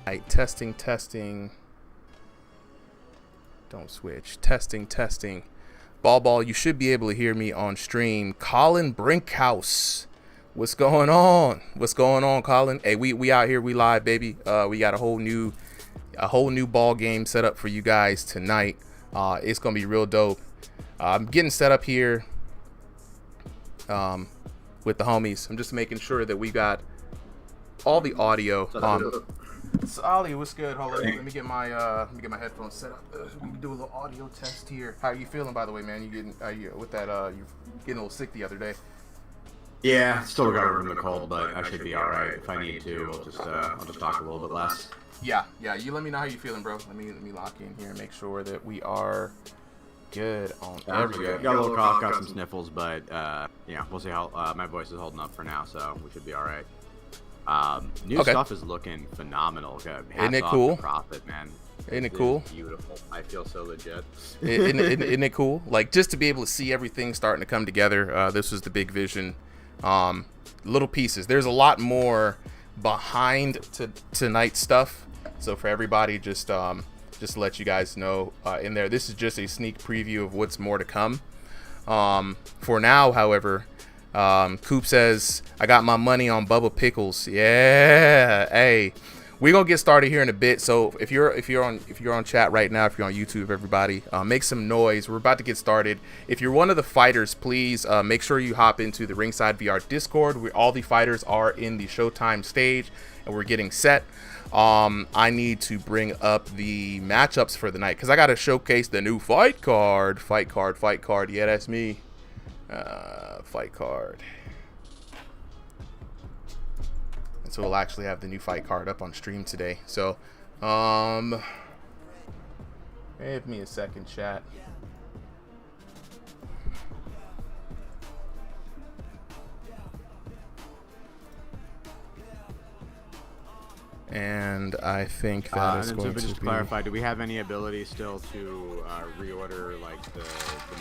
Alright, testing. Don't switch. Testing. Ball, you should be able to hear me on stream. Colin Brinkhouse. What's going on? Colin? Hey, we out here, we live, baby. We got a whole new ball game set up for you guys tonight. It's gonna be real dope. I'm getting set up here with the homies. I'm just making sure that we got all the audio. Ollie, what's good? Hold on, let me get my headphones set up. We can do a little audio test here. How are you feeling, by the way, man? You getting with that? You getting a little sick the other day? Yeah, still recovering from the cold, but I should be all right. If I need to, I'll just talk a little bit less. Yeah. You let me know how you feeling, bro. Let me lock in here and make sure that we are good on everything. Got a little cough, got some sniffles, but yeah, we'll see how my voice is holding up for now, so we should be all right. New stuff is looking phenomenal. Isn't it cool? Profit, man. Isn't it cool? Beautiful. I feel so legit. Isn't it cool? Like, just to be able to see everything starting to come together. This was the big vision. Little pieces. There's a lot more behind tonight's stuff. So for everybody, just to let you guys know, in there, this is just a sneak preview of what's more to come. For now, however, Coop says, I got my money on Bubba Pickles. Yeah. Hey, we're gonna get started here in a bit. So if you're on chat right now, if you're on YouTube, everybody, make some noise. We're about to get started. If you're one of the fighters, please make sure you hop into the RingsideVR Discord. All the fighters are in the Showtime stage and we're getting set. I need to bring up the matchups for the night because I gotta showcase the new fight card. Yeah, that's me. Fight card. And so we'll actually have the new fight card up on stream today. So give me a second, chat. And I think that is going to just clarify, do we have any ability still to reorder like the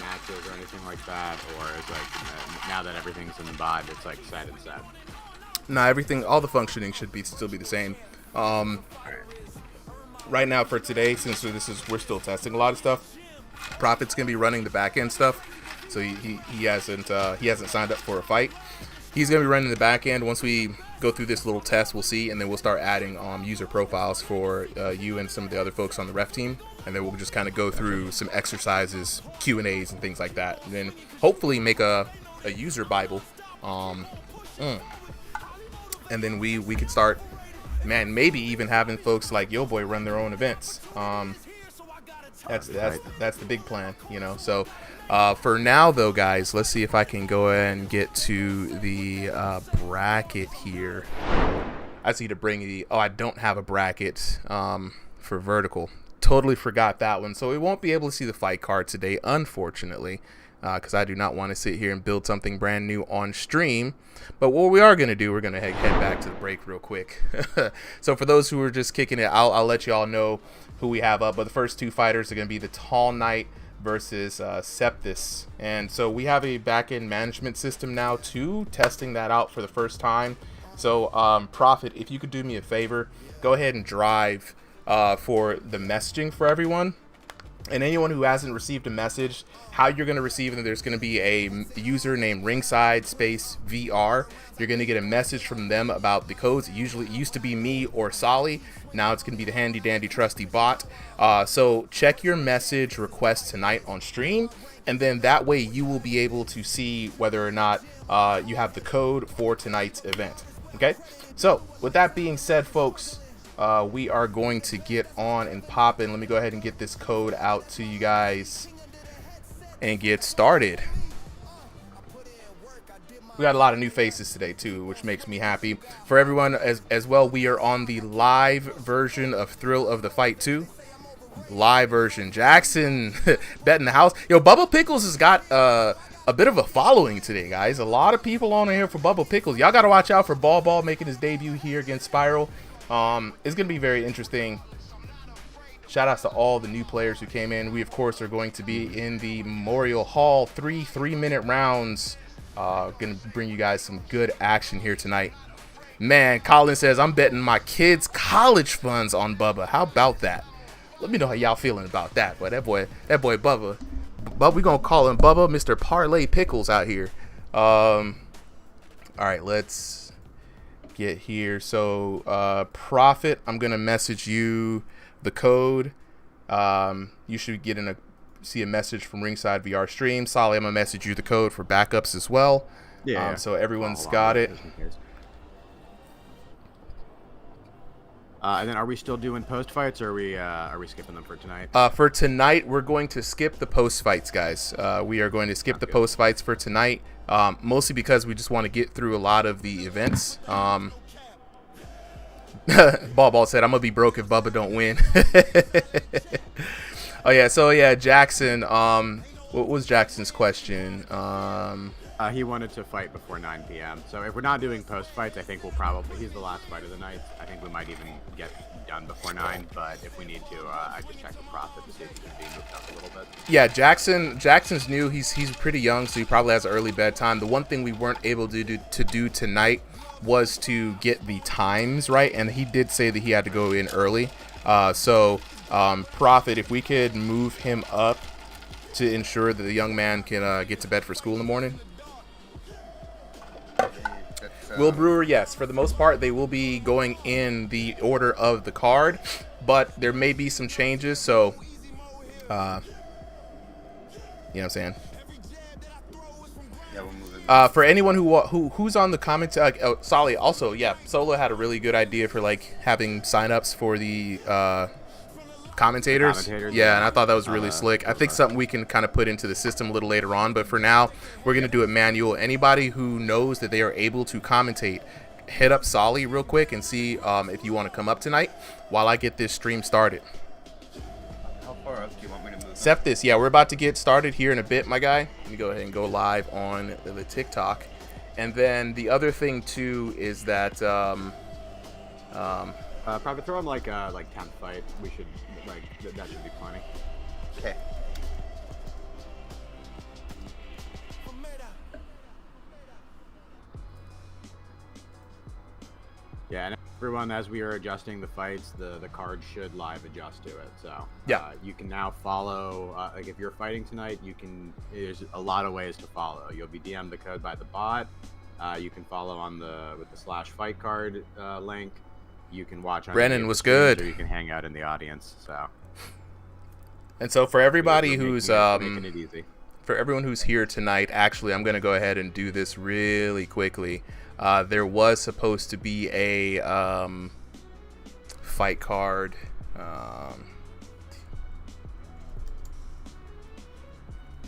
matches or anything like that, or is like now that everything's in the bot, it's like set? No, everything, all the functioning should still be the same. Right now for today, since we're still testing a lot of stuff, Prophet's gonna be running the back end stuff, so he hasn't signed up for a fight. He's gonna be running the back end. Once we go through this little test, we'll see, and then we'll start adding user profiles for you and some of the other folks on the ref team, and then we'll just kind of go through some exercises, Q&As, and things like that, and then hopefully make a user Bible, and then we could start, man, maybe even having folks like Yo Boy run their own events. That's the big plan, you know. So for now though, guys, let's see if I can go ahead and get to the bracket here. I just need to bring I don't have a bracket for vertical. Totally forgot that one, so we won't be able to see the fight card today, unfortunately, because I do not want to sit here and build something brand new on stream. But what we are going to do, we're going to head back to the break real quick. So for those who are just kicking it, I'll let you all know who we have up. But the first two fighters are going to be the Tall Knight versus Septis. And so we have a back-end management system now too, testing that out for the first time. So Prophet, if you could do me a favor, go ahead and drive for the messaging for everyone. And anyone who hasn't received a message, how you're going to receive it, there's going to be a user named RingsideVR. You're going to get a message from them about the codes. It used to be me or Solly. Now it's going to be the handy dandy trusty bot. So check your message request tonight on stream, and then that way you will be able to see whether or not you have the code for tonight's event. Okay? So with that being said, folks, we are going to get on and pop in. Let me go ahead and get this code out to you guys and get started. We got a lot of new faces today too, which makes me happy. For everyone as well, we are on the live version of Thrill of the Fight 2. Live version. Jackson bet in the house. Yo, Bubba Pickles has got a bit of a following today, guys. A lot of people on here for Bubba Pickles. Y'all got to watch out for Ball making his debut here against Spiral. It's going to be very interesting. Shout outs to all the new players who came in. We, of course, are going to be in the Memorial Hall, three-minute rounds. Going to bring you guys some good action here tonight. Man, Colin says, I'm betting my kids' college funds on Bubba. How about that? Let me know how y'all feeling about that. But that boy Bubba, we gonna call him Bubba, Mr. Parlay Pickles out here. All right, let's get here. So, Profit, I'm gonna message you the code. You should see a message from Ringside VR Stream. Solly, I'm gonna message you the code for backups as well. Yeah. So everyone's got it. And then, are we still doing post fights, or are we skipping them for tonight? For tonight, we're going to skip the post fights, guys. We are going to skip the post fights for tonight, mostly because we just want to get through a lot of the events. Ball said, "I'm gonna be broke if Bubba don't win." Oh yeah, so yeah, Jackson. What was Jackson's question? He wanted to fight before 9 p.m. So if we're not doing post fights, I think he's the last fight of the night. I think we might even get done before 9. But if we need to, I just check the Profit to see if he can be moved up a little bit. Yeah, Jackson's new. He's pretty young, so he probably has an early bedtime. The one thing we weren't able to do tonight was to get the times right, and he did say that he had to go in early. Profit, if we could move him up to ensure that the young man can get to bed for school in the morning. Will Brewer, yes. For the most part, they will be going in the order of the card, but there may be some changes, so, you know what I'm saying? Yeah, we'll move it. For anyone who's on the comment, Solly, also, yeah, Solo had a really good idea for, like, having signups for the, commentators. Yeah, and I thought that was really slick. I think something we can kind of put into the system a little later on, but for now we're going to do it manual. Anybody who knows that they are able to commentate, hit up Solly real quick and see if you want to come up tonight while I get this stream started. How far up do you want me to move? Except this, yeah, we're about to get started here in a bit, my guy. Let me go ahead and go live on the TikTok. And then the other thing too is that Probably throw him like 10th fight. We should that should be plenty. Okay. Yeah, and everyone, as we are adjusting the fights, the card should live adjust to it. So yeah, you can now follow. Like if you're fighting tonight, there's a lot of ways to follow. You'll be DM'd the code by the bot. You can follow with the /fight card link. You can watch on Brennan was good, or you can hang out in the audience. So, and so for everybody who's making it easy. For everyone who's here tonight, actually, I'm gonna go ahead and do this really quickly. There was supposed to be a fight card.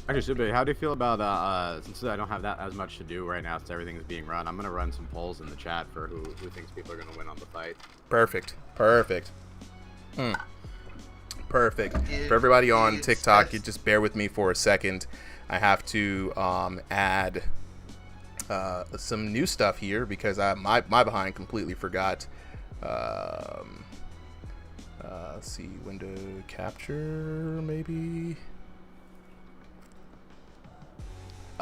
Actually, how do you feel about since I don't have that as much to do right now since everything is being run? I'm gonna run some polls in the chat for who thinks people are gonna win on the fight. Perfect. Perfect. For everybody on TikTok, you just bear with me for a second. I have to add some new stuff here because my behind completely forgot. Let's see, window capture maybe.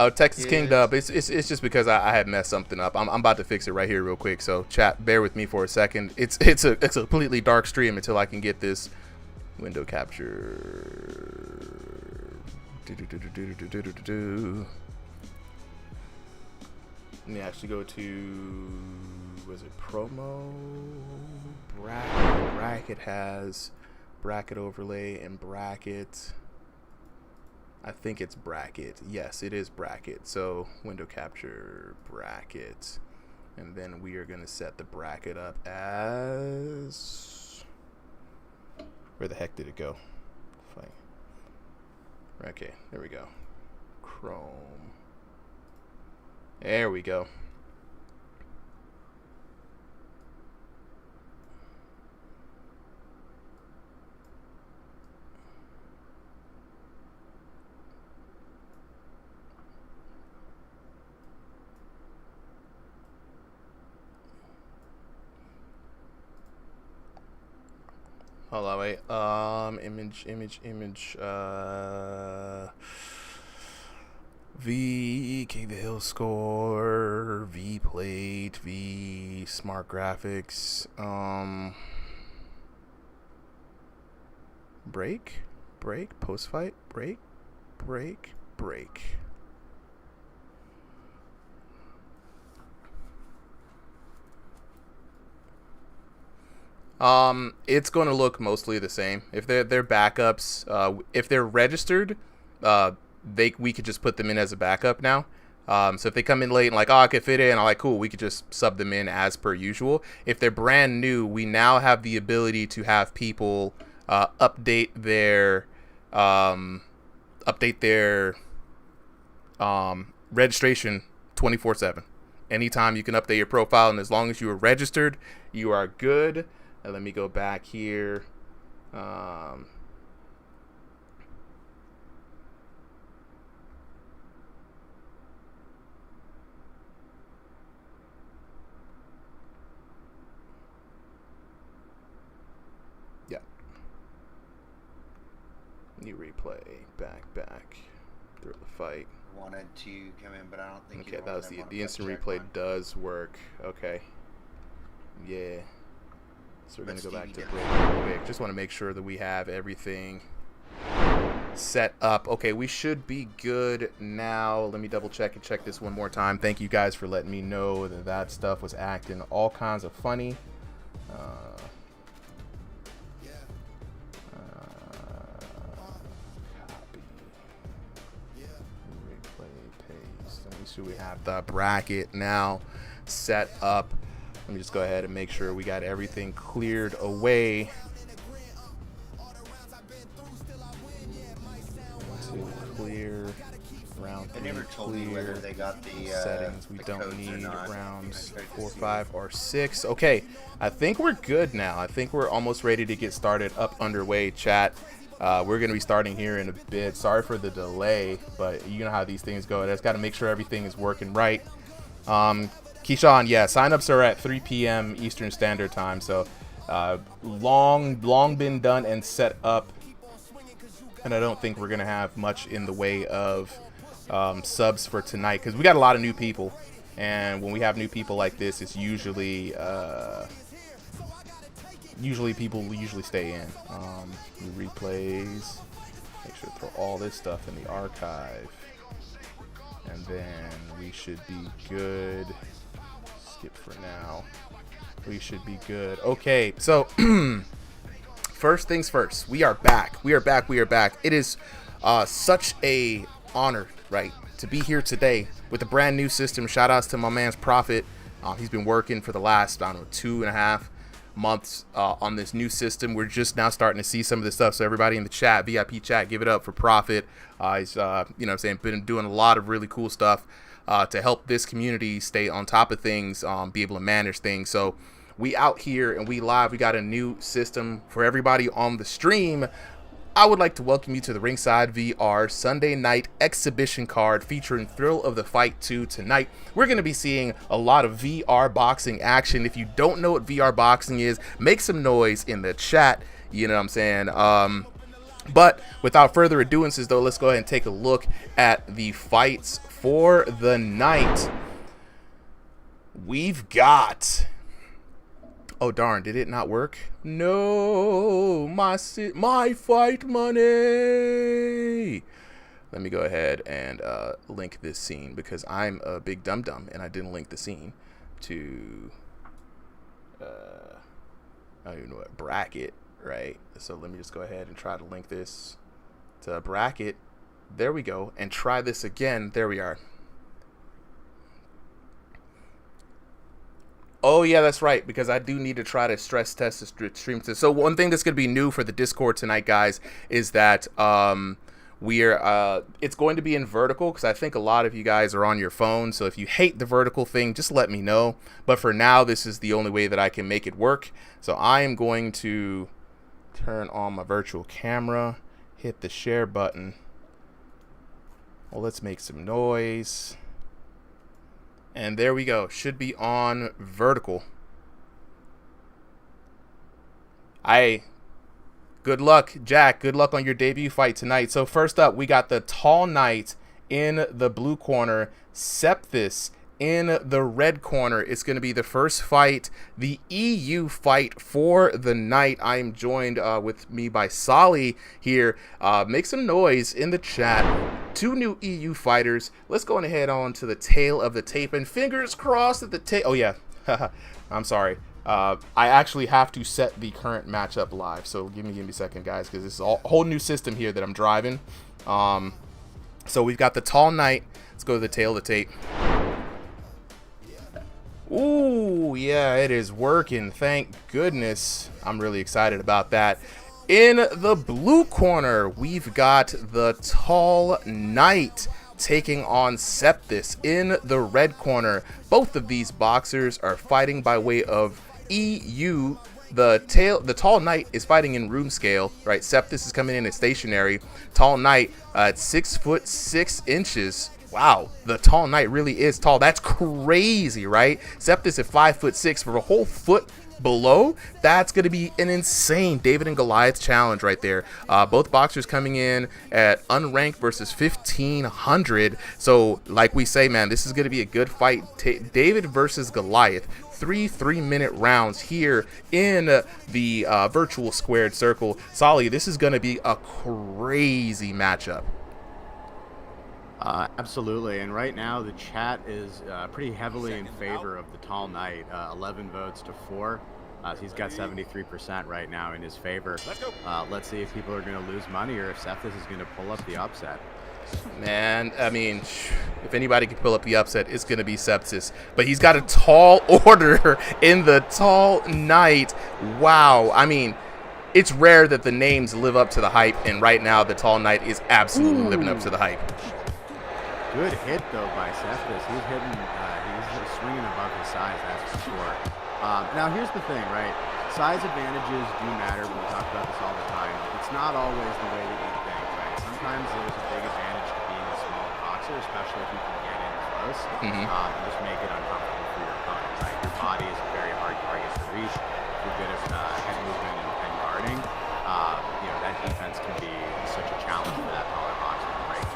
Oh, Texas King Dub. It's just because I had messed something up. I'm about to fix it right here real quick. So chat, bear with me for a second. It's a completely dark stream until I can get this window capture. Let me actually go to, was it promo? Bracket has bracket overlay and bracket. I think it's bracket. Yes, it is bracket. So window capture bracket. And then we are going to set the bracket up as, where the heck did it go? Fine. Okay, there we go. Chrome. There we go. Hold on, wait. Image. The VK the Hill score, V plate, V smart graphics, break, post fight, break. It's going to look mostly the same. If they're backups, if they're registered, we could just put them in as a backup now. So if they come in late and like, oh, I could fit in, I'm like, cool, we could just sub them in as per usual. If they're brand new, we now have the ability to have people update their registration 24/7. Anytime you can update your profile, and as long as you are registered, you are good. And let me go back here. Yeah. New replay. Back. Through the fight. Wanted to come in, but I don't think. Okay, that was the instant replay does work. Okay. Yeah. So we're gonna go back to break real quick. Just want to make sure that we have everything set up. Okay, we should be good now. Let me double check and check this one more time. Thank you guys for letting me know that stuff was acting all kinds of funny. We have the bracket now set up. Let me just go ahead and make sure we got everything cleared away. To clear round 3. They never told me whether they got the settings. We the don't need not. rounds 4, 5, or 6. Okay, I think we're good now. I think we're almost ready to get started. Up underway, chat. We're going to be starting here in a bit. Sorry for the delay, but you know how these things go. That's got to make sure everything is working right. Keyshawn, yeah, signups are at 3 p.m. Eastern Standard Time. So long been done and set up. And I don't think we're going to have much in the way of subs for tonight, because we got a lot of new people. And when we have new people like this, it's usually people usually stay in. New replays. Make sure to throw all this stuff in the archive. And then we should be good. Skip for now. We should be good. Okay, so first things first. We are back. It is such a honor, right, to be here today with a brand new system. Shout outs to my man's Prophet. He's been working for the last, 2.5 months on this new system. We're just now starting to see some of this stuff. So everybody in the chat, VIP chat, give it up for Prophet. He's been doing a lot of really cool stuff to help this community stay on top of things, be able to manage things. So we out here and we live. We got a new system for everybody on the stream. I would like to welcome you to the Ringside VR Sunday night exhibition card featuring Thrill of the Fight 2 tonight. We're going to be seeing a lot of VR boxing action. If you don't know what VR boxing is, make some noise in the chat. You know what I'm saying? But without further ado, let's go ahead and take a look at the fights for the night. We've got... Oh, darn, did it not work? No, my fight money. Let me go ahead and link this scene, because I'm a big dum-dum and I didn't link the scene to, I don't even know what, bracket, right? So let me just go ahead and try to link this to bracket. There we go. And try this again. There we are. Oh, yeah, that's right, because I do need to try to stress test the stream. So one thing that's going to be new for the Discord tonight, guys, is that it's going to be in vertical, because I think a lot of you guys are on your phone. So if you hate the vertical thing, just let me know. But for now, this is the only way that I can make it work. So I am going to turn on my virtual camera, hit the share button. Well, let's make some noise. And there we go. Should be on vertical. Good luck, Jack. Good luck on your debut fight tonight. So first up, we got the Tall Knight in the blue corner, Septhys in the red corner. It's going to be the first fight, the EU fight for the night. I am joined with me by Solly here. Make some noise in the chat. 2 new EU fighters. Let's go ahead on to the tail of the tape, and fingers crossed that the tape. Oh yeah, I'm sorry. I actually have to set the current matchup live, so give me a second, guys, because this is a whole new system here that I'm driving. So we've got the tall knight. Let's go to the tail of the tape. Ooh, yeah, it is working. Thank goodness. I'm really excited about that. In the blue corner, we've got the tall knight taking on Septhys. In the red corner, both of these boxers are fighting by way of EU. The tall knight is fighting in room scale, right? Septhys is coming in at stationary. Tall knight at 6'6". Wow, the tall knight really is tall. That's crazy, right? Septhys at 5'6" for a whole foot below. That's going to be an insane David and Goliath challenge right there. Both boxers coming in at unranked versus 1500. So like we say, man, this is going to be a good fight. David versus Goliath. 3-3-minute rounds here in the virtual squared circle. Solly, this is going to be a crazy matchup. Absolutely, and right now the chat is pretty heavily in favor of the tall knight, 11 votes to 4. So he's got 73% right now in his favor. Let's see if people are going to lose money or if Septhys is going to pull up the upset. Man, I mean, if anybody can pull up the upset, it's going to be Septhys. But he's got a tall order in the tall knight. Wow, I mean, it's rare that the names live up to the hype, and right now the tall knight is absolutely living up to the hype. Good hit though by Septhys. He's hitting, he's swinging above his size, that's for sure. Now here's the thing, right? Size advantages do matter. We talk about this all the time. It's not always the way that you think, right? Sometimes there's a big advantage to being a small boxer, especially if you can get in close and just make it uncomfortable for your opponent, right? Your body is a very hard target to reach. If you're good at head movement and guarding, you know, that defense can be such a challenge for that taller boxer to break.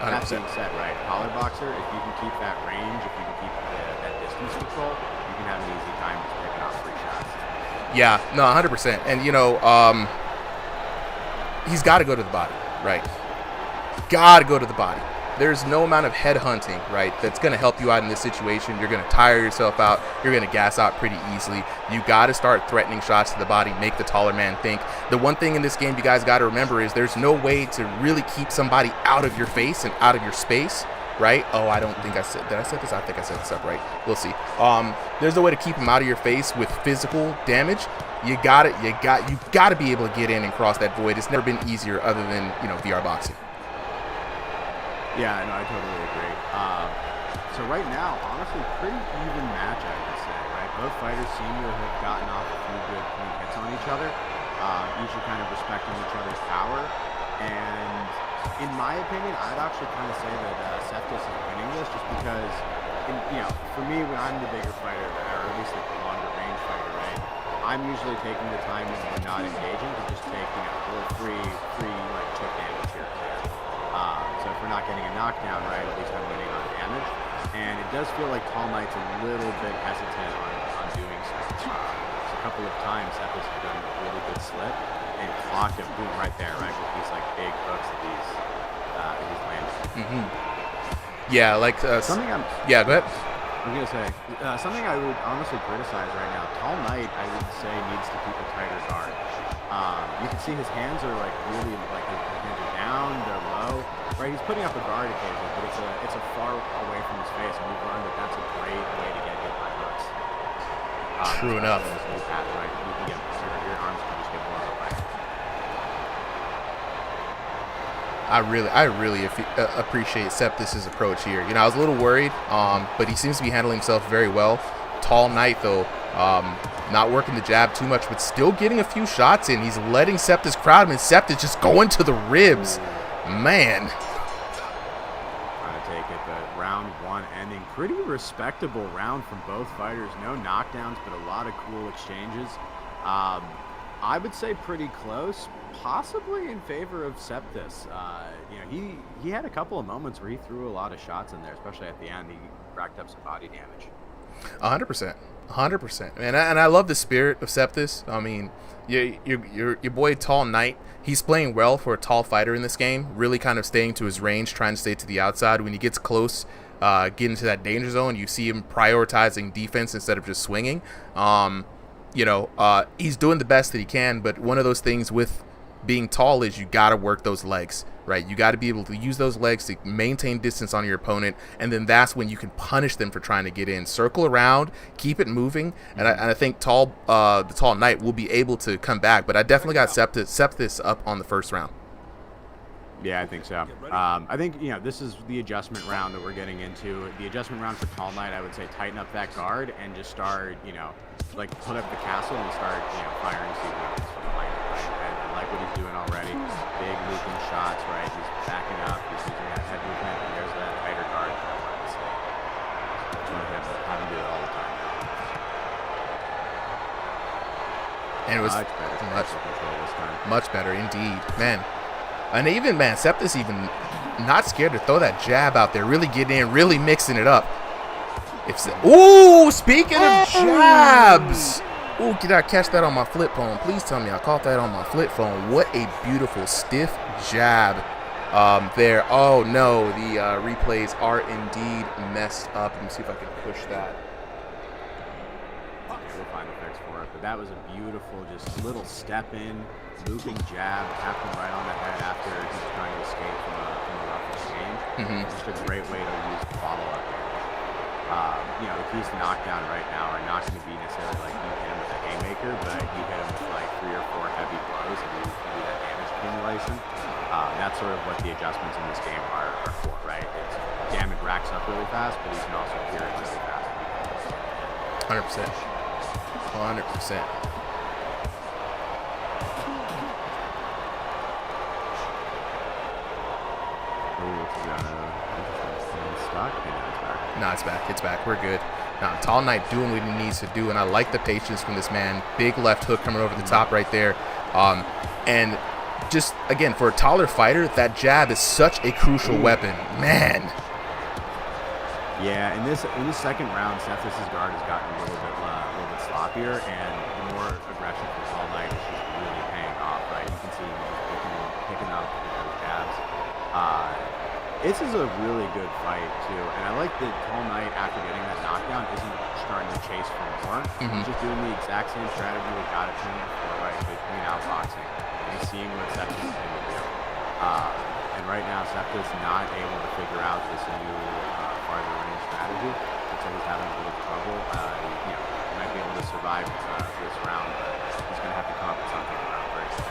That being said, right, taller boxer, if you can keep that range, if you can keep that distance control, you can have an easy time just picking off 3 shots. Yeah, no, 100%. And, you know, he's got to go to the body, right? Got to go to the body. There's no amount of head hunting, right, that's going to help you out in this situation. You're going to tire yourself out. You're going to gas out pretty easily. You got to start threatening shots to the body, make the taller man think. The one thing in this game you guys got to remember is there's no way to really keep somebody out of your face and out of your space, right? Oh, I don't think I said, did I set this? I think I set this up right. We'll see. There's no way to keep him out of your face with physical damage. You got to be able to get in and cross that void. It's never been easier other than, you know, VR boxing. Yeah, no, I totally agree. So right now, honestly, pretty even match, I would say, right? Both fighters seem to have gotten off a few good clean hits on each other. Each are kind of respecting each other's power. And in my opinion, I'd actually kind of say that Septhys is winning this just because, you know, for me, when I'm the bigger fighter, or at least like the longer range fighter, right? I'm usually taking the time when we're not engaging to just take, you know, a little free like chip damage here. So if we're not getting a knockdown, right, at least I'm winning on damage. And it does feel like Tall Knight's a little bit hesitant on doing so. So a couple of times Septhys has done a really good slip and clocked him, boom, right there, right, with these like big hooks that he's landing. Yeah, like something yeah, go ahead. I'm gonna say something I would honestly criticize right now. Tall Knight, I would say, needs to keep a tighter guard. You can see his hands are like really like his hands are down, they're low. Right, he's putting up a guard occasionally, but it's a far away from his face, and we've learned that that's a great way to get hit by hooks. True enough. Right, you can get your arms can just get blown up by it. I really appreciate Septhys' approach here. You know, I was a little worried, but he seems to be handling himself very well. Tall Knight, though, not working the jab too much, but still getting a few shots in. He's letting Septhys crowd him, and Septhys just going to the ribs. Man. Trying to take it, but round 1 ending. Pretty respectable round from both fighters. No knockdowns, but a lot of cool exchanges. I would say pretty close, possibly in favor of Septis. He had a couple of moments where he threw a lot of shots in there, especially at the end. He racked up some body damage. 100%. 100%. And I love the spirit of Septis. I mean, your boy Tall Knight, he's playing well for a tall fighter in this game, really kind of staying to his range, trying to stay to the outside. When he gets close, get into that danger zone, you see him prioritizing defense instead of just swinging. He's doing the best that he can, but one of those things with being tall is you got to work those legs, right? You got to be able to use those legs to maintain distance on your opponent, and then that's when you can punish them for trying to get in. Circle around, keep it moving, and I think the Tall Knight will be able to come back, but I definitely got Septis up on the first round. Yeah, I think so. I think, this is the adjustment round that we're getting into. The adjustment round for Tall Knight, I would say tighten up that guard and just start, put up the castle and start, firing sequences from the lane, right? And I like what he's doing already. Big looping shots, right? He's backing up. He's using that head movement, and there's that tighter guard that I wanted to see. Have him do it all the time. And it was much better indeed, man. And even, Septis even not scared to throw that jab out there, really getting in, really mixing it up. Speaking of jabs. Ooh, did I catch that on my flip phone? Please tell me I caught that on my flip phone. What a beautiful stiff jab there. Oh, no, the replays are indeed messed up. Let me see if I can push that. We'll find a fix for it, but that was a beautiful, just little step in, looping jab, tapped him right on the head after he's trying to escape from a rough exchange. Just a great way to use follow-up damage. The keys to knockdown right now are not going to be necessarily like you hit him with a haymaker, but you hit him with like 3 or 4 heavy blows and you do that damage accumulation. That's sort of what the adjustments in this game are for, right? It's damage racks up really fast, but you can also clear it really fast. 100%. 100%. No, it's back. It's back. We're good. Now, Tall Knight doing what he needs to do, and I like the patience from this man. Big left hook coming over the top right there. And just, again, for a taller fighter, that jab is such a crucial weapon. Man. Yeah, in this second round, Septis' guard has gotten a little bit sloppier, and the more aggression from Tall Knight is just really paying off, right? You can see him picking up with those jabs. This is a really good fight, too, and I like that Tall Knight, after getting that knockdown, isn't starting to chase for more. He's just doing the exact same strategy that got it to him before, right? Between outboxing, and he's seeing what Septis is going to do. And right now, Septis not able to figure out this new farther range strategy, and so he's having a little trouble. He might be able to survive this round, but he's going to have to come up with something in round 3.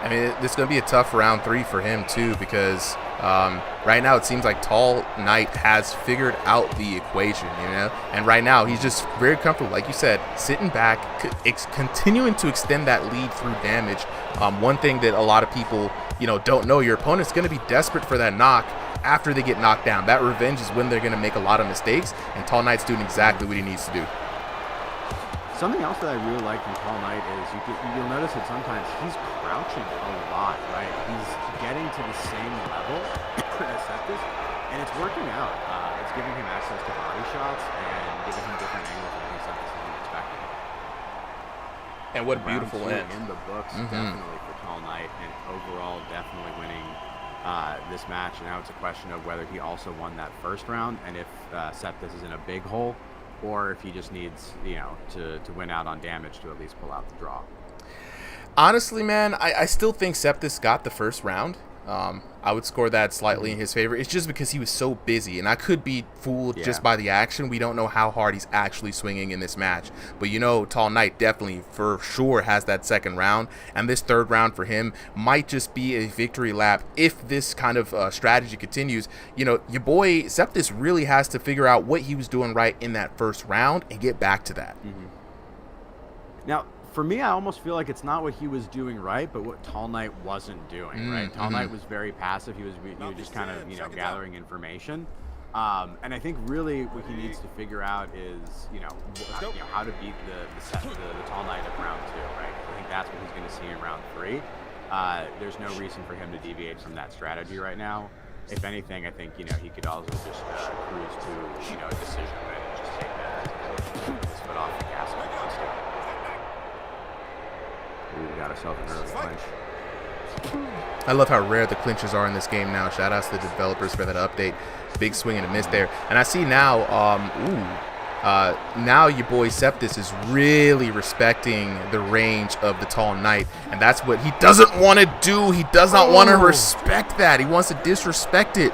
I mean, this is going to be a tough round 3 for him, too, because right now it seems like Tall Knight has figured out the equation, and right now he's just very comfortable, like you said, sitting back, continuing to extend that lead through damage. One thing that a lot of people, don't know, your opponent's going to be desperate for that knock after they get knocked down. That revenge is when they're going to make a lot of mistakes, and Tall Knight's doing exactly what he needs to do. Something else that I really like from Tall Knight is you'll notice that sometimes he's crouching a lot, right? He's getting to the same level as Septis, and it's working out. It's giving him access to body shots and giving him different angles than Septis isn't expecting. And what a beautiful end. In the books, definitely for Tall Knight, and overall definitely winning this match. And now it's a question of whether he also won that first round, and if Septis is in a big hole, or if he just needs, to win out on damage to at least pull out the draw. Honestly, man, I still think Septis got the first round. I would score that slightly in his favor. It's just because he was so busy, and I could be fooled just by the action. We don't know how hard he's actually swinging in this match. But Tall Knight definitely for sure has that second round, and this third round for him might just be a victory lap if this kind of strategy continues. Your boy Septis really has to figure out what he was doing right in that first round and get back to that. Now, for me, I almost feel like it's not what he was doing right, but what Tall Knight wasn't doing, right? Tall Knight was very passive. He was just kind of, gathering information. And I think really what he needs to figure out is, how to beat the tall knight of round 2, right? I think that's what he's going to see in round 3. There's no reason for him to deviate from that strategy right now. If anything, I think, he could also just cruise to, a decision win and just take his foot off the gas when he wants to. We got ourselves an early clinch. I love how rare the clinches are in this game now. Shout outs to the developers for that update. Big swing and a miss there. And I see now, now your boy Septis is really respecting the range of the tall knight. And that's what he doesn't want to do. He does not want to respect that. He wants to disrespect it.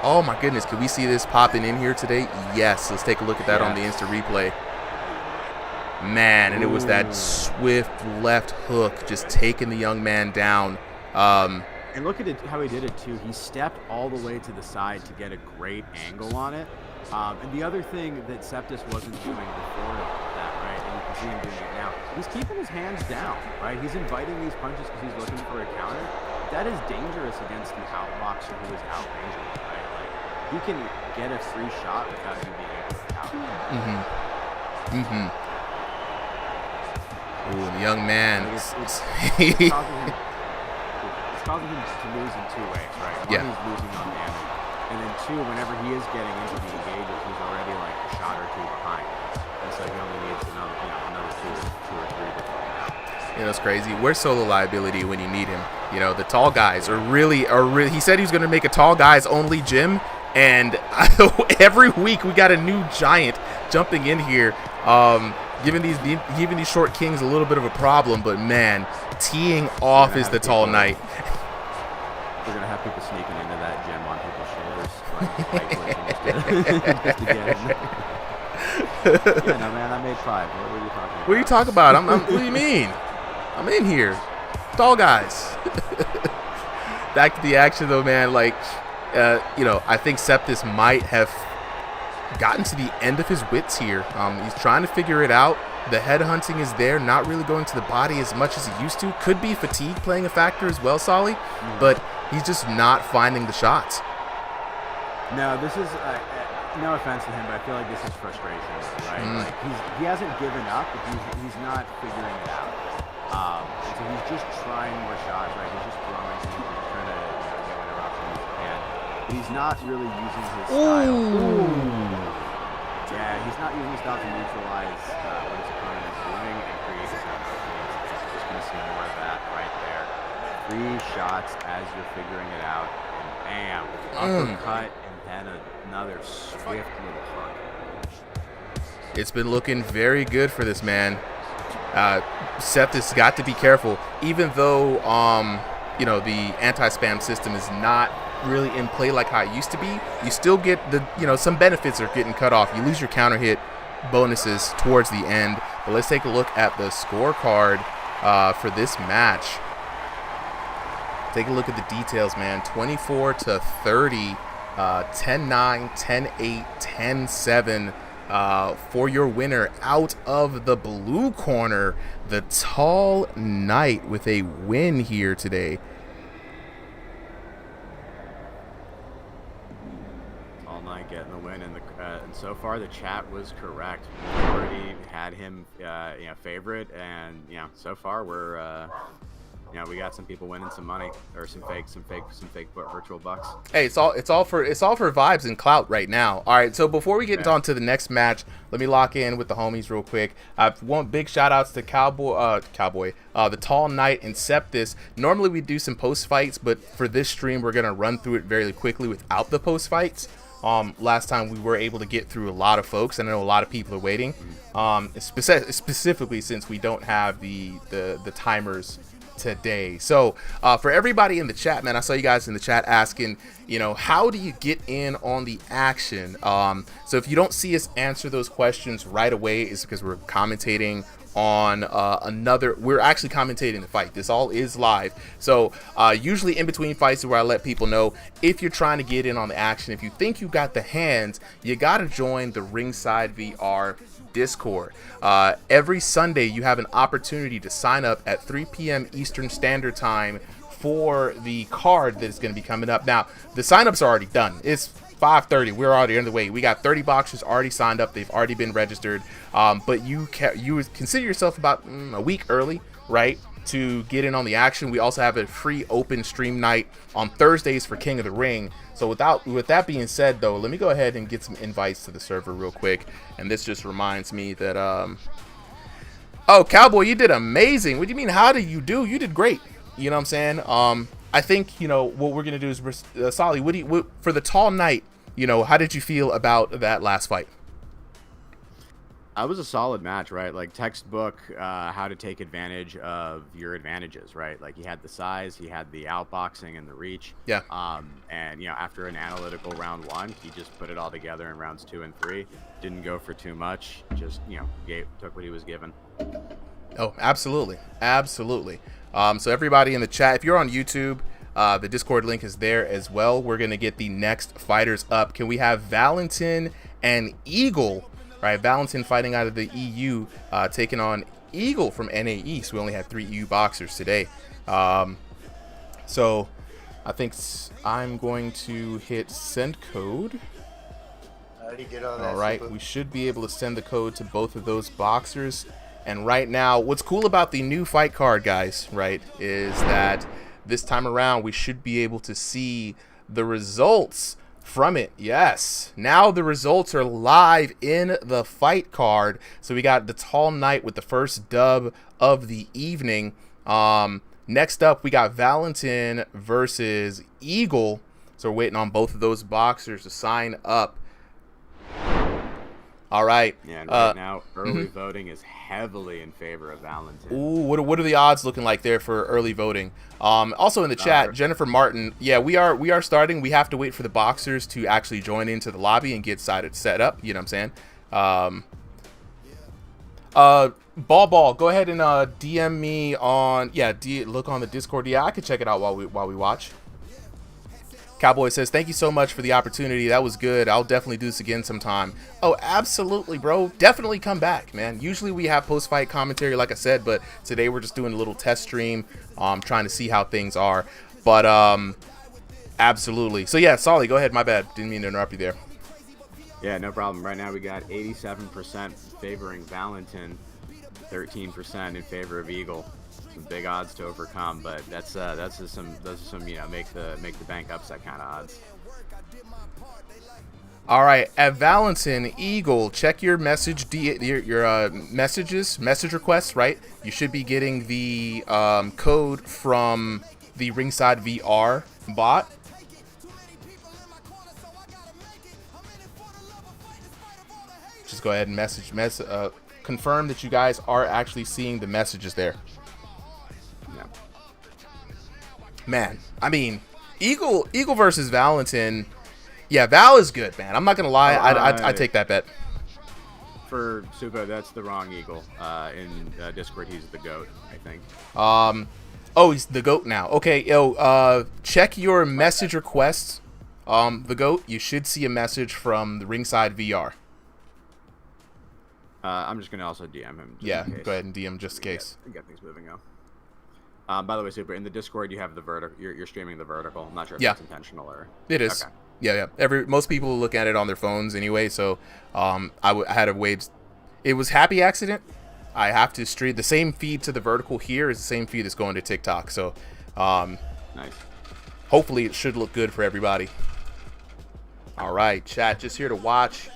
Oh my goodness. Can we see this popping in here today? Yes. Let's take a look at that on the instant replay. Man, and it was that swift left hook just taking the young man down. And look at it, how he did it too. He stepped all the way to the side to get a great angle on it. And the other thing that Septis wasn't doing before that, right, and you can see him doing it now, he's keeping his hands down, right? He's inviting these punches because he's looking for a counter. That is dangerous against an outboxer who is outranging, right? Like, he can get a free shot without you being able to counter. Ooh, the young man. It's causing him to lose in 2 ways, right? One, he's losing on damage. And then 2, whenever he is getting into the engages, he's already like a shot or 2 behind. And so he only needs another two or three before now. It's crazy. Where's solo liability when you need him? The tall guys are really. He said he was going to make a tall guys only gym. And every week we got a new giant jumping in here. Giving these short kings a little bit of a problem, but man, teeing off is the tall knight. We're gonna have people sneaking into that gym on people's shoulders, just to get in. Yeah, no, man, I made 5. What were you talking about? What are you talking about? What do you mean? I'm in here, tall guys. Back to the action though, man. Like, I think Septis might have gotten to the end of his wits here. He's trying to figure it out. The head hunting is there, not really going to the body as much as he used to. Could be fatigue playing a factor as well, Solly, but he's just not finding the shots. No, this is no offense to him, but I feel like this is frustration, right? Like he hasn't given up, but he's not figuring it out. So he's just trying more shots, right? He's just throwing, he's trying to get whatever opportunities he can. But he's not really using his style. Yeah, he's not using his style to neutralize what his opponent is doing and create his own openings. Just going to see more of that right there. 3 shots as you're figuring it out, and bam, uppercut, and then another swift little hook. It's been looking very good for this man. Septis got to be careful, even though the anti-spam system is not really in play like how it used to be. You still get some benefits are getting cut off. You lose your counter hit bonuses towards the end. But let's take a look at the scorecard for this match. Take a look at the details, man. 24-30, 10-9, 10-8, 10-7 for your winner out of the blue corner, the Tall Knight, with a win here today. Getting the win, and so far the chat was correct. We already had him, favorite, and so far we're, we got some people winning some money, or some fake virtual bucks. Hey, it's all for vibes and clout right now. All right, so before we get on to the next match, let me lock in with the homies real quick. I want big shout outs to Cowboy, the Tall Knight, and Septis. Normally we do some post fights, but for this stream we're gonna run through it very quickly without the post fights. Last time we were able to get through a lot of folks. I know a lot of people are waiting, specifically since we don't have the timers today. So for everybody in the chat, man, I saw you guys in the chat asking, how do you get in on the action? So if you don't see us answer those questions right away, it's because we're commentating on we're actually commentating the fight. This all is live, so usually in between fights is where I let people know if you're trying to get in on the action. If you think you got the hands, you got to join the RingsideVR Discord. Every Sunday you have an opportunity to sign up at 3 p.m. Eastern Standard Time for the card that is going to be coming up. Now the signups are already done. It's 5:30. We're already underway. We got 30 boxers already signed up. They've already been registered. But you would consider yourself about a week early, right, to get in on the action. We also have a free open stream night on Thursdays for King of the Ring. So with that being said, though, let me go ahead and get some invites to the server real quick. And this just reminds me that oh, Cowboy, you did amazing. What do you mean? How did you do? You did great. You know what I'm saying? I think, you know, what we're gonna do is Solly, what for the tall night, you know, how did you feel about that last fight? It was a solid match, right? Like textbook, how to take advantage of your advantages, right? Like he had the size, he had the outboxing and the reach. Yeah. And you know, after an analytical round 1, he just put it all together in rounds 2 and 3. Didn't go for too much. Just, you know, took what he was given. Oh, absolutely, absolutely. So everybody in the chat, if you're on YouTube, the Discord link is there as well. We're gonna get the next fighters up. Can we have Valentin and Eagle? Right, Valentin fighting out of the EU, taking on Eagle from NA East. We only have 3 EU boxers today. So I think I'm going to hit send code. I already did all that. All right, we should be able to send the code to both of those boxers. And right now, what's cool about the new fight card, guys, right, is that this time around we should be able to see the results from it. Yes, now the results are live in the fight card. So we got the Tall Knight with the first dub of the evening. Next up we got Valentin versus Eagle. So we're waiting on both of those boxers to sign up. All right. Yeah, and right now early voting is heavily in favor of Valentin. Ooh, what are the odds looking like there for early voting? Also in the chat, Jennifer Martin. Yeah, we are starting. We have to wait for the boxers to actually join into the lobby and get set up. You know what I'm saying? Ball, go ahead and DM me on look on the Discord. Yeah, I could check it out while we watch. Cowboy says, thank you so much for the opportunity. That was good. I'll definitely do this again sometime. Oh, absolutely, bro. Definitely come back, man. Usually we have post-fight commentary, like I said, but today we're just doing a little test stream, trying to see how things are. But absolutely. So yeah, Solly, go ahead. My bad. Didn't mean to interrupt you there. Yeah, no problem. Right now we got 87% favoring Valentin, 13% in favor of Eagle. Some big odds to overcome, but those are some you know, make the bank upset kind of odds. All right, at Valentin, Eagle, check your message your message requests, right? You should be getting the code from the RingsideVR bot. Just go ahead and confirm that you guys are actually seeing the messages there. Man, I mean, Eagle versus Valentin. Yeah, Val is good, man. I'm not gonna lie. I take that bet. For Supa, that's the wrong Eagle. In Discord, he's the GOAT, I think. Oh, he's the GOAT now. Okay, yo, check your message requests. The GOAT. You should see a message from the RingsideVR. I'm just gonna also DM him. Yeah, go ahead and DM just in case. Get things moving now. By the way, Super, in the Discord you have the vertical. You're streaming the vertical. I'm not sure if that's intentional or. It is. Okay. Yeah. Most people look at it on their phones anyway. So, I had a wave. It was happy accident. I have to stream the same feed to the vertical here is the same feed that's going to TikTok. So, nice. Hopefully it should look good for everybody. All right, chat, just here to watch.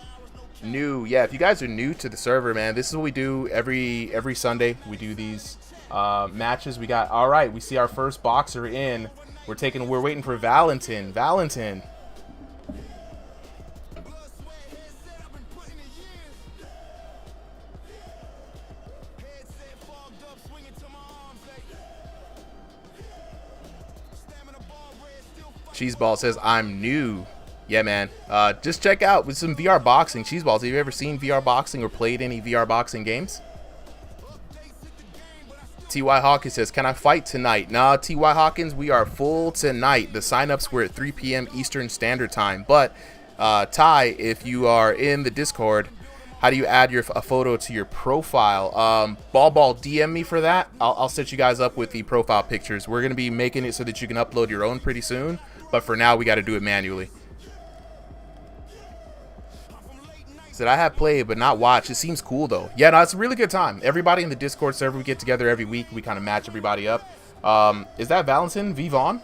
If you guys are new to the server, man, this is what we do every Sunday. We do these matches. We see our first boxer in. We're waiting for Valentin. Cheeseball says, I'm new. Yeah, man. Just check out with some VR boxing. Cheeseballs, have you ever seen VR boxing or played any VR boxing games? T.Y. Hawkins says, can I fight tonight? Nah, T.Y. Hawkins, we are full tonight. The signups were at 3 p.m. Eastern Standard Time. But, Ty, if you are in the Discord, how do you add a photo to your profile? Ball, DM me for that. I'll set you guys up with the profile pictures. We're going to be making it so that you can upload your own pretty soon. But for now, we got to do it manually. Said I have played but not watched. It seems cool though. Yeah, no, it's a really good time. Everybody in the Discord server, we get together every week. We kind of match everybody up. Is that Valentin V Vaughn?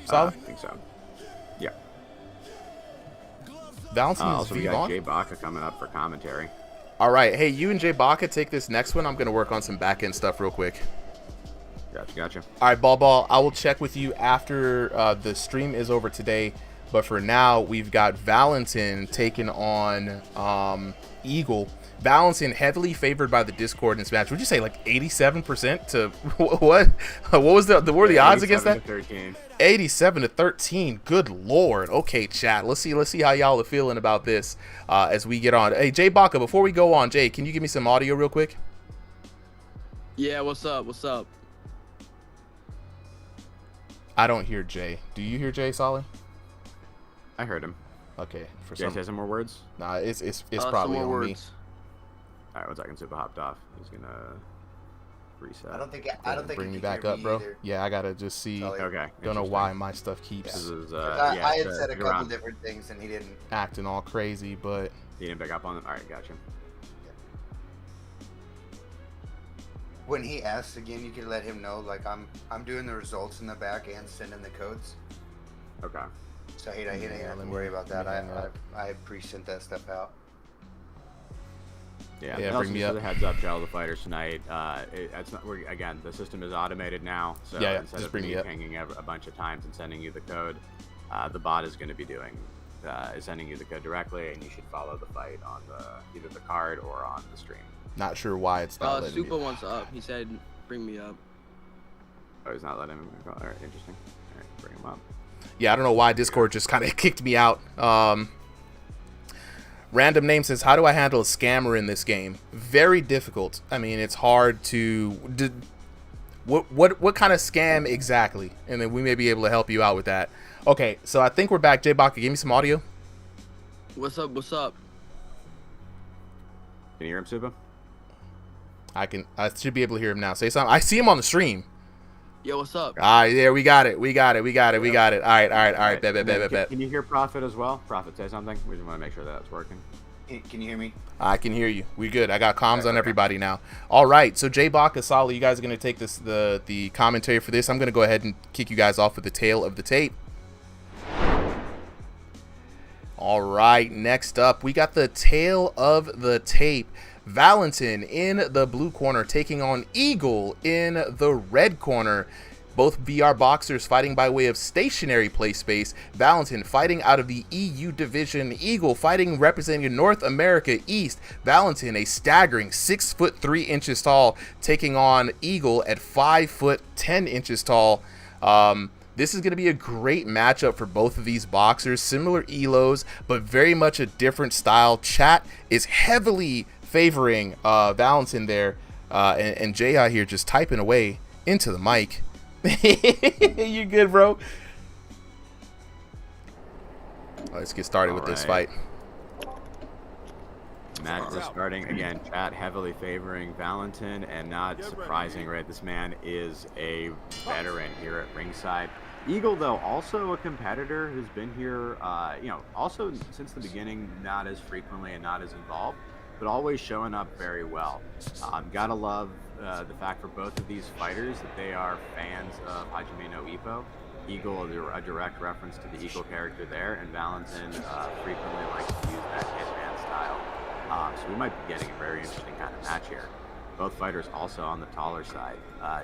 Solid? I think so. Yeah. Valentin is Also, we V got Vaughn? Jay Baca coming up for commentary. All right. Hey, you and Jay Baca take this next one. I'm going to work on some back-end stuff real quick. Gotcha. All right, Ball. I will check with you after the stream is over today. But for now, we've got Valentin taking on Eagle. Valentin heavily favored by the Discord in this match. Would you say like 87% to what? What was what were the odds against that? 13. 87-13. Good lord. Okay, chat. Let's see how y'all are feeling about this as we get on. Hey, Jay Baca, before we go on, Jay, can you give me some audio real quick? Yeah, what's up? I don't hear Jay. Do you hear Jay, Solid? I heard him. Okay. For Jay, say some more words? Nah, it's probably on me. All right, 1 second. Super hopped off. He's gonna reset. I don't think Bring he me can back hear up, me bro. Either. Yeah, I gotta just see. Okay. Don't know why my stuff keeps This is, I had said a you're couple on. different things and he didn't. acting all crazy, but He didn't pick up on them. All right, gotcha. When he asks again, you can let him know. Like I'm doing the results in the back and sending the codes. Okay. So he don't have to worry about that. I pre-sent that stuff out. Yeah, Yeah, and bring also me just up. a heads up to all the fighters tonight. It's not, again, the system is automated now, so Yeah, instead just of bring me me up. pinging a bunch of times and sending you the code, the bot is going to be sending you the code directly, and you should follow the fight on either the card or on the stream. not sure why it's not letting Super me. wants up. He said, "Bring me up." Oh, he's not letting him go. All right, interesting. All right, bring him up. Yeah, I don't know why Discord just kind of kicked me out. Random name says, how do I handle a scammer in this game? Very difficult. I mean, it's hard to... What kind of scam exactly? And then we may be able to help you out with that. Okay, so I think we're back. Jay Baca, give me some audio. What's up? Can you hear him, Suba? I should be able to hear him now. Say something. I see him on the stream. Yo, what's up? All right, there, we got it. All right. Bet. Can you hear Prophet as well? Prophet, say something. We just want to make sure that it's working. Can you hear me? I can hear you. We good. I got comms on everybody now. All right. So Jay Baca, Sali, you guys are going to take the commentary for this. I'm going to go ahead and kick you guys off with the tail of the tape. All right. Next up, we got the tail of the tape. Valentin in the blue corner taking on Eagle in the red corner. Both VR boxers fighting by way of stationary play space. Valentin fighting out of the EU division. Eagle fighting representing North America East. Valentin, a staggering 6'3" tall, taking on Eagle at 5'10" tall. This is going to be a great matchup for both of these boxers. Similar elos, but very much a different style. Chat is heavily favoring Valentin there. And Jay out here just typing away into the mic. You good, bro? Let's get started with this fight. Match is starting again. Chat heavily favoring Valentin, and not surprising, right? This man is a veteran here at ringside. Eagle, though, also a competitor who's been here, also since the beginning, not as frequently and not as involved, but always showing up very well. Gotta love the fact for both of these fighters that they are fans of Hajime no Ippo. Eagle, a direct reference to the Eagle character there, and Valentin frequently likes to use that hitman style. So we might be getting a very interesting kind of match here. Both fighters also on the taller side.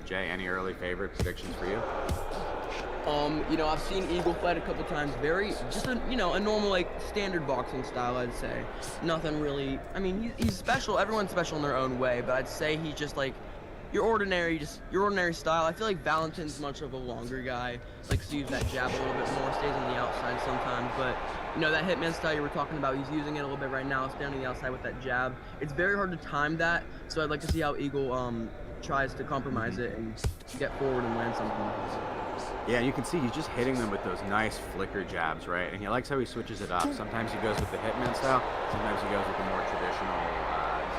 Jay, any early favorite predictions for you? I've seen Eagle fight a couple times. Just a normal, like, standard boxing style, I'd say. Nothing really, I mean, he's special. Everyone's special in their own way, but I'd say he's just like your ordinary style. I feel like Valentin's much of a longer guy, likes to use that jab a little bit more, stays on the outside sometimes, but that hitman style you were talking about, he's using it a little bit right now, staying on the outside with that jab. It's very hard to time that, so I'd like to see how Eagle tries to compromise it and get forward and land something. Yeah, you can see he's just hitting them with those nice flicker jabs, right? And he likes how he switches it up. Sometimes he goes with the hitman style, sometimes he goes with the more traditional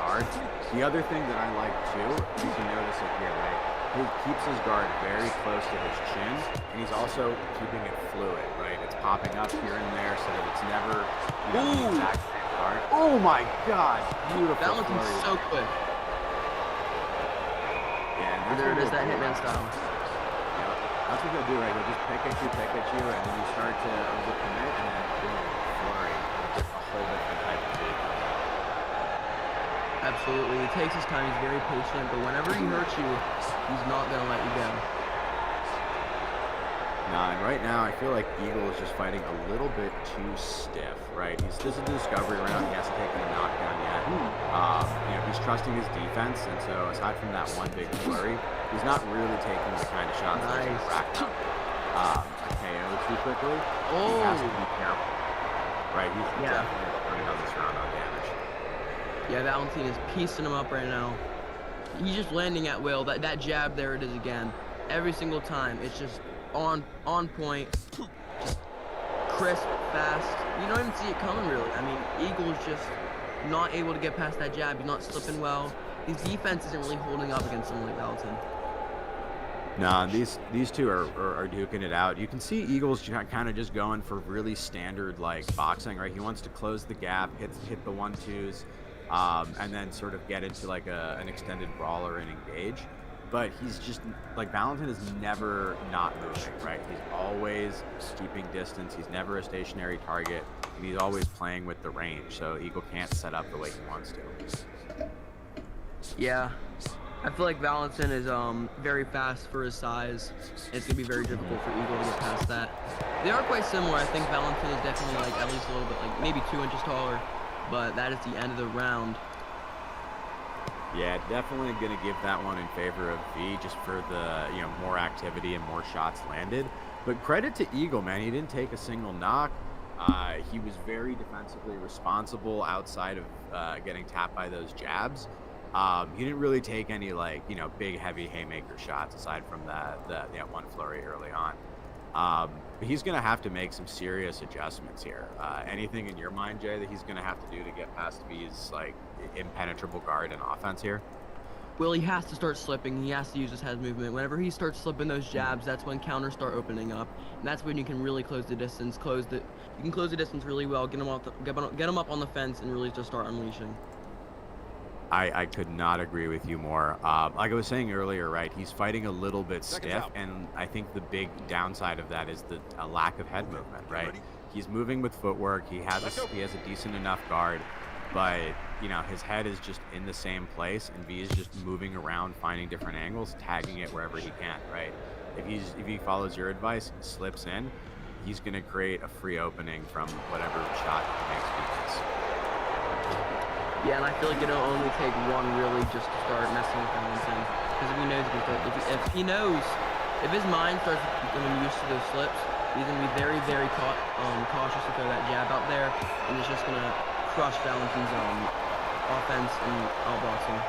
guard. The other thing that I like too, you can notice it here, right? He keeps his guard very close to his chin, and he's also keeping it fluid, right? It's popping up here and there so that it's never, running the Ooh. exact same guard. Oh my God! Beautiful. Valentin's flurry. so quick. Yeah, and There it is, that gonna be a hitman lot. style. Yep. That's what they'll do, right? They'll just pick at you, and then you start to overcommit, and then boom, flurry. Just a whole different type of beat. Absolutely. He takes his time. He's very patient, but whenever he hurts you, he's not going to let you go. Nah, and right now I feel like Eagle is just fighting a little bit too stiff, right? This is a discovery round. He hasn't taken a knockdown yet. He's trusting his defense, and so aside from that one big flurry, he's not really taking the kind of shots that he's racked up a KO too quickly. He has to be careful, right? He's definitely turning on this round on damage. Yeah, Valentin is piecing him up right now. He's just landing at will. That jab, there it is again. Every single time. It's just on point, just crisp, fast. You don't even see it coming, really. I mean, Eagle's just not able to get past that jab. He's not slipping well. His defense isn't really holding up against someone like Valentin. Nah, these two are duking it out. You can see Eagle's kind of just going for really standard like boxing, right? He wants to close the gap, hit the 1-2s, and then sort of get into like an extended brawler and engage. But he's just like Valentin is never not moving, right? He's always keeping distance. He's never a stationary target, and he's always playing with the range. So Eagle can't set up the way he wants to. Yeah, I feel like Valentin is very fast for his size. And it's gonna be very difficult for Eagle to get past that. They are quite similar. I think Valentin is definitely like at least a little bit, like maybe 2 inches taller. But that is the end of the round. Yeah, definitely going to give that one in favor of V just for the, more activity and more shots landed. But credit to Eagle, man. He didn't take a single knock. He was very defensively responsible outside of getting tapped by those jabs. He didn't really take any, big, heavy haymaker shots aside from that one flurry early on. But he's going to have to make some serious adjustments here. Anything in your mind, Jay, that he's going to have to do to get past V's impenetrable guard and offense here? Well, he has to start slipping. He has to use his head movement. Whenever he starts slipping those jabs, that's when counters start opening up, and that's when you can really close the distance. You can close the distance really well. Get him up on the fence, and really just start unleashing. I could not agree with you more. Like I was saying earlier, right, he's fighting a little bit stiff, and I think the big downside of that is a lack of head movement, right? He's moving with footwork. He has a decent enough guard, but his head is just in the same place, and V is just moving around, finding different angles, tagging it wherever he can, right? If he follows your advice and slips in, he's going to create a free opening from whatever shot he makes defense. Yeah, and I feel like it'll only take one really just to start messing with Valentin. Because if his mind starts getting used to those slips, he's going to be very, very cautious to throw that jab out there, and it's just going to crush Valentin's offense and outboxing.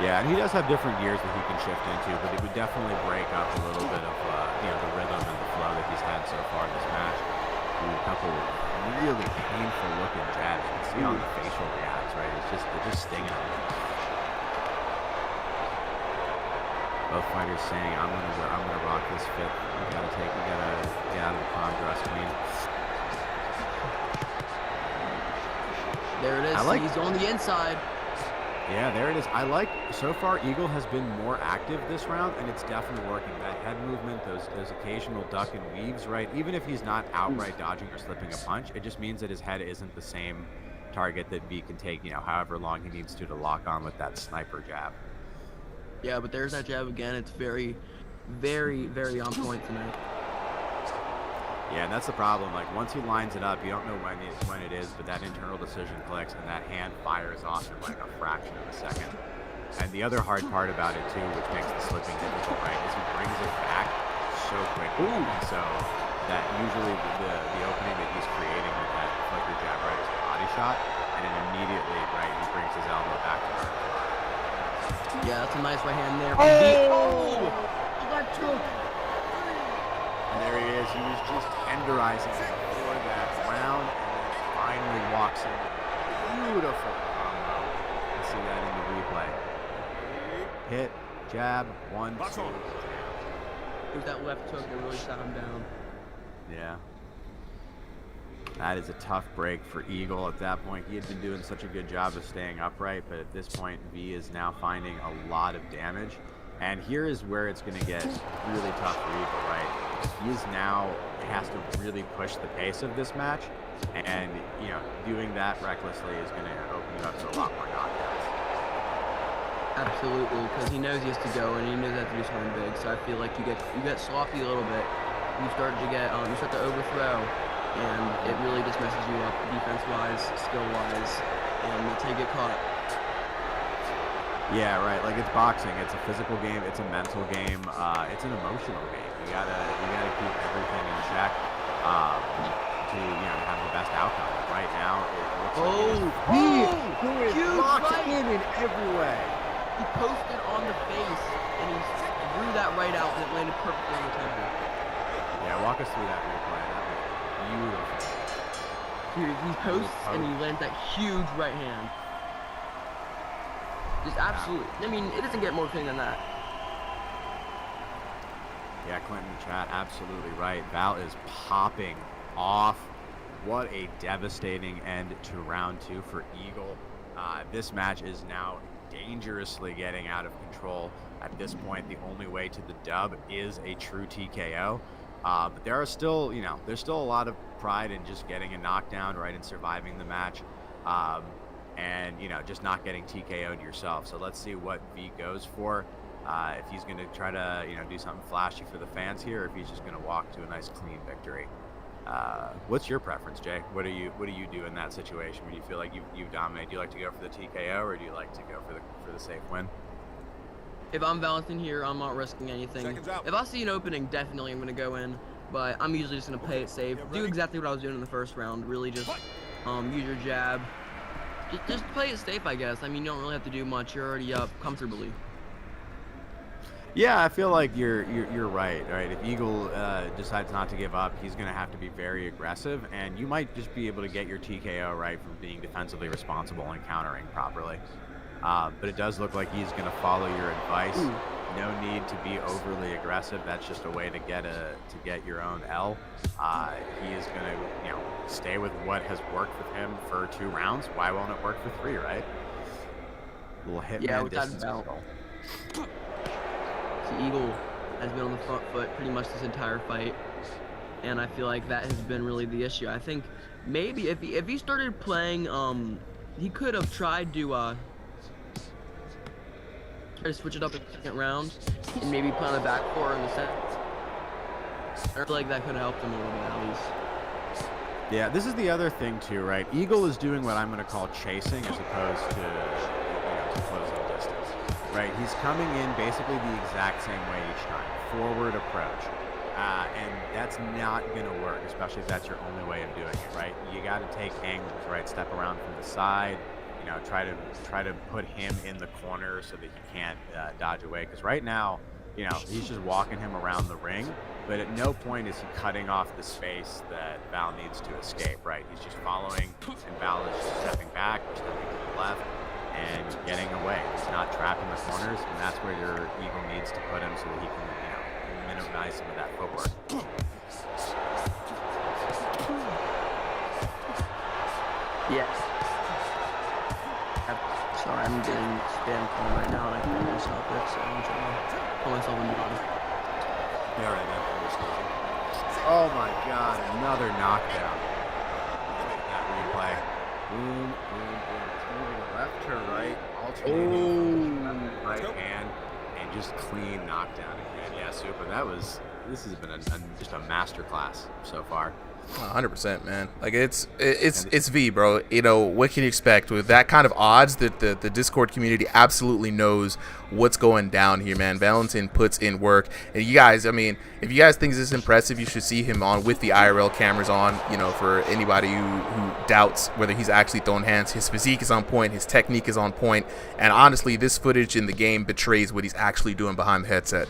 Yeah, and he does have different gears that he can shift into, but it would definitely break up a little bit of the rhythm and the flow that he's had so far this match. A couple really painful looking jabs. You can see on the facial reacts, right? They're just stinging him. Both fighters saying, I'm gonna rock this fifth. You gotta get out of the pond, dress queen. There it is. He's on the inside. Yeah, there it is. So far Eagle has been more active this round, and it's definitely working. That head movement, those occasional duck and weaves, right? Even if he's not outright dodging or slipping a punch, it just means that his head isn't the same target that V can take, however long he needs to lock on with that sniper jab. Yeah, but there's that jab again. It's very, very, very on point tonight. Yeah, and that's the problem. Like, once he lines it up, you don't know when it is, but that internal decision clicks, and that hand fires off in like a fraction of a second. And the other hard part about it, too, which makes the slipping difficult, right, is he brings it back so quickly. And so that usually the opening that he's creating with that flicker jab, right, is a body shot, and then immediately, right, he brings his elbow back to her. Yeah, that's a nice right hand there. And there he is. He was just tenderizing it for that round, and then finally walks in. Beautiful combo. You see that in the replay. Hit, jab, 1, 2. It was that left hook that really shot him down. Yeah. That is a tough break for Eagle at that point. He had been doing such a good job of staying upright, but at this point, V is now finding a lot of damage. And here is where it's going to get really tough for Eagle, right? He is now has to really push the pace of this match, and doing that recklessly is going to open you up to a lot more knockdowns. Absolutely, because he knows he has to go, and he knows he has to do something big. So I feel like you get sloppy a little bit. You start to overthrow, and it really just messes you up defense-wise, skill-wise, and until you get caught. Yeah, right. Like, it's boxing. It's a physical game. It's a mental game. It's an emotional game. You gotta keep everything in check to have the best outcome. Right now, it looks like he is boxing in every way. He posted on the face, and he threw that right out, and it landed perfectly on the temple. Yeah, walk us through that replay. That was beautiful. Dude, he posts, and he lands that huge right hand. Just absolutely. I mean, it doesn't get more clean than that. Yeah, Clinton in the chat, absolutely right. Val is popping off. What a devastating end to round 2 for Eagle. This match is now dangerously getting out of control. At this point, the only way to the dub is a true TKO. But there are still, there's still a lot of pride in just getting a knockdown, right, and surviving the match. And just not getting TKO'd yourself. So let's see what V goes for. If he's going to try to do something flashy for the fans here, or if he's just going to walk to a nice clean victory. What's your preference, Jay? What do you do in that situation when you feel like you dominate? Do you like to go for the TKO, or do you like to go for the safe win? If I'm Valentin here, I'm not risking anything. If I see an opening, definitely I'm going to go in. But I'm usually just going to play it safe. Do exactly what I was doing in the first round. Really just use your jab. Just play it safe, I guess. I mean, you don't really have to do much. You're already up comfortably. Yeah, I feel like you're right. Right, if Eagle decides not to give up, he's going to have to be very aggressive, and you might just be able to get your TKO right from being defensively responsible and countering properly. But it does look like he's going to follow your advice. Ooh. No need to be overly aggressive. That's just a way to get your own L. He is going to stay with what has worked with him for 2 rounds. Why won't it work for 3, right? Little hitman distance control. The Eagle has been on the front foot pretty much this entire fight, and I feel like that has been really the issue. I think maybe if he started playing, he could have tried to try to switch it up in the second round and maybe play on the back 4 in the set. I feel like that could have helped him a little bit at least. Yeah, this is the other thing too, right? Eagle is doing what I'm going to call chasing as opposed to closing distance, right? He's coming in basically the exact same way each time, forward approach, and that's not going to work, especially if that's your only way of doing it, right? You got to take angles, right? Step around from the side, try to put him in the corner so that he can't dodge away. Because right now, he's just walking him around the ring, but at no point is he cutting off the space that Val needs to escape, right? He's just following, and Val is just stepping back, or stepping to the left, and getting away. He's not trapping the corners, and that's where your Eagle needs to put him so that he can, minimize some of that footwork. Yes. Sorry, I'm getting spam call right now, and I can't stop it, so I'm trying to pull myself in the bottom. Yeah, right, man. Oh my God, another knockdown. That replay. Boom, boom, boom. It's moving left to right, alternating right hand, and just clean knockdown again. Yeah, super. This has been just a masterclass so far. 100%, man. Like it's V, bro. What can you expect with that kind of odds? That the Discord community absolutely knows what's going down here, man. Valentin puts in work, and you guys, I mean, if you guys think this is impressive, you should see him on with the IRL cameras on. For anybody who doubts whether he's actually throwing hands, his physique is on point, his technique is on point, and honestly, this footage in the game betrays what he's actually doing behind the headset.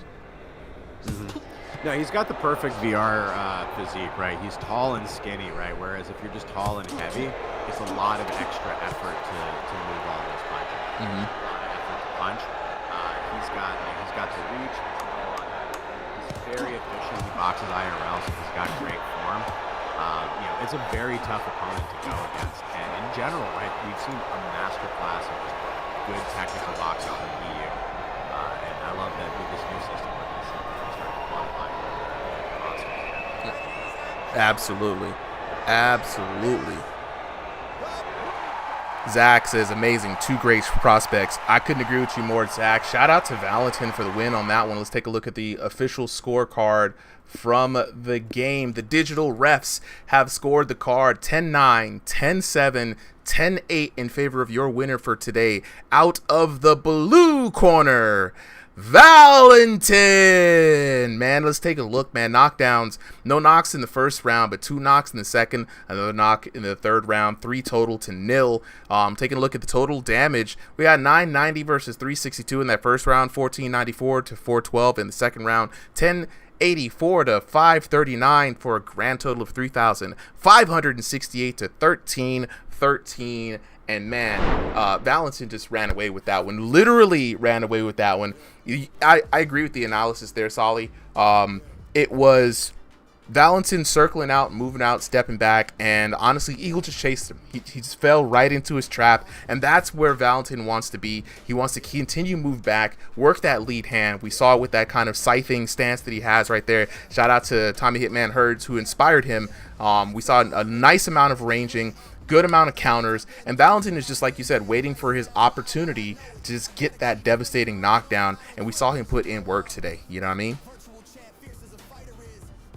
Mm-hmm. No, he's got the perfect VR physique, right? He's tall and skinny, right? Whereas if you're just tall and heavy, it's a lot of extra effort to move all those punches. Mm-hmm. A lot of effort to punch. He's got the reach. He's very efficient. He boxes IRL, so he's got great form. It's a very tough opponent to go against. And in general, right, we've seen a masterclass of just good technical boxing from EU. And I love that with this new system, like I said, we can start quantifying the process. Absolutely. Absolutely. Zach says, amazing. Two great prospects. I couldn't agree with you more, Zach. Shout out to Valentin for the win on that one. Let's take a look at the official scorecard from the game. The digital refs have scored the card 10-9, 10-7, 10-8 in favor of your winner for today. Out of the blue corner, Valentin. Man, let's take a look, man. Knockdowns. No knocks in the first round, but 2 knocks in the second. Another knock in the third round. 3 total to 0. Taking a look at the total damage. We got 990 versus 362 in that first round. 1494 to 412 in the second round. 1084 to 539 for a grand total of 3,568 to 1313. And man, Valentin just ran away with that one. Literally ran away with that one. I agree with the analysis there, Solly. It was Valentin circling out, moving out, stepping back, and honestly, Eagle just chased him. He just fell right into his trap, and that's where Valentin wants to be. He wants to continue move back, work that lead hand. We saw it with that kind of scything stance that he has right there. Shout out to Tommy Hitman Herds, who inspired him. We saw a nice amount of ranging, good amount of counters, and Valentin is just, like you said, waiting for his opportunity to just get that devastating knockdown, and we saw him put in work today. You know what I mean?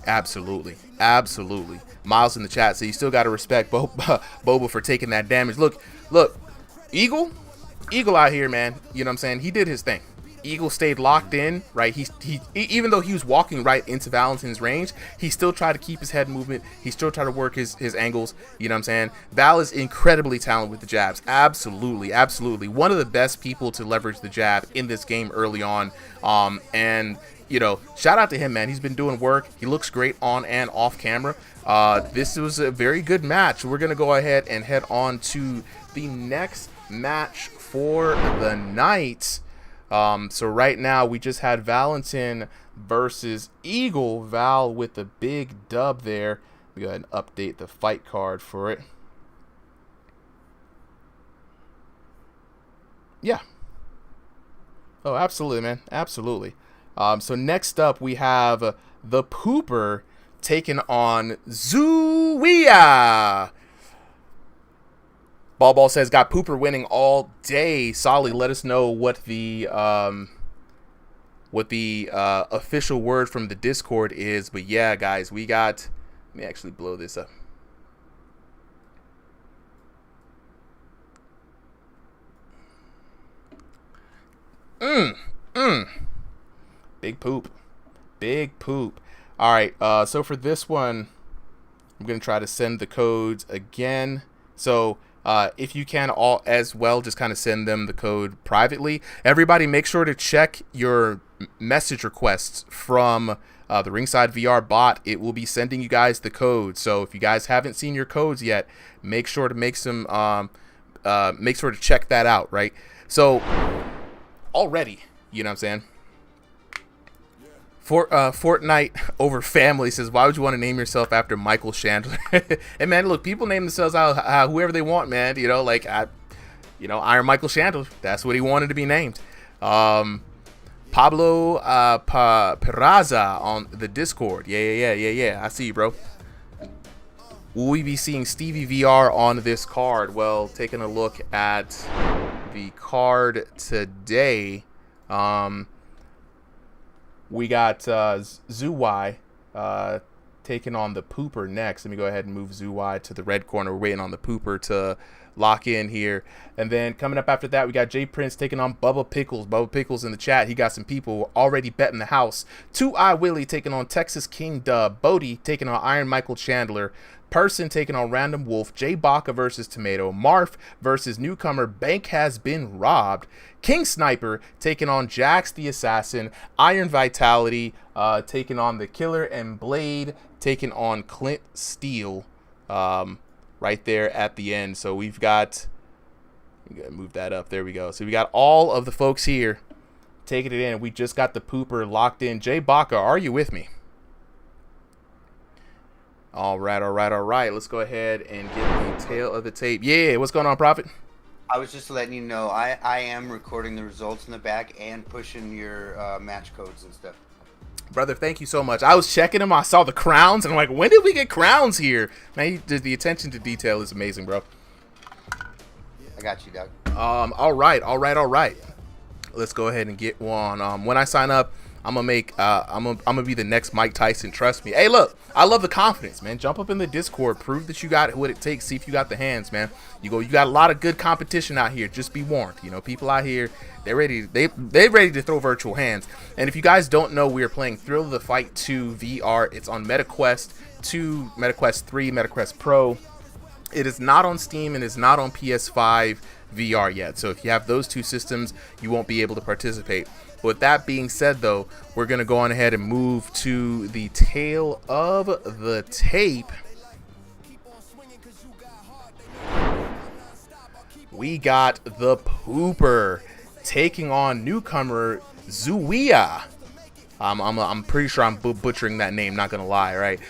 Absolutely. Absolutely. Miles in the chat, so you still got to respect Boba for taking that damage. Look, Eagle out here, man. You know what I'm saying? He did his thing. Eagle stayed locked in, right? He even though he was walking right into Valentin's range, he still tried to keep his head movement. He still tried to work his angles. You know what I'm saying? Val is incredibly talented with the jabs. Absolutely, absolutely. One of the best people to leverage the jab in this game early on. And you know, shout out to him, man. He's been doing work. He looks great on and off camera. This was a very good match. We're gonna go ahead and head on to the next match for the night. So right now we just had Valentin versus Eagle. Val with the big dub there. We go ahead and update the fight card for it. Yeah. Oh, absolutely, man. Absolutely. So next up we have the Pooper taking on Zuia. Ball says, got Pooper winning all day. Solly, let us know what the official word from the Discord is. But yeah, guys, we got. Let me actually blow this up. Big poop. Big poop. All right. So for this one, I'm gonna try to send the codes again. So. If you can all as well, just kind of send them the code privately. Everybody make sure to check your message requests from the Ringside VR bot. It will be sending you guys the code. So if you guys haven't seen your codes yet, make sure to make some make sure to check that out, right? So already, you know what I'm saying? Fortnite over family says, why would you want to name yourself after Michael Chandler? And man, look, people name themselves out whoever they want, man. You know, like Iron Michael Chandler. That's what he wanted to be named. Pablo Peraza on the Discord. Yeah. I see you, bro. Will we be seeing Stevie VR on this card? Well, taking a look at the card today, we got Zuwai taking on the Pooper next. Let me go ahead and move Zuwai to the red corner. We're waiting on the Pooper to lock in here. And then coming up after that, we got Jay Prince taking on Bubba Pickles. Bubba Pickles in the chat. He got some people already betting the house. 2-Eye Willie taking on Texas King Dub. Bodie taking on Iron Michael Chandler. Person taking on Random Wolf. Jay Baca versus Tomato. Marf versus newcomer Bank Has Been Robbed. King Sniper taking on Jax the Assassin. Iron Vitality taking on the Killer, and Blade taking on Clint Steele right there at the end. So we've got, we gotta move that up. There we go. So we got all of the folks here taking it in. We just got the Pooper locked in. Jay Baca, are you with me? All right, all right, all right. Let's go ahead and get the tail of the tape. Yeah, what's going on, Prophet? I was just letting you know I am recording the results in the back and pushing your match codes and stuff. Brother, thank you so much. I was checking them. I saw the crowns, and I'm like, when did we get crowns here? Man, the attention to detail is amazing, bro. I got you, Doug. All right, all right, all right. Let's go ahead and get one. When I sign up, I'm gonna be the next Mike Tyson. Trust me. Hey, look, I love the confidence, man. Jump up in the Discord, prove that you got what it takes. See if you got the hands, man. You got a lot of good competition out here. Just be warned. You know, people out here, they're ready to throw virtual hands. And if you guys don't know, we are playing Thrill of the Fight 2 VR. It's on MetaQuest 2, MetaQuest 3, MetaQuest Pro. It is not on Steam and is not on PS5 VR yet. So if you have those two systems, you won't be able to participate. With that being said, though, we're going to go on ahead and move to the tail of the tape. We got the Pooper taking on newcomer Zuia. I'm pretty sure I'm butchering that name, not gonna lie, right?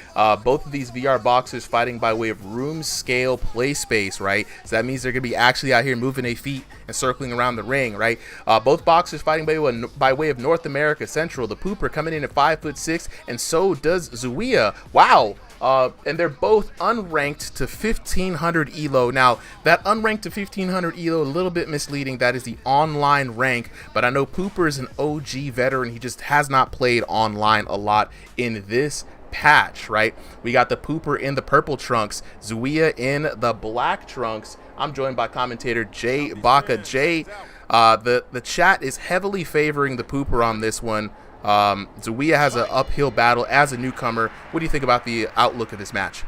Both of these VR boxers fighting by way of room scale play space, right? So that means they're gonna be actually out here moving their feet and circling around the ring, right? Both boxers fighting by way of North America Central. The Pooper coming in at 5'6", and so does Zuia. Wow. And they're both unranked to 1500 elo. Now, that unranked to 1500 elo, a little bit misleading. That is the online rank, but I know Pooper is an OG veteran. He just has not played online a lot in this patch, right? We got the Pooper in the purple trunks, Zuia in the black trunks. I'm joined by commentator Jay Baca. Jay, the chat is heavily favoring the Pooper on this one. Zuia has an uphill battle as a newcomer. What do you think about the outlook of this match?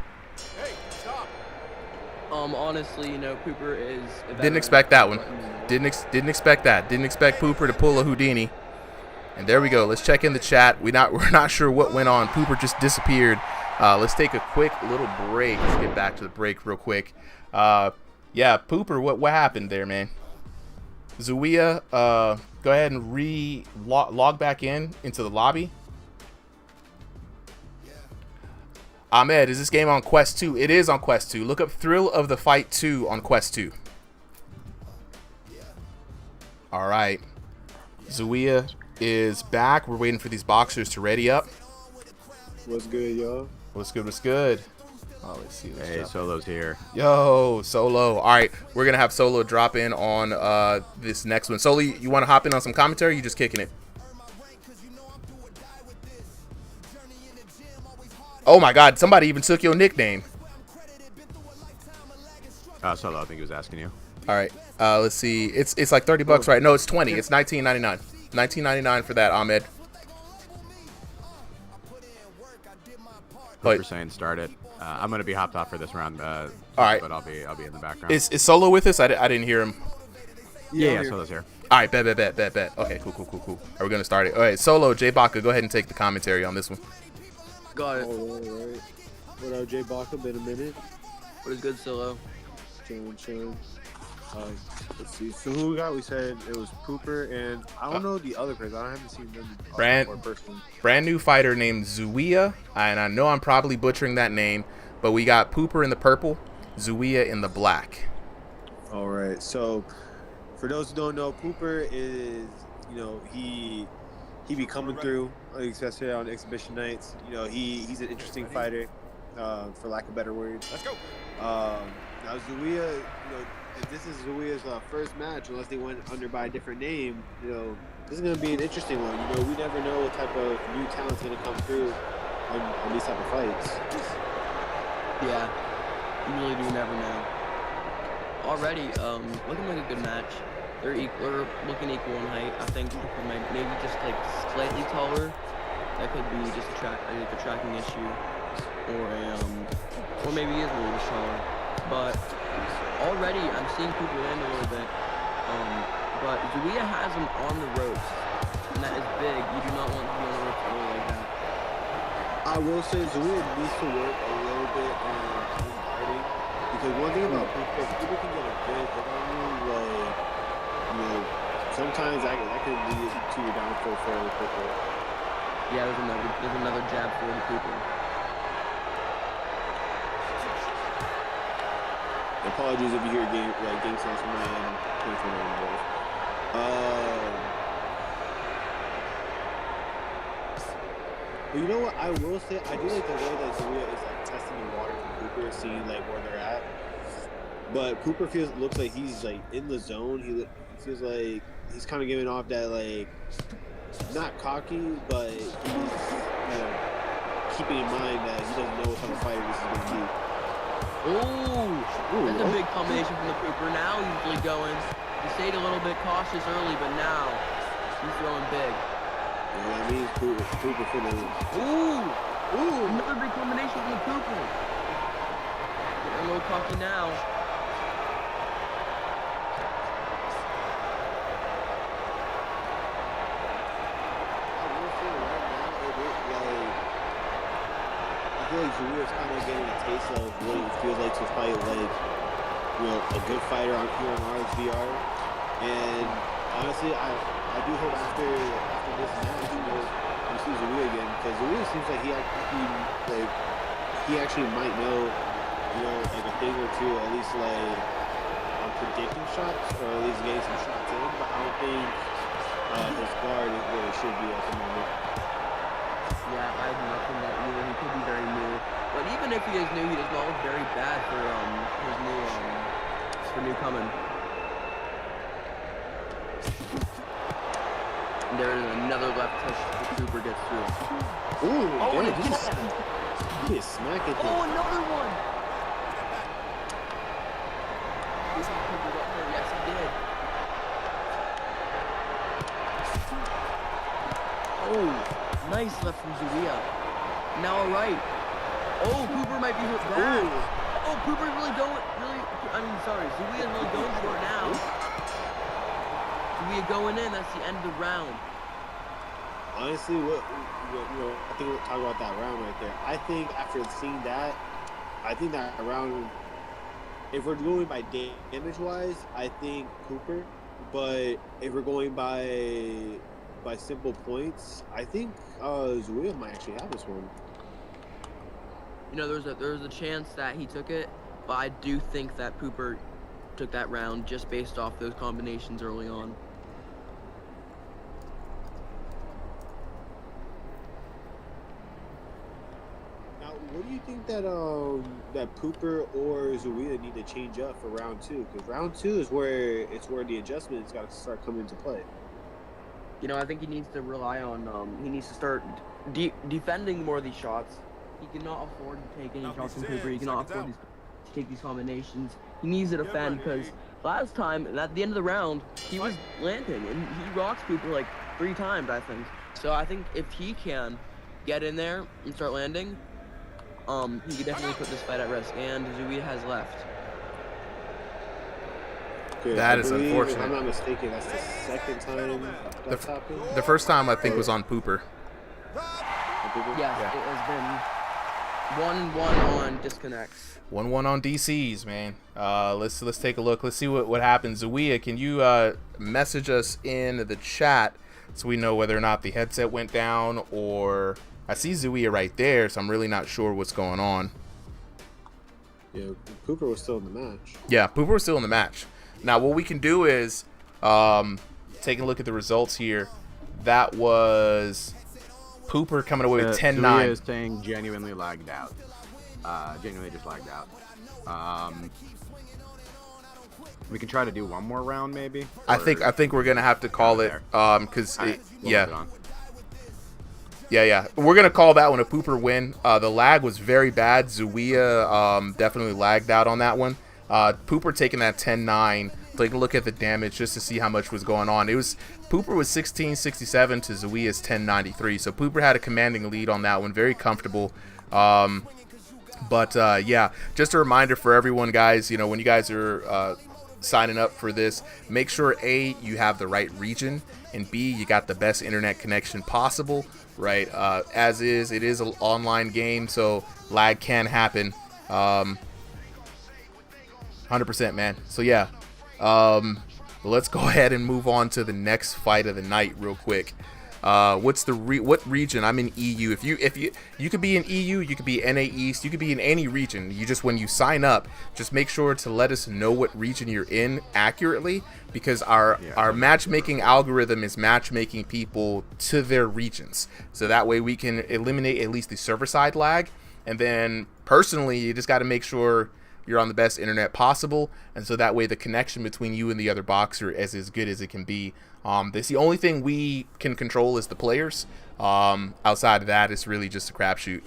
Honestly, you know, Pooper is... Didn't expect that one. Didn't expect that. Didn't expect Pooper to pull a Houdini. And there we go. Let's check in the chat. We're not sure what went on. Pooper just disappeared. Let's take a quick little break. Let's get back to the break real quick. Yeah, Pooper, what happened there, man? Zuia, go ahead and log back into the lobby. Ahmed, is this game on Quest 2? It is on Quest 2. Look up Thrill of the Fight 2 on Quest 2. All right. Zuia is back. We're waiting for these boxers to ready up. What's good, y'all? What's good? What's good? Oh, let's see. Hey, Solo's here. Yo, Solo. All right, we're going to have Solo drop in on this next one. Solo, you want to hop in on some commentary or you just kicking it? Oh, my God. Somebody even took your nickname. Solo, I think he was asking you. All right, let's see. It's like $30, right? No, it's 20. It's $19.99. $19.99 for that, Ahmed. Pooper saying start it. I'm gonna be hopped off for this round. All right, but I'll be in the background. Is Solo with us? I didn't hear him. Yeah, Solo's here. All right, bet. Okay, cool. Are we gonna start it? All right, Solo, Jay Baca, go ahead and take the commentary on this one. Got it. All right. What up, Jay Baca? Been a minute. What is good, Solo? Chilling. Let's see. So who we got? We said it was Pooper, and I don't know the other players. I haven't seen them brand new fighter named Zuia, and I know I'm probably butchering that name, but we got Pooper in the purple, Zuia in the black. All right. So for those who don't know, Pooper is, you know, he be coming through, especially on exhibition nights. You know, he's an interesting fighter, for lack of better words. Let's go. Now Zuia, you know, if this is Zuia's first match, unless they went under by a different name, you know, this is going to be an interesting one. You know, we never know what type of new talent's going to come through on these type of fights. Yeah, you really do never know. Already, looking like a good match. They're looking equal in height. I think Pooper might maybe just like slightly taller. That could be just a tracking issue, or maybe he is a little bit taller. But already I'm seeing Pooper land a little bit. But Zuia has him on the ropes, and that is big. You do not want to be on the ropes early like that. I will say Zuia needs to work a little bit on his fighting, because one thing about Pooper, people can get a good hit on you, like, you know, sometimes that could lead to your downfall fairly quickly. Yeah, there's another jab for the Pooper. Apologies if you hear game sounds from my end. Thanks for knowing those. But you know what? I will say I do like the way that Zulia is like testing the water for Cooper, seeing like where they're at. But Cooper looks like he's like in the zone. He feels like he's kind of giving off that like not cocky, but he's keeping in mind that he doesn't know what kind of fighter this is going to be. Ooh, that's a big combination from the Cooper. Now he's really going. He stayed a little bit cautious early, but now he's throwing big. Yeah, that means Cooper for the Ooh, another big combination from the Cooper. Getting a little cocky now. I feel like Zulia's kind of getting a taste of what it feels like to fight like, a good fighter here on RXVR. And honestly, I do hope after this match, we see Zulia again, because Zulia seems like he actually might know, like a thing or two, at least like on predicting shots, or at least getting some shots in. But I don't think his guard is where it should be at the moment. Yeah, I have nothing that either. He could be very new, but even if he is new, he does not look very bad for newcomer. And there is another left touch that Cooper gets through. Ooh, Oh, and damn, again! he is smacking him. Oh, another one! Yes, he did. Oh. Nice left from Zulia. Now a right. Oh, Cooper might be hurt bad. Oh, Cooper Zulia's really going for it now. Zulia going in, that's the end of the round. Honestly, I think we'll talk about that round right there. I think after seeing that, that round, if we're going by damage-wise, I think Cooper. But if we're going by simple points, I think Zulia might actually have this one. There's a chance that he took it, but I do think that Cooper took that round just based off those combinations early on. Now, what do you think that that Cooper or Zulia need to change up for round two? Because round two is where the adjustments got to start coming into play. I think he needs to rely on, he needs to start defending more of these shots. He cannot afford to take any shots from Cooper. He cannot afford to take these combinations. He needs to defend, because last time, at the end of the round, he was landing, and he rocks Cooper like 3 times, I think. So I think if he can get in there and start landing, he could definitely put this fight at risk, and Zulia has left. Okay, That is unfortunate. If I'm not mistaken, that's the second time that's happened. The first time I think was on Pooper. Yes, it has been 1-1 on disconnects. 1-1 on DCs, man. Let's take a look. Let's see what happens. Zulia, can you message us in the chat so we know whether or not the headset went down, or I see Zulia right there, so I'm really not sure what's going on. Yeah, Pooper was still in the match. Yeah, Pooper was still in the match. Now, what we can do is take a look at the results here. That was Pooper coming away with 10-9. Zulia is saying genuinely lagged out. Genuinely just lagged out. We can try to do one more round, maybe. I think we're gonna have to call it because yeah, we're gonna call that one a Pooper win. The lag was very bad. Zulia definitely lagged out on that one. Pooper taking that 10-9. Take a look at the damage just to see how much was going on. Pooper was 1667 to Zulia's 1093. So Pooper had a commanding lead on that one, very comfortable. But yeah, just a reminder for everyone, guys. When you guys are signing up for this, make sure A, you have the right region, and B, you got the best internet connection possible. Right? It is an online game, so lag can happen. 100%, man. So yeah, let's go ahead and move on to the next fight of the night real quick. What's the what region? I'm in EU. If you could be in EU, you could be NA East, you could be in any region. You just, when you sign up, just make sure to let us know what region you're in accurately, because our matchmaking algorithm is matchmaking people to their regions, so that way we can eliminate at least the server side lag. And then personally, you just got to make sure you're on the best internet possible, and so that way the connection between you and the other boxer is as good as it can be. That's the only thing we can control is the players. Outside of that, it's really just a crapshoot.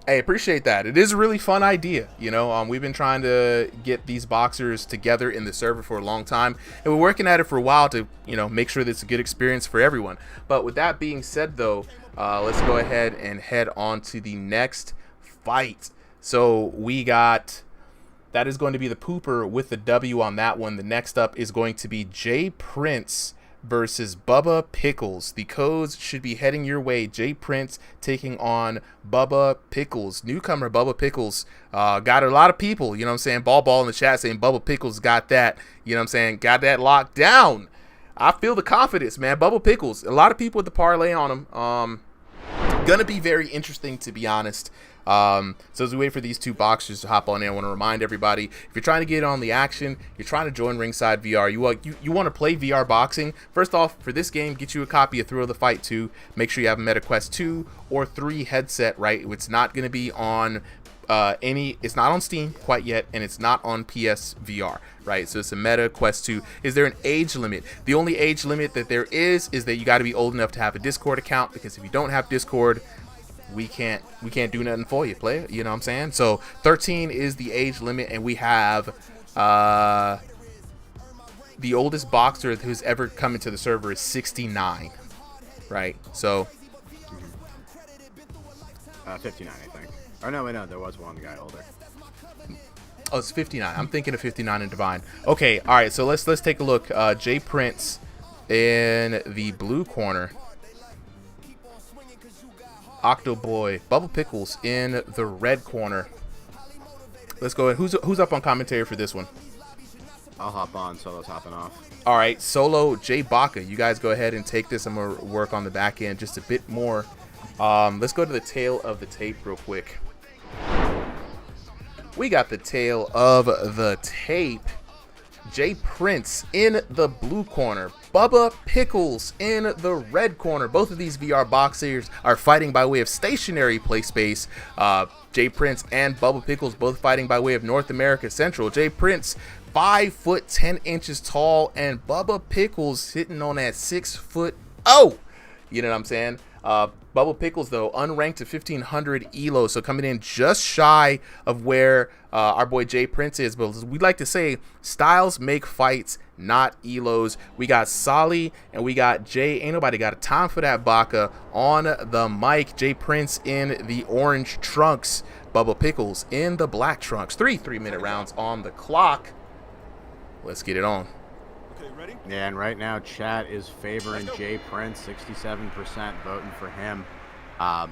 Hey, appreciate that. It is a really fun idea. You know, we've been trying to get these boxers together in the server for a long time, and we're working at it for a while to, you know, make sure that it's a good experience for everyone. But with that being said, though, let's go ahead and head on to the next fight. So we got, that is going to be the Pooper with the W on that one. The next up is going to be Jay Prince versus Bubba Pickles. The codes should be heading your way. Jay Prince taking on Bubba Pickles. Newcomer Bubba Pickles got a lot of people, you know what I'm saying, ball in the chat saying Bubba Pickles got that, you know what I'm saying, got that locked down. I feel the confidence, man. Bubba Pickles, a lot of people with the parlay on him. Gonna be very interesting, to be honest. So as we wait for these two boxers to hop on in, I want to remind everybody, if you're trying to get on the action, you're trying to join Ringside VR, you want to play VR boxing, first off, for this game, get you a copy of Thrill of the Fight 2. Make sure you have a Meta Quest 2 or 3 headset, right? It's not going to be on it's not on Steam quite yet, and it's not on PS VR, right? So it's a Meta Quest 2. Is there an age limit? The only age limit that there is that you got to be old enough to have a Discord account, because if you don't have Discord, we can't do nothing for you, player. You know what I'm saying? So 13 is the age limit, and we have the oldest boxer who's ever come into the server is 69, right? So 59, I think. Oh no, wait, no, there was one guy older. Oh, it's 59. I'm thinking of 59 and Divine. Okay, all right. So let's take a look. Jay Prince in the blue corner. Octo Boy, Bubba Pickles in the red corner. Let's go ahead. Who's up on commentary for this one? I'll hop on. Solo's hopping off. All right, Solo, Jay Baca, you guys go ahead and take this. I'm gonna work on the back end just a bit more. Let's go to the tail of the tape real quick. We got the tail of the tape. Jay Prince in the blue corner, Bubba Pickles in the red corner. Both of these VR boxers are fighting by way of stationary play space. Jay Prince and Bubba Pickles both fighting by way of North America Central. Jay Prince 5 foot 10 inches tall, and Bubba Pickles sitting on that 6 foot. Oh, you know what I'm saying? Bubba Pickles, though, unranked to 1,500 elo, so coming in just shy of where our boy Jay Prince is. But we'd like to say, styles make fights, not elos. We got Solly and we got Jay. Ain't nobody got a time for that Baca on the mic. Jay Prince in the orange trunks. Bubba Pickles in the black trunks. 3-minute rounds on the clock. Let's get it on. Yeah, and right now chat is favoring Jay Prince, 67% voting for him.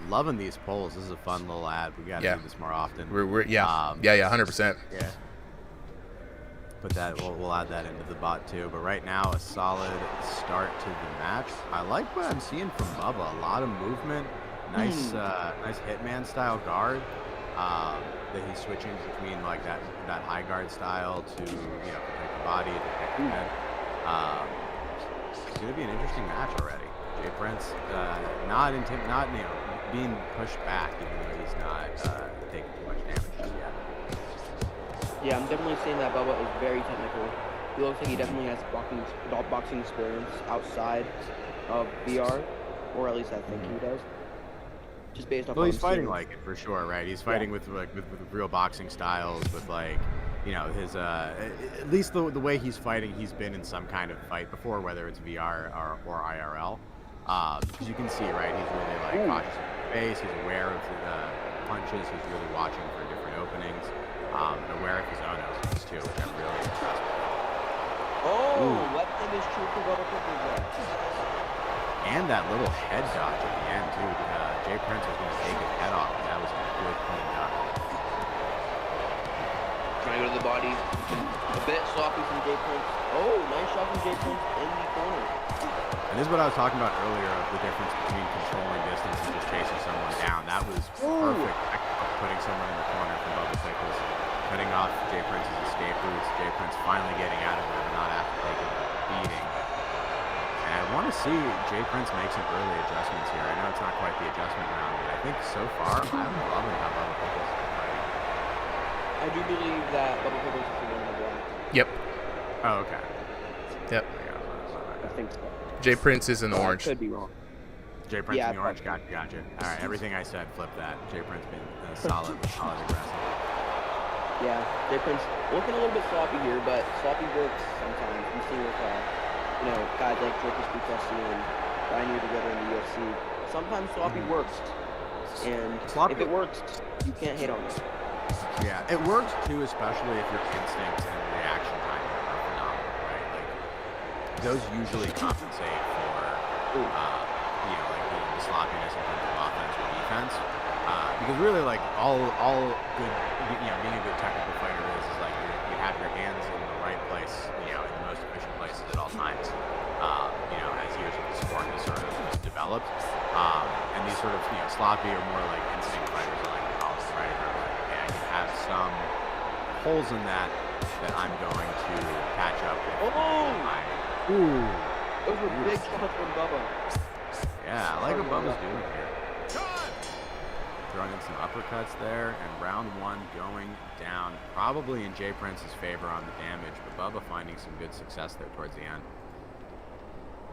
Loving these polls. This is a fun little ad. We got to do this more often. We're 100%. Yeah. Put that. We'll add that into the bot too. But right now, a solid start to the match. I like what I'm seeing from Bubba. A lot of movement. Nice, nice hitman style guard. That he's switching between like that high guard style to protect the body, to protect the head. It's going to be an interesting match already. Jay Prince not being pushed back, even though he's not taking too much damage just yet. Yeah, I'm definitely seeing that Bubba is very technical. He looks like he definitely has boxing experience outside of VR, or at least I think he does. Just based off. Well, he's fighting like it for sure, right? He's fighting with real boxing styles, with like, his at least the way he's fighting, he's been in some kind of fight before, whether it's VR or IRL. Because you can see, right, he's really like cautious of his face. He's aware of the punches. He's really watching for different openings, and aware of his own openings too, which I'm really impressed with. What thing is true for Bubba Pickles there? And that little head dodge at the end too. Jay Prince was going to take his head off, and that was a good clean dodge. Trying to go to the body. A bit sloppy from Jay Prince. Oh, nice shot from Jay Prince in the corner. And this is what I was talking about earlier of the difference between controlling distance and just chasing someone down. That was perfect. Putting someone in the corner from Bubba Sickles, cutting off Jay Prince's escape routes. Jay Prince finally getting out of there and not after taking a beating. And I want to see Jay Prince make some early adjustments here. I know it's not quite the adjustment round, but I think so far I'm loving how Bubba Sickles is fighting. I do believe that Bubba Pickles is the one in the black. Yep. Oh, okay. Yep. I think so. Jay Prince is in orange. I could be wrong. Jay Prince Yeah, in the orange, gotcha. All right, everything I said, flip that. Jay Prince been solid aggressive. Yeah, Jay Prince looking a little bit sloppy here, but sloppy works sometimes. We've seen with, guys like Drake Sputessi and Ryan together in the UFC. Sometimes sloppy works, and if it works, you can't hate on it. Yeah, it works too, especially if your instincts and reaction time are phenomenal, right? Like, those usually compensate for, the sloppiness in terms of offense or defense. Because really, like, all good, being a good technical fighter is like you have your hands in the right place, in the most efficient places at all times. As years of the sport has sort of developed, and these sort of sloppy or more like instinct fighters are like college right are like, okay, I can have some holes in that I'm going to patch up with. Those were big shots from Bubba. Yeah, I like what Bubba's doing here. Throwing in some uppercuts there, and round one going down, probably in Jay Prince's favor on the damage, but Bubba finding some good success there towards the end.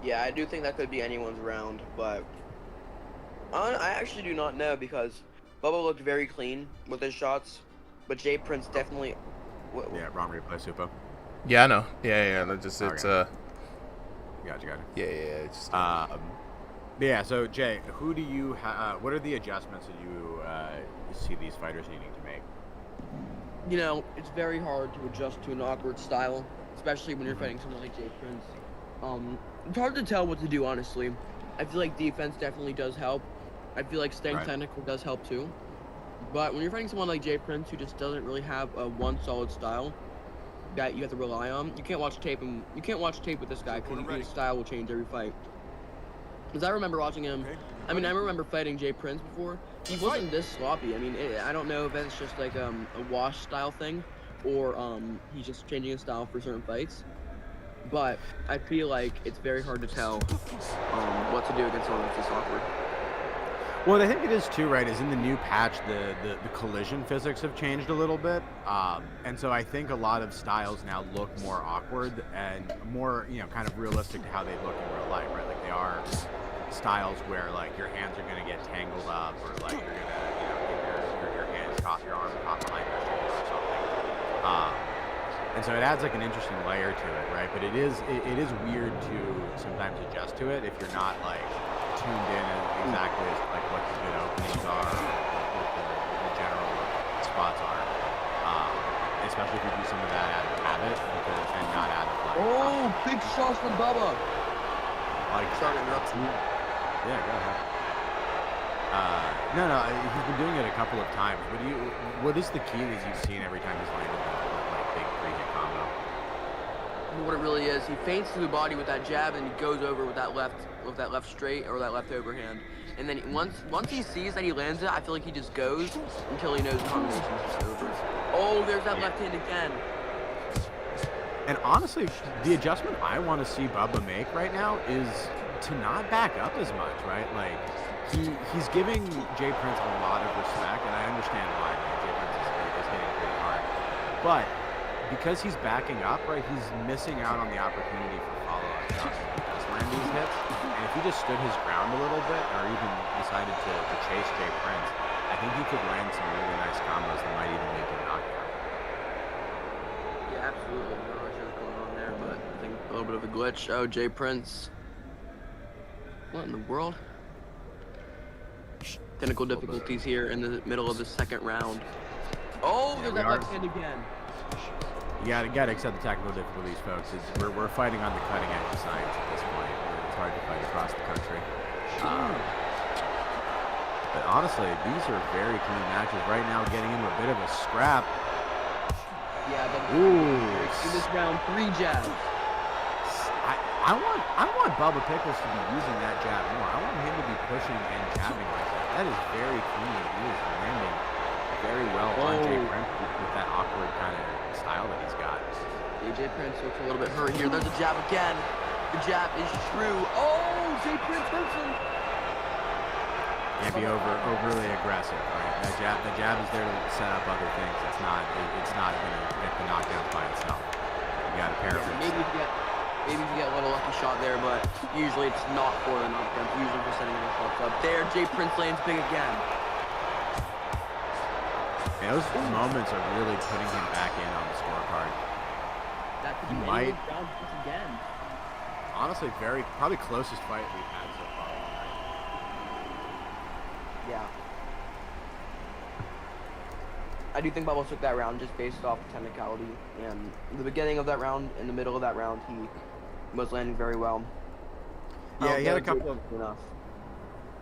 Yeah, I do think that could be anyone's round, but I actually do not know because Bubba looked very clean with his shots, but Jay Prince definitely. Yeah, wrong replay, Supo. Yeah, I know. Yeah. It's Gotcha. Yeah. It's Yeah, so Jay, who do you what are the adjustments that you see these fighters needing to make? It's very hard to adjust to an awkward style, especially when you're fighting someone like Jay Prince. It's hard to tell what to do, honestly. I feel like defense definitely does help. I feel like staying technical does help too. But when you're fighting someone like Jay Prince, who just doesn't really have a one solid style that you have to rely on, you can't watch tape with this guy because his style will change every fight. Because I remember watching him. I remember fighting Jay Prince before. He wasn't this sloppy. I don't know if it's just like a wash style thing, or he's just changing his style for certain fights. But I feel like it's very hard to tell what to do against someone that's this awkward. Well, I think it is too, right? Is in the new patch, the collision physics have changed a little bit, and so I think a lot of styles now look more awkward and more, kind of realistic to how they look in real life, right? Like they are styles where like your hands are gonna get tangled up, or like you're gonna, get your hands caught, your arms caught behind your shoulder or something. And so it adds like an interesting layer to it, right? But it is weird to sometimes adjust to it if you're not like tuned in exactly as like what the good openings are, what the general spots are. Especially if you do some of that out of habit and not out of like. Big shots from Bubba. Like Sorry to interrupt you. Yeah, go ahead. No, he's been doing it a couple of times. What is the key that you've seen every time he's landed that like big three-hit combo? What it really is, he feints to the body with that jab and he goes over with that left straight or that left overhand. And then once he sees that he lands it, I feel like he just goes until he knows the combination's just over. Oh, there's that left hand again. And honestly, the adjustment I want to see Bubba make right now is to not back up as much, right? Like he's giving Jay Prince a lot of respect, and I understand why. Jay Prince is hitting pretty hard, but because he's backing up, right, he's missing out on the opportunity for follow-up shots to land these hits. And if he just stood his ground a little bit, or even decided to chase Jay Prince, I think he could land some really nice combos that might even make him knockdown. Yeah, absolutely. No idea what's going on there, but I think a little bit of a glitch. Oh, Jay Prince. What in the world? Technical difficulties here in the middle of the second round. Oh, there's that left hand again. You gotta accept the technical difficulties, folks. We're fighting on the cutting edge of science at this point. It's hard to fight across the country. But honestly, these are very clean matches right now, getting into a bit of a scrap. Yeah, but Ooh. in this round, 3 jabs. I want Bubba Pickles to be using that jab more. I want him to be pushing and jabbing like that. That is very clean. He is landing very well on Jay Prince with that awkward kind of style that he's got. Jay Prince looks a little bit hurt here. There's a jab again. The jab is true. Oh, Jay Prince hurts him. Can't be overly aggressive, right? The jab is there to set up other things. It's not going to get the knockdown by itself. You got to pair it. Maybe you get a little lucky shot there, but usually it's not for the knockdown. It's usually for setting yourself up. There, Jay Prince lands big again. And those moments are really putting him back in on the scorecard. That could be might round again. Honestly, probably closest fight we've had so far. Yeah. I do think Bubbles took that round just based off the technicality. And in the beginning of that round, in the middle of that round, he was landing very well. Yeah, he had a couple of enough.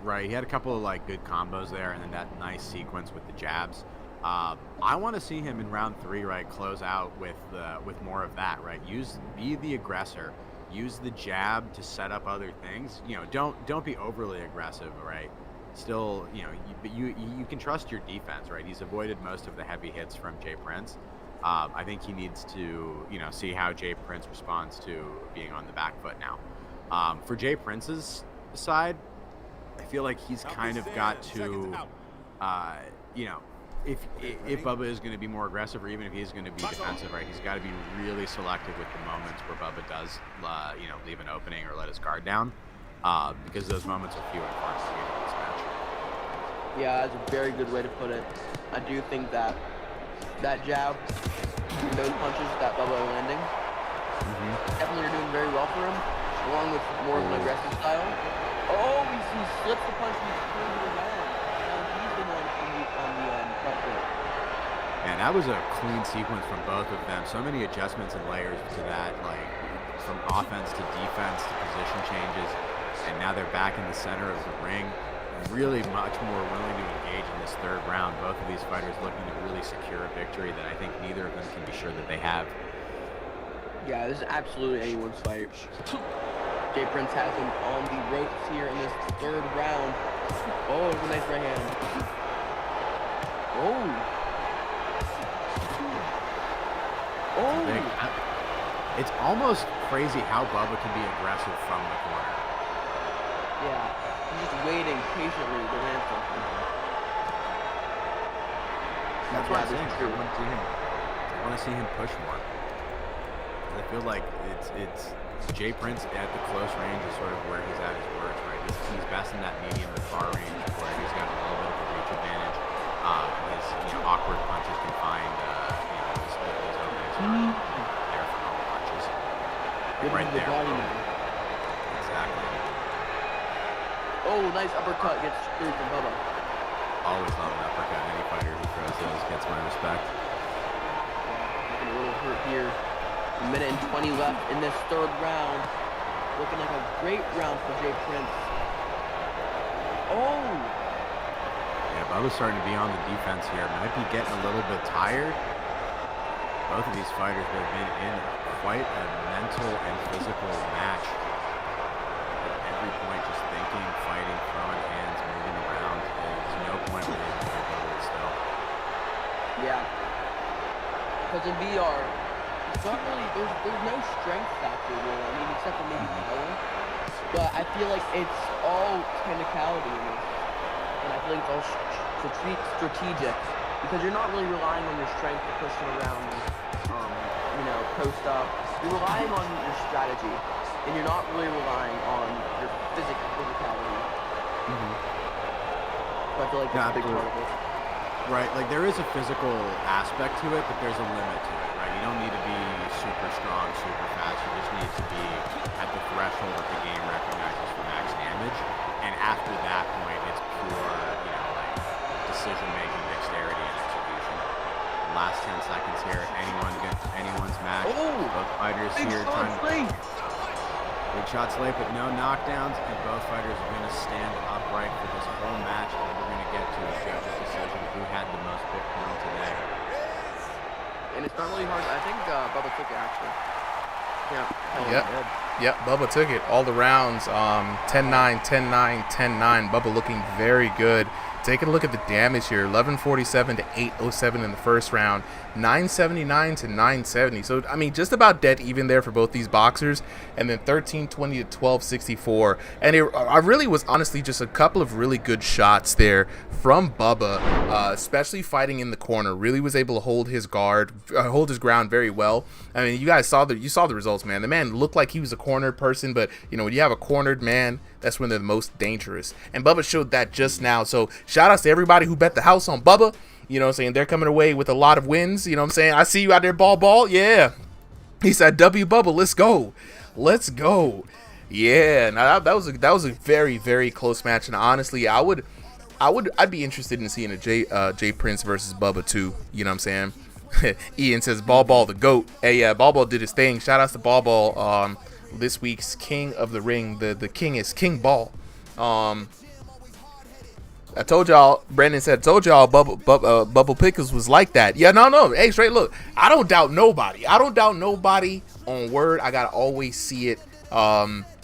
Right, he had a couple of like good combos there, and then that nice sequence with the jabs. I want to see him in round 3, right? Close out with more of that, right? Be the aggressor. Use the jab to set up other things. You know, don't be overly aggressive, right? Still, you know, you can trust your defense, right? He's avoided most of the heavy hits from Jay Prince. I think he needs to, you know, see how Jay Prince responds to being on the back foot now. For Jay Prince's side, I feel like he's kind of got to, you know, if Bubba is going to be more aggressive, or even if he's going to be defensive, right, he's got to be really selective with the moments where Bubba does, you know, leave an opening or let his guard down, because those moments are few and far between in this match. Yeah, that's a very good way to put it. I do think that jab and those punches that Bubba are landing definitely are doing very well for him, along with more of an aggressive style. Oh, he slips the punch and he's turned it around. Now he's the one on the front foot. And that was a clean sequence from both of them. So many adjustments and layers to that, like from offense to defense to position changes. And now they're back in the center of the ring, really much more willing to engage in this 3rd round. Both of these fighters looking to really secure a victory that I think neither of them can be sure that they have. Yeah, this is absolutely anyone's fight. Jay Prince has him on the ropes here in this 3rd round. Oh, it's a nice right hand. Oh. It's almost crazy how Bubba can be aggressive from the corner. Yeah, he's just waiting patiently to land something. That's what I'm saying. I want to see him push more. I feel like it's Jay Prince at the close range is sort of where he's at his worst, right? He's best in that medium to far range where he's got a little bit of a reach advantage. His awkward punches can find his openings there for normal punches. Right there. Exactly. Oh, nice uppercut gets screwed from Bubba. Always love an uppercut. Any fighter who throws those gets my respect. Looking a little hurt here. A minute and 20 left in this 3rd round. Looking like a great round for Jay Prince. Oh! Yeah, Bubba's starting to be on the defense here. Might be getting a little bit tired. Both of these fighters have been in quite a mental and physical match. At every point, just thinking, fighting, throwing hands, moving around. There's no point where they can hold still. Yeah. Because in VR, it's not really, there's no strength factor really. I mean, except for maybe power. But I feel like it's all technicality in this. And I feel like it's all strategic. Because you're not really relying on your strength to push them around, you know, post up. You're relying on your strategy. And you're not really relying on your physicality. So I feel like that's a big part of it. Right, like there is a physical aspect to it, but there's a limit to it, right? You don't need to be super strong, super fast. You just need to be at the threshold that the game recognizes for max damage. And after that point, it's pure, you know, like decision-making, dexterity, and execution. Last 10 seconds here. Anyone against anyone's match. Oh! Both fighters here trying to... Big shots late, but no knockdowns, and both fighters are going to stand upright for this whole match, and we're going to get to a judge's decision who had the most Bitcoin today. And and it's not really hard. I think Bubba took it, actually. Yeah. Yep. Yep, Bubba took it all the rounds. 10-9, 10-9, 10-9. Bubba looking very good. Taking a look at the damage here, 1147 to 807 in the first round, 979 to 970. So, I mean, just about dead even there for both these boxers. And then 1320 to 1264. And I really was honestly just a couple of really good shots there from Bubba, especially fighting in the corner. Really was able to hold his ground very well. I mean, you guys saw the results, man. The man looked like he was a cornered person, but you know, when you have a cornered man, that's when they're the most dangerous. And Bubba showed that just now. So shout outs to everybody who bet the house on Bubba. You know what I'm saying? They're coming away with a lot of wins. You know what I'm saying? I see you out there, ball. Yeah. He said, W Bubba, let's go. Let's go. Yeah. Now that was a very, very close match. And honestly, I'd be interested in seeing a Jay Prince versus Bubba too. You know what I'm saying? Ian says Ball the GOAT. Hey, yeah, Ball did his thing. Shout outs to Ball. This week's King of the Ring. The king is King Ball. I told y'all, Brandon said, Bubble Pickles was like that. Yeah, no. Hey, straight look. I don't doubt nobody. On word. I gotta always see it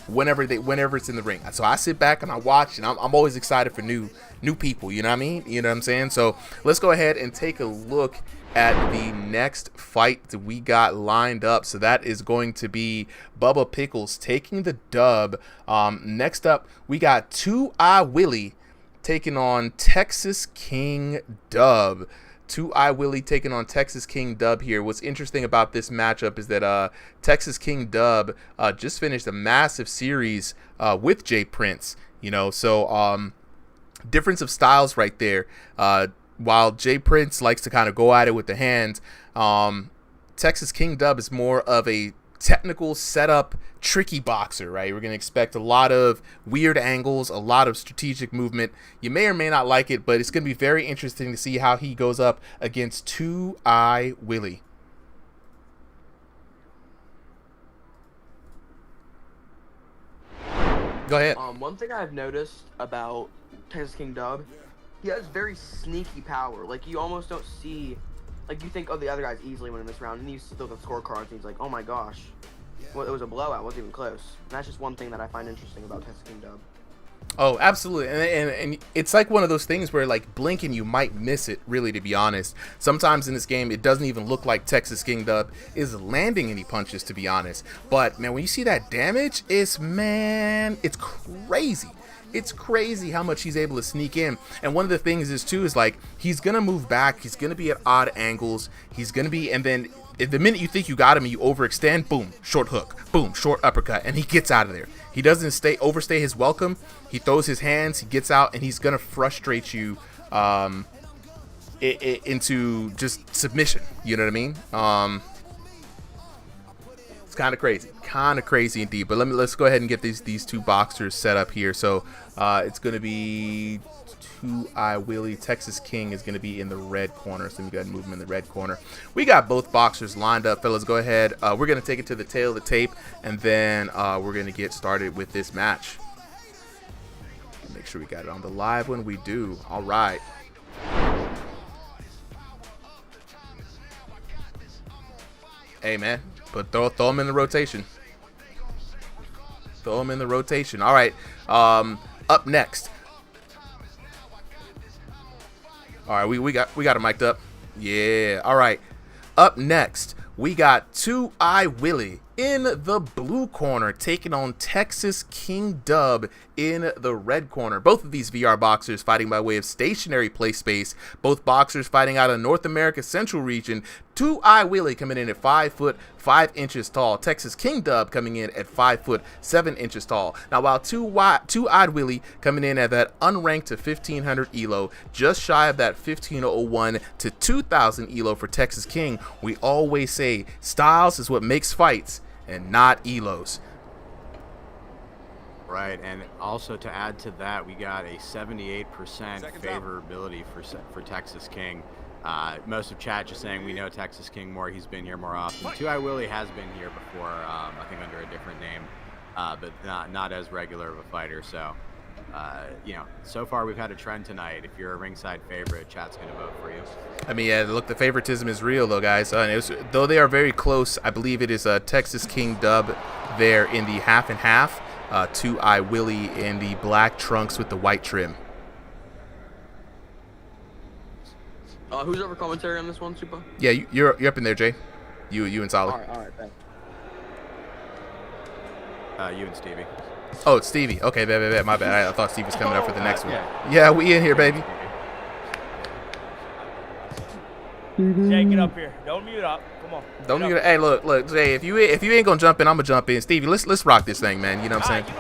whenever it's in the ring. So I sit back and I watch, and I'm always excited for new people. You know what I mean? You know what I'm saying? So let's go ahead and take a look at the next fight that we got lined up. So that is going to be Bubba Pickles taking the dub. Next up, we got 2-Eye Willie taking on Texas King Dub. 2-Eye Willie taking on Texas King Dub here. What's interesting about this matchup is that Texas King Dub just finished a massive series with Jay Prince. You know, so difference of styles right there. While Jay Prince likes to kind of go at it with the hands, Texas King Dub is more of a technical setup, tricky boxer, right? We're going to expect a lot of weird angles, a lot of strategic movement. You may or may not like it, but it's going to be very interesting to see how he goes up against 2-Eye Willie. Go ahead. One thing I've noticed about Texas King Dub, he has very sneaky power. Like, you almost don't see, like, you think, oh, the other guy's easily winning this round, and you look at the scorecards, and he's like, oh my gosh, well, it was a blowout, it wasn't even close. And that's just one thing that I find interesting about Texas King Dub. Oh, absolutely. And it's like one of those things where, like, blink and you might miss it, really, to be honest. Sometimes in this game, it doesn't even look like Texas King Dub is landing any punches, to be honest. But, man, when you see that damage, it's crazy. It's crazy how much he's able to sneak in. And one of the things is, too, is, like, he's going to move back. He's going to be at odd angles. He's going to be, and then the minute you think you got him and you overextend, boom, short hook, boom, short uppercut, and he gets out of there. He doesn't overstay his welcome. He throws his hands, he gets out, and he's going to frustrate you into just submission. You know what I mean? It's kind of crazy indeed. But let's go ahead and get these two boxers set up here. So it's going to be 2-Eye Willie. Texas King is going to be in the red corner. So we got to move him in the red corner. We got both boxers lined up, fellas. Go ahead. We're going to take it to the tail of the tape, and then we're going to get started with this match. Make sure we got it on the live when we do. All right. Hey, man. But throw him in the rotation. Throw him in the rotation. All right. Up next. All right, we got him mic'd up. Yeah. All right. Up next, we got 2-Eye Willie in the blue corner taking on Texas King Dub in the red corner. Both of these VR boxers fighting by way of stationary play space. Both boxers fighting out of North America Central region. 2-Eye Willie coming in at 5 foot 5 inches tall. Texas King Dub coming in at 5 foot 7 inches tall. Now, while 2-Eyed Willie coming in at that unranked to 1500 elo, just shy of that 1501 to 2000 elo for Texas King, we always say styles is what makes fights and not elos. Right, and also to add to that, we got a 78% favorability for Texas King. Most of chat just saying we know Texas King more. He's been here more often. 2-Eye Willie has been here before, I think under a different name, but not as regular of a fighter. So You know, so far we've had a trend tonight. If you're a ringside favorite, chat's going to vote for you. I mean, yeah, look, the favoritism is real, though, guys. Though they are very close, I believe it is Texas King Dub there in the half and half. 2i Willie in the black trunks with the white trim. Who's over commentary on this one, Super? Yeah, you're up in there, Jay. You and Solid. All right, thanks. You and Stevie. Oh, it's Stevie. Okay, my bad. I thought Stevie was coming up for the next one. Yeah. Yeah, we in here, baby. Jay, get up here. Don't mute up. Come on. Don't mute. Hey, look, Jay. If you ain't gonna jump in, I'm gonna jump in. Stevie, let's rock this thing, man. You know what I'm saying?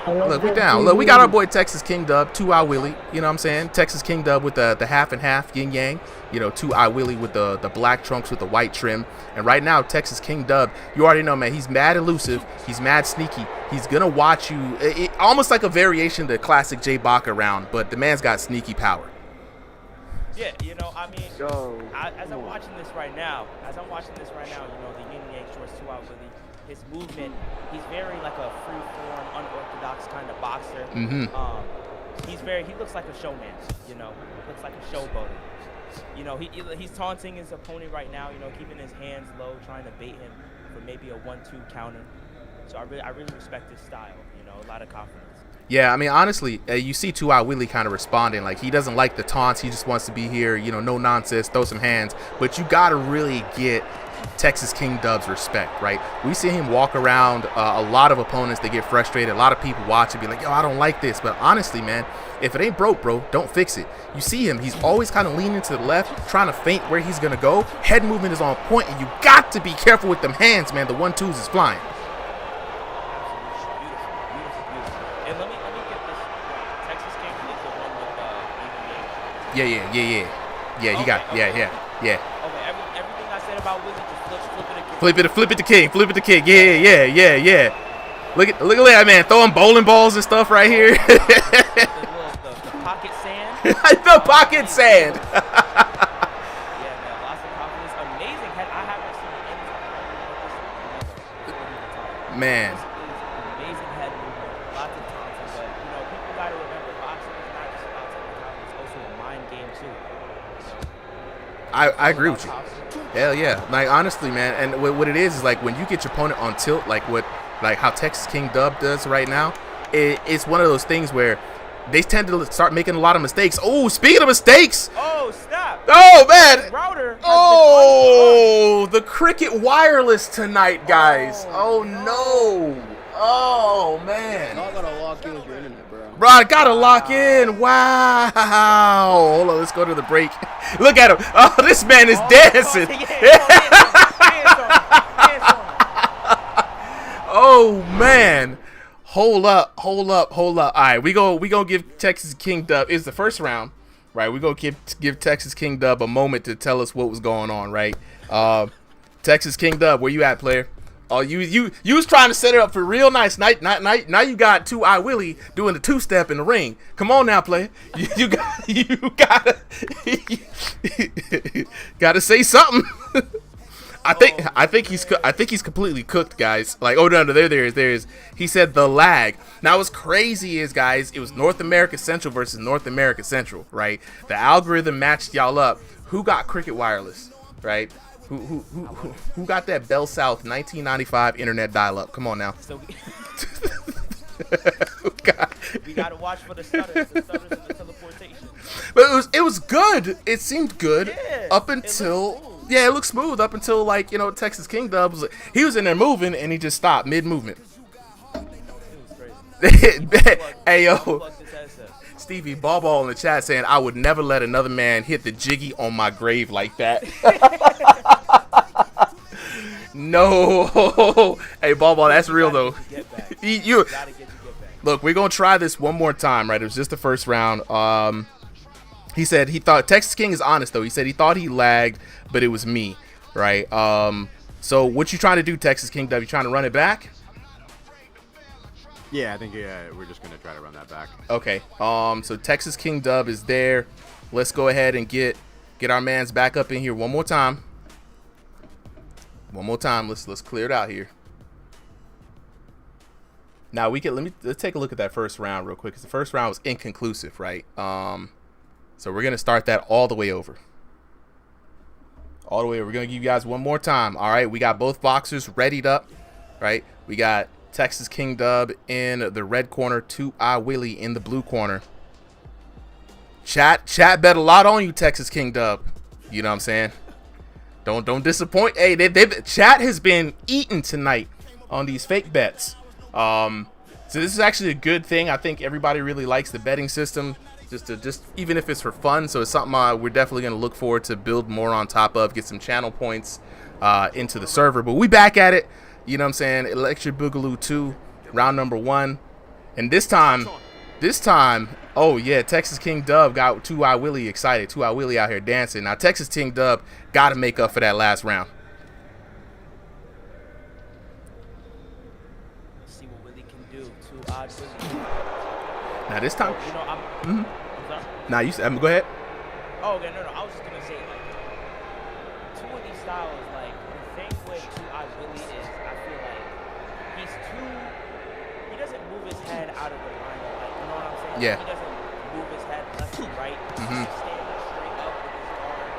Look, we down. Look, we got our boy Texas King Dub, 2i Willie. You know what I'm saying? Texas King Dub with the half and half yin yang. You know, 2i Willie with the black trunks with the white trim. And right now, Texas King Dub, you already know, man. He's mad elusive. He's mad sneaky. He's gonna watch you. Almost like a variation of the classic Jay Baka round, but the man's got sneaky power. Yeah, you know, I mean, as I'm watching this right now, you know, the yin yang shorts 2 out Willie, his movement, he's very like a free form, unorthodox kind of boxer. He looks like a showman, you know, looks like a showboater. You know, he's taunting his opponent right now, you know, keeping his hands low, trying to bait him for maybe a 1-2 counter. So I really respect his style, you know, a lot of confidence. Yeah, I mean, honestly, you see 2i Willie kind of responding. Like, he doesn't like the taunts. He just wants to be here, you know, no nonsense, throw some hands. But you got to really get Texas King Dub's respect, right? We see him walk around a lot of opponents. They get frustrated. A lot of people watch and be like, yo, I don't like this. But honestly, man, if it ain't broke, bro, don't fix it. You see him. He's always kind of leaning to the left, trying to feint where he's going to go. Head movement is on point, and you got to be careful with them hands, man. The 1-2s is flying. Yeah. He got. Yeah. Okay, everything I said about Willie, just flip it again. Flip it to King. Yeah. Look at that man throwing bowling balls and stuff right here. the pocket sand. The pocket sand. Yeah, man, lots of confidence. Amazing. I haven't seen anything. Man. Amazing head movement. Lots of taunting, but you know, people gotta remember boxing is not just about technicality, it's also a mind game too. I agree with you. Hell yeah. Like, honestly, man, and what it is like when you get your opponent on tilt, like how Texas King Dub does right now, it's one of those things where they tend to start making a lot of mistakes. Oh, speaking of mistakes. Oh, stop. Oh, man. Router. Oh, the Cricket Wireless tonight, guys. Oh, no. Oh, man. Y'all gotta lock in with your internet, bro. Bro, I gotta lock in. Wow. Hold on, let's go to the break. Look at him. Oh, this man is dancing. Oh, man. Hold up. All right, we gonna give Texas King Dub. It's the first round, right? We gonna give Texas King Dub a moment to tell us what was going on, right? Texas King Dub, where you at, player? Oh, you was trying to set it up for real nice. Now you got 2i Willie doing the 2-step in the ring. Come on now, player. You gotta say something. I think he's completely cooked, guys. Like, oh no, there is. He said the lag. Now what's crazy is, guys, it was North America Central versus North America Central, right? The algorithm matched y'all up. Who got Cricket Wireless, right? Who got that Bell South 1995 internet dial-up? Come on now. So we gotta watch for the stutters and the teleportation. But it was good. It seemed good up until it looked smooth up until, like, you know, Texas King Dub he was in there moving and he just stopped mid movement. Hey yo, Stevie Ball in the chat saying I would never let another man hit the jiggy on my grave like that. No. Hey Ball, that's real though. Look, we're gonna try this one more time, right? It was just the first round. He said he thought Texas King is honest though. He said he thought he lagged, but it was me, right? So what you trying to do, Texas King W? You trying to run it back? Yeah, I think we're just gonna try to run that back. Okay. So Texas King Dub is there. Let's go ahead and get our man's back up in here one more time. Let's clear it out here. Now let's take a look at that first round real quick, because the first round was inconclusive, right? So we're gonna start that all the way over. All the way over. We're gonna give you guys one more time. All right, we got both boxers readied up, right? We got Texas King Dub in the red corner, 2i Willie in the blue corner. Chat bet a lot on you, Texas King Dub. You know what I'm saying? Don't disappoint. Hey, chat has been eaten tonight on these fake bets. So this is actually a good thing. I think everybody really likes the betting system, just even if it's for fun. So it's something we're definitely going to look forward to build more on top of, get some channel points into the server. But we back at it. You know what I'm saying? Electric Boogaloo 2, round number 1. And this time, oh yeah, Texas King Dub got 2i Willie excited. 2i Willie out here dancing. Now Texas King Dub got to make up for that last round. See what Willie can do. 2i Willie. Now this time, You know, I'm sorry? now you go ahead. Oh, okay, no. I was just gonna say, like, two of these styles, like, the thing with 2i Willie is, I feel like he doesn't move his head out of the line of, like, you know what I'm saying? Yeah. He doesn't move his head left to right. He's standing straight up with his guard.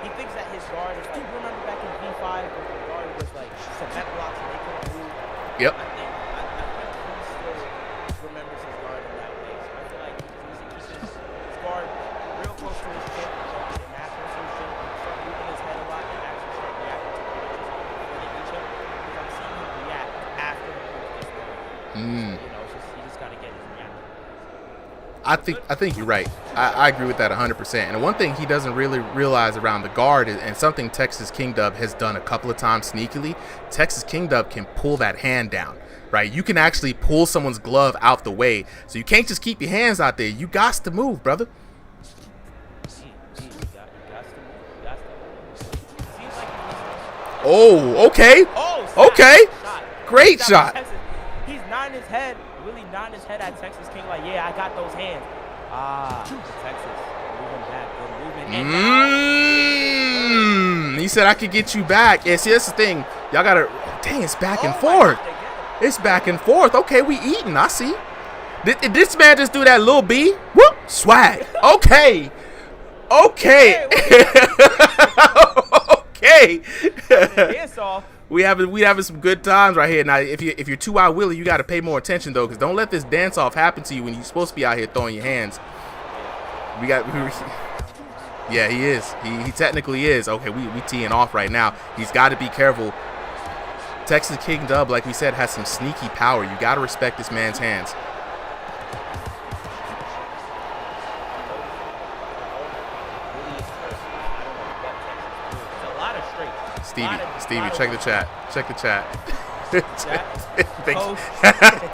He thinks that his guard is like, you remember back in V5 when the guard was like cement blocks and they couldn't move? Yep. I think he still remembers his guard in that way. So I feel like he keeps his guard real close to his chin. In that position, start moving his head a lot and actually start reacting to punches when they reach him. Because I'm seeing him react after the punch gets thrown. You know, you just gotta get his reaction. I think you're right. I agree with that 100%. And one thing he doesn't really realize around the guard is, and something Texas King Dub has done a couple of times sneakily, Texas King Dub can pull that hand down, right? You can actually pull someone's glove out the way. So you can't just keep your hands out there. You got to move, brother. Oh, okay. Oh, okay. Shot. Great shot. He's nodding his head, really nodding his head at Texas King like, yeah, I got those hands. Texas, moving back, good movement. He said I could get you back. Yeah, see, that's the thing. Y'all gotta, dang, it's back and forth. It's back and forth. Okay, we eating. I see. Did this man just do that little B? Whoop, swag. Okay. Okay. Okay. Dance off. We having some good times right here. Now, if you're 2i Willie, you got to pay more attention though, because don't let this dance off happen to you when you're supposed to be out here throwing your hands. Yeah, he is. He technically is. Okay, we teeing off right now. He's got to be careful. Texas King Dub, like we said, has some sneaky power. You got to respect this man's hands. Stevie, check the chat. Check the chat.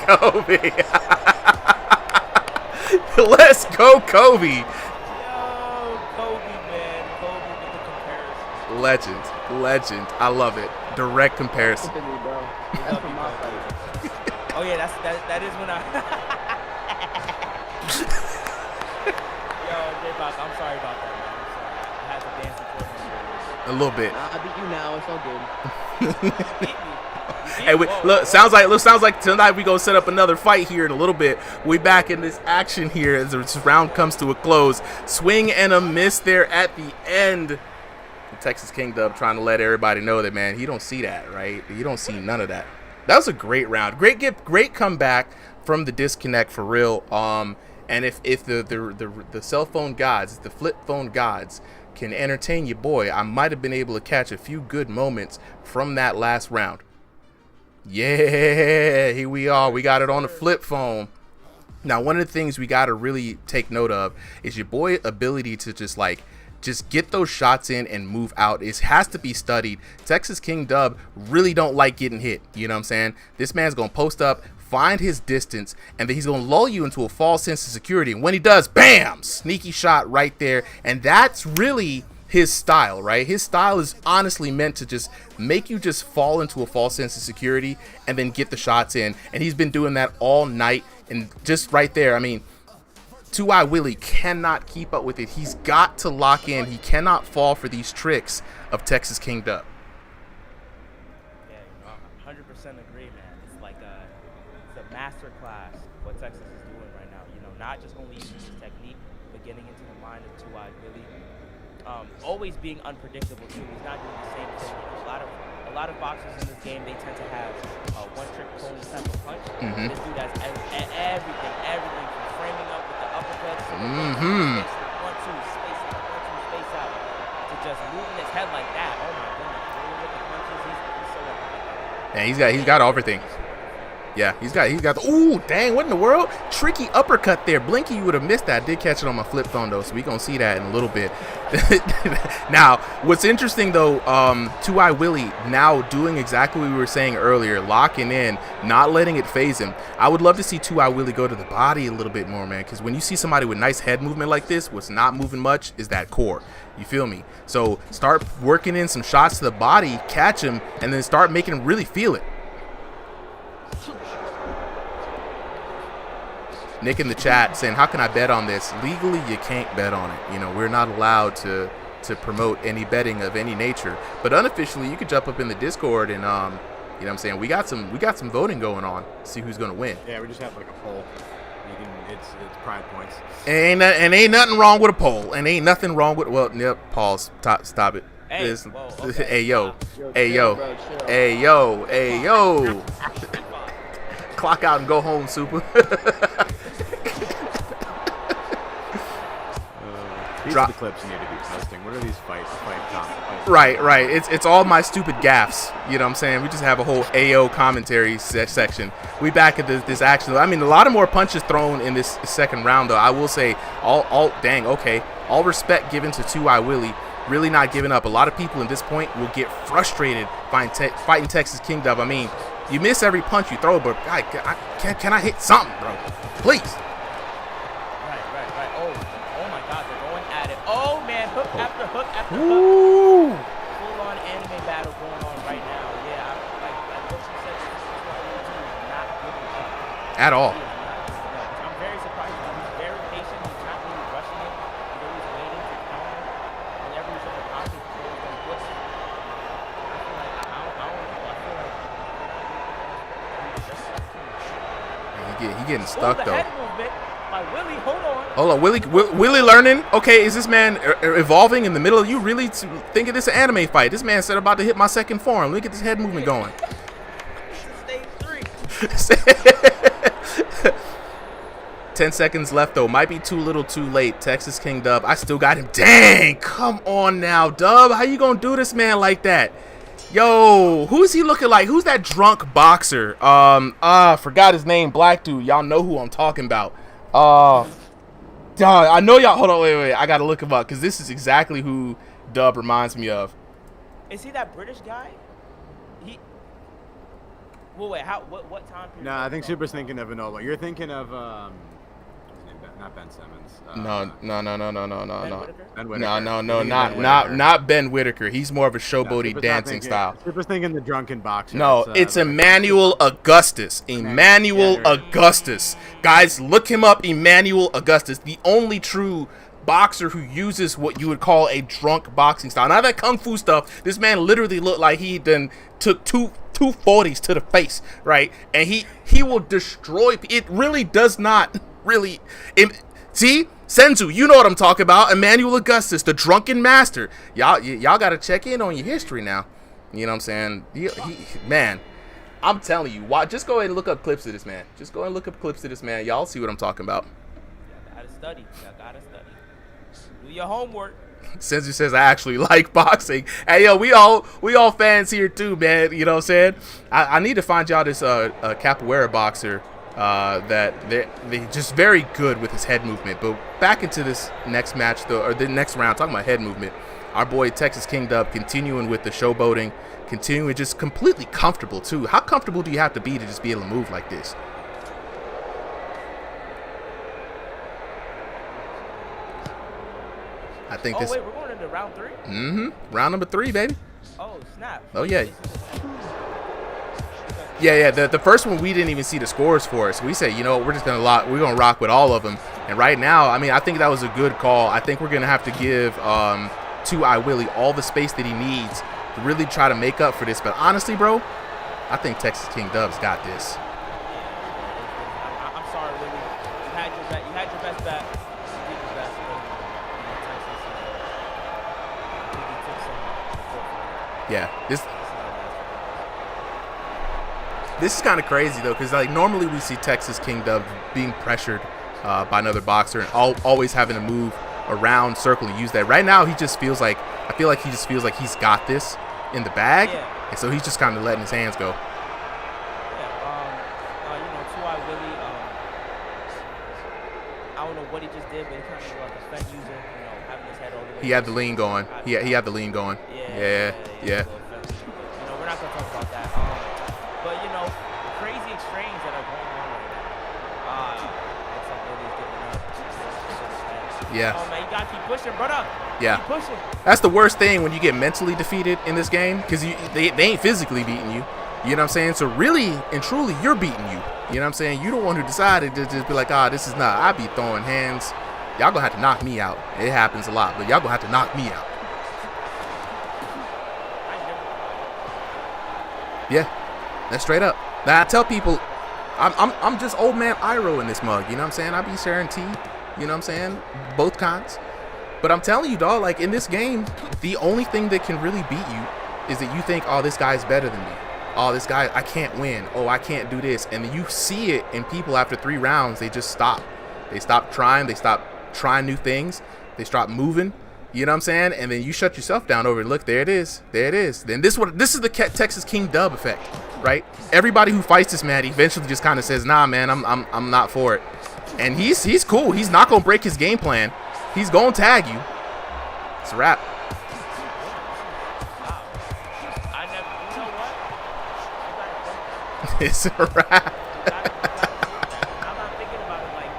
Kobe. Let's go, Kobe. Yo, Kobe, man. Kobe with the comparison. Legend. I love it. Direct comparison. Oh yeah, that is when I. Yo, J-Box, I'm sorry about that, man. I'm sorry. I had to dance before him. A little bit. I beat you now. It's all good. You beat me. Hey, look, sounds like tonight we gonna set up another fight here in a little bit. We back in this action here as this round comes to a close. Swing and a miss there at the end. The Texas King Dub trying to let everybody know that, man, he don't see that, right? You don't see none of that. That was a great round. Great comeback from the disconnect for real. And if the cell phone gods, the flip phone gods can entertain your boy, I might have been able to catch a few good moments from that last round. Yeah, here we are. We got it on the flip phone. Now, one of the things we got to really take note of is your boy ability to just get those shots in and move out. It has to be studied. Texas King Dub really don't like getting hit. You know what I'm saying? This man's going to post up, find his distance, and then he's going to lull you into a false sense of security. And when he does, bam, sneaky shot right there. And that's really his style, right? His style is honestly meant to just make you just fall into a false sense of security and then get the shots in. And he's been doing that all night. And just right there, I mean, 2i Willie cannot keep up with it. He's got to lock in. He cannot fall for these tricks of Texas King Dub. Yeah, 100% agree, man. It's like it's a masterclass what Texas is doing right now. You know, not just only using his technique, but getting into the mind of Two-Eyed Willie. Always being unpredictable too. He's not doing the same thing. A lot of boxers in this game, they tend to have one-trick pony type of punch. This dude has everything from framing up with the uppercuts to 1-2 space out to just moving his head like that. Oh my goodness, really with the punches, he's so athletic. Yeah, he's got everything. Yeah, he's got the, ooh, dang, what in the world? Tricky uppercut there. Blinky, you would have missed that. I did catch it on my flip phone, though, so we going to see that in a little bit. Now, what's interesting, though, Two-Eyed Willie now doing exactly what we were saying earlier, locking in, not letting it phase him. I would love to see Two-Eyed Willie go to the body a little bit more, man, because when you see somebody with nice head movement like this, what's not moving much is that core. You feel me? So start working in some shots to the body, catch him, and then start making him really feel it. Nick in the chat saying, how can I bet on this? Legally, you can't bet on it. You know, we're not allowed to promote any betting of any nature. But unofficially, you could jump up in the Discord and, you know what I'm saying? We got some voting going on. See who's going to win. Yeah, we just have like a poll. It's pride points. And ain't nothing wrong with a poll. And ain't nothing wrong with, well, yep, pause. Stop it. Hey, okay. Hey, yo. Clock out and go home, Super. These are the clips you need to be posting. What are these fight comments? Right. It's all my stupid gaffes. You know what I'm saying? We just have a whole AO commentary section. We back at this action. I mean, a lot of more punches thrown in this second round, though. I will say, all respect given to Two-Eyed Willie. Really not giving up. A lot of people at this point will get frustrated fighting Texas King Dub. I mean, you miss every punch you throw, but can I hit something, bro? Please. Right. Oh my God, they're going at it. Oh man, hook after hook after hook. Full-on anime battle going on right now. Yeah, like what you said, not giving up At all. I'm very surprised. He's very patient. He's not really rushing it. He's always waiting to counter. Whenever he's in the pocket, he's always going to push. I feel like I don't know. I feel like He getting stuck, the though. head movement by Willie. Hold on, Willie learning. Okay, is this man evolving in the middle of you really thinking this an anime fight? This man said about to hit my second form. Look at this head movement going. Stage 3. 10 seconds left, though. Might be too little too late. Texas King Dub. I still got him. Dang, come on now, Dub. How you gonna do this man like that? Yo, who's he looking like? Who's that drunk boxer? Forgot his name. Black dude. Y'all know who I'm talking about. I know y'all. Hold on, wait. I gotta look him up because this is exactly who Dub reminds me of. Is he that British guy? Well, wait. What time period? No, I think Super's thinking of Enola. You're thinking of not Ben Simmons. No. Ben Whitaker. Not Ben Whitaker. He's more of a showboaty dancing style. Super's thinking the drunken boxer. No, it's Emmanuel Augustus. Augustus. Guys, look him up. Emmanuel Augustus, the only true boxer who uses what you would call a drunk boxing style. Now that kung fu stuff, this man literally looked like he done took two 40s to the face, right? And he will destroy. It really does not really. See, Senzu, you know what I'm talking about. Emmanuel Augustus, the drunken master. Y'all got to check in on your history now. You know what I'm saying? Man, I'm telling you, just go ahead and look up clips of this man. Y'all see what I'm talking about. Y'all gotta study. Do your homework. Senzu says, I actually like boxing. Hey, yo, we all fans here too, man. You know what I'm saying? I need to find y'all this capoeira boxer that they just very good with his head movement. But back into this next match, though, or the next round, talking about head movement, our boy Texas King Dub continuing with the showboating, continuing just completely comfortable too. How comfortable do you have to be to just be able to move like this? I think this. Wait, we're going into round 3? Mm-hmm. Round number 3, baby. Oh, snap. Oh, yeah. Yeah. The first one we didn't even see the scores for us. We said, you know, we're gonna rock with all of them. And right now, I mean, I think that was a good call. I think we're gonna have to give Two-Eyed Willie all the space that he needs to really try to make up for this. But honestly, bro, I think Texas King Dub's got this. Yeah, this is kind of crazy though, because like normally we see Texas King Dub being pressured by another boxer and always having to move around, circle, and use that. Right now, he just feels like he just feels like he's got this in the bag, and so he's just kind of letting his hands go. Two-Eye Willie, I don't know what he just did, but he kind of like a stunt user, having his head over the way. He had the lean going. He had the lean going. Yeah. We're not gonna talk about that. But crazy extremes that are going on right now. Looks like Willie's giving up. Yeah. Oh man, you gotta keep pushing, brother. Yeah. Keep pushing. That's the worst thing when you get mentally defeated in this game, because they ain't physically beating you. You know what I'm saying? So really and truly, you're beating you. You know what I'm saying? You're the one who decided to just be like, this is not. I be throwing hands. Y'all gonna have to knock me out. It happens a lot, but y'all gonna have to knock me out. Yeah, that's straight up. Now I tell people, I'm just old man Iro in this mug. You know what I'm saying? I be sharing tea. You know what I'm saying? Both kinds. But I'm telling you, dog, like in this game, the only thing that can really beat you is that you think, this guy's better than me. This guy, I can't win. I can't do this. And then you see it in people after 3 rounds, they just stop. They stop trying. They stop trying new things. They stop moving. You know what I'm saying? And then you shut yourself down over it. Look, there it is. There it is. Then this is the Texas King Dub effect, right? Everybody who fights this man eventually just kind of says, nah, man, I'm not for it. And he's cool. He's not gonna break his game plan. He's gonna tag you. It's a wrap. It's a wrap. I'm not thinking about it like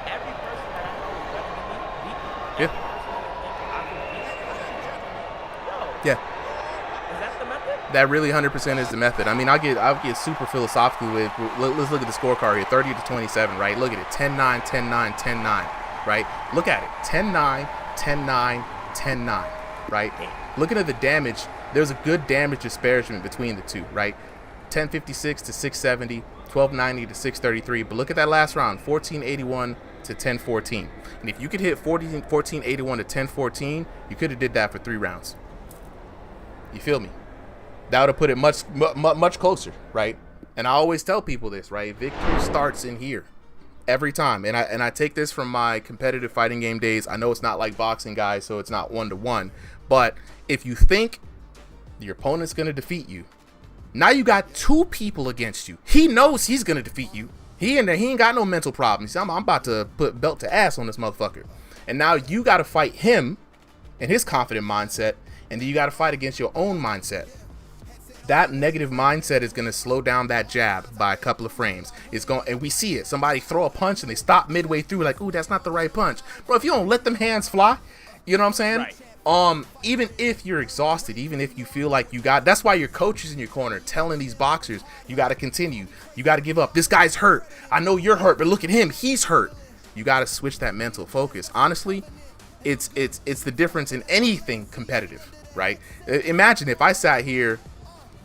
every person that I know is better than me. Every person that I can beat. Yeah. Is that the method? That really 100% is the method. I mean, I'll get super philosophical with. Let's look at the scorecard here. 30-27, right? Look at it. 10-9, 10-9, 10-9, right? Look at it. 10-9, 10-9, 10-9, right? Looking at the damage, there's a good damage disparagement between the two, right? 1056 to 670, 1290 to 633. But look at that last round, 1481 to 1014. And if you could hit 1481 to 1014, you could have did that for 3 rounds. You feel me? That would have put it much closer, right? And I always tell people this, right? Victory starts in here every time. And I take this from my competitive fighting game days. I know it's not like boxing, guys, so it's not 1-to-1. But if you think your opponent's going to defeat you, now you got 2 people against you. He knows he's going to defeat you. He ain't got no mental problems. I'm about to put belt to ass on this motherfucker. And now you got to fight him and his confident mindset. And then you got to fight against your own mindset. That negative mindset is going to slow down that jab by a couple of frames. And we see it. Somebody throw a punch and they stop midway through like, ooh, that's not the right punch. Bro, if you don't let them hands fly, you know what I'm saying? Right. Even if you're exhausted, even if you feel like that's why your coach is in your corner telling these boxers, you got to continue. You got to give up. This guy's hurt. I know you're hurt, but look at him. He's hurt. You got to switch that mental focus. Honestly, it's the difference in anything competitive, right? Imagine if I sat here,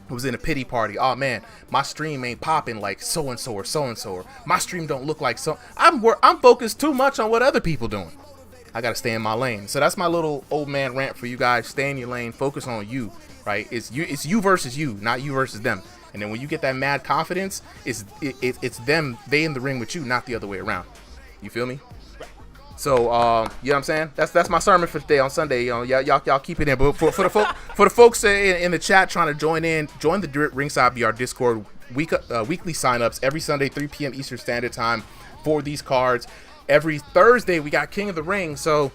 was in a pity party. Oh man, my stream ain't popping like so-and-so or so-and-so, or my stream don't look like so. I'm focused too much on what other people doing. I gotta stay in my lane. So that's my little old man rant for you guys. Stay in your lane. Focus on you, right? It's you versus you, not you versus them. And then when you get that mad confidence, it's them, they in the ring with you, not the other way around. You feel me? So you know what I'm saying? That's my sermon for today on Sunday. Y'all keep it in. But for the folks in the chat trying to join the Ringside VR Discord weekly signups every Sunday 3 p.m. Eastern Standard Time for these cards. Every Thursday, we got King of the Ring. So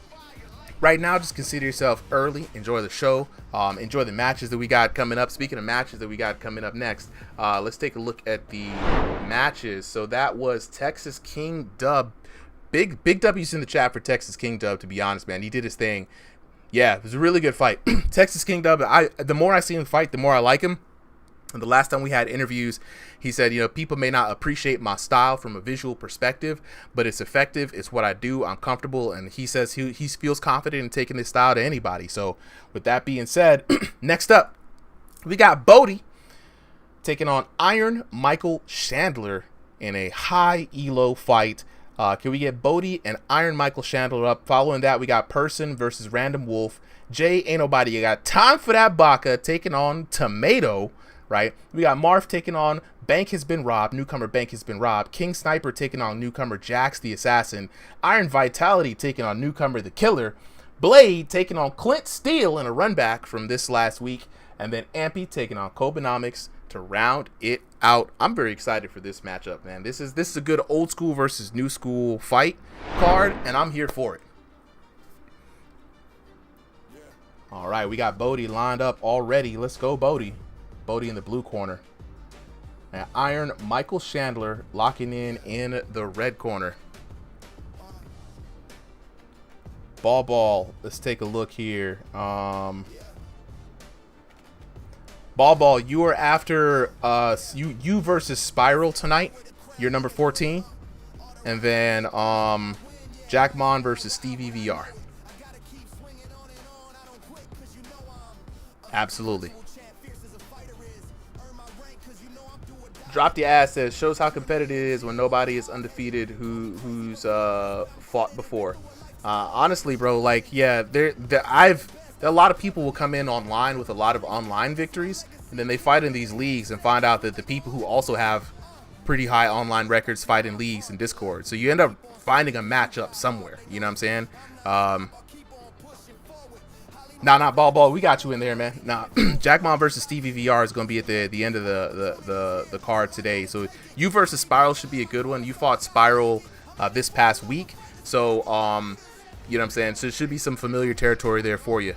right now, just consider yourself early. Enjoy the show. Enjoy the matches that we got coming up. Speaking of matches that we got coming up next, let's take a look at the matches. So that was Texas King Dub. Big W's in the chat for Texas King Dub, to be honest, man. He did his thing. Yeah, it was a really good fight. Texas King Dub, the more I see him fight, the more I like him. And the last time we had interviews, he said, people may not appreciate my style from a visual perspective, but it's effective. It's what I do. I'm comfortable. And he says he feels confident in taking this style to anybody. So with that being said, next up, we got Bodie taking on Iron Michael Chandler in a high elo fight. Can we get Bodie and Iron Michael Chandler up? Following that, we got Person versus Random Wolf Jay ain't nobody. You got time for that Baka taking on Tomato, right? We got Marv taking on Bank has been robbed. Newcomer Bank has been robbed. King Sniper taking on newcomer Jax the Assassin. Iron Vitality taking on newcomer The Killer. Blade taking on Clint Steele in a run back from this last week. And then Ampy taking on Kobenomics to round it out. I'm very excited for this matchup, man. This is a good old school versus new school fight card, and I'm here for it. All right, we got Bodie lined up already. Let's go, Bodie. Bodie in the blue corner. And Iron Michael Chandler locking in the red corner. Ball. Let's take a look here. Ball, you are after you versus Spiral tonight. You're number 14. And then Jackmon versus Stevie VR. Absolutely. Drop the ass says shows how competitive it is when nobody is undefeated who's fought before. Honestly, bro, like, yeah, a lot of people will come in online with a lot of online victories, and then they fight in these leagues and find out that the people who also have pretty high online records fight in leagues and Discord. So you end up finding a matchup somewhere. You know what I'm saying? Nah, Ball, we got you in there, man. Nah, Jackmon versus Stevie VR is going to be at the end of the card today. So you versus Spiral should be a good one. You fought Spiral this past week, so you know what I'm saying. So it should be some familiar territory there for you.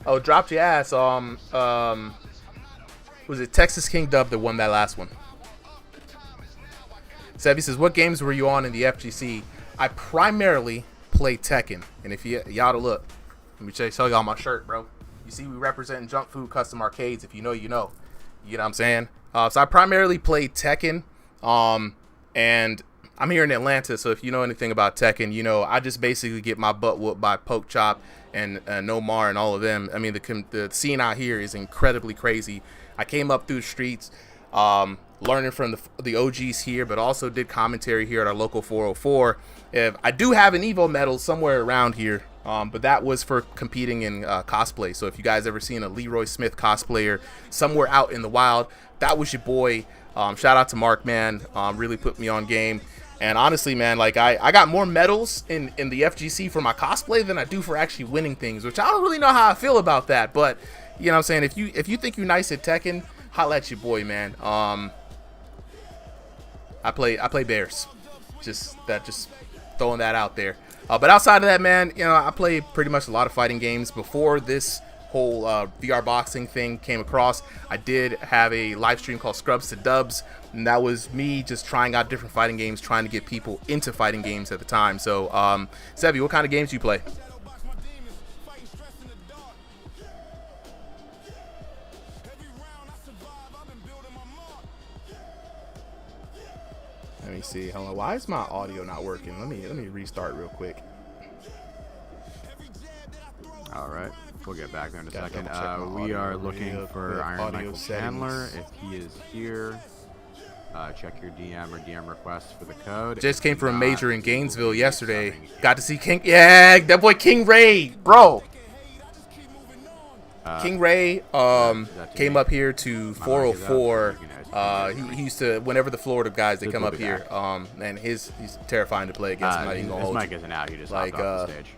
Oh, dropped your ass. Was it Texas King Dub that won that last one? Sevy says, what games were you on in the FGC? I primarily play Tekken. And if y'all to look, let me show y'all my shirt, bro. You see we representing Junk Food Custom Arcades. If you know, you know. You know what I'm saying? So I primarily play Tekken. And I'm here in Atlanta, so if you know anything about Tekken, you know I just basically get my butt whooped by Poke Chop and Nomar and all of them. I mean, the scene out here is incredibly crazy. I came up through the streets, learning from the OGs here, but also did commentary here at our local 404. I do have an Evo medal somewhere around here, but that was for competing in cosplay. So if you guys ever seen a Leroy Smith cosplayer somewhere out in the wild, that was your boy. Shout out to Mark, man. Really put me on game. And honestly, man, like I got more medals in the FGC for my cosplay than I do for actually winning things, which I don't really know how I feel about that. But you know what I'm saying? If you think you're nice at Tekken, holla at your boy, man. I play Bears. Just throwing that out there. But outside of that, man, you know, I play pretty much a lot of fighting games. Before this whole VR boxing thing came across, I did have a live stream called Scrubs to Dubs, and that was me just trying out different fighting games, trying to get people into fighting games at the time. So, Sevy, what kind of games do you play? Let me see. Hold on. Why is my audio not working? Let me restart real quick. All right, we'll get back there in a second. We are looking for Iron Michael Chandler. If he is here, check your DM or DM request for the code. Just came from a major in Gainesville yesterday. Got to see King. Yeah, that boy King Ray, bro. King Ray came up here to 404. He used to, whenever the Florida guys they come up here, and he's terrifying to play against. His mic isn't out. He just hopped off the stage.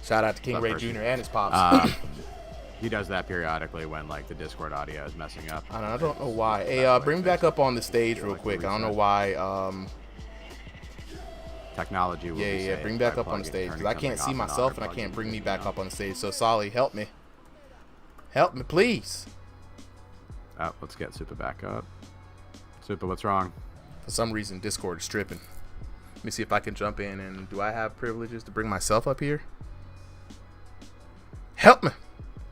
Shout out to King Ray Jr. and his pops. He does that periodically when like the Discord audio is messing up. I don't know why. Hey, bring me back up on the stage real quick. I don't know why. Technology will yeah. Bring me back up on the stage because I can't see myself and I can't bring me back up on the stage. So Solly, help me. Help me, please. Let's get Super back up. Super, what's wrong? For some reason, Discord is tripping. Let me see if I can jump in. And do I have privileges to bring myself up here? Help me.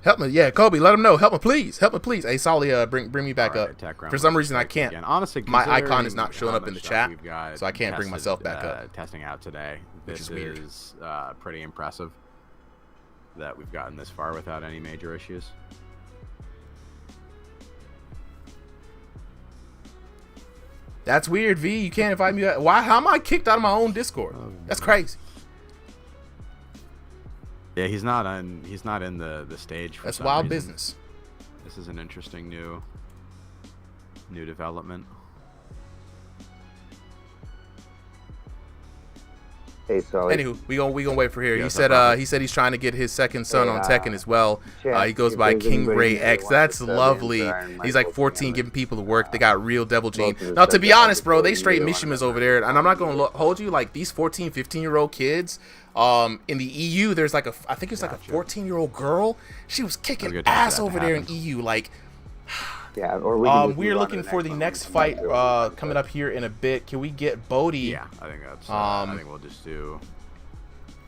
Help me. Yeah, Kobe, let him know. Help me, please. Help me, please. Hey, Solly, bring me back up. For some reason, I can't. Honestly, my icon is not showing up in the chat, so I can't bring myself back up. Testing out today. This is pretty impressive that we've gotten this far without any major issues. That's weird, V. You can't invite me. Why? How am I kicked out of my own Discord? That's crazy. Yeah, he's not in the stage. For That's some wild reason. business. This is an interesting new development. Hey, Sully. Anywho, we gonna wait for here. Yeah, He said he's trying to get his second son on Tekken as well. He goes by King Ray X. That's lovely. He's like 14, giving people the work. They got real Devil Gene. Now, to be honest, bro, they straight Mishimas over there, and I'm not gonna hold you like these 14, 15-year-old kids. In the EU, there's like I think it's like a 14-year-old girl. She was kicking ass over there in EU. Like, yeah, or we're looking for the next fight coming up here in a bit. Can we get Bodhi? Yeah, I think that's. I think we'll just do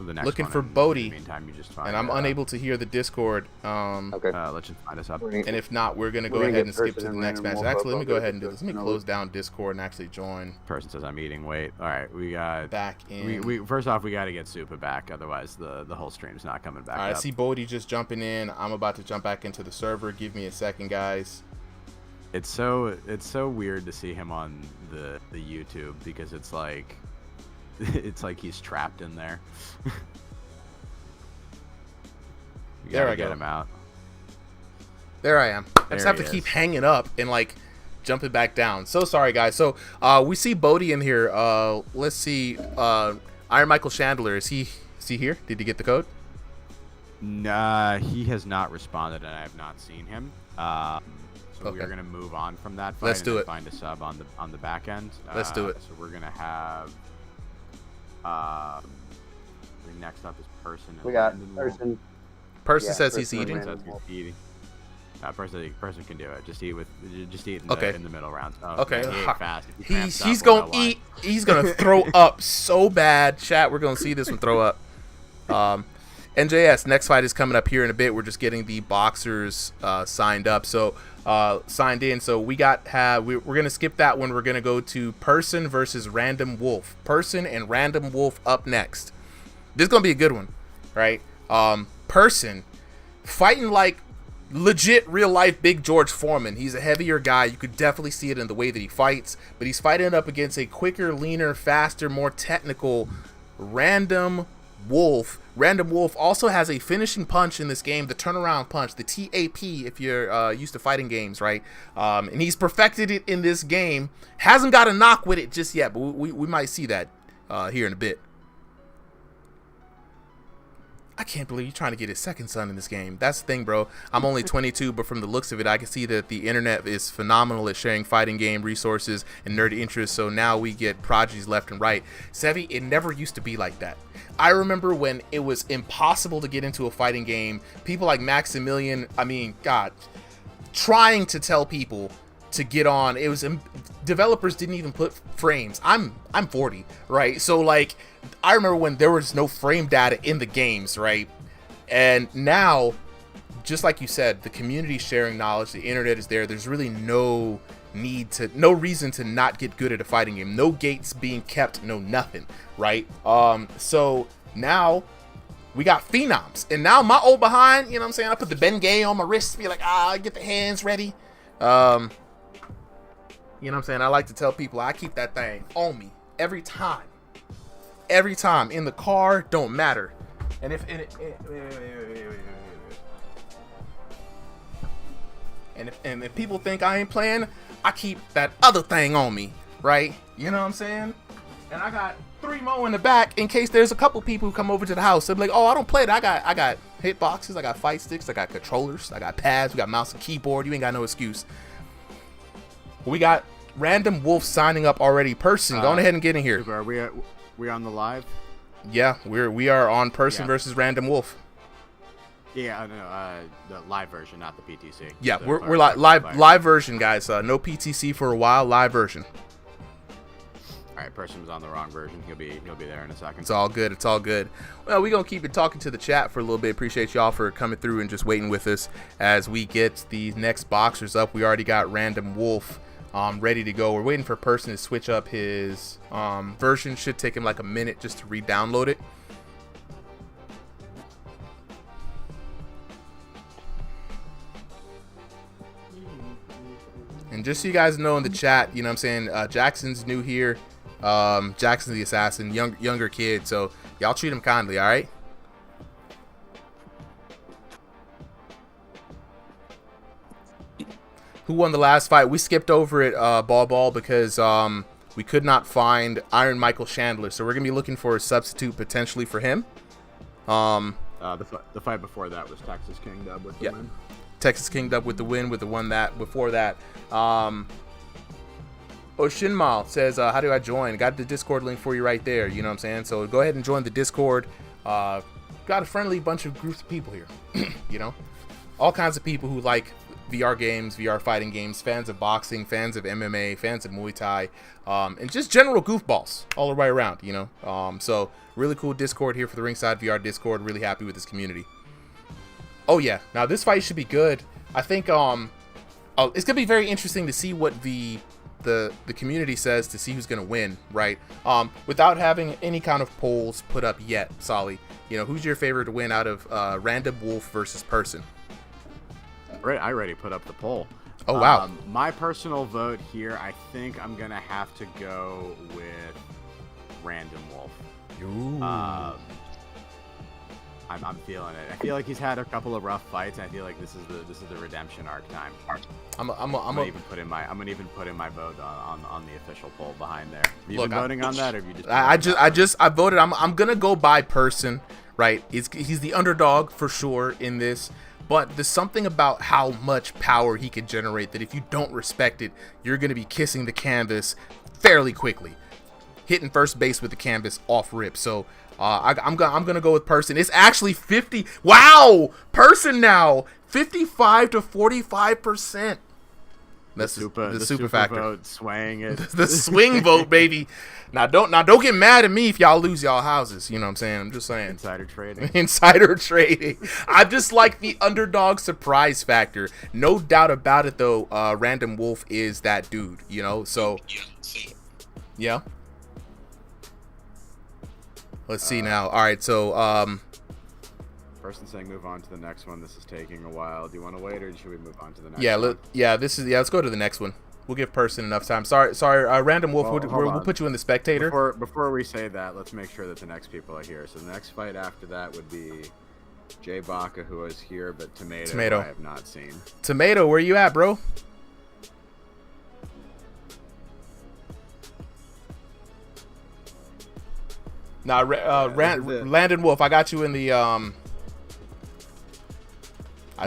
the next looking one, for and Bodhi. In the meantime, you just find And I'm unable to hear the Discord. Okay. Let's just find us up. And if not, we're gonna go ahead and skip to the next match. Actually, let me go ahead and do this. Let me close down Discord and actually join. Person says I'm eating. Wait. All right, we got back in. We first off we got to get Supa back, otherwise the whole stream's not coming back. All right, up. I see Bodhi just jumping in. I'm about to jump back into the server. Give me a second, guys. It's so weird to see him on the YouTube because it's like he's trapped in there. There I get go. him out. There I am. I just There have to he keep is. hanging up and like jumping back down. So sorry, guys. So we see Bodhi in here. Let's see. Iron Michael Chandler, is he here? Did he get the code? Nah, he has not responded, and I have not seen him. So Okay. we're gonna move on from that fight. Let's and do then it. Find a sub on the back end. Let's do it. So we're gonna have. I think next up is Person. We got and person. Person Yeah, says he's Person eating. ran. Says he's eating. Person can do it. Just eat in Okay. the middle rounds. Oh, Okay. man, he ate fast. If he cramps He's up, we'll gonna know why. eat. He's gonna throw up so bad. Chat, we're gonna see this one throw up. NJS, next fight is coming up here in a bit. We're just getting the boxers signed up. So signed in. So we're gonna skip that one. We're gonna go to Person versus Random Wolf. Person and Random Wolf up next. This is gonna be a good one, right? Person fighting like legit real life Big George Foreman. He's a heavier guy. You could definitely see it in the way that he fights, but he's fighting up against a quicker, leaner, faster, more technical Random Wolf. Random Wolf also has a finishing punch in this game, the turnaround punch, the TAP if you're used to fighting games, right? And he's perfected it in this game. Hasn't got a knock with it just yet, but we might see that here in a bit. I can't believe you're trying to get his second son in this game. That's the thing, bro. I'm only 22, but from the looks of it, I can see that the internet is phenomenal at sharing fighting game resources and nerdy interests. So now we get prodigies left and right. Sevi, it never used to be like that. I remember when it was impossible to get into a fighting game. People like Maximilian, I mean, God, trying to tell people to get on. It was developers didn't even put frames. I'm 40, right? So like I remember when there was no frame data in the games, right? And now, just like you said, the community sharing knowledge, the internet is there. There's really no reason to not get good at a fighting game. No gates being kept, no nothing, right? So now we got phenoms, and now my old behind, you know what I'm saying? I put the Bengay on my wrist, be like, get the hands ready. You know what I'm saying? I like to tell people I keep that thing on me every time. Every time in the car, don't matter. And if if people think I ain't playing, I keep that other thing on me, right? You know what I'm saying? And I got 3 more in the back in case there's a couple people who come over to the house. They'll be like, oh, I don't play it. I got hitboxes, I got fight sticks, I got controllers, I got pads, we got mouse and keyboard. You ain't got no excuse. We got Random Wolf signing up already. Person, go ahead and get in here. Are we on the live? Yeah, we are on Person versus Random Wolf. Yeah, no, the live version, not the PTC. Yeah, So we're live version, guys. No PTC for a while. Live version. All right, Person was on the wrong version. He'll be there in a second. It's all good. It's all good. Well, we're going to keep it talking to the chat for a little bit. Appreciate y'all for coming through and just waiting with us as we get the next boxers up. We already got Random Wolf ready to go. We're waiting for Person to switch up his version. Should take him like a minute just to re-download it. And And just so you guys know in the chat, you know what I'm saying, Jackson's new here. Jackson's the assassin, younger kid, so y'all treat him kindly, all right? Who won the last fight? We skipped over it, Ball, because we could not find Iron Michael Chandler, so we're gonna be looking for a substitute potentially for him. The fight before that was Texas King Dub with the win. Texas King Dub with the win, with the one that before that. Oshinmal says, how do I join? Got the Discord link for you right there. You know what I'm saying? So go ahead and join the Discord. Got a friendly bunch of groups of people here. You know, all kinds of people who like VR games, VR fighting games, fans of boxing, fans of MMA, fans of Muay Thai, and just general goofballs all the way around, you know. So really cool Discord here for the Ringside VR Discord. Really happy with this community. Oh yeah, now this fight should be good. I think it's gonna be very interesting to see what the community says, to see who's gonna win, right? Without having any kind of polls put up yet, Solly, you know, who's your favorite to win out of Random Wolf versus Person? I already put up the poll. Oh wow. My personal vote here, I think I'm gonna have to go with Random Wolf. Ooh. I'm feeling it. I feel like he's had a couple of rough fights. I feel like this is the redemption arc time. I'm gonna even put in my vote on the official poll behind there. Have you been voting on that, or have you just? I voted. I'm gonna go by Person. Right? He's the underdog for sure in this. But there's something about how much power he can generate that if you don't respect it, you're going to be kissing the canvas fairly quickly. Hitting first base with the canvas off rip. So I'm going to go with Person. It's actually 50. Wow! Person now. 55 to 45%. That's the super factor. Vote swaying it. The swing vote, baby. Now don't get mad at me if y'all lose y'all houses. You know what I'm saying? I'm just saying. Insider trading. Insider trading. I just like the underdog surprise factor. No doubt about it, though. Random Wolf is that dude. You know. So. Yeah. Let's see now. All right. So. Person saying move on to the next one. This is taking a while. Do you want to wait, or should we move on to the next one? Let's go to the next one. We'll give Person enough time. Sorry, Random Wolf, we'll put you in the spectator. Before we say that, let's make sure that the next people are here. So the next fight after that would be Jay Baca, who is here, but Tomato. I have not seen. Tomato, where you at, bro? Nah, Landon Wolf, I got you in the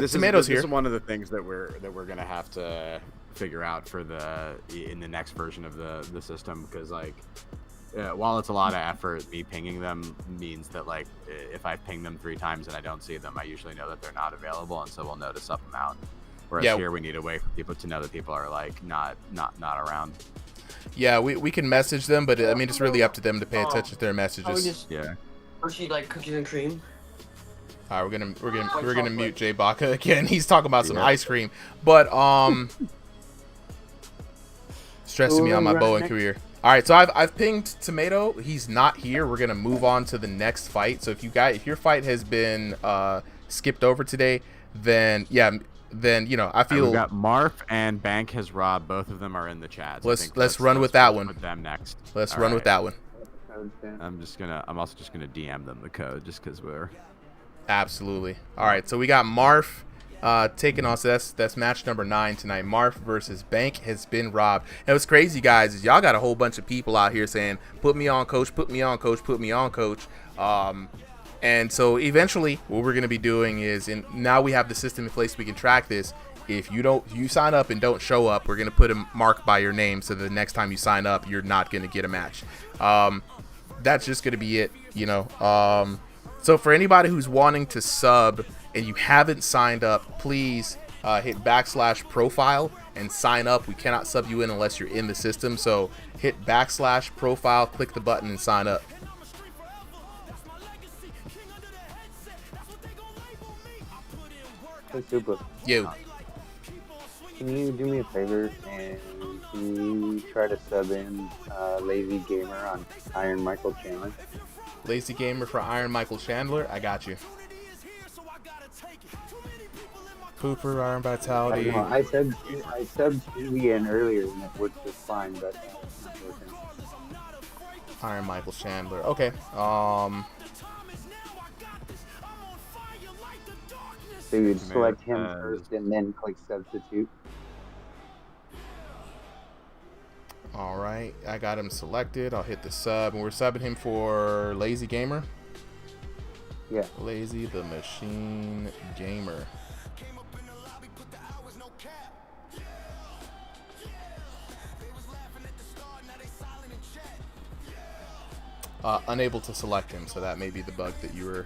Tomato's here. This is one of the things that we're gonna have to figure out for in the next version of the system, because like while it's a lot of effort, me pinging them means that like if I ping them 3 times and I don't see them, I usually know that they're not available, and so we'll know to sub them out. Whereas here we need a way for people to know that people are like not around. Yeah, we can message them, but I mean it's really up to them to pay attention to their messages. Or she like cookies and cream. All right, we're gonna mute Jay Baca again. He's talking about some ice cream, but stressing me on my bowling career. All right, so I've pinged Tomato. He's not here. We're gonna move on to the next fight. So if your fight has been skipped over today, then you know I feel we've got Marf and Bank has Rob. Both of them are in the chat. So let's run with that one. Put them next. Let's run with that one. I'm also just gonna DM them the code just because we're. Absolutely. All right, so we got Marf taking on, so that's match number 9 tonight. Marf versus Bank has been robbed. And what's crazy, guys, is y'all got a whole bunch of people out here saying, put me on, coach, put me on, coach, put me on, coach. And so eventually what we're going to be doing is, and now we have the system in place, we can track this. If you sign up and don't show up, we're going to put a mark by your name so that the next time you sign up, you're not going to get a match. That's just going to be it, you know. So for anybody who's wanting to sub and you haven't signed up, please hit /profile and sign up. We cannot sub you in unless you're in the system. So hit /profile, click the button and sign up. Hey, Super. You. Can you do me a favor and can you try to sub in Lazy Gamer on Iron Michael Chandler? Lazy Gamer for Iron Michael Chandler. I got you. Cooper, Iron I Vitality. don't know. I subbed Indian earlier and it worked just fine, but it's not working. Iron Michael Chandler. Okay. So you'd select him first and then click substitute. All right. I got him selected. I'll hit the sub, and we're subbing him for Lazy Gamer. Yeah. Lazy the Machine Gamer. Unable to select him, so that may be the bug that you were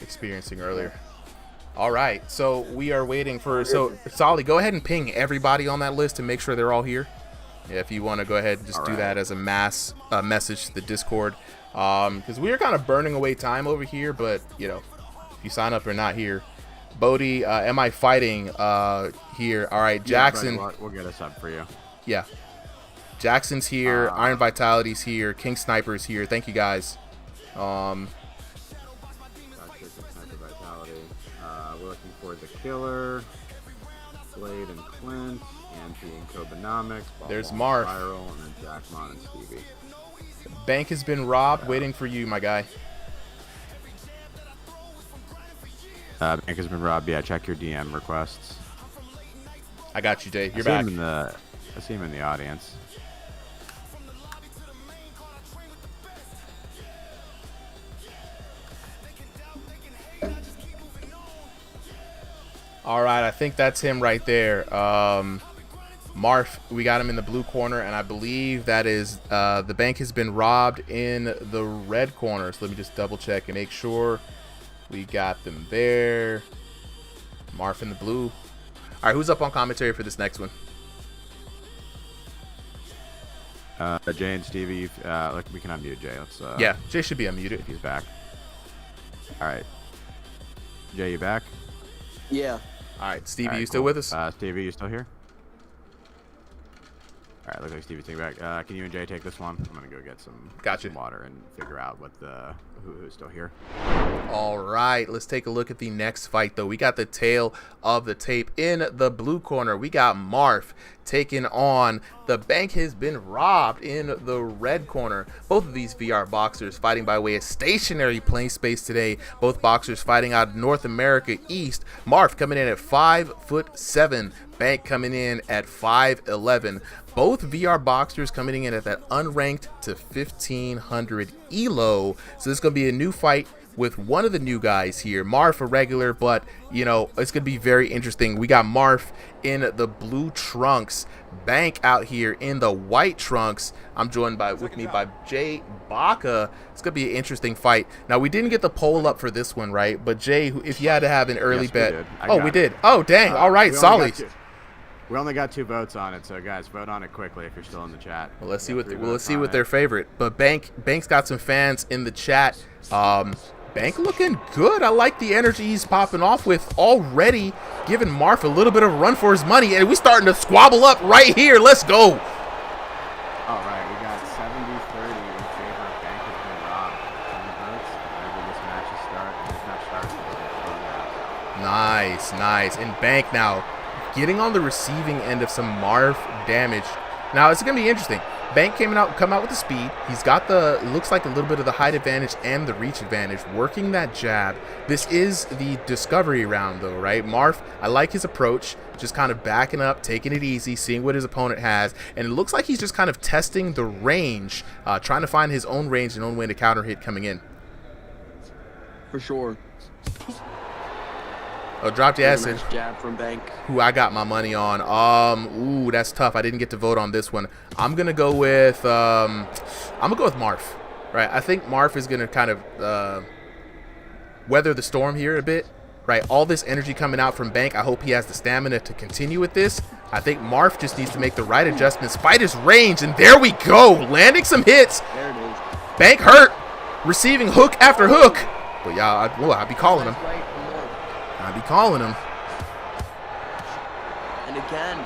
experiencing earlier. All right, so we are waiting for. So, Solly, go ahead and ping everybody on that list and make sure they're all here. Yeah, if you want to go ahead and just do that as a mass message to the Discord, because we are kind of burning away time over here. But you know, if you sign up or not here, Bodie, am I fighting here? All right, Jackson. Yeah, we'll get a sub for you. Yeah. Jackson's here, Iron Vitality's here, King Sniper's here. Thank you guys. Sniper Vitality. We're looking for the Killer, Blade and Clint, Anti and Kobenomics. There's Marv. Spiral, and then Jackmon and Stevie. Bank has been robbed. Waiting for you, my guy. Bank has been robbed. Yeah, check your DM requests. I got you, Jay. You're back. I see him in the audience. All right, I think that's him right there. Marf, we got him in the blue corner, and I believe that is the bank has been robbed in the red corner. So let me just double check and make sure we got them there. Marf in the blue. All right, who's up on commentary for this next one? Jay and Stevie, look, we can unmute Jay. Let's. Yeah, Jay should be unmuted. He's back. All right. Jay, you back? Yeah. All right, Stevie, All right, you still with us? Stevie, you still here? All right, looks like Stevie's back. Can you and Jay take this one? I'm gonna go get some water and figure out what who's still here. All right, let's take a look at the next fight, though. We got the tail of the tape in the blue corner. We got Marf taking on the bank has been robbed in the red corner. Both of these VR boxers fighting by way of stationary playing space today. Both boxers fighting out of North America East. Marf coming in at 5'7", Bank coming in at 5'11". Both VR boxers coming in at that unranked to 1500 elo. So this is going to be a new fight with one of the new guys here. Marf a regular, but you know, it's going to be very interesting. We got Marf in the blue trunks, Bank out here in the white trunks. I'm joined with me by Jay Baca. It's going to be an interesting fight. Now, we didn't get the poll up for this one, right? But Jay, if you had to have an early bet. We did. Oh, dang. All right, Solly. We only got 2 votes on it, so guys, vote on it quickly if you're still in the chat. Well, let's see what their favorite. But Bank's got some fans in the chat. Bank looking good. I like the energy he's popping off with already, giving Marf a little bit of a run for his money, and we starting to squabble up right here. Let's go. All right, we got 70-30 in favor of Bank has been robbed. 10 votes. Whenever this match starts. Nice. And Bank now getting on the receiving end of some Marf damage. Now it's gonna be interesting. Bank come out with the speed. He's got looks like a little bit of the height advantage and the reach advantage, working that jab. This is the discovery round though, right? Marf, I like his approach, just kind of backing up, taking it easy, seeing what his opponent has, and it looks like he's just kind of testing the range, trying to find his own range and own way to counter hit coming in. For sure. Oh, dropped the acid. Nice jab from Bank. Who I got my money on. Ooh, that's tough. I didn't get to vote on this one. I'm gonna go with Marf. Right. I think Marf is gonna kind of weather the storm here a bit. Right. All this energy coming out from Bank. I hope he has the stamina to continue with this. I think Marf just needs to make the right adjustments, fight his range, and there we go. Landing some hits. There it is. Bank hurt. Receiving hook after hook. But yeah, I'll be calling him. I'll be calling him. And again.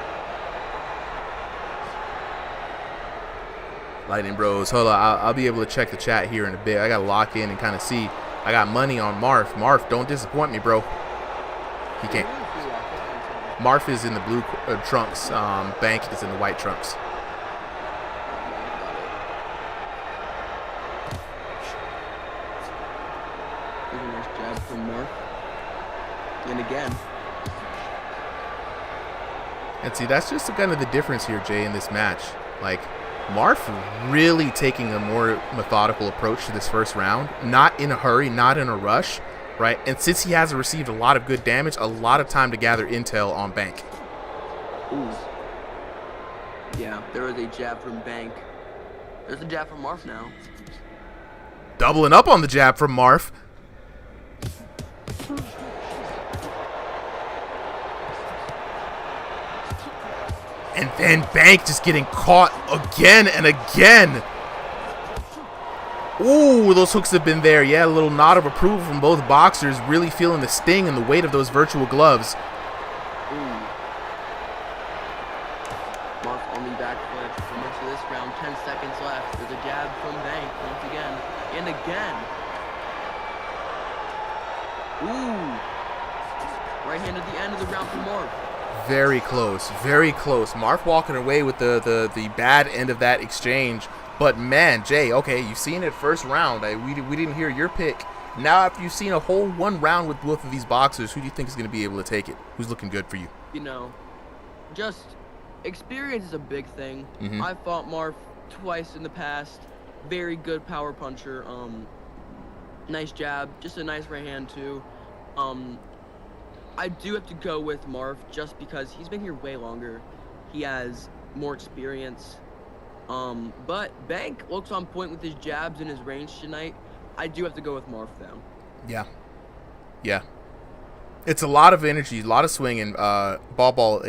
Lightning Bros. Hold on. I'll be able to check the chat here in a bit. I got to lock in and kind of see. I got money on Marf. Marf, don't disappoint me, bro. He can't. Marf is in the blue trunks. Bank is in the white trunks. There's a nice jab from Marf. And again. And see, that's just kind of the difference here, Jay, in this match. Like, Marf really taking a more methodical approach to this first round. Not in a hurry, not in a rush, right? And since he hasn't received a lot of good damage, a lot of time to gather intel on Bank. Ooh. Yeah, there was a jab from Bank. There's a jab from Marf now. Doubling up on the jab from Marf. And then Bank just getting caught again and again. Ooh, those hooks have been there. Yeah, a little nod of approval from both boxers, really feeling the sting and the weight of those virtual gloves. Ooh. Marf on the back foot for most of this round. 10 seconds left. There's a jab from Bank once again. And again. Ooh. Right hand at the end of the round for Marf. Very close, very close. Marf walking away with the bad end of that exchange. But man, Jay, okay, you've seen it first round. We didn't hear your pick. Now after you've seen a whole one round with both of these boxers, who do you think is going to be able to take it? Who's looking good for you? You know, just experience is a big thing. Mm-hmm. I've fought Marf twice in the past. Very good power puncher. Nice jab, just a nice right hand too. I do have to go with Marf just because he's been here way longer. He has more experience. But Bank looks on point with his jabs and his range tonight. I do have to go with Marf though. Yeah. Yeah. It's a lot of energy, a lot of swinging. Ball.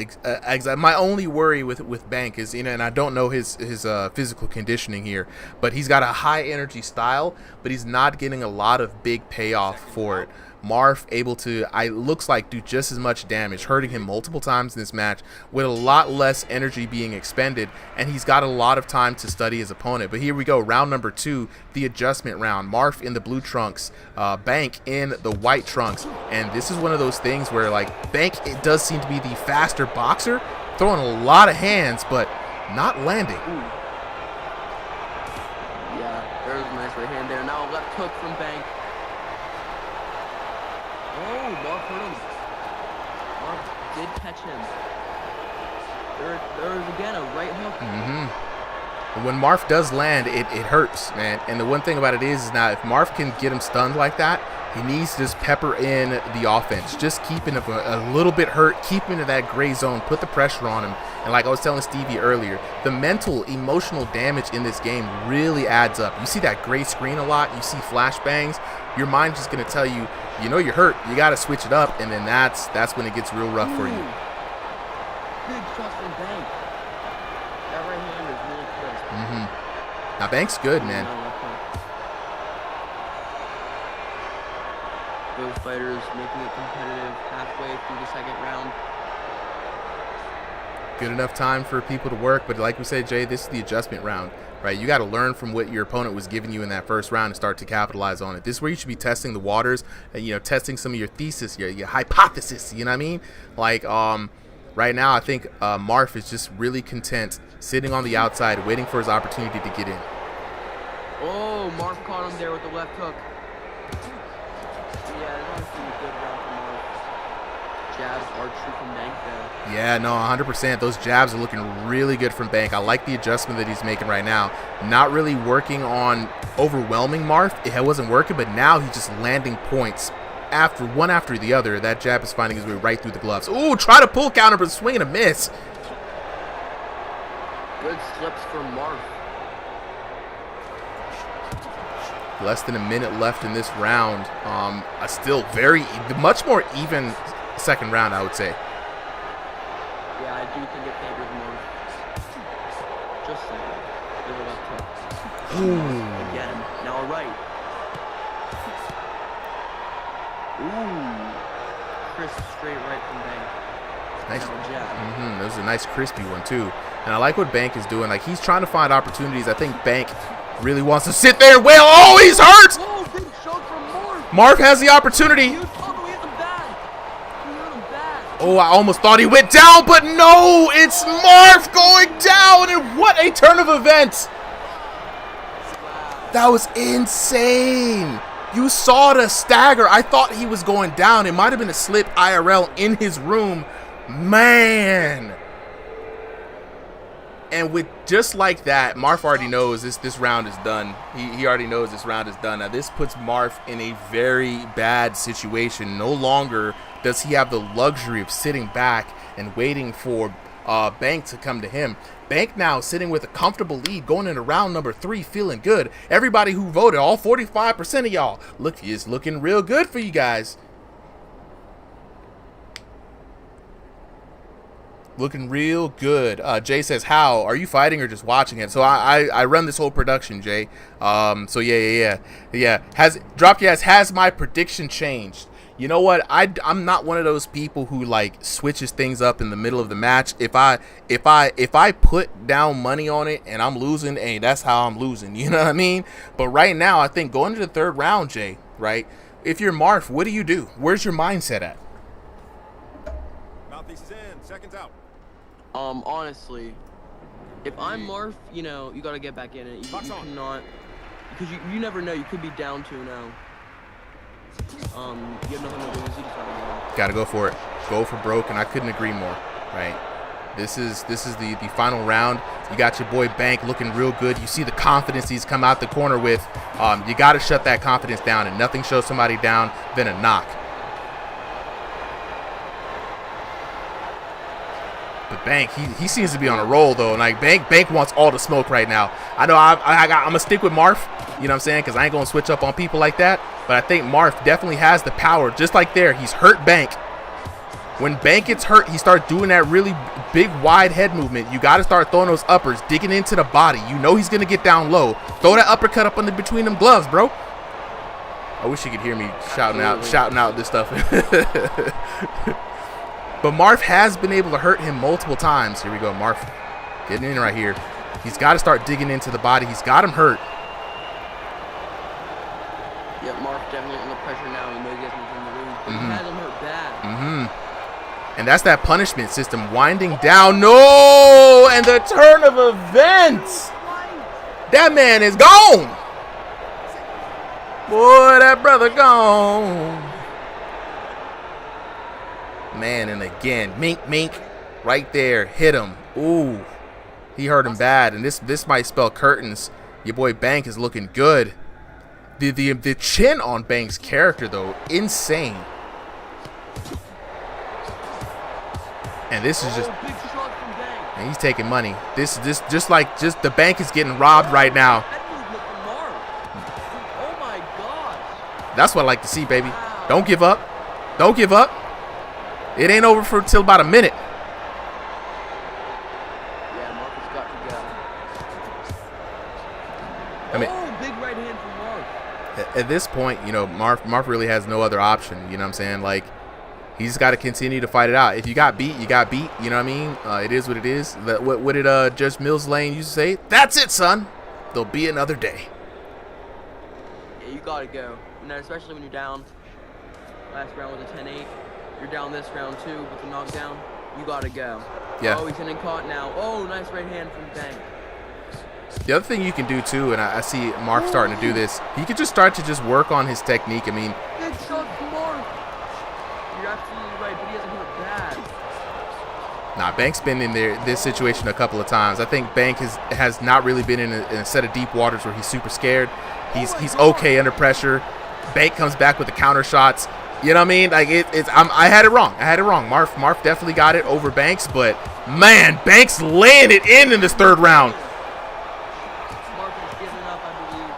My only worry with Bank is, and I don't know his physical conditioning here, but he's got a high energy style, but he's not getting a lot of big payoff for it. Marf able to, looks like, do just as much damage, hurting him multiple times in this match with a lot less energy being expended, and he's got a lot of time to study his opponent. But here we go, round number 2, the adjustment round. Marf in the blue trunks, Bank in the white trunks, and this is one of those things where, like, Bank, it does seem to be the faster boxer, throwing a lot of hands, but not landing. Ooh. Yeah, there's a nice right hand there. Now a left hook from Bank. Oh, Marf hurt him. Marf did catch him. There's again a right hook. Mm-hmm. When Marf does land, it hurts, man. And the one thing about it is now if Marf can get him stunned like that, he needs to just pepper in the offense. Just keeping him a little bit hurt, keep him in that gray zone, put the pressure on him. And like I was telling Stevie earlier, the mental, emotional damage in this game really adds up. You see that gray screen a lot, you see flashbangs, your mind's just going to tell you, you know you're hurt, you got to switch it up, and then that's when it gets real rough for you. Big shot from Bank. That right hand is really crisp. Mm-hmm. Now Bank's good, man. Both fighters making it competitive halfway through the second round. Good enough time for people to work, but like we said, Jay, this is the adjustment round, right? You got to learn from what your opponent was giving you in that first round and start to capitalize on it. This is where you should be testing the waters and, testing some of your thesis, your hypothesis, you know what I mean? Like, right now, I think Marf is just really content sitting on the outside, waiting for his opportunity to get in. Oh, Marf caught him there with the left hook. Yeah, that's honestly a good round from Marf. Jabs are true from Bank there. Yeah, no, 100%. Those jabs are looking really good from Bank. I like the adjustment that he's making right now. Not really working on overwhelming Marf. It wasn't working, but now he's just landing points one after the other. That jab is finding his way right through the gloves. Ooh, try to pull counter, but swing and a miss. Good slips from Marf. Less than a minute left in this round. A still much more even second round, I would say. Yeah, I do think it favors Marf. Just saying. There's a left hook. Ooh. Again. Now a right. Ooh. Crisp straight right from Bank. Nice. Now a jab. That was a nice crispy one too. And I like what Bank is doing. Like, he's trying to find opportunities. I think Bank really wants to sit there and wail. Oh, he's hurt! Oh, big shot from Marf. Marf has the opportunity. Oh, he hit him bad. He hit him bad. Oh, I almost thought he went down, but no, it's Marv going down, and what a turn of events. That was insane. You saw the stagger. I thought he was going down. It might have been a slip IRL in his room. Man. And with just like that, Marv already knows this round is done. He already knows this round is done. Now, this puts Marv in a very bad situation. No longer does he have the luxury of sitting back and waiting for Bank to come to him. Bank now sitting with a comfortable lead going into round number 3, feeling good. Everybody who voted, all 45% of y'all, it's looking real good for you guys. Looking real good. Jay says, how? Are you fighting or just watching it? So I run this whole production, Jay. So yeah. Has my prediction changed? You know what? I'm not one of those people who like switches things up in the middle of the match. If I put down money on it and I'm losing, hey, that's how I'm losing. You know what I mean? But right now, I think going to the 3rd round, Jay, right? If you're Marv, what do? Where's your mindset at? Mouthpiece is in, seconds out. Honestly, if I'm Marv, you know, you gotta get back in it. You cannot, because you never know. You could be down 2-0. You have nothing to lose. You just gotta Gotta go for it. Go for broke, and I couldn't agree more. Right. This is the final round. You got your boy Bank looking real good. You see the confidence he's come out the corner with. You got to shut that confidence down, and nothing shows somebody down than a knock. But Bank, he seems to be on a roll though. Like Bank wants all the smoke right now. I know I'm gonna stick with Marv. You know what I'm saying? Because I ain't gonna switch up on people like that. But I think Marv definitely has the power. Just like there, he's hurt Bank. When Bank gets hurt, he starts doing that really big wide head movement. You got to start throwing those uppers, digging into the body. You know he's gonna get down low. Throw that uppercut up under between them gloves, bro. I wish you could hear me shouting out this stuff. But Marv has been able to hurt him multiple times. Here we go, Marv getting in right here. He's got to start digging into the body. He's got him hurt. Yeah, Marv definitely under pressure now. He knows he has nothing to lose, but he has him hurt bad. And that's that punishment system winding down. No! And the turn of events. That man is gone. Boy, that brother gone. Man, and again, mink, right there, hit him. Ooh, he hurt him bad, and this might spell curtains. Your boy Bank is looking good. The chin on Bank's character though, insane. And this is just, and he's taking money. This just the Bank is getting robbed right now. Oh my gosh. That's what I like to see, baby. Don't give up. Don't give up. It ain't over for till about a minute. Yeah, Marcus got to go. I mean, big right hand from Marv. At this point, you know, Marv really has no other option. You know what I'm saying? Like, he's got to continue to fight it out. If you got beat, you got beat. You know what I mean? It is what it is. What did Judge Mills Lane used to say? That's it, son. There'll be another day. Yeah, you got to go. You know, especially when you're down. Last round was a 10-8. You're down this round too with the knockdown. You gotta go. Yeah. Oh, he's getting caught now. Oh, nice right hand from Bank. The other thing you can do too, and I see Marv starting to do this, he could just start to just work on his technique. I mean, Big shot from Marv. You're absolutely right, but he hasn't hit bad. nah, Bank's been in this situation a couple of times. I think Bank has not really been in a set of deep waters where he's super scared. He's okay under pressure. Bank comes back with the counter shots. You know what I mean? Like I had it wrong. Marv definitely got it over Banks, but man, Banks laying it in this 3rd round. Marv is giving up, I believe.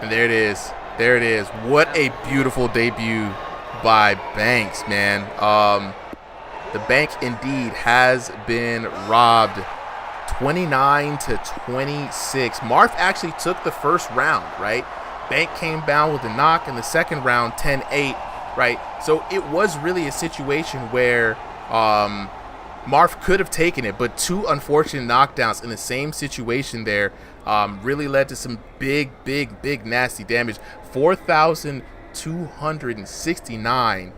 And there it is. What a beautiful debut by Banks, man. The Bank indeed has been robbed. 29-26. Marv actually took the 1st round, right? Bank came down with a knock in the 2nd round, 10-8, right? So it was really a situation where Marv could have taken it, but 2 unfortunate knockdowns in the same situation there really led to some big nasty damage. 4,000 3,269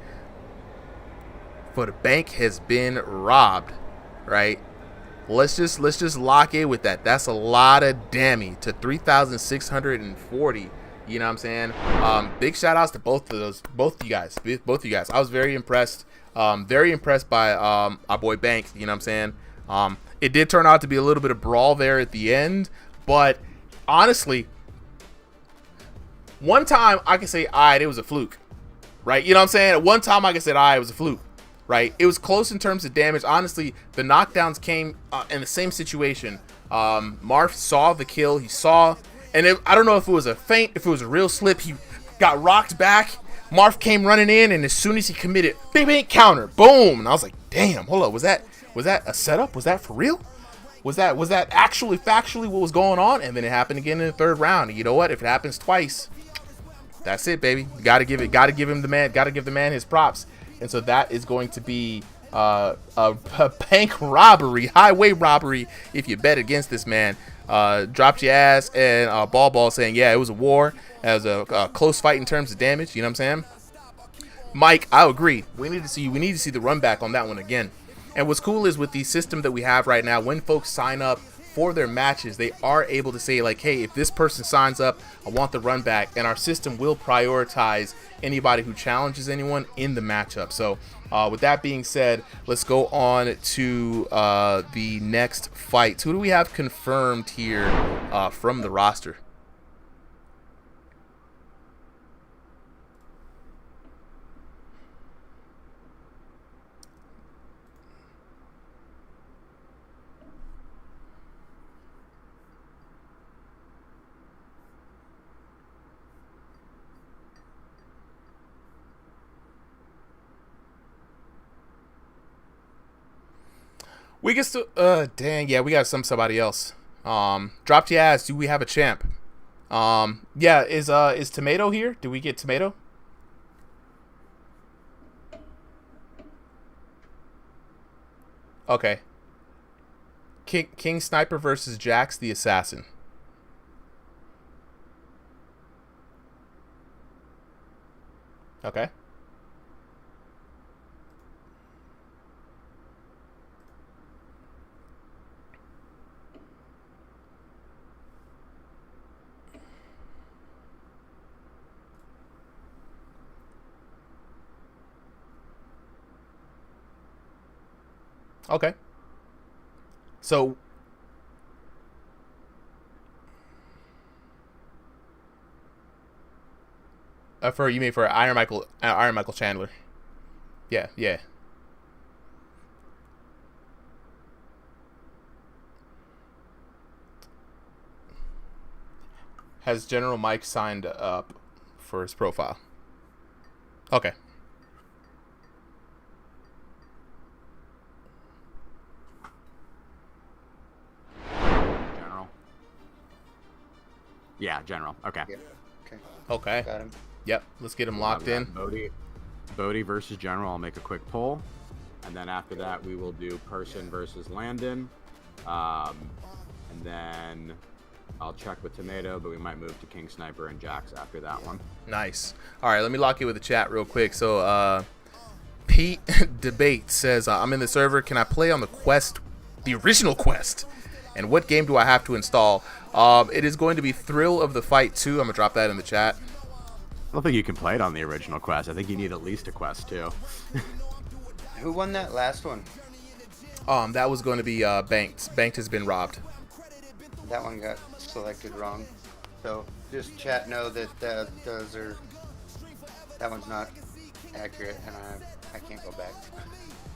for the bank has been robbed, right? Let's just lock in with that. That's a lot of dammy to 3,640. You know what I'm saying? Big shout outs to both of you guys. I was very impressed. Very impressed by our boy Bank. You know what I'm saying? It did turn out to be a little bit of brawl there at the end, but honestly, one time I can say, all right, it was a fluke, right? You know what I'm saying? One time I can say, all right, it was a fluke, right? It was close in terms of damage. Honestly, the knockdowns came in the same situation. Marth saw the kill. He saw, and I don't know if it was a feint, if it was a real slip. He got rocked back. Marth came running in, and as soon as he committed, bing, bing, counter, boom. And I was like, damn, hold up. Was that a setup? Was that for real? Was that actually factually what was going on? And then it happened again in the third round. And you know what? If it happens twice, that's it, baby. Gotta give the man his props. And so that is going to be a bank robbery, highway robbery, if you bet against this man. Dropped your ass, and Ball saying, yeah, it was a war. It was a close fight in terms of damage. You know what I'm saying? Mike, I agree. We need to see the run back on that one again. And what's cool is with the system that we have right now, when folks sign up for their matches, they are able to say like, hey, if this person signs up, I want the run back, and our system will prioritize anybody who challenges anyone in the matchup. So with that being said, let's go on to the next fight. Who do we have confirmed here from the roster? We can still, dang, yeah, we got somebody else. Dropped your ass. Do we have a champ? Yeah, is Tomato here? Did we get Tomato? Okay. King Sniper versus Jax the Assassin. Okay. Okay. So you mean for Iron Michael Chandler? Yeah, yeah. Has General Mike signed up for his profile? Okay. Yeah, General. Okay. Yeah. Okay. Okay. Got him. Yep. Let's get him locked in. Bodhi versus General. I'll make a quick poll, and then after that we will do Person versus Landon, and then I'll check with Tomato, but we might move to King Sniper and Jax after that one. Nice. All right. Let me lock you with the chat real quick. So, Pete Debate says, I'm in the server. Can I play on the quest, the original quest? And what game do I have to install? It is going to be Thrill of the Fight 2. I'm going to drop that in the chat. I don't think you can play it on the original quest. I think you need at least a quest, too. Who won that last one? That was going to be Banked. Banked has been robbed. That one got selected wrong. So just chat know that that one's not accurate, and I can't go back.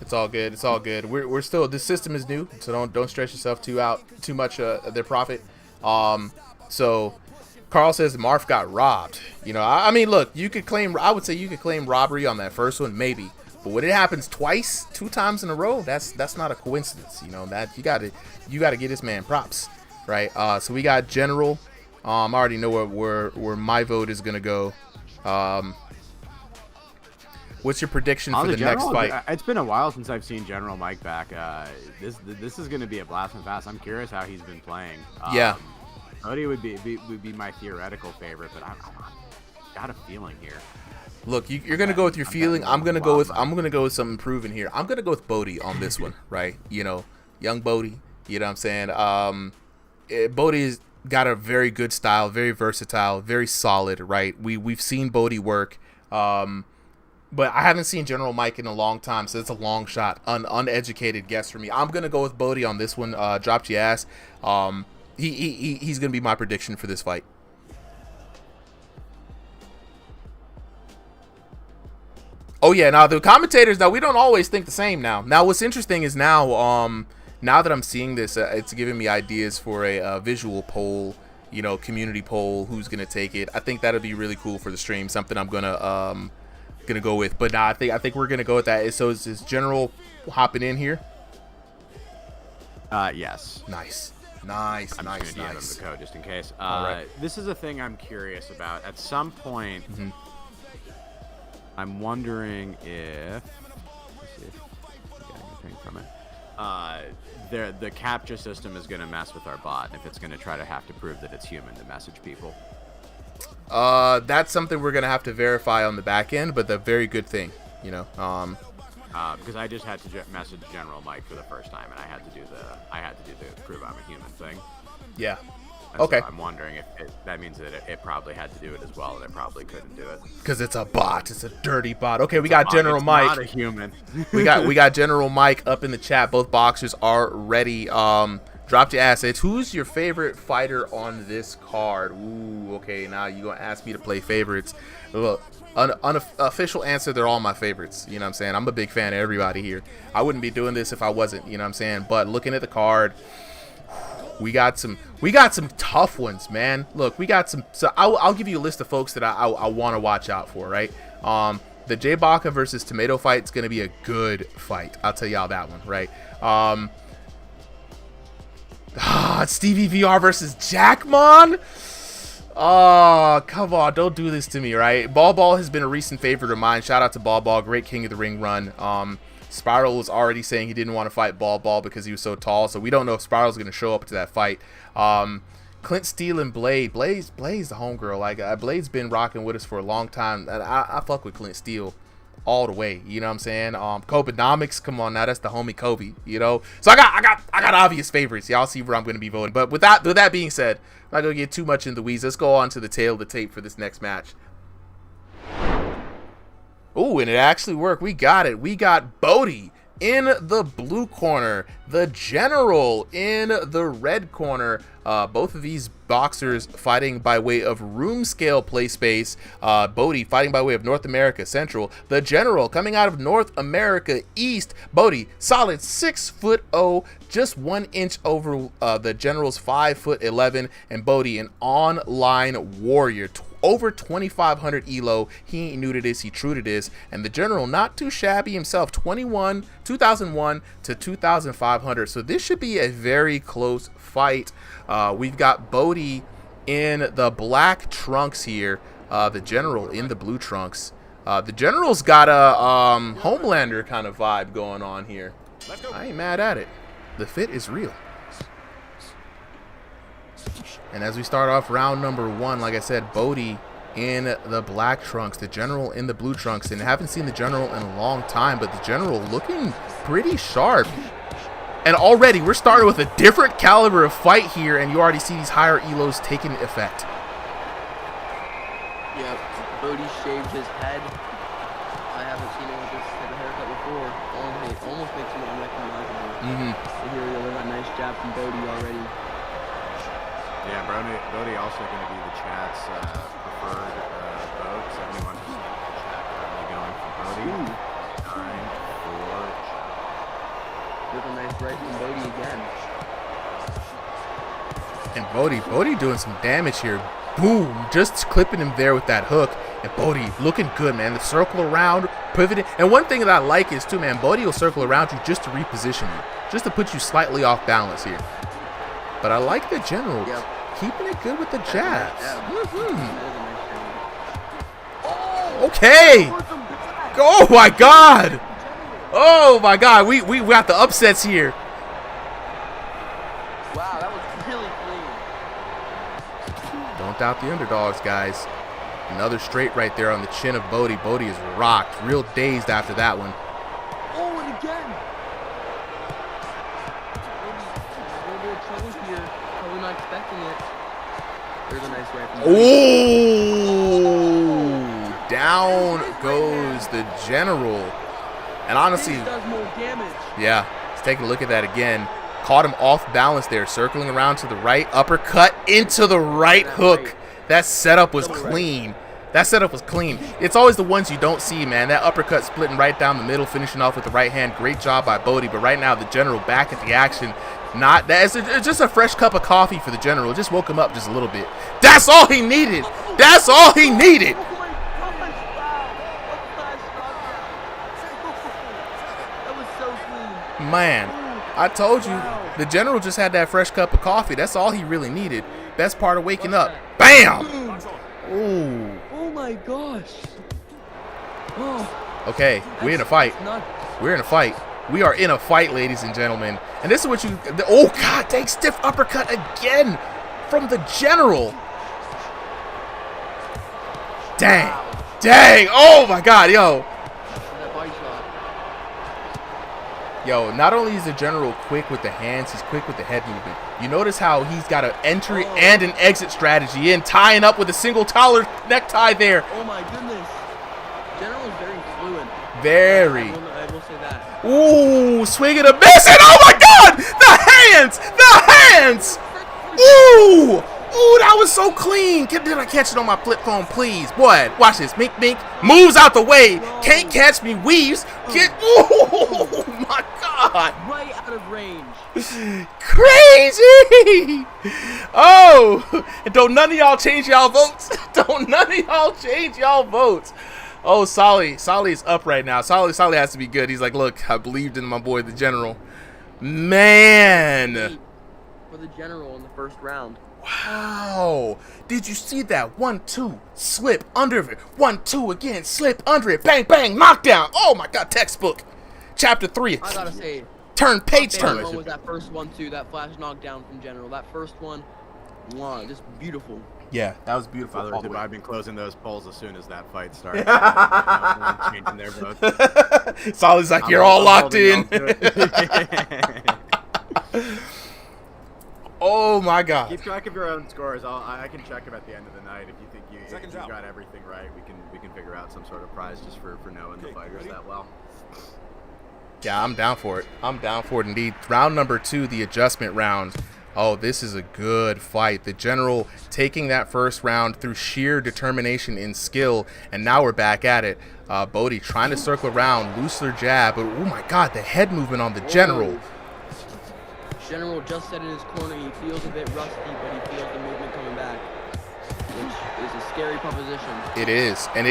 It's all good. It's all good. We're still, this system is new, so don't stress yourself too much their profit. So Carl says Marth got robbed. You know, I mean, look, I would say you could claim robbery on that first one, maybe. But when it happens twice, 2 times in a row, that's not a coincidence. You know, that you gotta get this man props, right? So we got General. I already know where my vote is gonna go. What's your prediction for the next fight? It's been a while since I've seen General Mike back. This is going to be a blast from the past. I'm curious how he's been playing. Yeah. Cody would be my theoretical favorite, but got a feeling here. Look, you're gonna go with your feeling. I'm gonna go with something proven here. I'm gonna go with Bodie on this one, right? You know, young Bodie. You know what I'm saying? Bodie's got a very good style, very versatile, very solid, right? We've seen Bodie work, but I haven't seen General Mike in a long time, so it's a long shot, uneducated guess for me. I'm gonna go with Bodie on this one. Dropped your ass. He's gonna be my prediction for this fight. Oh yeah, now the commentators, now we don't always think the same now. Now what's interesting is now that I'm seeing this, it's giving me ideas for a visual poll, you know, community poll, who's gonna take it. I think that'll be really cool for the stream, something I'm gonna go with. But nah, I think we're gonna go with that. So is General hopping in here? Yes. Nice. I'm just gonna DM him the code just in case. Right. This is a thing I'm curious about. At some point, I'm wondering if, let's see if we get anything from it. The capture system is going to mess with our bot if it's going to try to have to prove that it's human to message people. That's something we're going to have to verify on the back end, but a very good thing, you know. Because I just had to message General Mike for the first time, and I had to do the prove I'm a human thing. Yeah. And okay. So I'm wondering if that means that it probably had to do it as well, and it probably couldn't do it. Because it's a bot. It's a dirty bot. Okay, we got General Mike. Not a human. we got General Mike up in the chat. Both boxers are ready. Dropped your assets. Who's your favorite fighter on this card? Ooh, okay. Now you're gonna ask me to play favorites. Look, unofficial answer, they're all my favorites. You know what I'm saying? I'm a big fan of everybody here. I wouldn't be doing this if I wasn't. You know what I'm saying? But looking at the card, we got some tough ones, man. Look, we got some. So I'll give you a list of folks that I want to watch out for, right? The J Baca versus Tomato fight is going to be a good fight. I'll tell y'all that one, right? Stevie VR versus Jackmon. Oh, come on, don't do this to me, right? Ball has been a recent favorite of mine. Shout out to Ball, great King of the Ring run. Spiral was already saying he didn't want to fight Ball because he was so tall, so we don't know if Spiral's going to show up to that fight. Clint Steele and Blade. Blade's the homegirl. Like, Blade's been rocking with us for a long time. I fuck with Clint Steele all the way. You know what I'm saying? Kobenomics, come on now, that's the homie Kobe. You know, so I got obvious favorites. Y'all see where I'm going to be voting. But with that being said, I'm not going to get too much in the weeds. Let's go on to the tail of the tape for this next match. Ooh, and it actually worked. We got it. We got Bodie in the blue corner, the General in the red corner. Both of these boxers fighting by way of room scale play space. Bodie fighting by way of North America Central. The General coming out of North America East. Bodie solid 6'0", just 1 inch over the General's 5'11", and Bodie an online warrior. Over 2,500 elo. He ain't new to this, he true to this. And the General not too shabby himself, 2001 to 2,500. So this should be a very close fight. We've got Bodie in the black trunks here, the General in the blue trunks. The General's got a Homelander kind of vibe going on here. I ain't mad at it. The fit is real. And as we start off round number 1, like I said, Bodie in the black trunks, the General in the blue trunks. And I haven't seen the General in a long time, but the General looking pretty sharp. And already we're starting with a different caliber of fight here, and you already see these higher elos taking effect. Yeah, Bodie shaved his head. I haven't seen him with this type of haircut before. It almost makes him unrecognizable. So here we go, we got a nice jab from Bodie already. Yeah, Bodie also going to be the chat's preferred vote. 71% of the chat currently going for Bodie. 9-4. With a nice right from Bodie again. And Bodie doing some damage here. Boom, just clipping him there with that hook. And Bodie looking good, man. The circle around, pivoting. And one thing that I like is too, man, Bodie will circle around you just to reposition you, just to put you slightly off balance here. But I like the General keeping it good with the jabs. Okay. Oh my God. Oh my God. We got the upsets here. Wow, that was really clean. Don't doubt the underdogs, guys. Another straight right there on the chin of Bodie. Bodie is rocked. Real dazed after that one. Oh, and again. A little bit of trouble here. Probably not expecting it. There's a nice right from Ooh! Down goes the general. And honestly, this does more damage. yeah, let's take a look at that again. Caught him off balance there, circling around to the right, uppercut into the right hook. That setup was clean. That setup was clean. It's always the ones you don't see, man. That uppercut splitting right down the middle, finishing off with the right hand. Great job by Bodie. But right now, the general back at the action. It's just a fresh cup of coffee for the general. Just woke him up just a little bit. That's all he needed. That's all he needed. Oh my gosh, wow. What flash knockdown. That was so clean. Man, I told you, the general just had that fresh cup of coffee. That's all he really needed. Best part of waking up. Bam! Ooh. Oh my gosh. Oh. Okay, we're in a fight. We're in a fight. We are in a fight, ladies and gentlemen. And this is what you... Oh, God, dang, stiff uppercut again from the general. Dang. Dang. Oh, my God, yo. Yo, not only is the general quick with the hands, he's quick with the head movement. You notice how he's got an entry and an exit strategy in, tying up with a single collar necktie there. Oh my goodness. General is very fluent. Very. I will say that. Ooh, swing and a miss, and oh my God! The hands! The hands! Ooh! Ooh, that was so clean. Did I catch it on my flip phone, please? Boy, watch this. Mink, mink. Moves out the way. Can't catch me. Weaves. Oh, my God. Right out of range. Crazy. Oh, and don't none of y'all change y'all votes. Don't none of y'all change y'all votes. Oh, Solly is up right now. Solly has to be good. He's like, look, I believed in my boy, the general. Man. For the general in the first round. Wow. Did you see that? 1-2, slip under it. 1-2 again, slip under it. Bang, bang, knockdown. Oh, my God, textbook. Chapter 3. I gotta say, page turn. What was that first one, too? That flash knockdown from General. That first one, wow, just beautiful. Yeah, that was beautiful. I've been closing those polls as soon as that fight started. Changing their votes. Solly's like, you're all locked in. Oh my God! Keep track of your own scores. I can check them at the end of the night if you think you got everything right. We can figure out some sort of prize just for knowing the fighters that well. Yeah, I'm down for it. I'm down for it indeed. Round number 2, the adjustment round. Oh, this is a good fight. The general taking that first round through sheer determination and skill, and now we're back at it. Bodie trying to circle around, looser jab, but oh my God, the head movement on the general. General just said in his corner he feels a bit rusty, but he feels the movement coming back, which is a scary proposition. It is, and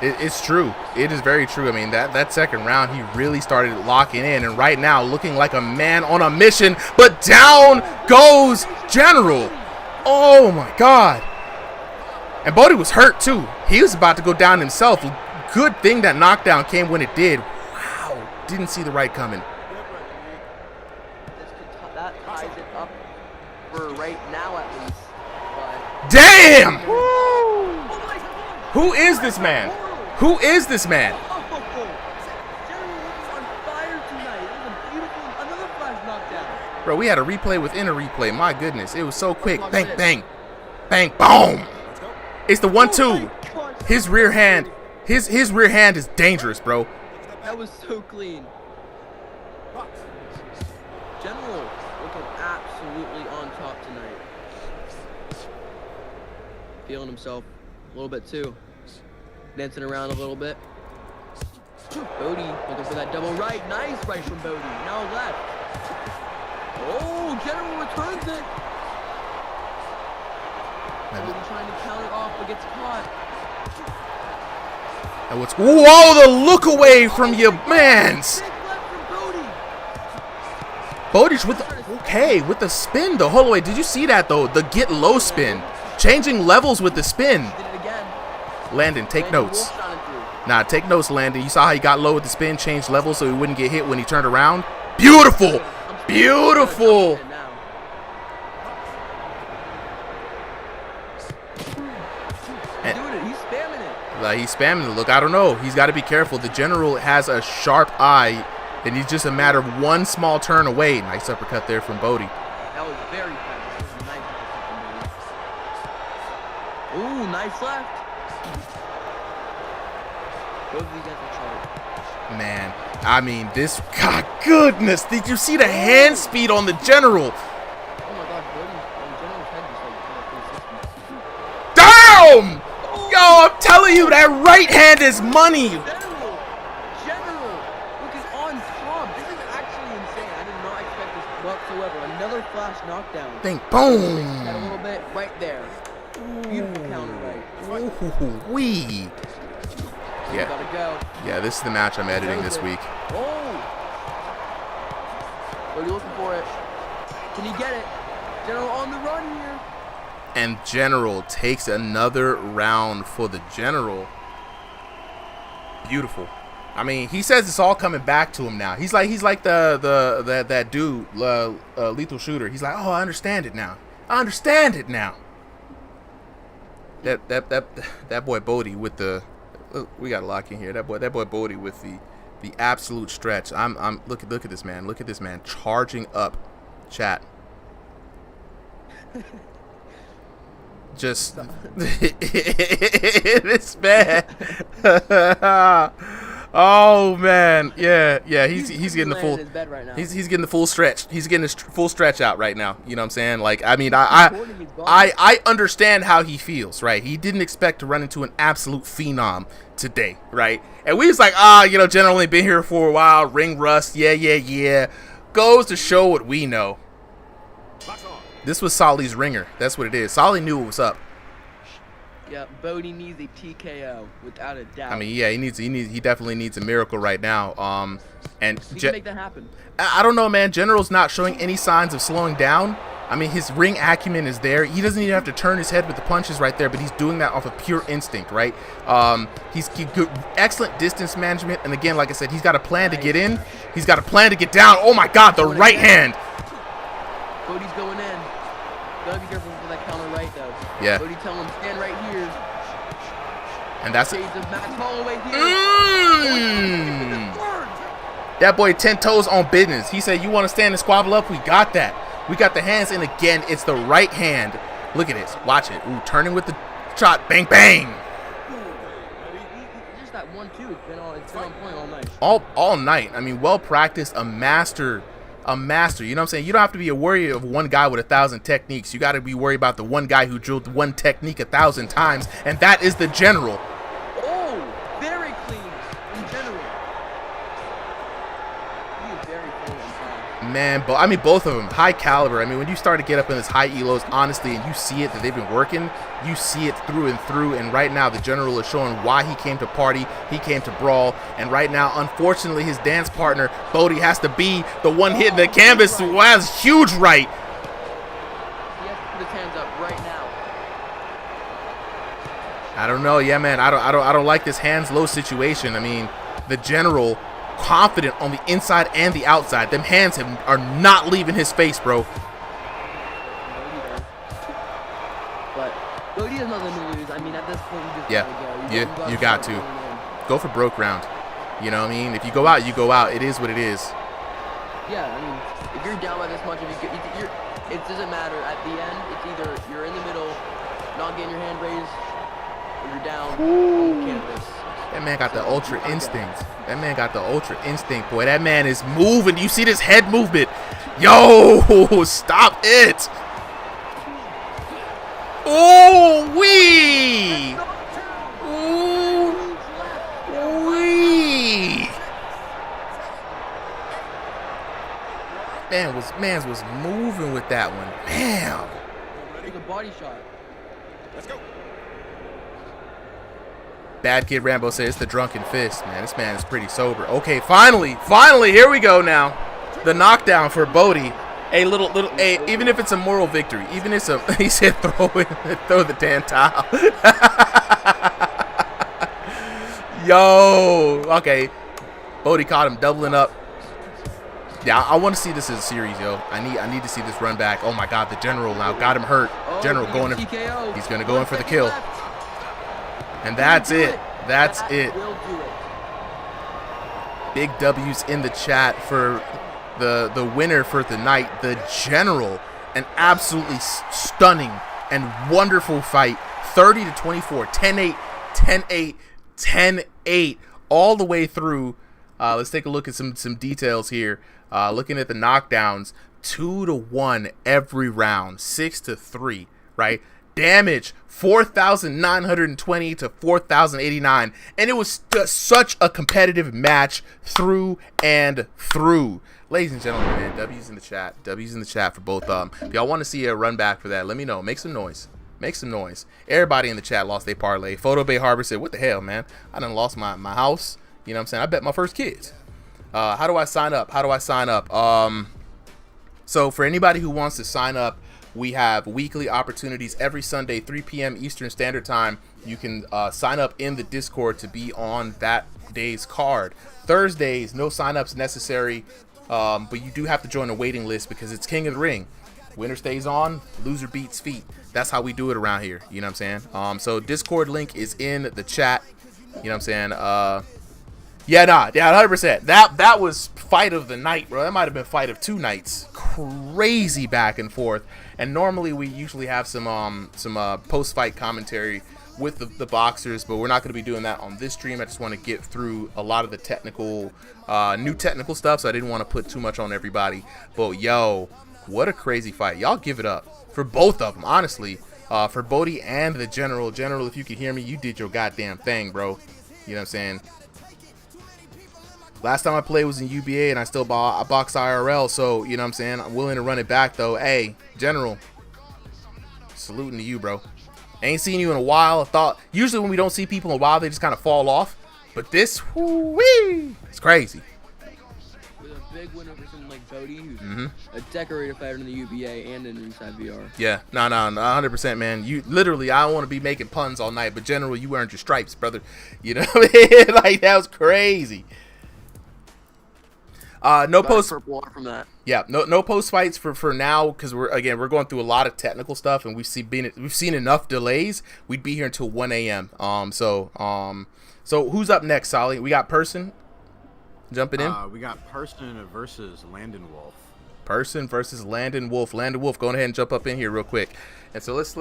it's true. It is very true. I mean, that second round, he really started locking in, and right now looking like a man on a mission, but down goes General. Oh my God. And Bodie was hurt too. He was about to go down himself. Good thing that knockdown came when it did. Wow, didn't see the right coming. That ties it up for right now at least. But damn! Who is this man? Who is this man? Bro, we had a replay within a replay. My goodness, it was so quick. Bang, bang, bang, boom. It's the 1-2. His rear hand, his rear hand is dangerous, bro. That was so clean. General looking absolutely on top tonight. Feeling himself a little bit too. Dancing around a little bit. Bodie looking for that double right. Nice right from Bodie. Now left. Oh, General returns it. Bodie trying to counter off, but gets caught. And what's whoa, the look away from your mans. Bodie's with the spin the whole way. Did you see that though? The get low spin, changing levels with the spin. Did it again. Landon, take notes. Nah, take notes, Landon. You saw how he got low with the spin, changed levels so he wouldn't get hit when he turned around. Beautiful, beautiful. He's doing it. He's spamming it. Like, he's spamming it. Look, I don't know. He's got to be careful. The general has a sharp eye, and he's just a matter of one small turn away. Nice uppercut there from Bodhi. That was very fast. Nice. Ooh, nice left. Both of these guys are charged. Man, I mean, this, God goodness, did you see the hand speed on the general? Oh my God, General's head just like 360. Damn! Yo, I'm telling you, that right hand is money. General, looking on top. This is actually insane. I did not expect this whatsoever. Another flash knockdown. Think, boom. Got a little bit right there. Beautiful counter right. Ooh, wee. Yeah. Gotta go. Yeah, this is the match I'm editing this week. Oh! What are you looking for it? Can he get it? General on the run here. And General takes another round for the General. Beautiful. I mean, he says it's all coming back to him now. He's like that dude, Lethal Shooter. He's like, oh, I understand it now. I understand it now. That boy Bodhi with the. We got a lock in here. That boy Bodhi with the absolute stretch. Look at this man. Look at this man charging up. Chat. Just this man. Oh man, yeah. He's getting the full. He's getting the full stretch. He's getting his full stretch out right now. You know what I'm saying? Like, I mean, I understand how he feels, right? He didn't expect to run into an absolute phenom today, right? And we was like, General only been here for a while, ring rust, yeah. Goes to show what we know. This was Solly's ringer. That's what it is. Solly knew what was up. Yeah, Bodhi needs a TKO without a doubt. I mean, yeah, he definitely needs a miracle right now. And he can make that happen. I don't know, man. General's not showing any signs of slowing down. I mean, his ring acumen is there. He doesn't even have to turn his head with the punches right there, but he's doing that off of pure instinct, right? He's good, excellent distance management, and again, like I said, he's got a plan to get in. He's got a plan to get down. Oh my God, the right hand. Bodhi's going in. Gotta be careful with that counter right, though. Yeah. Bodhi telling him stand right here. And that's it. That boy 10 toes on business. He said, you want to stand and squabble up? We got that. We got the hands, and again, it's the right hand. Look at this. Watch it. Ooh, turning with the shot. Bang, bang. Just that 1-2. It's been on point all night. All night. I mean, well practiced. A master. You know what I'm saying? You don't have to be worried of one guy with 1,000 techniques. You got to be worried about the one guy who drilled one technique 1,000 times, and that is the General. Oh, very clean in general. He is very clean inside. Man, but I mean, both of them high caliber. I mean, when you start to get up in this high elos, honestly, and you see it that they've been working, you see it through and through. And right now, the General is showing why he came to party, he came to brawl. And right now, unfortunately, his dance partner Bodhi has to be the one hitting the canvas. Who has huge right. He has to put his hands up right now. I don't know, yeah, man. I don't like this hands low situation. I mean, the General confident on the inside and the outside. Them hands are not leaving his face, bro. But Bodhi has nothing to lose. I mean, at this point, you just gotta go. You got to go for broke round. You know what I mean? If you go out, you go out. It is what it is. Yeah, I mean, if you're down by this much, it doesn't matter. At the end, it's either you're in the middle, not getting your hand raised, or you're down on canvas. That man got the ultra instinct. That man got the ultra instinct, boy. That man is moving. You see this head movement? Yo, stop it. Oh, wee. Ooh, wee. Man was moving with that one. Damn. It's a body shot. Let's go. Bad Kid Rambo says it's the drunken fist. Man, this man is pretty sober. Okay, finally, here we go now. The knockdown for Bodhi. Even if it's a moral victory, even if it's he said throw the damn towel. Yo, okay. Bodhi caught him doubling up. Yeah, I want to see this as a series, yo. I need to see this run back. Oh my God, the General now got him hurt. General going in. He's gonna go in for the kill. And that's it. That's That it. will do it. Big W's in the chat for the winner for the night, the General. An absolutely stunning and wonderful fight. 30-24, 10-8, 10-8, 10-8, all the way through. Let's take a look at some details here. Looking at the knockdowns, 2-1 every round, 6-3, right? Damage 4,920 to 4,089, and it was such a competitive match through and through. Ladies and gentlemen, man, W's in the chat. W's in the chat for both of them. If y'all want to see a run back for that, let me know. Make some noise. Make some noise. Everybody in the chat lost their parlay. Photo Bay Harbor said, what the hell, man? I done lost my house. You know what I'm saying? I bet my first kids. How do I sign up? How do I sign up? So for anybody who wants to sign up, we have weekly opportunities every Sunday, 3 p.m. Eastern Standard Time. You can sign up in the Discord to be on that day's card. Thursdays, no sign-ups necessary, but you do have to join a waiting list because it's King of the Ring. Winner stays on, loser beats feet. That's how we do it around here. You know what I'm saying? So Discord link is in the chat. You know what I'm saying? Yeah, 100%. That was fight of the night, bro. That might have been fight of 2 nights. Crazy back and forth. And normally we usually have some post-fight commentary with the boxers, but we're not going to be doing that on this stream. I just want to get through a lot of the technical, new technical stuff, so I didn't want to put too much on everybody. But yo, what a crazy fight. Y'all give it up for both of them, honestly. For Bodie and the General. General, if you can hear me, you did your goddamn thing, bro. You know what I'm saying? Last time I played was in UBA, and I still box IRL, so, you know what I'm saying? I'm willing to run it back, though. Hey, General, saluting to you, bro. Ain't seen you in a while. I thought, usually when we don't see people in a while, they just kind of fall off. But this, whoo-wee, it's crazy. With a big winner for someone like Bodie, who's a decorated fighter in the UBA and in RingsideVR. Yeah, no, 100%, man. You literally, I don't want to be making puns all night, but General, you earned your stripes, brother. You know what I mean? Like, that was crazy. No post from that. Yeah, no post fights for now, because we're going through a lot of technical stuff, and we've seen enough delays. We'd be here until 1 a.m. So who's up next, Solly? We got Person jumping in. We got Person versus Landon Wolf. Person versus Landon Wolf. Landon Wolf, go ahead and jump up in here real quick. And so let's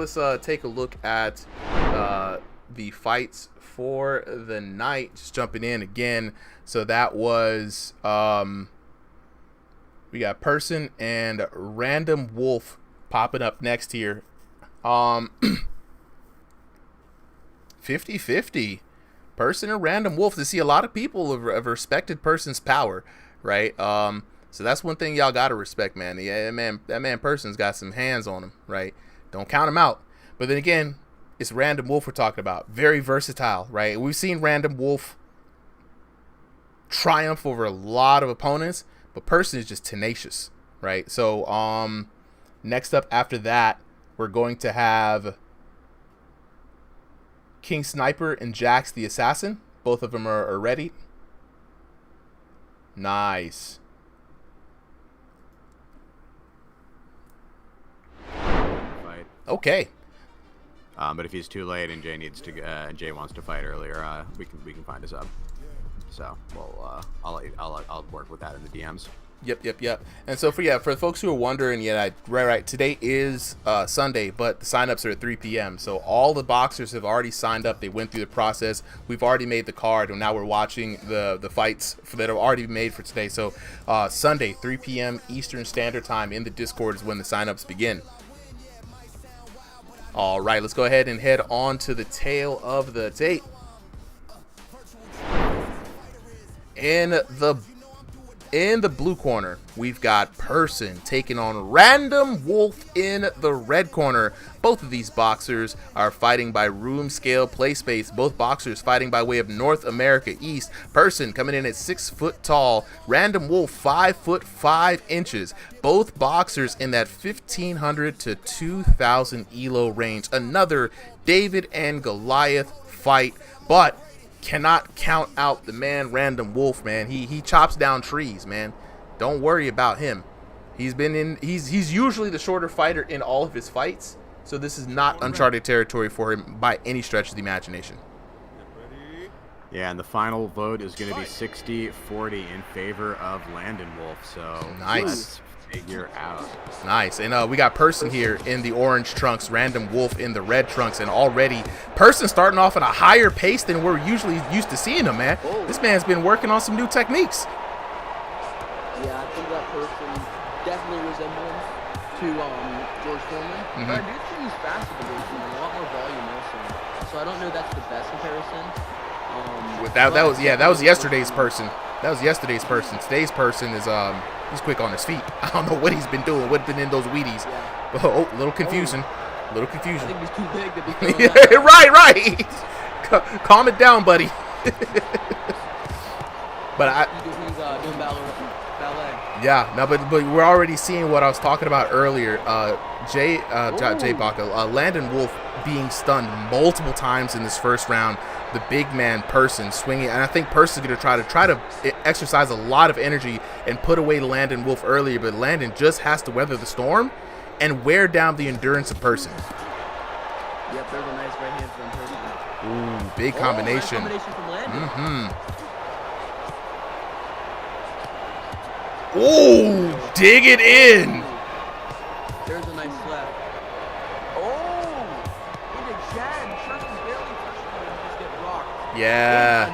take a look at the fights for the night. Just jumping in again. So that was we got Person and Random Wolf popping up next here. 50-50. Person and Random Wolf. To see a lot of people have respected Person's power, right? So that's one thing y'all gotta respect, man. Yeah, that man Person's got some hands on him, right? Don't count him out. But then again, it's Random Wolf we're talking about. Very versatile, right? We've seen Random Wolf triumph over a lot of opponents, but Person is just tenacious, right? So next up after that, we're going to have King Sniper and Jax the Assassin. Both of them are ready. Nice. Okay. But if he's too late and Jay wants to fight earlier, we can find a sub. So I'll work with that in the DMs. Yep. And so for the folks who are wondering, right. Today is Sunday, but the signups are at 3 p.m. So all the boxers have already signed up. They went through the process. We've already made the card, and now we're watching the fights that are already made for today. So Sunday, 3 p.m. Eastern Standard Time in the Discord is when the signups begin. All right, let's go ahead and head on to the tail of the tape. In the blue corner, we've got Person taking on Random Wolf in the red corner. Both of these boxers are fighting by room scale play space. Both boxers fighting by way of North America East. Person coming in at 6 foot tall. Random Wolf 5 foot 5 inches. Both boxers in that 1,500 to 2,000 ELO range. Another David and Goliath fight, but cannot count out the man Random Wolf, man. He chops down trees, man. Don't worry about him. He's usually the shorter fighter in all of his fights, so this is not uncharted territory for him by any stretch of the imagination. Yeah, and the final vote is going to be 60-40 in favor of Landon Wolf. So Nice. Let's figure out. Nice. And we got Person here in the orange trunks, Random Wolf in the red trunks, and already Person starting off at a higher pace than we're usually used to seeing him, man. This man's been working on some new techniques. Yeah, I think that Person definitely resembles to George Foreman. But I do think he's faster than George Foreman, a lot more volume also. So I don't know if that's the best comparison. That was yesterday's Person. That was yesterday's Person. Today's Person is he's quick on his feet. I don't know what he's been doing, what's been in those Wheaties. Yeah. Oh, little confusion. Little I confusion. think he's too big to be doing that. right. Calm it down, buddy. But He's doing ballet. yeah, no, but we're already seeing what I was talking about earlier. Jay Baca, Landon Wolf being stunned multiple times in this first round. The big man Person swinging, and I think Person's going to try to exercise a lot of energy and put away Landon Wolf earlier, but Landon just has to weather the storm and wear down the endurance of Person. Yep, there's a nice right hand from Person. Ooh, big combination. Nice combination from Landon. Ooh, dig it in. There's a nice slap. Into Jen. Person barely touched him and just get rocked. Yeah.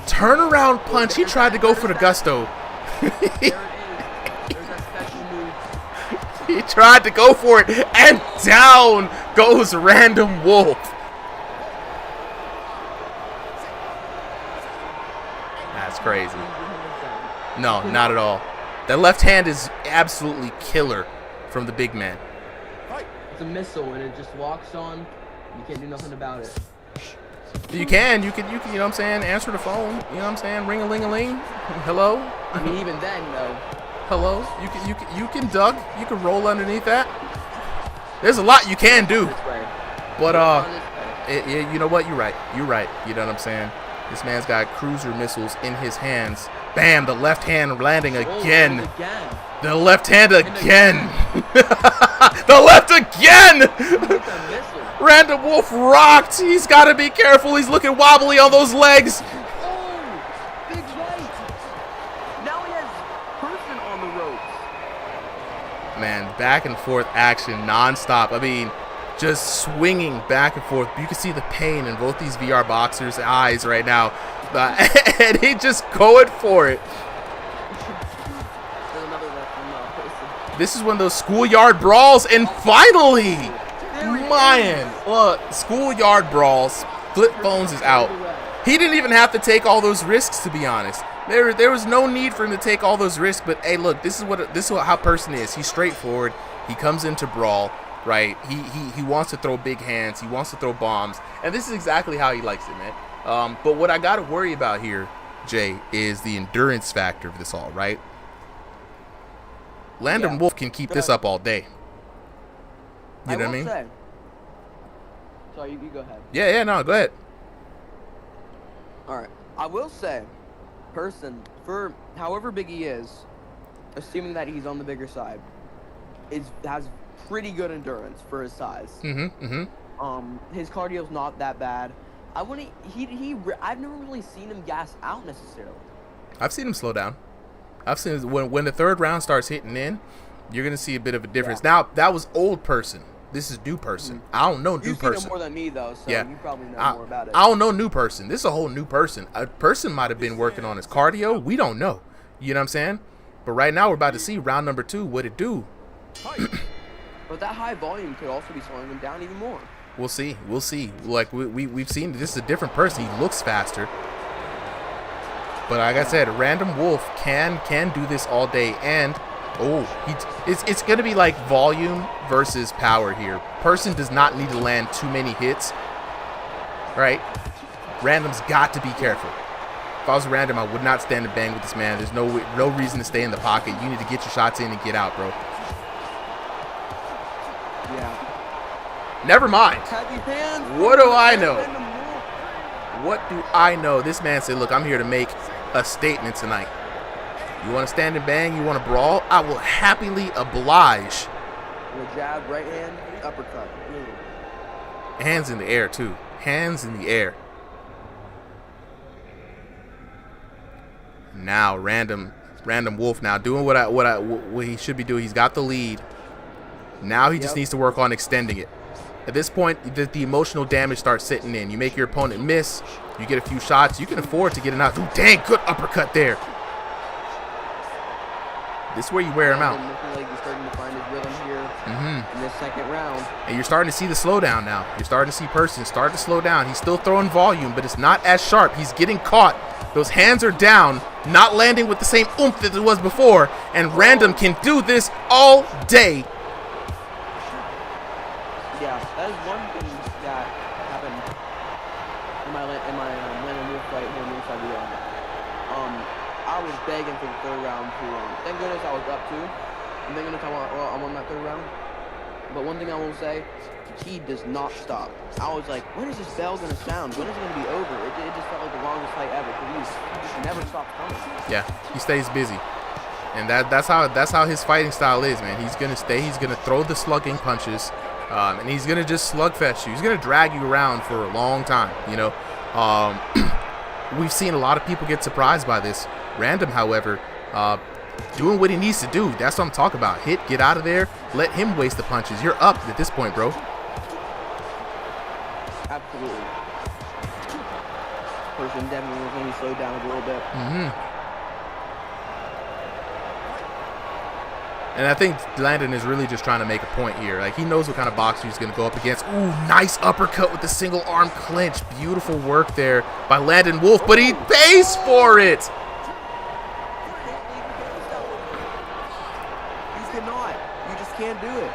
Turnaround punch. He tried to go for the gusto. There it is. There's that special move. He tried to go for it, and down goes Random Wolf. That's crazy. No, not at all. That left hand is absolutely killer from the big man. It's a missile and it just walks on. You can't do nothing about it. You can, you know what I'm saying? Answer the phone. You know what I'm saying? Ring-a-ling-a-ling. Hello. I mean, even then, though. Hello. You can duck. You can roll underneath that. There's a lot you can do. But you know what? You're right. You're right. You know what I'm saying? This man's got cruiser missiles in his hands. Bam! The left hand landing again. The left hand again. The left again. Random Wolf rocked. He's got to be careful. He's looking wobbly on those legs. Oh, big right. Now he has Person on the ropes. Man, back and forth action nonstop. I mean, just swinging back and forth. You can see the pain in both these VR boxers' eyes right now. And he just going for it. This is one of those schoolyard brawls, and finally, man, look, schoolyard brawls. Flip Phones is out. He didn't even have to take all those risks, to be honest. There was no need for him to take all those risks. But hey, look, this is how Person is. He's straightforward. He comes into brawl, right? He wants to throw big hands. He wants to throw bombs, and this is exactly how he likes it, man. But what I got to worry about here, Jay, is the endurance factor of this all, right? Landon Wolf can keep this up all day. You know what I mean? Say, sorry, you go ahead. Yeah, no, go ahead. All right. I will say, Person, for however big he is, assuming that he's on the bigger side, has pretty good endurance for his size. His cardio's not that bad. I've never really seen him gas out necessarily. I've seen him slow down. I've seen when the third round starts hitting in, you're gonna see a bit of a difference. Yeah. Now that was old Person. This is new Person. I don't know new Person. You've seen him more than me though, so you probably know more about it. I don't know new Person. This is a whole new Person. A Person might have been working on his cardio. We don't know. You know what I'm saying? But right now we're about to see round number 2. What it do? But that high volume could also be slowing him down even more. We'll see. We'll see. Like we've seen, this is a different person. He looks faster. But like I said, Random Wolf can do this all day, and it's gonna be like volume versus power here. Person does not need to land too many hits, right? Random's got to be careful. If I was Random, I would not stand and bang with this man. There's no reason to stay in the pocket. You need to get your shots in and get out, bro. Yeah. Never mind. What do I know? What do I know? This man said, look, I'm here to make a statement tonight. You want to stand and bang? You want to brawl? I will happily oblige. The jab, right hand, uppercut. Hands in the air, too. Hands in the air. Now Random Wolf now doing what he should be doing. He's got the lead. Now he just needs to work on extending it. At this point, the emotional damage starts sitting in. You make your opponent miss. You get a few shots. You can afford to get it out. Ooh, dang, good uppercut there. This is where you wear him out. Looking like he's starting to find his rhythm here in this second round. And you're starting to see the slowdown now. You're starting to see Person start to slow down. He's still throwing volume, but it's not as sharp. He's getting caught. Those hands are down, not landing with the same oomph that it was before. And Random can do this all day. Yeah, that is one thing that happened in my Random Wolf fight here in RingsideVR. I was begging for the third round to thank goodness I was up 2. And thank goodness I'm on that third round. But one thing I will say, he does not stop. I was like, when is this bell gonna sound? When is it gonna be over? It just felt like the longest fight ever because he just never stopped coming. Yeah, he stays busy. And that's how his fighting style is, man. He's gonna stay. He's gonna throw the slugging punches, and he's gonna just slugfest you. He's gonna drag you around for a long time. You know, we've seen a lot of people get surprised by this. Random, however, doing what he needs to do. That's what I'm talking about. Hit, get out of there. Let him waste the punches. You're up at this point, bro. Absolutely. Person definitely was going to be slowed down a little bit. And I think Landon is really just trying to make a point here. Like, he knows what kind of boxer he's going to go up against. Ooh, nice uppercut with the single arm clinch. Beautiful work there by Landon Wolf, but he pays for it. You cannot. You just can't do it.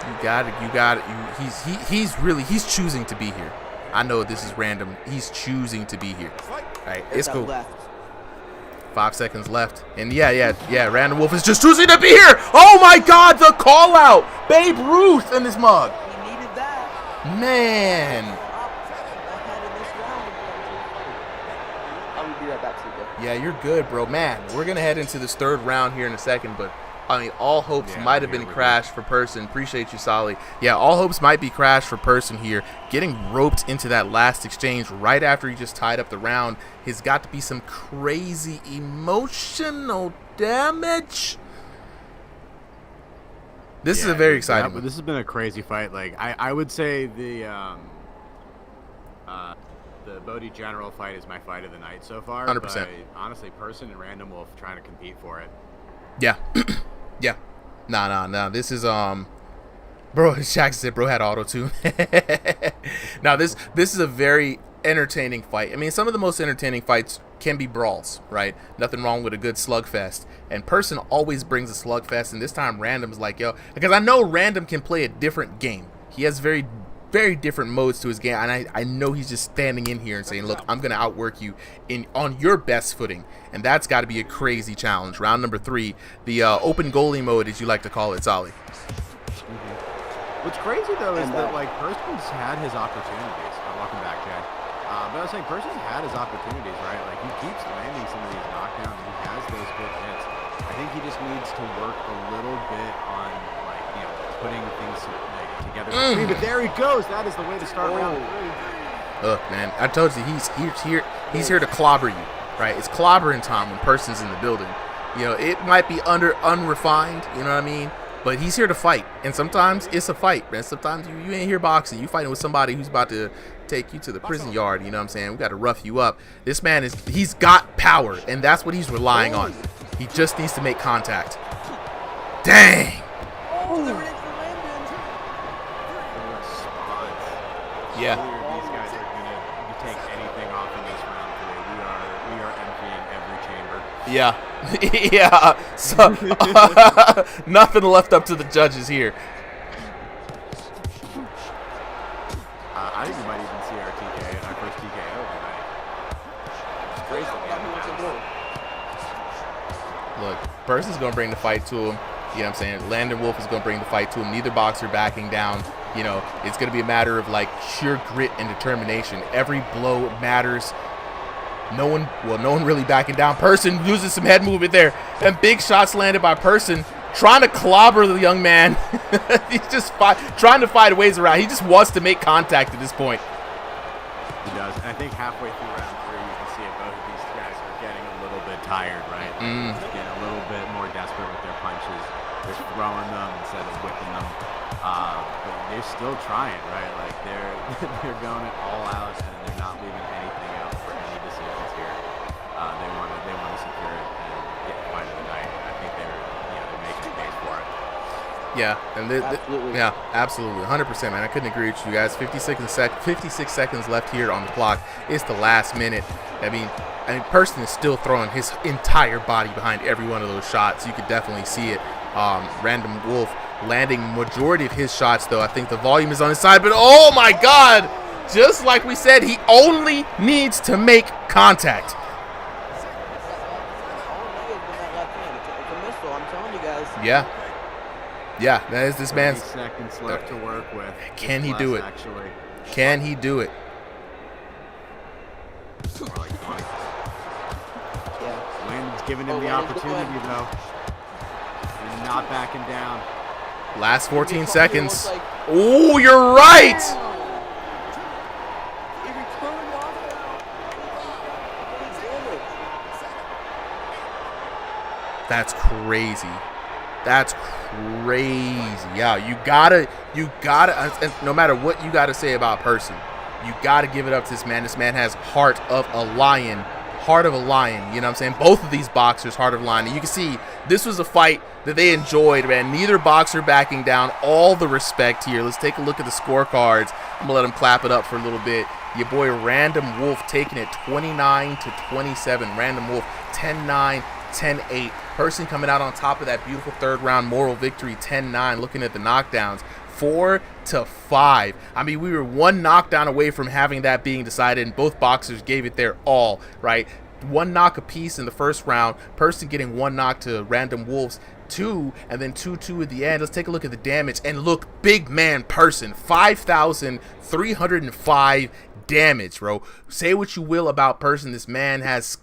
You got it. He's choosing to be here. I know this is random. He's choosing to be here. All right, it's cool. 5 seconds left. And yeah, Random Wolf is just choosing to be here. Oh my God, the call out. Babe Ruth in this mug. He needed that. Man. I'll be right back to you. Yeah, you're good, bro. Man, we're going to head into this third round here in a second, but I mean, all hopes might have been crashed for Person. Appreciate you, Solly. Yeah, all hopes might be crashed for Person here. Getting roped into that last exchange right after he just tied up the round has got to be some crazy emotional damage. This is a very exciting one. This has been a crazy fight. Like, I would say the Bodhi General fight is my fight of the night so far. 100%. But honestly, Person and Random Wolf trying to compete for it. Yeah. Yeah. Nah. This is bro, Shaq said bro had auto-tune. Now this is a very entertaining fight. I mean, some of the most entertaining fights can be brawls, right? Nothing wrong with a good slugfest. And Person always brings a slugfest, and this time Random's like, yo, because I know Random can play a different game. He has very different modes to his game, and I know he's just standing in here and saying, look, I'm gonna outwork you on your best footing, and that's got to be a crazy challenge. Round number 3, the open goalie mode, as you like to call it, Solly. What's crazy though is that like Person's had his opportunities. Welcome back, Jay. But I was saying Person's had his opportunities, right? Like, he keeps landing some of these knockdowns, and he has those good hits. I think he just needs to work a little bit on, like, you know, putting things together. But there he goes. That is the way to start round 3. Look, man, I told you he's here to clobber you, right? It's clobbering time when Person's in the building. You know, it might be unrefined, you know what I mean? But he's here to fight, and sometimes it's a fight, man. Sometimes you ain't here boxing. You fighting with somebody who's about to take you to the prison yard, you know what I'm saying? We got to rough you up. This man he's got power, and that's what he's relying on. He just needs to make contact. Dang. Yeah. These guys are gonna take anything off in this round 3. We are emptying every chamber. Yeah. Yeah. So nothing left up to the judges here. I think we might even see our first TKO tonight. It's crazy. Look, Person's gonna bring the fight to him. You know what I'm saying? Landon Wolf is gonna bring the fight to him. Neither boxer backing down. You know, it's gonna be a matter of like sheer grit and determination. Every blow matters. No one really backing down. Person loses some head movement there, and big shots landed by Person, trying to clobber the young man. He's just trying to find ways around. He just wants to make contact at this point. He does, and I think halfway through round 3, you can see it. Both of these guys are getting tired, right? Like, getting a little bit more desperate with their punches. They're throwing them instead of whipping them. But they're still trying, right? Like they're going it all out, and they're not leaving anything out for any decisions here. They want to secure it and get the fight of the night. I think they're making a case for it. Yeah, and absolutely, 100%, man. I couldn't agree with you guys. 56 seconds left here on the clock. It's the last minute. I mean, Person is still throwing his entire body behind every one of those shots. You could definitely see it. Random Wolf landing majority of his shots, though. I think the volume is on his side, but oh my God! Just like we said, he only needs to make contact. Yeah. Yeah, that is this man's. Seconds left to work with. Can he do it? Actually, can he do it? More like 20. Yeah. Landon's giving him the opportunity though, and not backing down. Last 14 seconds. Oh, you're right. That's crazy. That's crazy. Yeah, you gotta, and no matter what you gotta say about Person, you gotta give it up to this man. This man has heart of a lion. Heart of a lion. You know what I'm saying? Both of these boxers, heart of a lion. And you can see this was a fight that they enjoyed, man. Neither boxer backing down. All the respect here. Let's take a look at the scorecards. I'm gonna let them clap it up for a little bit. Your boy Random Wolf taking it 29-27. Random Wolf 10-9, 10-8. Person coming out on top of that beautiful third round moral victory, 10-9. Looking at the knockdowns, 4-5. I mean, we were one knockdown away from having that being decided, and both boxers gave it their all, right? One knock apiece in the first round. Person getting one knock to Random Wolf's 2, and then 2-2 at the end. Let's take a look at the damage, and look, big man Person, 5,305 damage, bro. Say what you will about Person. This man has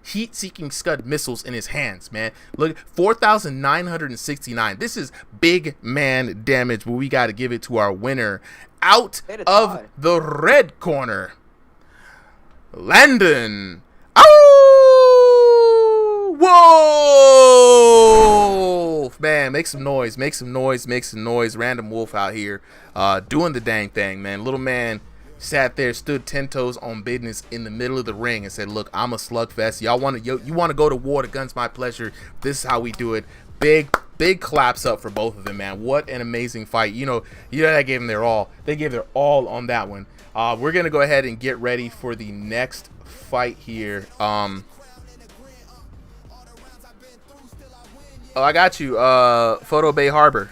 heat-seeking Scud missiles in his hands, man. Look, 4,969. This is big man damage, but we got to give it to our winner. Out of the red corner, Landon. Oh, Wolf, man, make some noise, make some noise, make some noise. Random Wolf out here doing the dang thing, man. Little man sat there, stood 10 toes on business in the middle of the ring and said, look, I'm a slugfest. Y'all want to you want to go to war? The gun's my pleasure. This is how we do it. Big claps up for both of them, man. What an amazing fight. You know they gave them their all. They gave their all on that one. We're gonna go ahead and get ready for the next fight here. Oh, I got you. Photo Bay Harbor.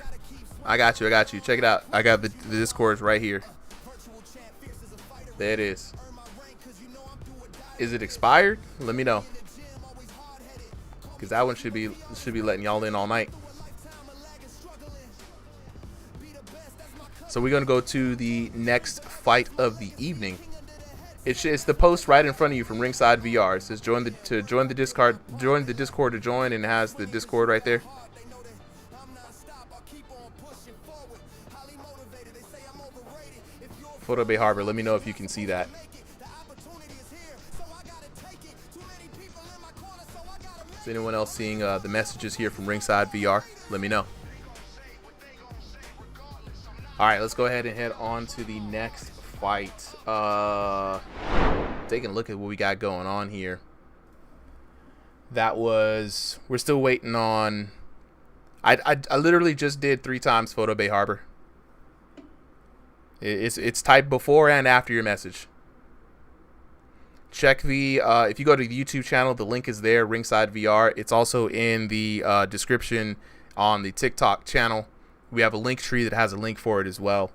I got you. Check it out. I got the Discord right here. There it is. Is it expired? Let me know, because that one should be letting y'all in all night. So we're gonna go to the next fight of the evening. It's the post right in front of you from Ringside VR. It says join the Discord to join, and it has the Discord right there. Photo Bay Harbor, let me know if you can see that. Is anyone else seeing the messages here from Ringside VR? Let me know. All right, let's go ahead and head on to the next fight. Taking a look at what we got going on here. We're still waiting on. I literally just did 3 times Photo Bay Harbor. It's typed before and after your message. Check the if you go to the YouTube channel, the link is there, Ringside VR. It's also in the description on the TikTok channel. We have a link tree that has a link for it as well.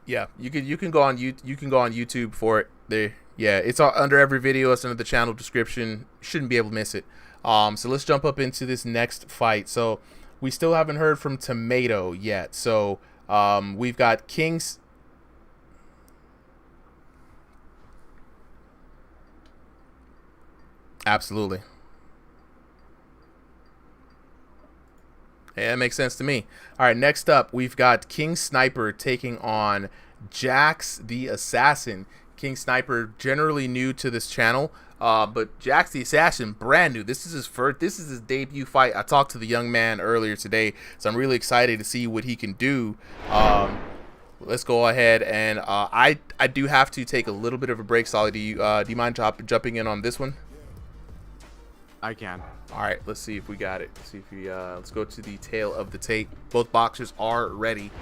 Yeah, you can go on YouTube for it. There, yeah, it's all under every video. It's under the channel description. Shouldn't be able to miss it. So let's jump up into this next fight. So we still haven't heard from Tomato yet. So we've got Kings. Absolutely. Yeah, that makes sense to me. All right, next up, we've got King Sniper taking on Jax the Assassin. King Sniper, generally new to this channel, but Jax the Assassin, brand new. This is his debut fight. I talked to the young man earlier today, so I'm really excited to see what he can do. Let's go ahead and I do have to take a little bit of a break. Solly, do you mind jumping in on this one? I can. All right, let's see if we got it. Let's see if we let's go to the tail of the tape. Both boxers are ready.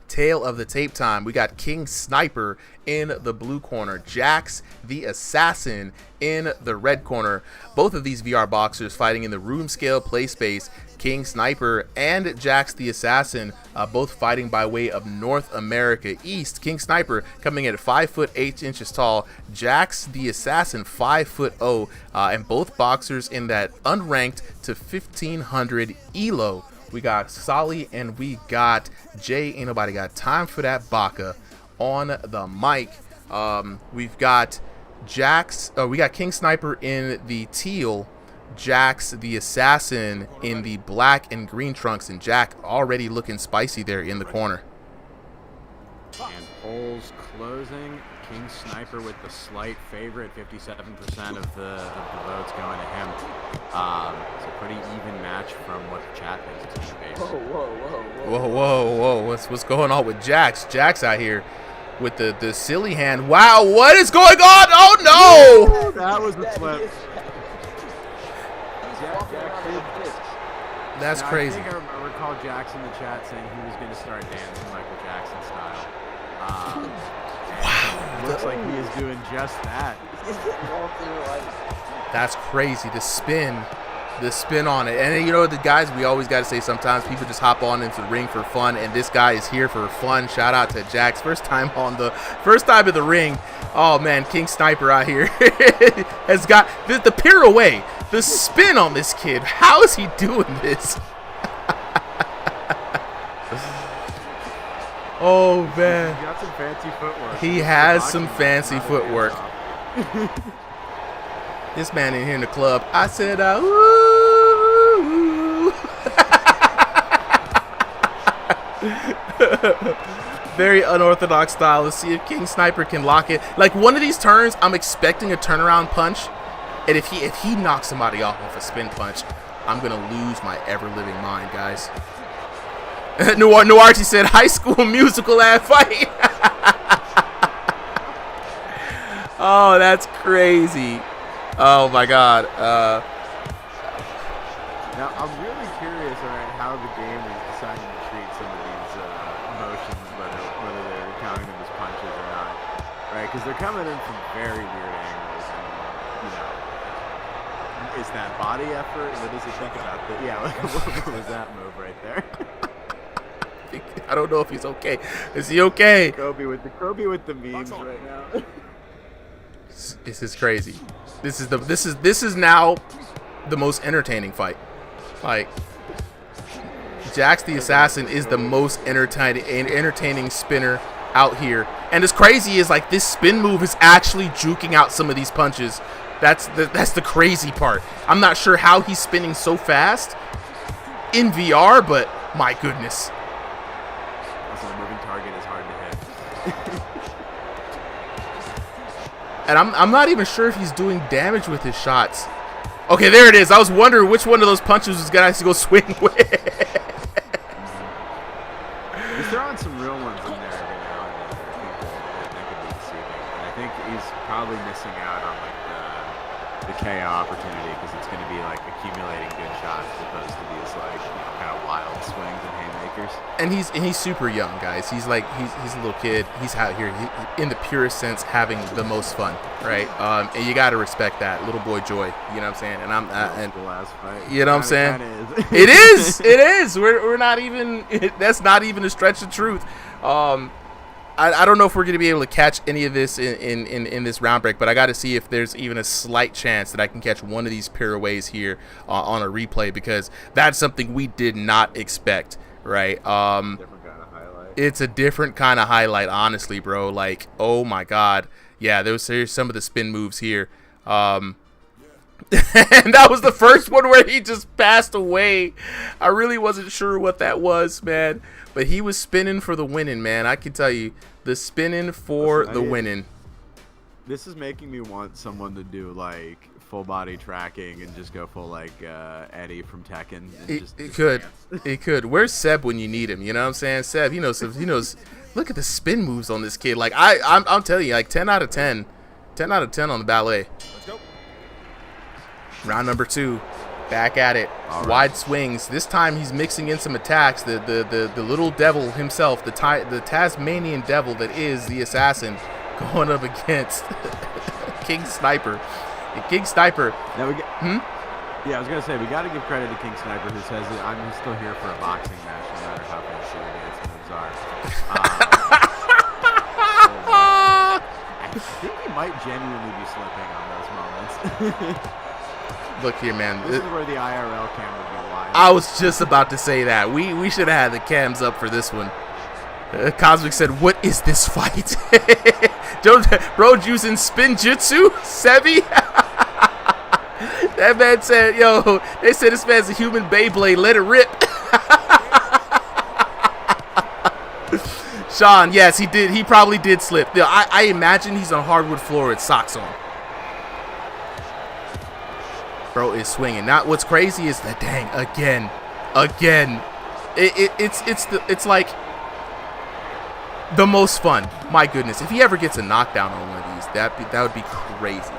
Tail of the tape time. We got King Sniper in the blue corner, Jax the Assassin in the red corner. Both of these VR boxers fighting in the room scale play space. King Sniper and Jax the Assassin both fighting by way of North America East. King Sniper coming in at 5 foot 8 inches tall. Jax the Assassin 5'0", and both boxers in that unranked to 1500 elo. We got Solly and we got Jay. Ain't nobody got time for that baka on the mic. We've got Jax. We got King Sniper in the teal, Jax the Assassin in the black and green trunks, and Jack already looking spicy there in the corner. And polls closing. King Sniper with the slight favorite, 57% of the votes going to him. It's a pretty even match from what the chat thinks it's going to be. Whoa. What's going on with Jax? Jax out here with the silly hand. Wow, what is going on? Oh no! That was the flip. That's now, crazy. I think I recall Jax in the chat saying he was going to start dancing Michael Jackson style. Wow. Looks like he is doing just that. That's crazy. The spin on it. And you know, the guys, we always got to say sometimes people just hop on into the ring for fun, and this guy is here for fun. Shout out to Jax. First time in the ring. Oh man, King Sniper out here has got the pirouette, the spin on this kid. How is he doing this? Oh man, he's got some fancy footwork. He has some fancy footwork. This man in here in the club, I said, ooh. Very unorthodox style. Let's see if King Sniper can lock it. Like one of these turns, I'm expecting a turnaround punch, and if he knocks somebody off a spin punch, I'm gonna lose my ever-living mind, guys. Nuarty said, High School Musical ad fight. Oh, that's crazy. Oh my God. Now I'm really curious, how the game is deciding to treat some of these motions, whether they're counting them as punches or not, right? Because they're coming in from very weird angles, and is that body effort? What does it think about that? Yeah, what was that move right there? I don't know if he's okay. Is he okay? Kobe with the memes right now. This is crazy. This is now the most entertaining fight. Like Jax the Assassin is the most entertaining spinner out here. And as crazy as like this spin move is actually juking out some of these punches. That's the crazy part. I'm not sure how he's spinning so fast in VR, but my goodness. Also, a moving target is hard to hit. And I'm not even sure if he's doing damage with his shots. Okay, there it is. I was wondering which one of those punches was gonna actually go swing with. He's throwing some real ones in there every now and then. I think that could be deceiving. And I think he's probably missing out on like the KO opportunity because it's going to be like accumulating good shots as opposed to these like kind of wild swings and haymakers. And he's super young, guys. He's like he's a little kid. He's out here in the purest sense having the most fun, right? And you got to respect that little boy joy. You know what I'm saying? And and the last fight. You know what I'm saying? It is. We're not even. That's not even a stretch of truth. I don't know if we're going to be able to catch any of this in this round break, but I got to see if there's even a slight chance that I can catch one of these pirouettes here on a replay, because that's something we did not expect, right? Different kind of highlight. It's a different kind of highlight, honestly, bro. Like, oh my God. Yeah, there's some of the spin moves here. And that was the first one where he just passed away. I really wasn't sure what that was, man. But he was spinning for the winning, man. I can tell you, the spinning for the winning. This is making me want someone to do like full body tracking and just go full like Eddie from Tekken. It could. It could. Where's Seb when you need him? You know what I'm saying? Seb, he knows. Look at the spin moves on this kid. Like I'm telling you, like 10 out of 10. 10 out of 10 on the ballet. Let's go. Round number 2. Back at it. Right. Wide swings. This time he's mixing in some attacks. The little devil himself, the Tasmanian devil that is the assassin, going up against King Sniper. And King Sniper. Now Yeah, I was gonna say we got to give credit to King Sniper, who says that I'm still here for a boxing match, no matter how fancy your dance moves are. I think he might genuinely be slipping on those moments. Look here, man. This is where the IRL cam would go live. I was just about to say that. We should have had the cams up for this one. Cosmic said, "What is this fight?" Bro's using spin jutsu, Sevi. That man said, "Yo, they said this man's a human Beyblade. Let it rip." Sean, yes, he did. He probably did slip. I imagine he's on hardwood floor with socks on. Bro is swinging. Now, what's crazy is that again. It's like the most fun. My goodness, if he ever gets a knockdown on one of these, that would be crazy.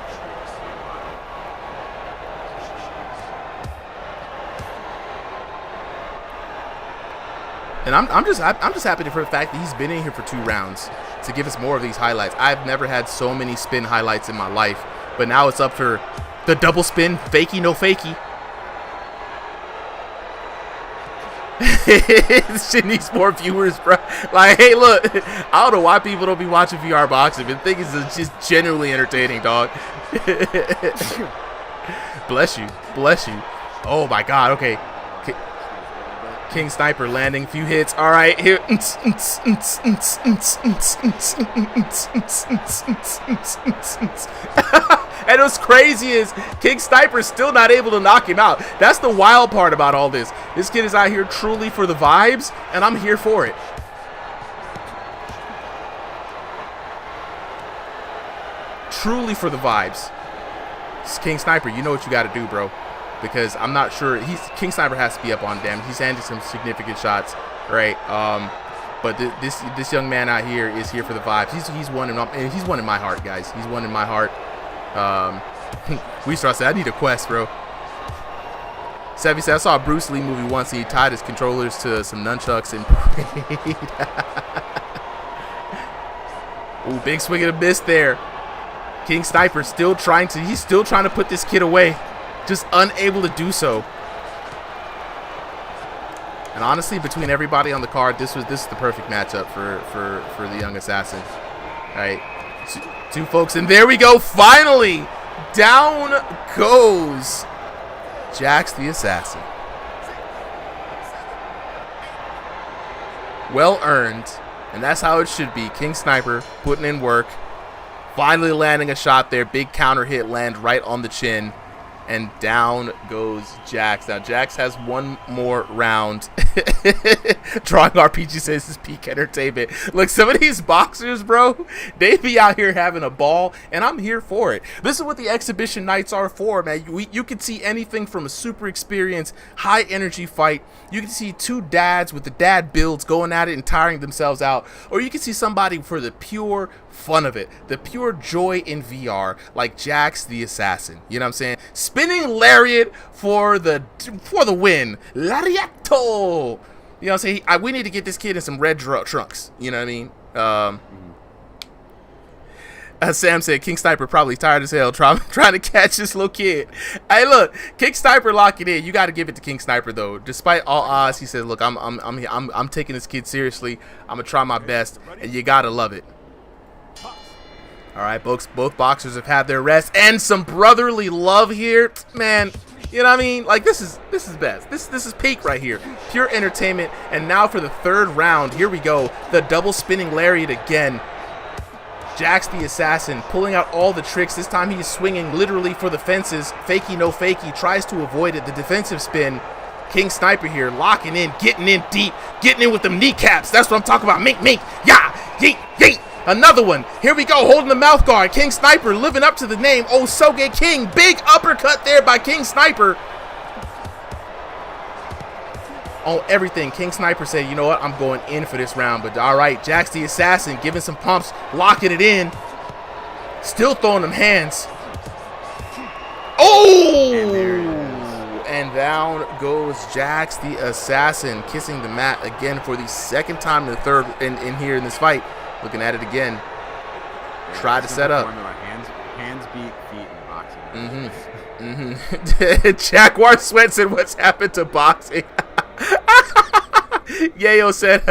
And I'm just happy for the fact that he's been in here for 2 rounds to give us more of these highlights. I've never had so many spin highlights in my life, but now it's up for the double spin, fakey no fakey. This shit needs more viewers, bro. Like, hey, look, I don't know why people don't be watching VR boxing, but I think it's just genuinely entertaining, dog. Bless you. Oh my God. Okay. King Sniper landing a few hits. All right, here. And what's crazy is King Sniper's still not able to knock him out. That's the wild part about all this. This kid is out here truly for the vibes, and I'm here for it. Truly for the vibes. King Sniper, you know what you got to do, bro. Because I'm not sure. King Sniper has to be up on damage. He's handing some significant shots, right? But this young man out here is here for the vibes. He's one in my heart, guys. He's one in my heart. We start saying, I need a quest, bro. Savvy said, I saw a Bruce Lee movie once. He tied his controllers to some nunchucks and prayed. Ooh, big swing and a miss there. King Sniper he's still trying to put this kid away. Just unable to do so. And honestly, between everybody on the card, this is the perfect matchup for the young assassin. All right, two folks, and there we go. Finally, down goes Jax the assassin. Well earned, and that's how it should be. King Sniper putting in work, finally landing a shot there. Big counter hit land right on the chin. And down goes Jax. Now, Jax has one more round. Drawing RPG says this is peak entertainment. Look, some of these boxers, bro, they be out here having a ball, and I'm here for it. This is what the exhibition nights are for, man. You can see anything from a super experienced, high-energy fight. You can see 2 dads with the dad builds going at it and tiring themselves out. Or you can see somebody for the pure fun of it, the pure joy in VR, like Jax the assassin. You know what I'm saying? Spinning lariat for the win. Lariato. You know what I'm saying? We need to get this kid in some red trunks. You know what I mean? As Sam said, King Sniper probably tired as hell trying to catch this little kid. Hey, look, King Sniper lock it in. You got to give it to King Sniper though. Despite all odds, he says, "Look, I'm taking this kid seriously. I'm gonna try my best, and you gotta love it." All right, both boxers have had their rest and some brotherly love here, man. You know what I mean? Like this is best. This is peak right here, pure entertainment. And now for the 3rd round, here we go. The double spinning lariat again. Jax the Assassin pulling out all the tricks. This time he's swinging literally for the fences. Fakey, no fakey, tries to avoid it. The defensive spin. King Sniper here, locking in, getting in deep, getting in with them kneecaps. That's what I'm talking about. Mink, mink, yeah, yeet, yeet. Another one. Here we go, holding the mouth guard. King Sniper living up to the name. Oh, Soge King. Big uppercut there by King Sniper. On everything, King Sniper said, you know what, I'm going in for this round. But all right, Jax the Assassin giving some pumps, locking it in. Still throwing them hands. Oh! And down goes Jax the Assassin, kissing the mat again for the second time in the third in here in this fight. Looking at it again. Try to set up. Hands beat feet in boxing. Jaguar Sweat said, what's happened to boxing? Yayo said,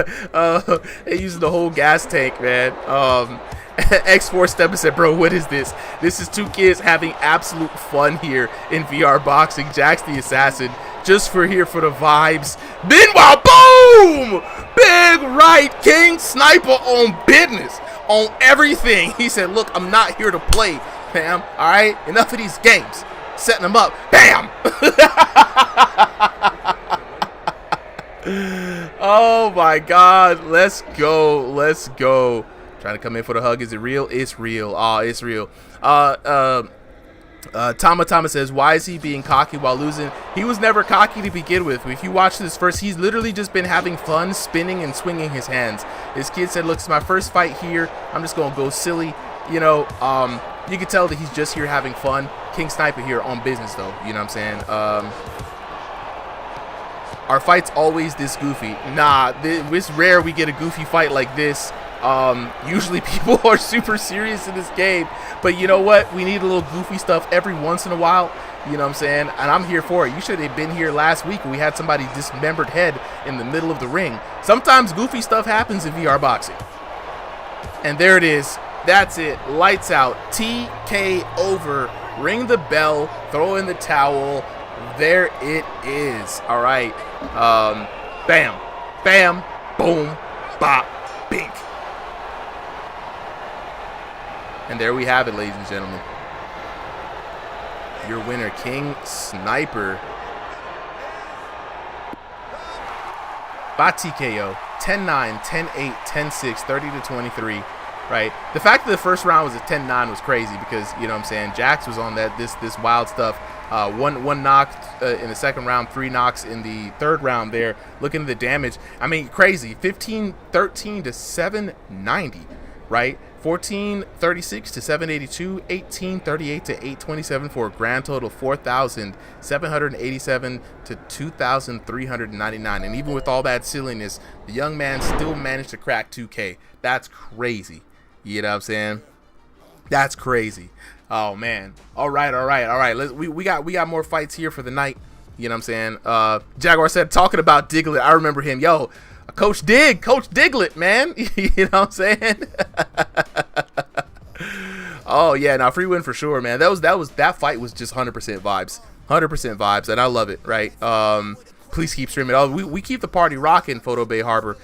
they using the whole gas tank, man. X4 Step said, bro, what is this? This is two kids having absolute fun here in VR boxing. Jax the Assassin just here for the vibes. Meanwhile, boom! Big right, King Sniper on business, on everything. He said, look, I'm not here to play, fam. All right, enough of these games. Setting them up. Bam! Oh my God, let's go, let's go. Trying to come in for the hug. Is it real? It's real. It's real. Tama says, why is he being cocky while losing? He was never cocky to begin with. If you watch this first, he's literally just been having fun spinning and swinging his hands. His kid said, look, it's my first fight here. I'm just gonna go silly. You know, you can tell that he's just here having fun. King Sniper here on business though, you know what I'm saying? Our fight's always this goofy. Nah, it's rare we get a goofy fight like this. Usually people are super serious in this game, but you know what? We need a little goofy stuff every once in a while. You know what I'm saying? And I'm here for it. You should have been here last week when we had somebody's dismembered head in the middle of the ring. Sometimes goofy stuff happens in VR boxing. And there it is. That's it. Lights out. TK over. Ring the bell. Throw in the towel. There it is. All right. Bam. Bam. Boom. Bop. Bink. And there we have it, ladies and gentlemen. Your winner, King Sniper. By TKO. 10-9, 10-8, 10-6, 30-23. Right? The fact that the first round was a 10-9 was crazy because, you know what I'm saying, Jax was on that this wild stuff. One knock in the second round, 3 knocks in the third round there. Looking at the damage. I mean, crazy. 15-13 to 790, right? 1436 to 782, 1838 to 827 for a grand total of 4,787 to 2,399. And even with all that silliness, the young man still managed to crack 2K. That's crazy. You know what I'm saying? That's crazy. Oh man. All right. We got more fights here for the night. You know what I'm saying? Jaguar said, talking about Diglett, I remember him. Yo, Coach Diglett, man. You know what I'm saying? Oh yeah, now free win for sure, man. That fight was just 100% vibes. 100% vibes, and I love it, right? Please keep streaming. Oh, we keep the party rocking, Photo Bay Harbor.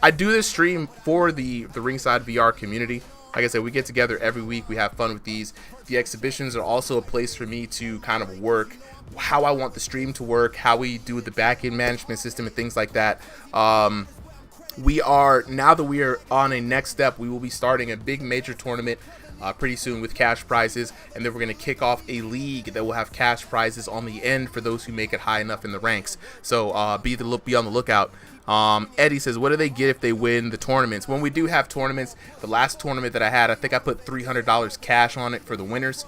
I do this stream for the Ringside VR community. Like I said, we get together every week. We have fun with these. The exhibitions are also a place for me to kind of work how I want the stream to work, how we do the back-end management system and things like that. We are, now that we are on a next step, we will be starting a big major tournament pretty soon with cash prizes, and then we're going to kick off a league that will have cash prizes on the end for those who make it high enough in the ranks. So be on the lookout. Eddie says, what do they get if they win the tournaments? When we do have tournaments, the last tournament that I had, I think I put $300 cash on it for the winners.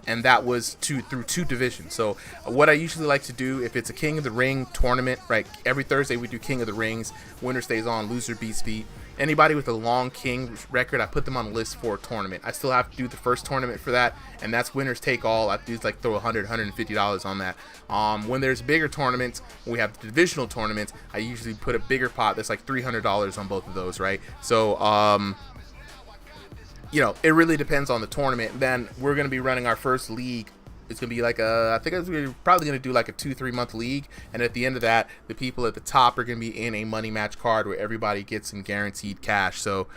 And that was through 2 divisions. So what I usually like to do, if it's a King of the Ring tournament, right, every Thursday we do King of the Rings, winner stays on, loser beats feet. Anybody with a long King record, I put them on the list for a tournament. I still have to do the first tournament for that, and that's winners take all. I do like throw $100, $150 on that. When there's bigger tournaments, when we have the divisional tournaments, I usually put a bigger pot that's like $300 on both of those, right? So you know, it really depends on the tournament. Then we're going to be running our first league It's gonna be like I think we're probably gonna do like a 2-3 month league, and at the end of that, the people at the top are gonna be in a money match card where everybody gets some guaranteed cash. So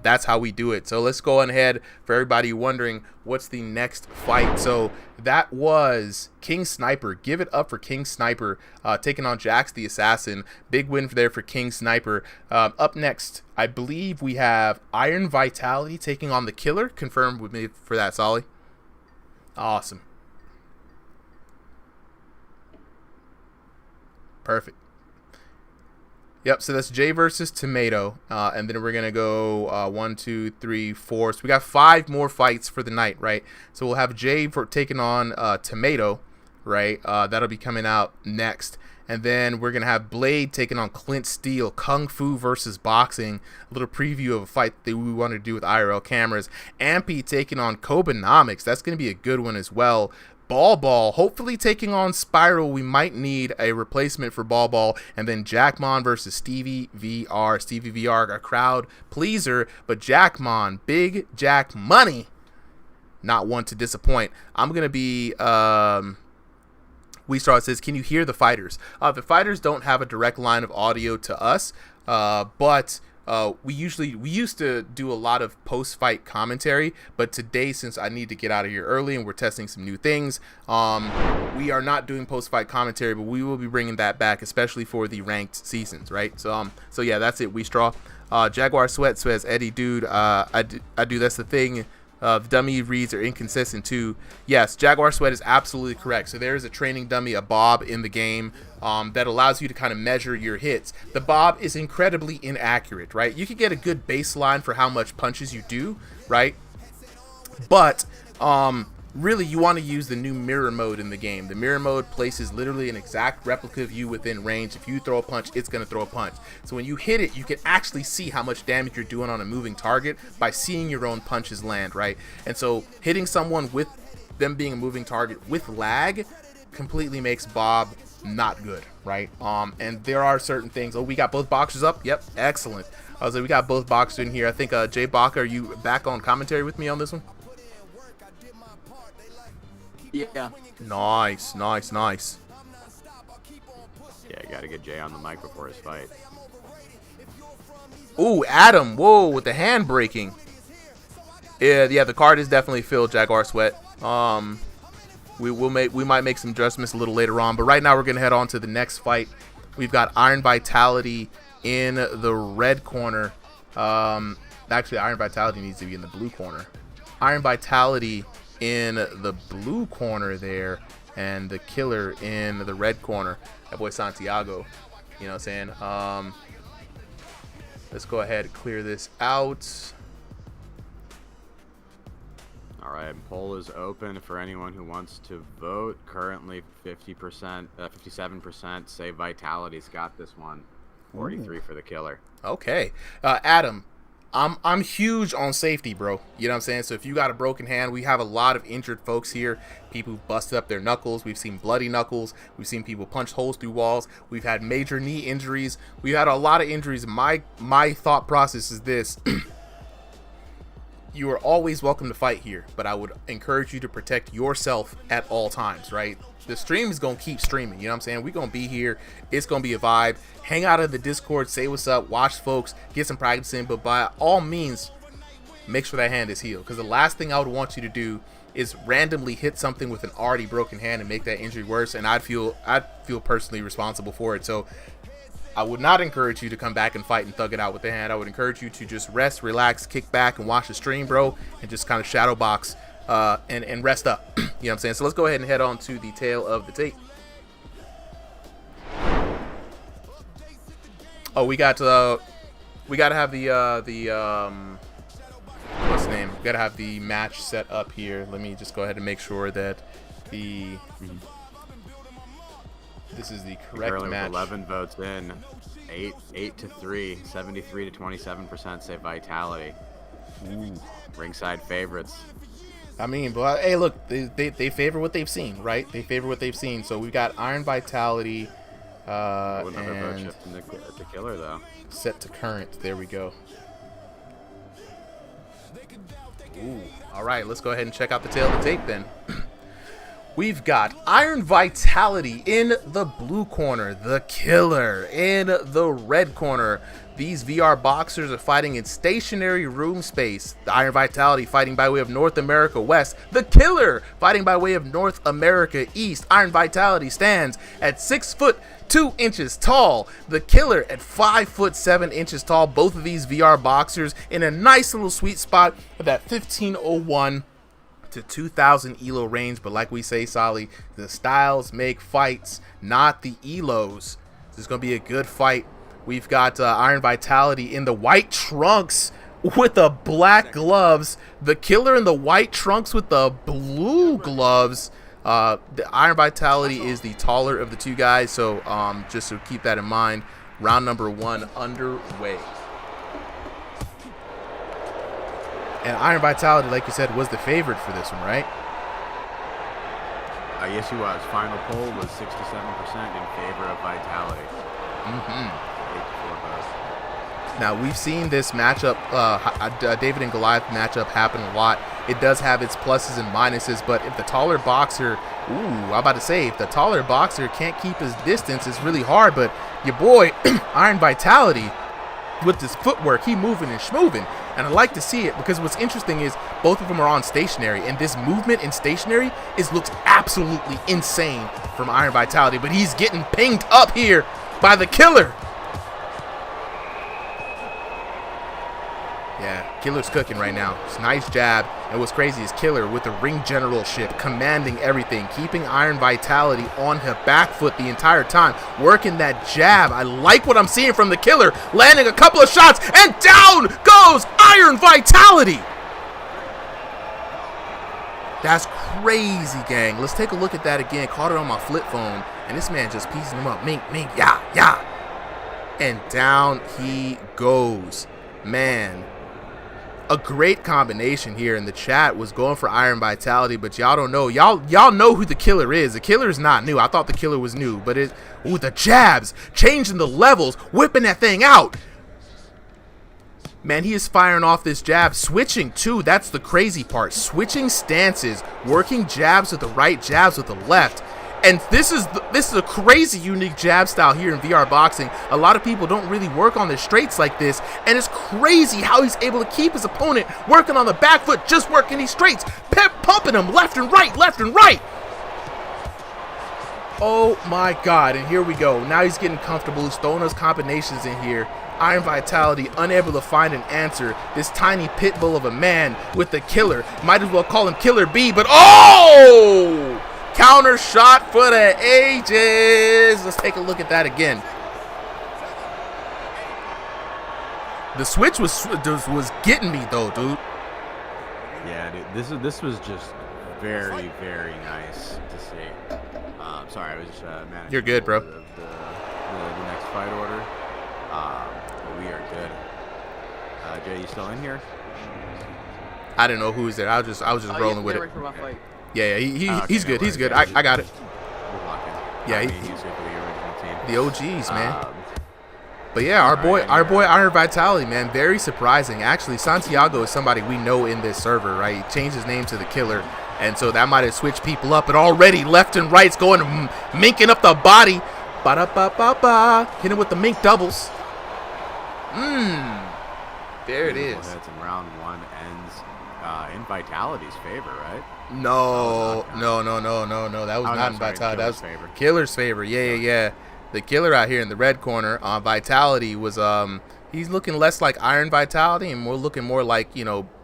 that's how we do it. So let's go ahead for everybody wondering what's the next fight. So that was King Sniper. Give it up for King Sniper taking on Jax the Assassin. Big win there for King Sniper. Up next, I believe we have Iron Vitality taking on the Killer. Confirm with me for that, Solly. Awesome. Perfect. Yep, so that's Jay versus Tomato. And then we're going to go 1, 2, 3, 4. So we got 5 more fights for the night, right? So we'll have Jay for taking on Tomato, right? That'll be coming out next. And then we're going to have Blade taking on Clint Steele. Kung Fu versus Boxing. A little preview of a fight that we want to do with IRL cameras. Ampy taking on Kobenomics. That's going to be a good one as well. Ball hopefully taking on Spiral. We might need a replacement for Ball. And then Jackmon versus StevieVR. StevieVR, a crowd pleaser, but Jackmon, big Jack money, not one to disappoint. I'm going to be WeStar says, can you hear the fighters? The fighters don't have a direct line of audio to us, but we used to do a lot of post-fight commentary, but today, since I need to get out of here early and we're testing some new things, we are not doing post-fight commentary, but we will be bringing that back, especially for the ranked seasons, right? So yeah, that's it. WeStraw. Jaguar Sweat says, Eddie, dude, I do. That's the thing. The dummy reads are inconsistent too. Yes, Jaguar Sweat is absolutely correct. So there is a training dummy, a bob in the game that allows you to kind of measure your hits. The bob is incredibly inaccurate, right? You can get a good baseline for how much punches you do, right? But really, you want to use the new mirror mode in the game. The mirror mode places literally an exact replica of you within range. If you throw a punch, it's going to throw a punch. So when you hit it, you can actually see how much damage you're doing on a moving target by seeing your own punches land, right? And so hitting someone with them being a moving target with lag completely makes Bob not good, right? And there are certain things. Oh, we got both boxers up. Yep, excellent. I was like, we got both boxers in here. I think Jay Bach, are you back on commentary with me on this one? Yeah. Nice. Yeah, you gotta get Jay on the mic before his fight. Ooh, Adam, whoa, with the hand braking. Yeah, the card is definitely filled, Jaguar Sweat. We might make some adjustments a little later on, but right now we're gonna head on to the next fight. We've got Iron Vitality in the red corner. Actually, Iron Vitality needs to be in the blue corner. Iron Vitality in the blue corner there, and the Killer in the red corner. That boy Santiago, you know what I'm saying? Let's go ahead and clear this out. All right, poll is open for anyone who wants to vote. Currently 57% say Vitality's got this one. 43 for the Killer. Okay. Adam, I'm huge on safety, bro. You know what I'm saying? So if you got a broken hand, we have a lot of injured folks here. People who've busted up their knuckles. We've seen bloody knuckles. We've seen people punch holes through walls. We've had major knee injuries. We've had a lot of injuries. My thought process is this. You are always welcome to fight here, but I would encourage you to protect yourself at all times, right? The stream is going to keep streaming, you know what I'm saying? We're going to be here. It's going to be a vibe. Hang out in the Discord, say what's up, watch folks, get some practice in, but by all means, make sure that hand is healed, because the last thing I would want you to do is randomly hit something with an already broken hand and make that injury worse, and I'd feel personally responsible for it. So I would not encourage you to come back and fight and thug it out with the hand. I would encourage you to just rest, relax, kick back, and watch the stream, bro, and just kind of shadow box and rest up. You know what I'm saying? So let's go ahead and head on to the tail of the tape. Oh, we got to have the what's the name? We got to have the match set up here. Let me just go ahead and make sure that this is the correct match. 11 votes in, 8-3, 73 to 27% say Vitality. Ooh. Ringside favorites. I mean, but hey, look, they favor what they've seen, right? They favor what they've seen. So we got Iron Vitality, Another vote and shift in the Killer though. set to current. There we go. Ooh. All right, let's go ahead and check out the tail of the tape then. We've got Iron Vitality in the blue corner, the Killer in the red corner. These VR boxers are fighting in stationary room space. The Iron Vitality fighting by way of North America West. The Killer fighting by way of North America East. Iron Vitality stands at 6'2" tall. The Killer at 5'7" tall. Both of these VR boxers in a nice little sweet spot of that 1501 to 2000 elo range. But like we say, Solly, the styles make fights, not the elos. This is going to be a good fight. We've got Iron Vitality in the white trunks with the black gloves. The Killer in the white trunks with the blue gloves. The Iron Vitality is the taller of the two guys, so just to keep that in mind. Round number 1 underway. And Iron Vitality, like you said, was the favorite for this one, right? Yes, he was. Final poll was 67% in favor of Vitality. Now, we've seen this matchup, David and Goliath matchup, happen a lot. It does have its pluses and minuses, but if the taller boxer, I'm about to say, if the taller boxer can't keep his distance, it's really hard. But your boy, Iron Vitality, with his footwork, he moving and schmoving. And I like to see it because what's interesting is both of them are on stationary, and this movement in stationary looks absolutely insane from Iron Vitality. But he's getting pinged up here by the Killer. Yeah, Killer's cooking right now. It's a nice jab. And what's crazy is Killer with the ring generalship, commanding everything, keeping Iron Vitality on her back foot the entire time, working that jab. I like what I'm seeing from the Killer, landing a couple of shots, and down goes Iron Vitality. That's crazy, gang. Let's take a look at that again. Caught it on my flip phone, and this man just piecing him up. Mink, yeah. And down he goes. Man, a great combination here. In the chat was going for Iron Vitality, but y'all don't know. Y'all know who the Killer is. The Killer is not new. I thought the Killer was new, but the jabs, changing the levels, whipping that thing out. Man, he is firing off this jab, switching too. That's the crazy part. Switching stances, working jabs with the right, jabs with the left. And this is a crazy unique jab style here in VR boxing. A lot of people don't really work on the straights like this, and it's crazy how he's able to keep his opponent working on the back foot, just working these straights, pumping him left and right, left and right. Oh my God, and here we go. Now he's getting comfortable. He's throwing those combinations in here. Iron Vitality unable to find an answer. This tiny pit bull of a man with the Killer. Might as well call him Killer B, but oh! Counter shot for the ages. Let's take a look at that again. The switch was getting me though, dude. Yeah, dude, this was just very, very nice to see. Sorry, I was just managing. You're good, bro. The next fight order. But we are good. Jay, you still in here? I didn't know who was there. I was just rolling with it. For my fight. Yeah, he's good. He's good. I got it. Yeah, he's good for the original team. The OGs, man. But yeah, our boy Iron Vitality, man, very surprising. Actually, Santiago is somebody we know in this server, right? He changed his name to the Killer, and so that might have switched people up. But already left and right's going, minking up the body. Ba-da-ba-ba-ba. Hitting with the mink doubles. There it is. Hits in round 1 ends in Vitality's favor, right? No. That was not in Vitality. That was favor. Killer's favor. Yeah. The Killer out here in the red corner. Vitality was he's looking less like Iron Vitality and looking more like,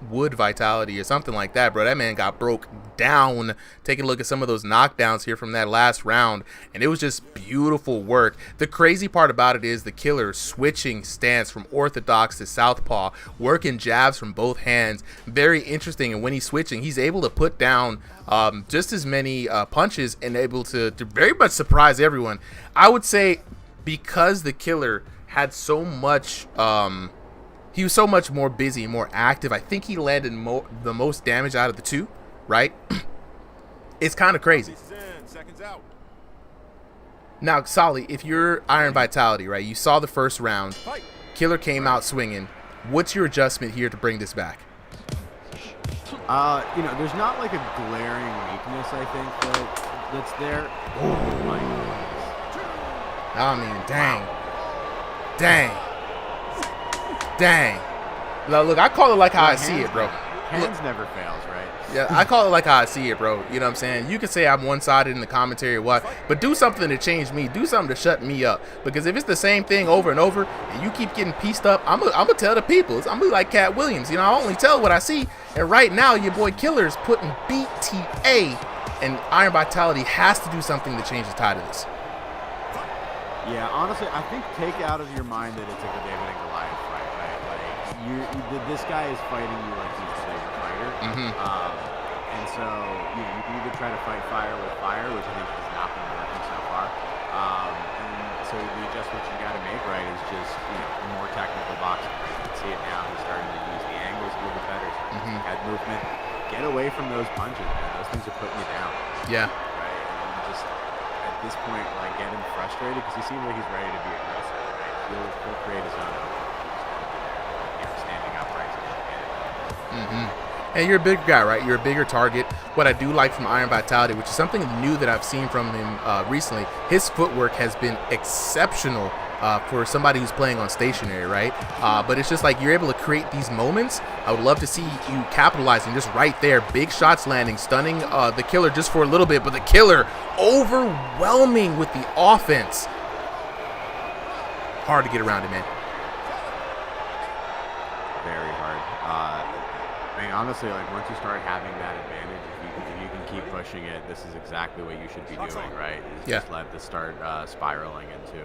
Wood Vitality or something like that, bro. That man got broke down. Taking a look at some of those knockdowns here from that last round, and it was just beautiful work. The crazy part about it is the Killer switching stance from orthodox to southpaw, working jabs from both hands. Very interesting, and when he's switching, he's able to put down just as many punches and able to very much surprise everyone. I would say because the Killer had so much he was so much more busy, more active. I think he landed the most damage out of the two, right? It's kind of crazy. Now, Solly, if you're Iron Vitality, right, you saw the first round, Killer came out swinging. What's your adjustment here to bring this back? You know, there's not like a glaring weakness, I think, that's there. Oh my goodness. I mean, dang. Now, look, I call it like how I see it, bro. Hands never fails, right? Yeah, I call it like how I see it, bro. You know what I'm saying? You can say I'm one-sided in the commentary or what, but do something to change me. Do something to shut me up. Because if it's the same thing over and over and you keep getting pieced up, I'm gonna tell the people. I'm gonna be like Cat Williams. You know, I only tell what I see. And right now, your boy Killer is putting BTA, and Iron Vitality has to do something to change the tide of this. Yeah, honestly, I think take out of your mind that it's like a David and Goliath fight, right? Like, this guy is fighting you like he's the bigger fighter. And so, you know, you can either try to fight fire with fire, which I think has not been working so far. And so the adjustment you got to make, right, is just, you know, more technical boxing. You can see it now. He's starting to use the angles a little bit better. Head movement. Get away from those punches, man. Those things are putting you down. Yeah. Right? And just, at this point, like, get him frustrated because he seems like he's ready to be aggressive, right? He'll create his own, you know, standing upright. And you're a bigger guy, right? You're a bigger target. What I do like from Iron Vitality, which is something new that I've seen from him recently, his footwork has been exceptional for somebody who's playing on stationary, right? But it's just like you're able to create these moments. I would love to see you capitalizing just right there. Big shots landing, stunning the Killer just for a little bit, but the Killer overwhelming with the offense. Hard to get around it, man. Very hard. I mean, honestly, like once you start having that advantage, if you can keep pushing it, this is exactly what you should be doing, right? Is just let this start spiraling into,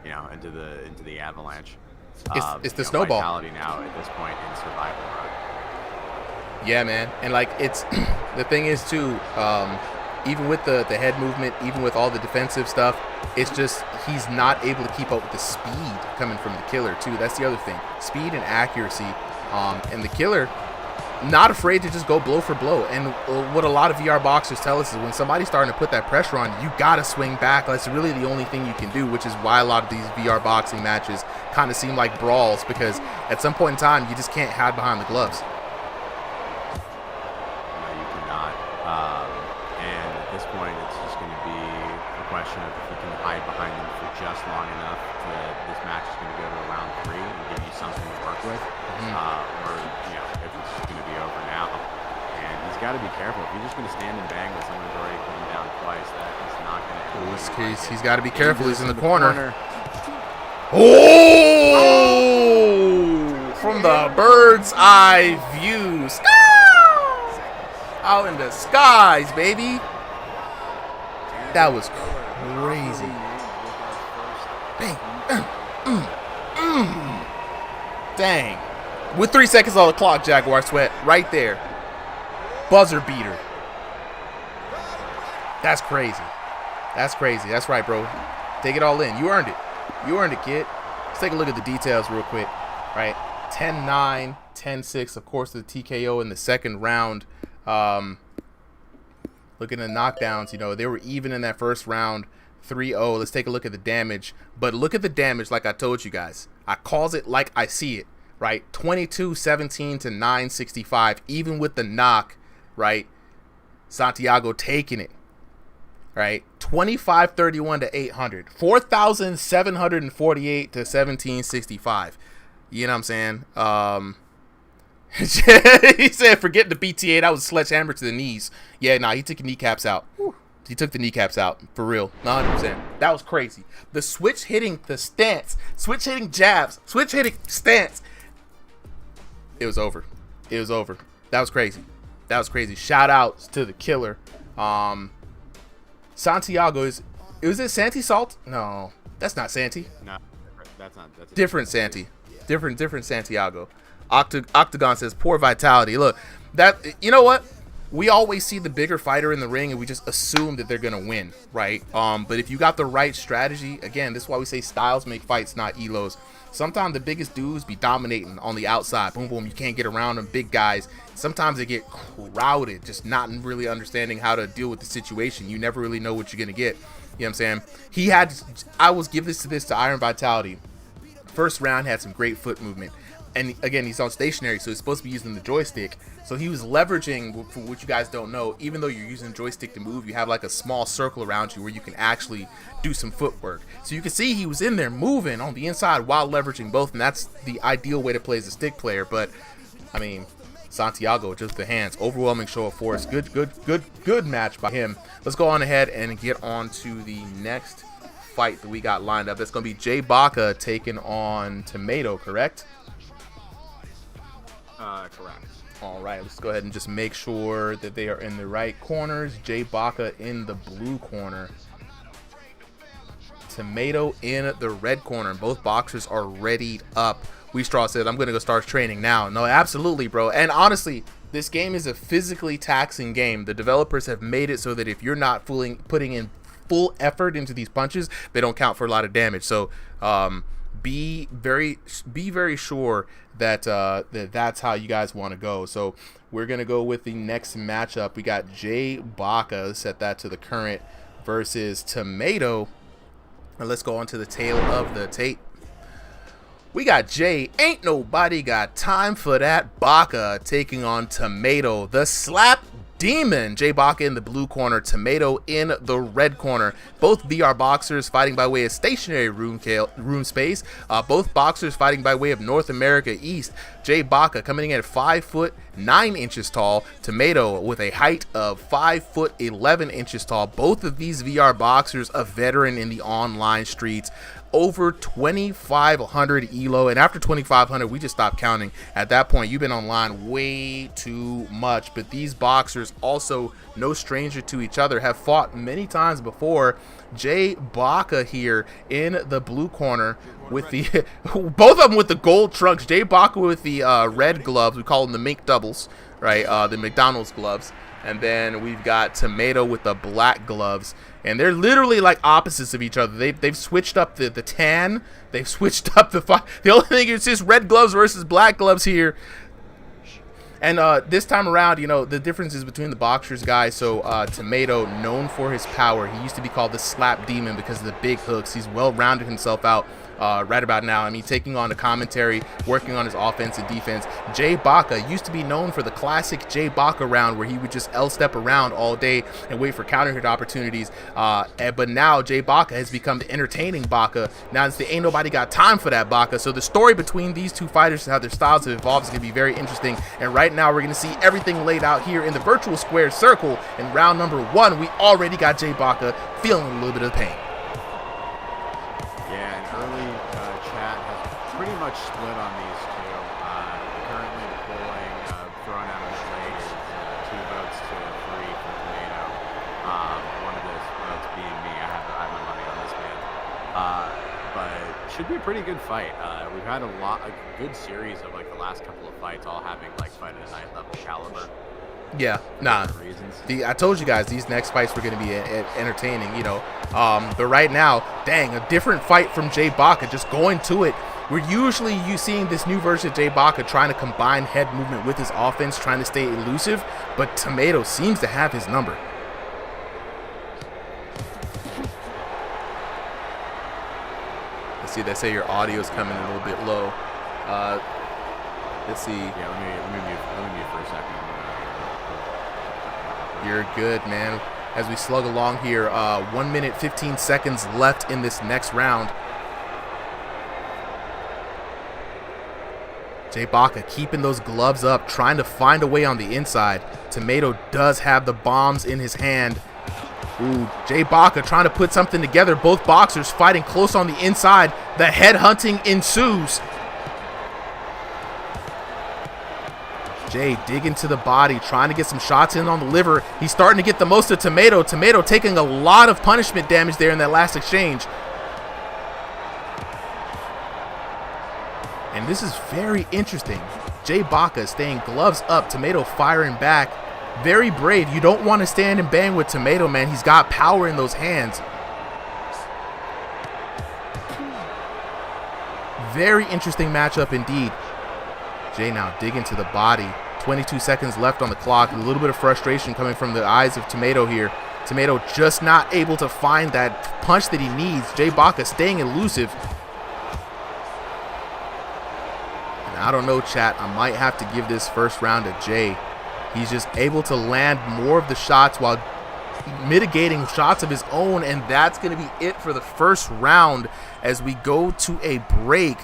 you know, into the avalanche. It's the snowball. Vitality now at this point in survival mode. Yeah, man. And like it's the thing is too, even with the head movement, even with all the defensive stuff, it's just he's not able to keep up with the speed coming from the Killer too. That's the other thing. Speed and accuracy. And the Killer, not afraid to just go blow for blow. And what a lot of VR boxers tell us is when somebody's starting to put that pressure on, you got to swing back. That's really the only thing you can do, which is why a lot of these VR boxing matches kind of seem like brawls, because at some point in time, you just can't hide behind the gloves. No, you cannot. And at this point, it's just going to be a question of if you can hide behind them for just long enough that this match is going to go to round 3 and give you something to work with. Or, you know, if it's just going to be over now. And he's got to be careful. If you're just going to stand and bang with someone who's already put him down twice, that is not going to In this case, he's got to be careful. He's in the corner. Oh! From the bird's eye view. Out in the skies, baby. That was crazy. Bang. Dang. With 3 seconds on the clock, Jaguar Sweat. Right there. Buzzer beater. That's crazy. That's crazy. That's right, bro. Take it all in. You earned it. You earned it, kid. Let's take a look at the details real quick. Right. 10-9, 10-6. Of course, the TKO in the second round. Looking at the knockdowns, you know, they were even in that first round. 3-0. Let's take a look at the damage. But look at the damage like I told you guys. I calls it like I see it. Right, 22-17 to 965, even with the knock, right? Santiago taking it, right? 25-31 to 800, 4,748 to 1765. You know what I'm saying? He said, "Forget the BTA. That was a sledgehammer to the knees." Yeah, nah, he took the kneecaps out. He took the kneecaps out for real, 100%. That was crazy. The switch hitting, the stance, switch hitting jabs, switch hitting stance. It was over. It was over. That was crazy. That was crazy. Shout outs to the Killer. Santiago is it Santi Salt? No, that's not Santi. No, that's not. That's different Santi. Different Santiago. Octagon says poor Vitality. Look, that, you know what? We always see the bigger fighter in the ring and we just assume that they're gonna win, right? But if you got the right strategy, again, this is why we say styles make fights, not elos. Sometimes the biggest dudes be dominating on the outside. Boom, boom. You can't get around them. Big guys. Sometimes they get crowded, just not really understanding how to deal with the situation. You never really know what you're going to get. You know what I'm saying? I was give this to Iron Vitality. First round had some great foot movement. And again, he's on stationary, so he's supposed to be using the joystick. So he was leveraging, for what you guys don't know, even though you're using the joystick to move, you have like a small circle around you where you can actually do some footwork. So you can see he was in there moving on the inside while leveraging both, and that's the ideal way to play as a stick player. But I mean, Santiago just the hands, overwhelming show of force. Good match by him. Let's go on ahead and get on to the next fight that we got lined up. That's going to be Jay Baca taking on Tomato, correct? Correct. All right, let's go ahead and just make sure that they are in the right corners. Jay Baca in the blue corner. Tomato in the red corner. Both boxers are readied up. Weestraw said, I'm going to go start training now. No, absolutely, bro. And honestly, this game is a physically taxing game. The developers have made it so that if you're not putting in full effort into these punches, they don't count for a lot of damage. So be very sure that that's how you guys want to go. So we're gonna go with the next matchup. We got Jay Baca, let's set that to the current, versus Tomato. And let's go on to the tail of the tape. We got Jay, ain't nobody got time for that, Baca taking on Tomato, the slap demon. Jay Baca in the blue corner, Tomato in the red corner. Both VR boxers fighting by way of stationary room space. Both boxers fighting by way of North America East. Jay Baca coming in at 5'9" tall. Tomato with a height of 5'11" tall. Both of these VR boxers a veteran in the online streets. Over 2,500 elo, and after 2,500 we just stopped counting. At that point you've been online way too much. But these boxers, also no stranger to each other, have fought many times before. Jay Baca here in the blue corner with the both of them with the gold trunks. Jay Baca with the red gloves, we call them the mink doubles, right? The McDonald's gloves. And then we've got Tomato with the black gloves. And they're literally like opposites of each other. They've switched up the tan. They've switched up the fight. The only thing is just red gloves versus black gloves here. And this time around, you know, the differences between the boxers, guys. So Tomato, known for his power. He used to be called the slap demon because of the big hooks. He's well-rounded himself out right about now. I mean, taking on the commentary, working on his offense and defense. Jay Baca used to be known for the classic Jay Baca round where he would just L-step around all day and wait for counter hit opportunities. But now Jay Baca has become the entertaining Baca. Now it's the ain't nobody got time for that Baca. So the story between these two fighters and how their styles have evolved is going to be very interesting. And right now we're going to see everything laid out here in the virtual square circle. In round number 1, we already got Jay Baca feeling a little bit of pain. Yeah, and early chat has pretty much split on these two. Currently the polling thrown out of the plate is 2 votes to 3 for Tomato. One of those votes being me. I have my money on this man. But should be a pretty good fight. We've had a good series of like the last couple of fights all having like fight of the night level caliber. Yeah, nah. I told you guys these next fights were going to be entertaining, you know. But right now, dang, a different fight from Jay Baca, just going to it. We're usually seeing this new version of Jay Baca trying to combine head movement with his offense, trying to stay elusive, but Tomato seems to have his number. Let's see, they say your audio is coming a little bit low. Let's see. Yeah, let me mute for a second. You're good, man. As we slug along here, 1 minute, 15 seconds left in this next round. Jay Baca keeping those gloves up, trying to find a way on the inside. Tomato does have the bombs in his hand. Ooh, Jay Baca trying to put something together. Both boxers fighting close on the inside. The head hunting ensues. Jay digging to the body, trying to get some shots in on the liver. He's starting to get the most of Tomato. Tomato taking a lot of punishment damage there in that last exchange. And this is very interesting. Jay Baca staying gloves up, Tomato firing back. Very brave. You don't want to stand and bang with Tomato, man. He's got power in those hands. Very interesting matchup indeed. Jay now digging to the body. 22 seconds left on the clock. A little bit of frustration coming from the eyes of Tomato here. Tomato just not able to find that punch that he needs. Jay Baca staying elusive. I don't know, chat. I might have to give this first round to Jay. He's just able to land more of the shots while mitigating shots of his own, and that's going to be it for the first round as we go to a break.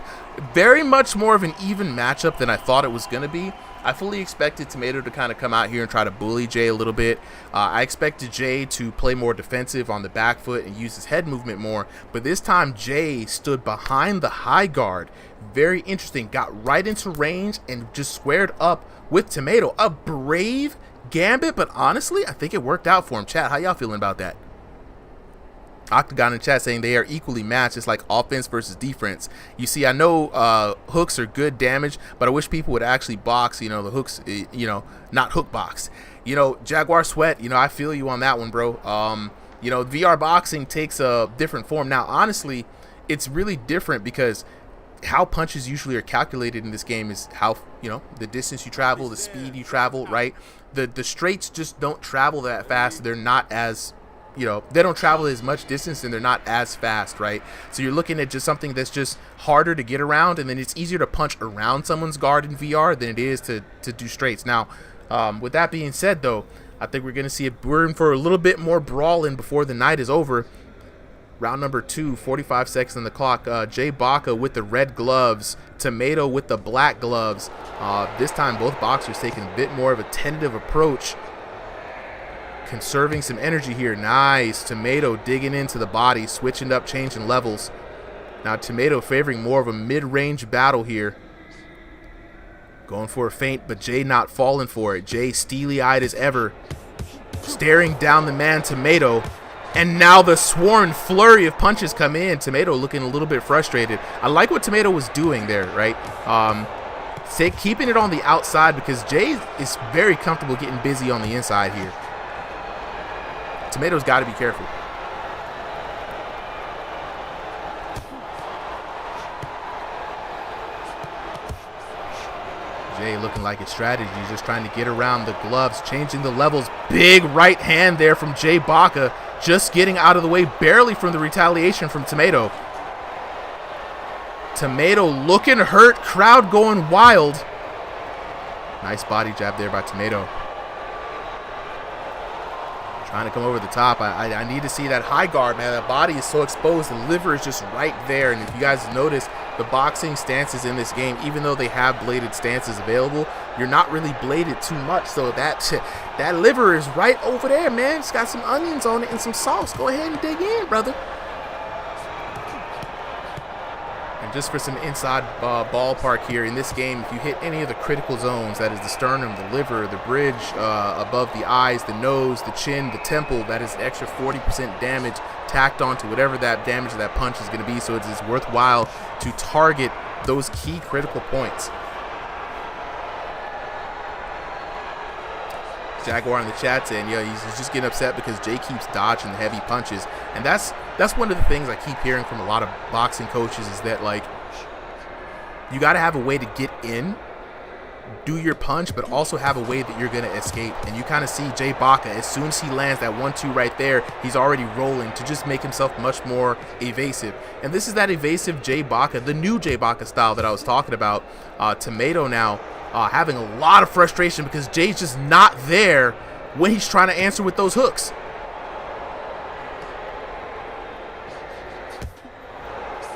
Very much more of an even matchup than I thought it was going to be. I fully expected Tomato to kind of come out here and try to bully Jay a little bit. I expected Jay to play more defensive on the back foot and use his head movement more, but this time Jay stood behind the high guard. Very interesting. Got right into range and just squared up with Tomato. A brave gambit, but honestly, I think it worked out for him. Chat, how y'all feeling about that? Octagon in chat saying they are equally matched. It's like offense versus defense. You see, I know hooks are good damage, but I wish people would actually box, the hooks, not hook box. Jaguar Sweat, I feel you on that one, bro. VR boxing takes a different form. Now, honestly, it's really different because how punches usually are calculated in this game is how, the distance you travel, the speed you travel, right? The straights just don't travel that fast. They're not as, they don't travel as much distance and they're not as fast, right? So you're looking at just something that's just harder to get around, and then it's easier to punch around someone's guard in VR than it is to do straights. Now, with that being said, though, I think we're going to see we're in for a little bit more brawling before the night is over. Round number 2, 45 seconds on the clock. Jay Baca with the red gloves, Tomato with the black gloves. This time both boxers taking a bit more of a tentative approach, conserving some energy here. Nice. Tomato digging into the body, switching up, changing levels. Now Tomato favoring more of a mid-range battle here. Going for a feint, but Jay not falling for it. Jay steely-eyed as ever, staring down the man Tomato. And now the sworn flurry of punches come in. Tomato looking a little bit frustrated. I like what Tomato was doing there, right? Keeping it on the outside because Jay is very comfortable getting busy on the inside here. Tomato's got to be careful. Jay looking like his strategy, just trying to get around the gloves, changing the levels. Big right hand there from Jay Baca, just getting out of the way barely from the retaliation from Tomato. Tomato looking hurt, crowd going wild. Nice body jab there by Tomato. Trying to come over the top. I need to see that high guard, man. That body is so exposed. The liver is just right there. And if you guys notice, the boxing stances in this game, even though they have bladed stances available, you're not really bladed too much. So that liver is right over there, man. It's got some onions on it and some sauce. Go ahead and dig in, brother. And just for some inside ballpark here, in this game, if you hit any of the critical zones, that is the sternum, the liver, the bridge, above the eyes, the nose, the chin, the temple, that is extra 40% damage tacked onto whatever that damage of that punch is going to be. So it is worthwhile to target those key critical points. Jaguar in the chat saying, he's just getting upset because Jay keeps dodging the heavy punches. And that's one of the things I keep hearing from a lot of boxing coaches is that, like, you got to have a way to get in, do your punch, but also have a way that you're going to escape. And you kind of see Jay Baca, as soon as he lands that 1-2 right there, he's already rolling to just make himself much more evasive. And this is that evasive Jay Baca, the new Jay Baca style that I was talking about. Tomato now having a lot of frustration because Jay's just not there when he's trying to answer with those hooks.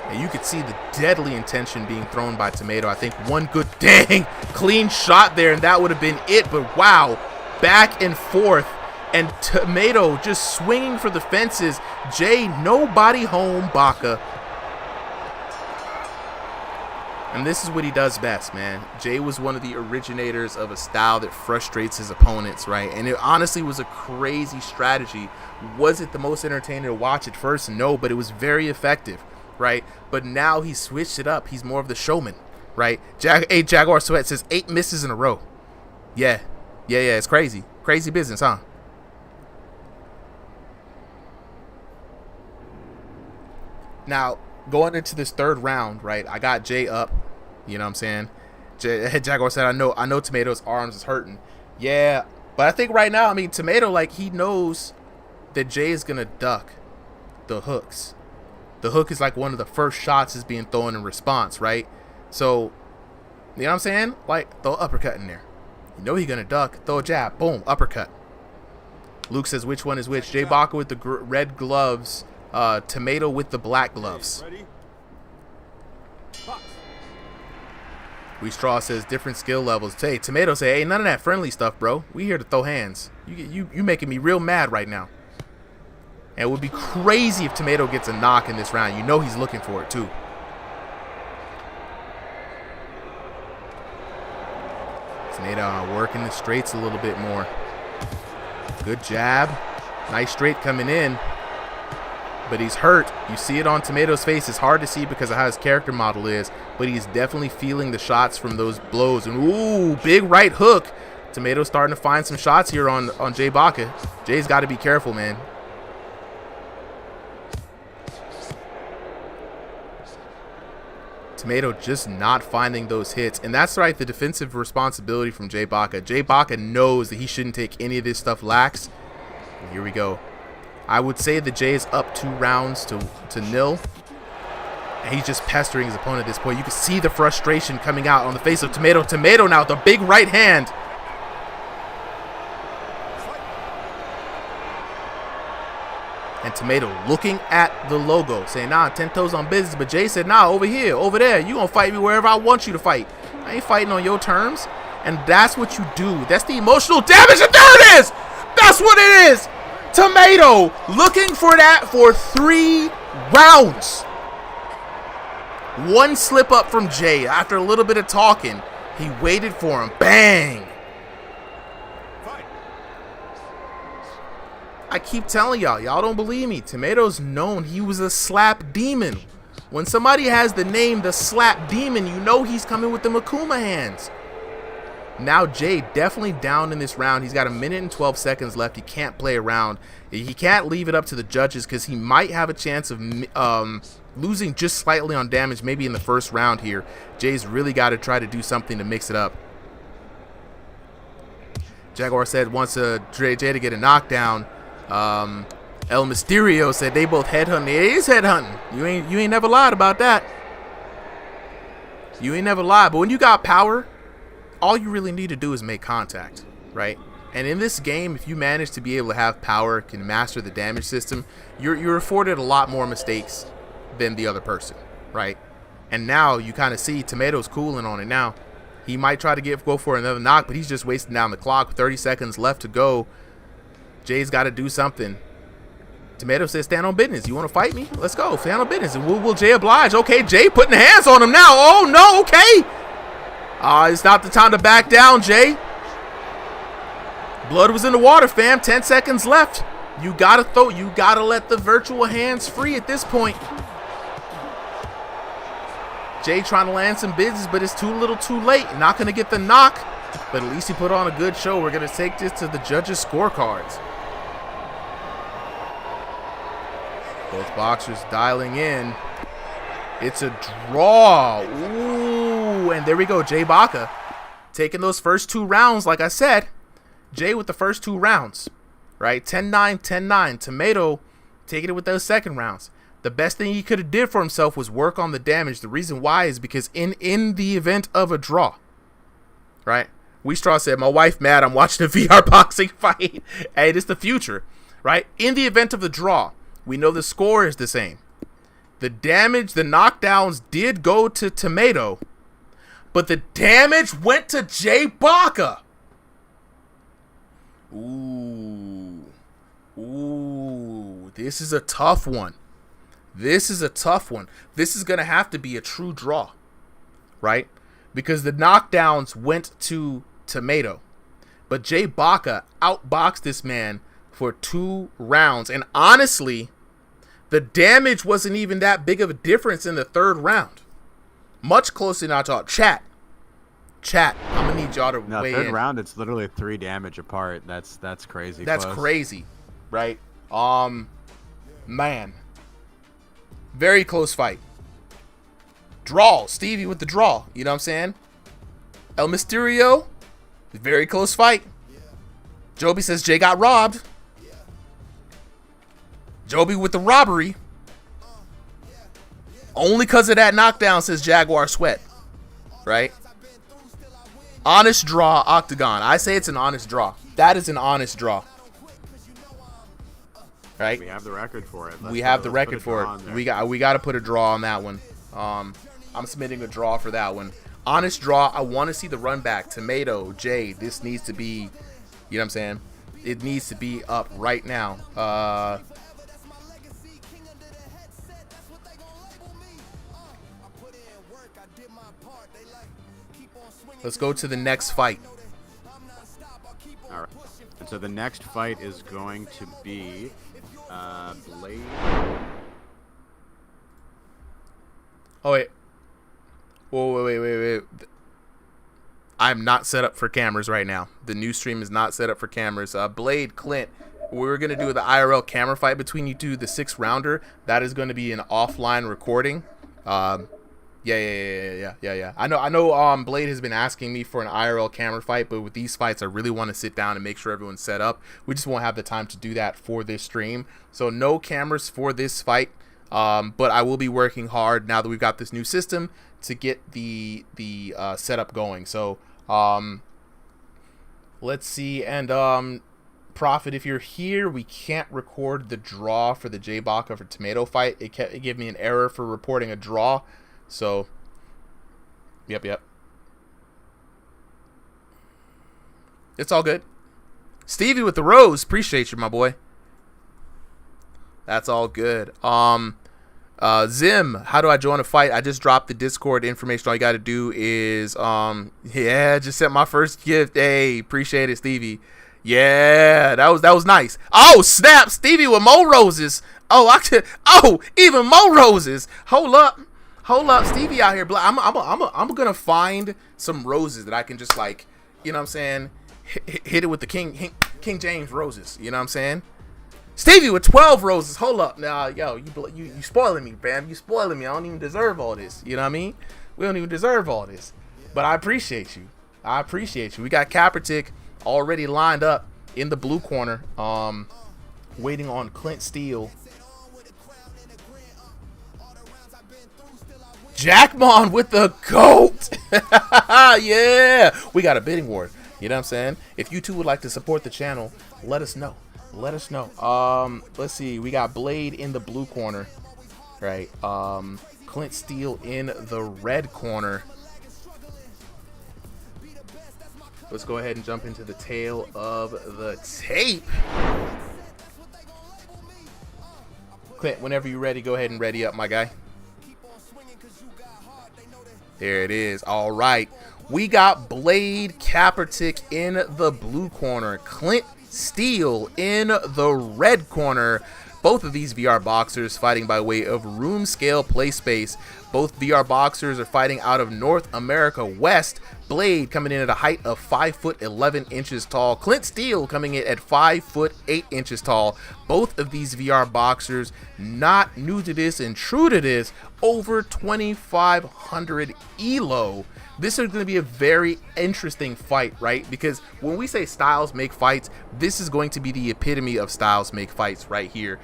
And you could see the deadly intention being thrown by Tomato. I think one good, dang, clean shot there, and that would have been it. But wow, back and forth, and Tomato just swinging for the fences. Jay, nobody home, Baca. And this is what he does best, man. Jay was one of the originators of a style that frustrates his opponents, right? And it honestly was a crazy strategy. Was it the most entertaining to watch at first? No, but it was very effective, right? But now he switched it up. He's more of the showman, right? Jaguar Sweat says 8 misses in a row. Yeah, it's crazy. Crazy business, huh? Now, going into this third round, right, I got Jay up. You know what I'm saying? Jaguar said, I know Tomato's arms is hurting. Yeah, but I think right now, I mean, Tomato, like, he knows that Jay is going to duck the hooks. The hook is like one of the first shots is being thrown in response, right? So You know what I'm saying? Like, throw an uppercut in there. You know he's going to duck. Throw a jab. Boom. Uppercut. Luke says, which one is which? Jay Baca with the red gloves. Tomato with the black gloves. We Straw says, different skill levels. Hey, Tomato say, hey, none of that friendly stuff, bro. We here to throw hands. You making me real mad right now. And it would be crazy if Tomato gets a knock in this round. You know he's looking for it, too. Tomato working the straights a little bit more. Good jab. Nice straight coming in. But he's hurt. You see it on Tomato's face. It's hard to see because of how his character model is. But he's definitely feeling the shots from those blows. And ooh, big right hook. Tomato's starting to find some shots here on Jay Baca. Jay's got to be careful, man. Tomato just not finding those hits. And that's right, the defensive responsibility from Jay Baca. Jay Baca knows that he shouldn't take any of this stuff lax. And here we go. I would say that Jay is up 2 rounds to 0. And he's just pestering his opponent at this point. You can see the frustration coming out on the face of Tomato. Tomato now with a big right hand. And Tomato looking at the logo, saying, nah, 10 toes on business. But Jay said, nah, over here, over there. You gonna fight me wherever I want you to fight. I ain't fighting on your terms. And that's what you do. That's the emotional damage. And there it is. That's what it is. Tomato looking for that for 3 rounds. One slip up from Jay. After a little bit of talking, he waited for him. Bang. I keep telling y'all don't believe me. Tomato's known he was a slap demon. When somebody has the name the slap demon, you know he's coming with the Makuma hands. Now Jay definitely down in this round. He's got 1 minute and 12 seconds left. He can't play around. He can't leave it up to the judges because he might have a chance of losing just slightly on damage maybe in the first round here. Jay's really got to try to do something to mix it up. Jaguar said wants Jay to get a knockdown. El Mysterio said they both headhunting. It is headhunting. You ain't never lied about that. You ain't never lied. But when you got power, all you really need to do is make contact, right? And in this game, if you manage to be able to have power, can master the damage system, you're afforded a lot more mistakes than the other person, right? And now you kind of see Tomato's cooling on it now. He might try to go for another knock, but he's just wasting down the clock. 30 seconds left to go. Jay's got to do something. Tomato says, stand on business. You want to fight me? Let's go. Stand on business. And will Jay oblige? Okay, Jay putting hands on him now. Oh, no. Okay. It's not the time to back down, Jay. Blood was in the water, fam. 10 seconds left. You got to throw. You got to let the virtual hands free at this point. Jay trying to land some business, but it's too little too late. Not going to get the knock, but at least he put on a good show. We're going to take this to the judges' scorecards. Both boxers dialing in. It's a draw. Ooh, and there we go. Jay Baca taking those first 2 rounds, like I said. Jay with the first 2 rounds, right? 10-9, 10-9. Tomato taking it with those second rounds. The best thing he could have did for himself was work on the damage. The reason why is because in the event of a draw, right? We Straw said, my wife mad, I'm watching a VR boxing fight. Hey, it's the future, right? In the event of the draw, we know the score is the same. The damage, the knockdowns did go to Tomato, but the damage went to Jay Baca. Ooh. Ooh. This is a tough one. This is a tough one. This is going to have to be a true draw, right? Because the knockdowns went to Tomato. But Jay Baca outboxed this man for 2 rounds. And honestly, the damage wasn't even that big of a difference in the 3rd round. Much closer than I thought. Chat, I'm going to need y'all to weigh in. 3rd round, it's literally 3 damage apart. That's crazy. That's close. Crazy, right? Man. Very close fight. Draw. Stevie with the draw. You know what I'm saying? El Mysterio. Very close fight. Joby says Jay got robbed. Joby with the robbery. Only because of that knockdown, says Jaguar Sweat. Right? Honest draw, Octagon. I say it's an honest draw. That is an honest draw. Right? We have the record for it. We have the record for it. We got to put a draw on that one. I'm submitting a draw for that one. Honest draw. I want to see the run back. Tomato, Jay. This needs to be, you know what I'm saying? It needs to be up right now. Let's go to the next fight. All right. And so the next fight is going to be Blade. Oh, wait. Whoa, wait. I'm not set up for cameras right now. The new stream is not set up for cameras. Blade, Clint, we're going to do the IRL camera fight between you two, the 6-rounder. That is going to be an offline recording. Yeah. I know. Blade has been asking me for an IRL camera fight, but with these fights, I really want to sit down and make sure everyone's set up. We just won't have the time to do that for this stream. So no cameras for this fight. But I will be working hard now that we've got this new system to get the setup going. So let's see. And Prophet, if you're here, we can't record the draw for the J-Baka for Tomato fight. It gave me an error for reporting a draw. So, yep. It's all good. Stevie with the rose. Appreciate you, my boy. That's all good. Zim, how do I join a fight? I just dropped the Discord information. All you got to do is, just sent my first gift. Hey, appreciate it, Stevie. Yeah, that was nice. Oh, snap. Stevie with more roses. Even more roses. Hold up, Stevie out here. I'm gonna find some roses that I can just, like, you know what I'm saying, hit it with the King James roses. You know what I'm saying? Stevie with 12 roses. Hold up, now, yo, you spoiling me, fam. You spoiling me. I don't even deserve all this. You know what I mean? We don't even deserve all this. But I appreciate you. We got Kaepernick already lined up in the blue corner, waiting on Clint Steele. Jackmon with the GOAT. Yeah, we got a bidding war. You know what I'm saying? If you two would like to support the channel, let us know. Let's see. We got Blade in the blue corner, right? Clint Steele in the red corner. Let's go ahead and jump into the tail of the tape. Clint, whenever you're ready, go ahead and ready up, my guy. There it is. All right. We got Blade Kaepernick in the blue corner. Clint Steele in the red corner. Both of these VR boxers fighting by way of room scale play space. Both VR boxers are fighting out of North America West. Blade coming in at a height of 5'11" tall. Clint Steele coming in at 5'8" tall. Both of these VR boxers not new to this and true to this, over 2,500 elo. This is going to be a very interesting fight, right? Because when we say styles make fights, this is going to be the epitome of styles make fights right here.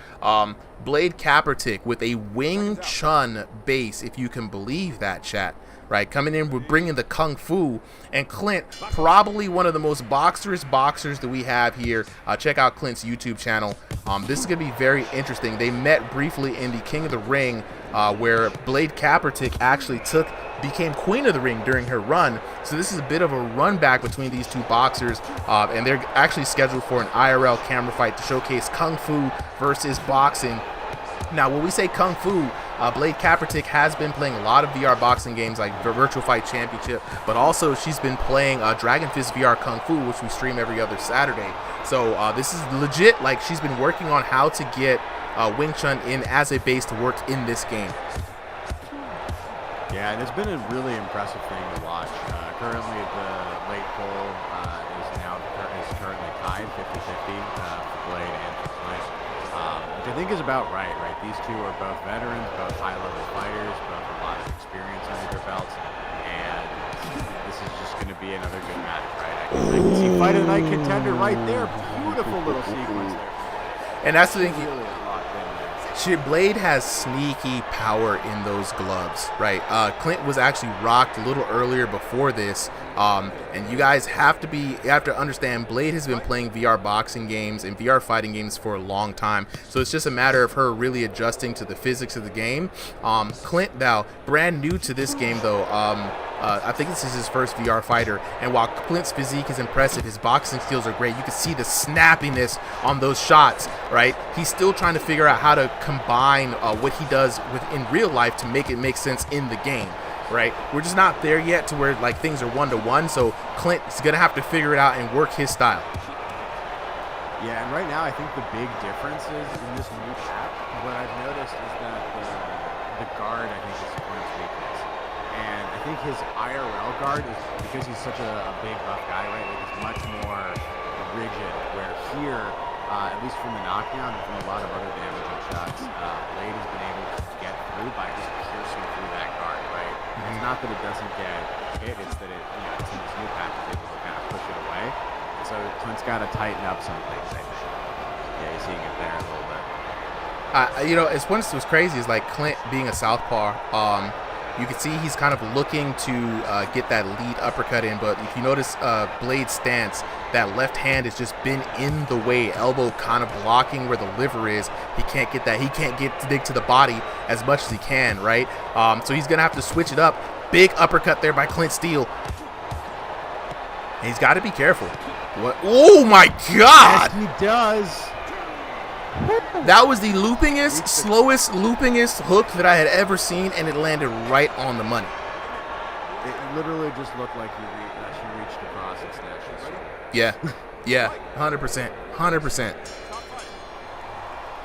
Blade Kaepernick with a Wing Chun base, if you can believe that, chat. Right, coming in, we're bringing the Kung Fu, and Clint, probably one of the most boxers that we have here. Check out Clint's YouTube channel. This is gonna be very interesting. They met briefly in the King of the Ring, where Blade Kaepernick actually became Queen of the Ring during her run. So this is a bit of a run back between these two boxers, and they're actually scheduled for an IRL camera fight to showcase Kung Fu versus boxing. Now, when we say Kung Fu, Blade Kaepernick has been playing a lot of VR boxing games like Virtual Fight Championship, but also she's been playing Dragon Fist VR Kung Fu, which we stream every other Saturday. So this is legit, like, she's been working on how to get Wing Chun in as a base to work in this game. Yeah, and it's been a really impressive thing to watch. Currently, the late poll is currently tied 50-50 for Blade and for Clint, which I think is about right? These two are both veterans, both high-level fighters, both a lot of experience under their belts, and this is just going to be another good match, right? I can see Fight of the Night contender right there. Beautiful little sequence there. And that's the thing. Blade has sneaky power in those gloves, right? Clint was actually rocked a little earlier before this, and you guys have to understand Blade has been playing VR boxing games and VR fighting games for a long time, so it's just a matter of her really adjusting to the physics of the game. Clint, now brand new to this game though, I think this is his first VR fighter, and while Clint's physique is impressive, his boxing skills are great. You can see the snappiness on those shots, right? He's still trying to figure out how to combine what he does in real life to make it make sense in the game, right? We're just not there yet to where like things are one-to-one, so Clint is gonna have to figure it out and work his style. Yeah, and right now I think the big difference is in this new pack, what I've noticed is that the guard, I think, is Clint's weakness. And I think his IRL guard is, because he's such a big buff guy, right, like he's much more rigid, where here, at least from the knockdown and from a lot of other damaging shots, Blade has been able to get through by just piercing through that guard, right? It's not that it doesn't get hit, it's that it, it's in this new pack it's able to kind of push it away. And so Clint's got to tighten up some things, I think. Yeah, you're seeing it there a little bit. It's what's crazy is like Clint being a southpaw. You can see he's kind of looking to get that lead uppercut in, but if you notice Blade's stance, that left hand has just been in the way, elbow kind of blocking where the liver is. He can't get that. He can't get to dig to the body as much as he can, right? So he's going to have to switch it up. Big uppercut there by Clint Steele. And he's got to be careful. What? Oh, my God! Yes, he does. That was the slowest loopingest hook that I had ever seen, and it landed right on the money. It literally just looked like she reached across and snatched it. Yeah, 100%.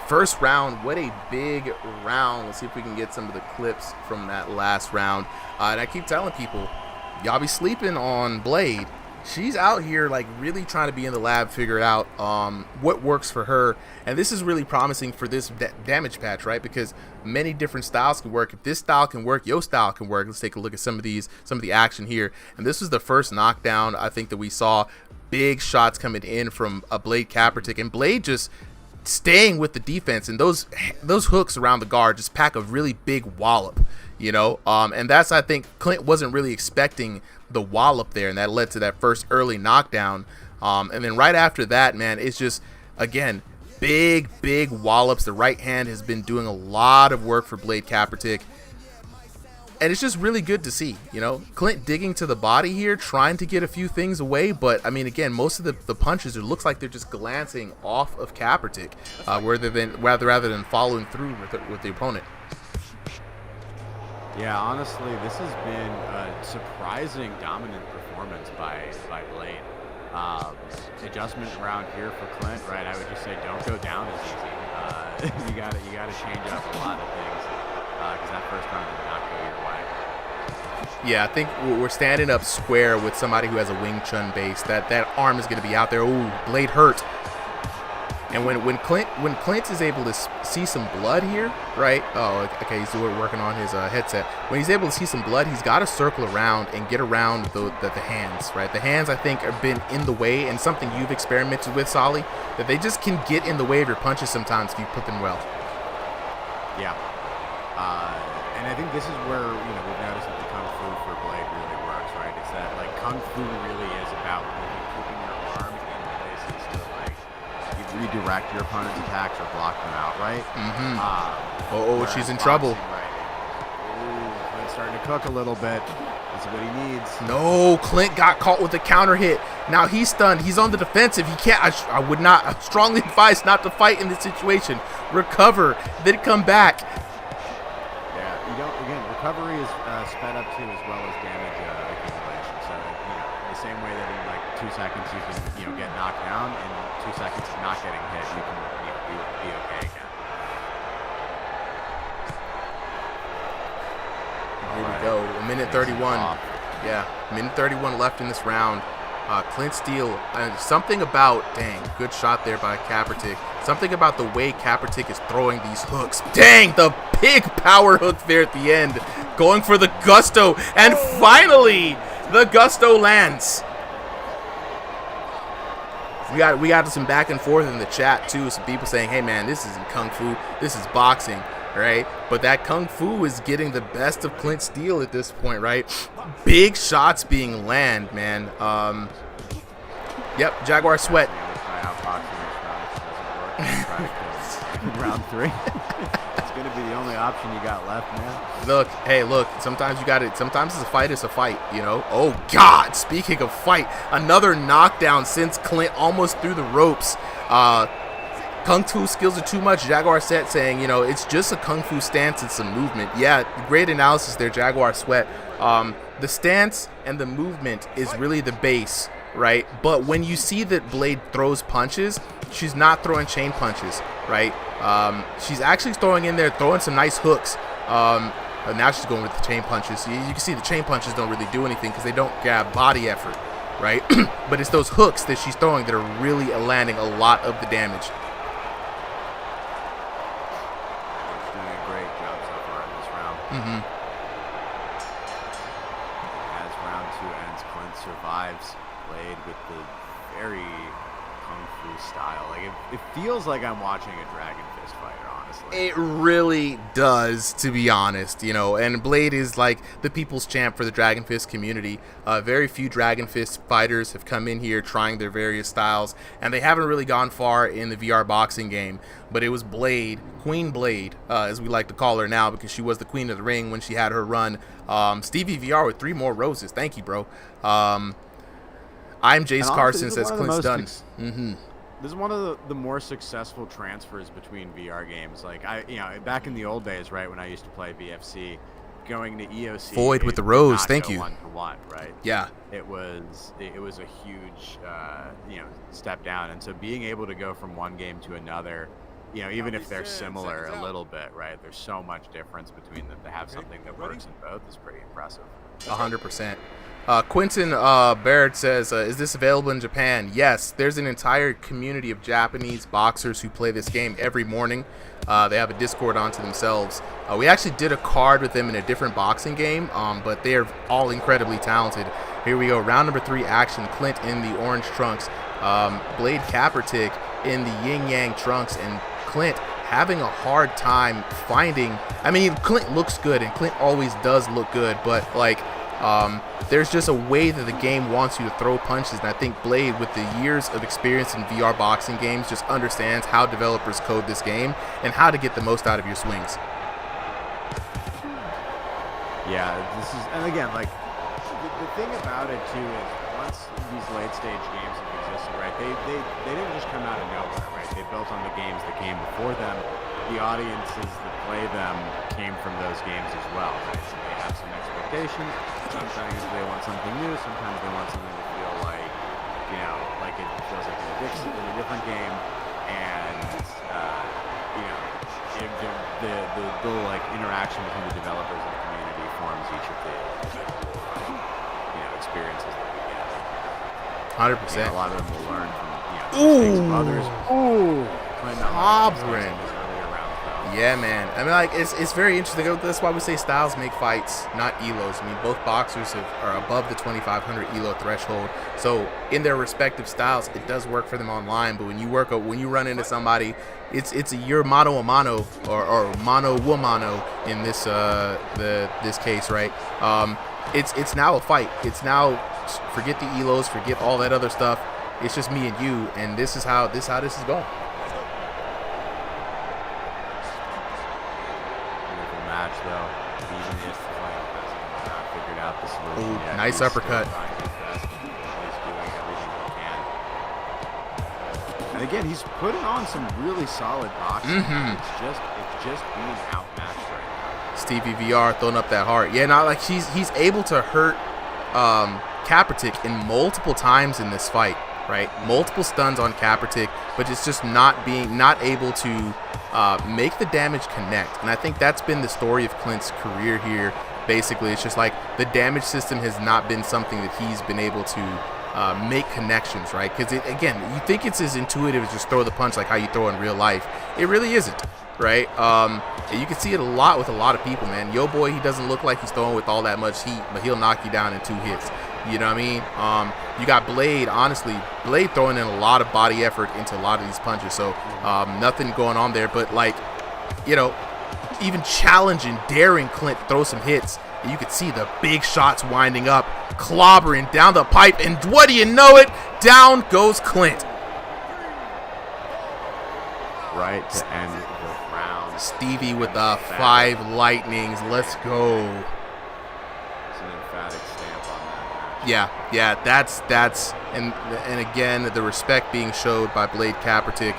First round, what a big round. Let's see if we can get some of the clips from that last round. And I keep telling people, y'all be sleeping on Blade. She's out here like really trying to be in the lab, figure out what works for her, and this is really promising for this damage patch, right? Because many different styles can work. If this style can work, your style can work. Let's take a look at some of the action here. And this was the first knockdown I think that we saw. Big shots coming in from a Blade Kaepernick, and Blade just staying with the defense, and those hooks around the guard just pack a really big wallop, and that's, I think, Clint wasn't really expecting the wallop there, and that led to that first early knockdown. And then right after that, man, it's just, again, big wallops. The right hand has been doing a lot of work for Blade Kaepernick, and it's just really good to see, Clint digging to the body here, trying to get a few things away, but I mean, again, most of the punches, it looks like they're just glancing off of Kaepernick, rather than following through with the opponent. Yeah, honestly, this has been a surprising dominant performance by Blade. Adjustment around here for Clint, right? I would just say don't go down as easy. You gotta change up a lot of things because that first round did not go your way. Yeah, I think we're standing up square with somebody who has a Wing Chun base. That arm is going to be out there. Ooh, Blade hurt. And when Clint is able to see some blood here, right? Oh, okay, he's working on his headset. When he's able to see some blood, he's got to circle around and get around the hands, right? The hands, I think, have been in the way, and something you've experimented with, Solly, that they just can get in the way of your punches sometimes if you put them well. Yeah. And I think this is where, we've noticed that the Kung Fu for Blade really works, right? It's that, like, Kung Fu really is about keeping your arm in places to, like, redirect your opponent's attacks or block them out, right? She's in trouble. Right? Ooh, Clint's starting to cook a little bit. That's what he needs. No, Clint got caught with a counter hit. Now he's stunned. He's on the defensive. He can't. I strongly advise not to fight in this situation. Recover, then come back. Yeah, again, recovery is sped up too, as well as damage accumulation. So, the same way that in like 2 seconds you can, get knocked down, in 2 seconds of not getting hit, you can be okay again. Here we go. A minute 31. Yeah, minute 31 left in this round. Clint Steele, something about, good shot there by Kaepernick. Something about the way Kaepernick is throwing these hooks. Dang, the big power hook there at the end. Going for the gusto, and finally, the gusto lands. We got some back and forth in the chat too. Some people saying, "Hey man, this isn't kung fu. This is boxing." Right? But that kung fu is getting the best of Clint Steele at this point, right? Big shots being landed, man. Yep, Jaguar Sweat. Round 3. It's gonna be the only option you got left, man. Look, hey, look. Sometimes you got it. Sometimes it's a fight, you know. Oh God! Speaking of fight, another knockdown since Clint almost threw the ropes. Kung Fu skills are too much. Jaguar Set saying, you know, it's just a Kung Fu stance and some movement. Yeah, great analysis there, Jaguar Sweat. The stance and the movement is really the base, right? But when you see that Blade throws punches, she's not throwing chain punches, right? She's actually throwing some nice hooks. Now she's going with the chain punches. You can see the chain punches don't really do anything because they don't grab body effort, right? But it's those hooks that she's throwing that are really landing a lot of the damage. Mm-hmm. As round 2 ends, Clint survives Blade with the very kung fu style. Like it feels like I'm watching a Dragon Fist fighter, honestly. It really does, to be honest, you know. And Blade is like the people's champ for the Dragon Fist community. Very few Dragon Fist fighters have come in here trying their various styles, and they haven't really gone far in the VR boxing game. But it was Blade, Queen Blade, as we like to call her now, because she was the queen of the ring when she had her run. Stevie VR with 3 more roses. Thank you, bro. I'm Jace Carson, says Clint's done. This is one of the more successful transfers between VR games. Like back in the old days, right, when I used to play VFC, going to EOC. Void with the rose, thank you. 1-to-1, right? Yeah. It was a huge step down, and so being able to go from one game to another, even if they're similar a little bit, right? There's so much difference between them. To have something that works in both is pretty impressive. 100%. Quentin Barrett says, is this available in Japan? Yes, there's an entire community of Japanese boxers who play this game every morning. They have a Discord onto themselves. We actually did a card with them in a different boxing game, but they're all incredibly talented. Here we go, round number 3 action. Clint in the orange trunks, Blade Kaepernick in the yin-yang trunks, and Clint having a hard time finding. I mean, Clint looks good, and Clint always does look good, but like there's just a way that the game wants you to throw punches, and I think Blade, with the years of experience in VR boxing games, just understands how developers code this game and how to get the most out of your swings. Yeah, and again, like the thing about it too is once these late stage games have existed, right? They didn't just come out of nowhere, right? They built on the games that came before them. The audiences that play them came from those games as well, right? So they have some expectations. Sometimes they want something new. Sometimes they want something to feel like, like it feels like in a different game. And the like interaction between the developers and the community forms each of the experiences that we get. 100%. A lot of them will learn from mistakes of others. Ooh, Cobrin. Yeah, man. I mean, like, it's very interesting. That's why we say styles make fights, not elos. I mean, both boxers are above the 2,500 elo threshold. So in their respective styles, it does work for them online. But when you run into somebody, you're mano a mano or mano a mano in this this case, right? It's now a fight. It's now, forget the elos, forget all that other stuff. It's just me and you, and this is how this is going. Ooh, nice uppercut. And again, he's putting on some really solid boxing. It's just being outmatched right now. Stevie VR throwing up that heart. Yeah, not like he's able to hurt Kaepernick in multiple times in this fight, right? Multiple stuns on Kaepernick, but it's just not able to make the damage connect. And I think that's been the story of Clint's career here. Basically, it's just like the damage system has not been something that he's been able to make connections, right? Because again, you think it's as intuitive as just throw the punch like how you throw in real life. It really isn't, right? And you can see it a lot with a lot of people, man. Yo boy, he doesn't look like he's throwing with all that much heat, but he'll knock you down in 2 hits. You know what I mean? You got Blade, honestly, Blade throwing in a lot of body effort into a lot of these punches. So nothing going on there. But, like, you know, even challenging, daring Clint to throw some hits. And you could see the big shots winding up, clobbering down the pipe. And what do you know it? Down goes Clint. Right to end the round. Stevie with the 5 lightnings. Let's go. It's an emphatic stamp on that match. Yeah, that's and again the respect being showed by Blade Kaepernick.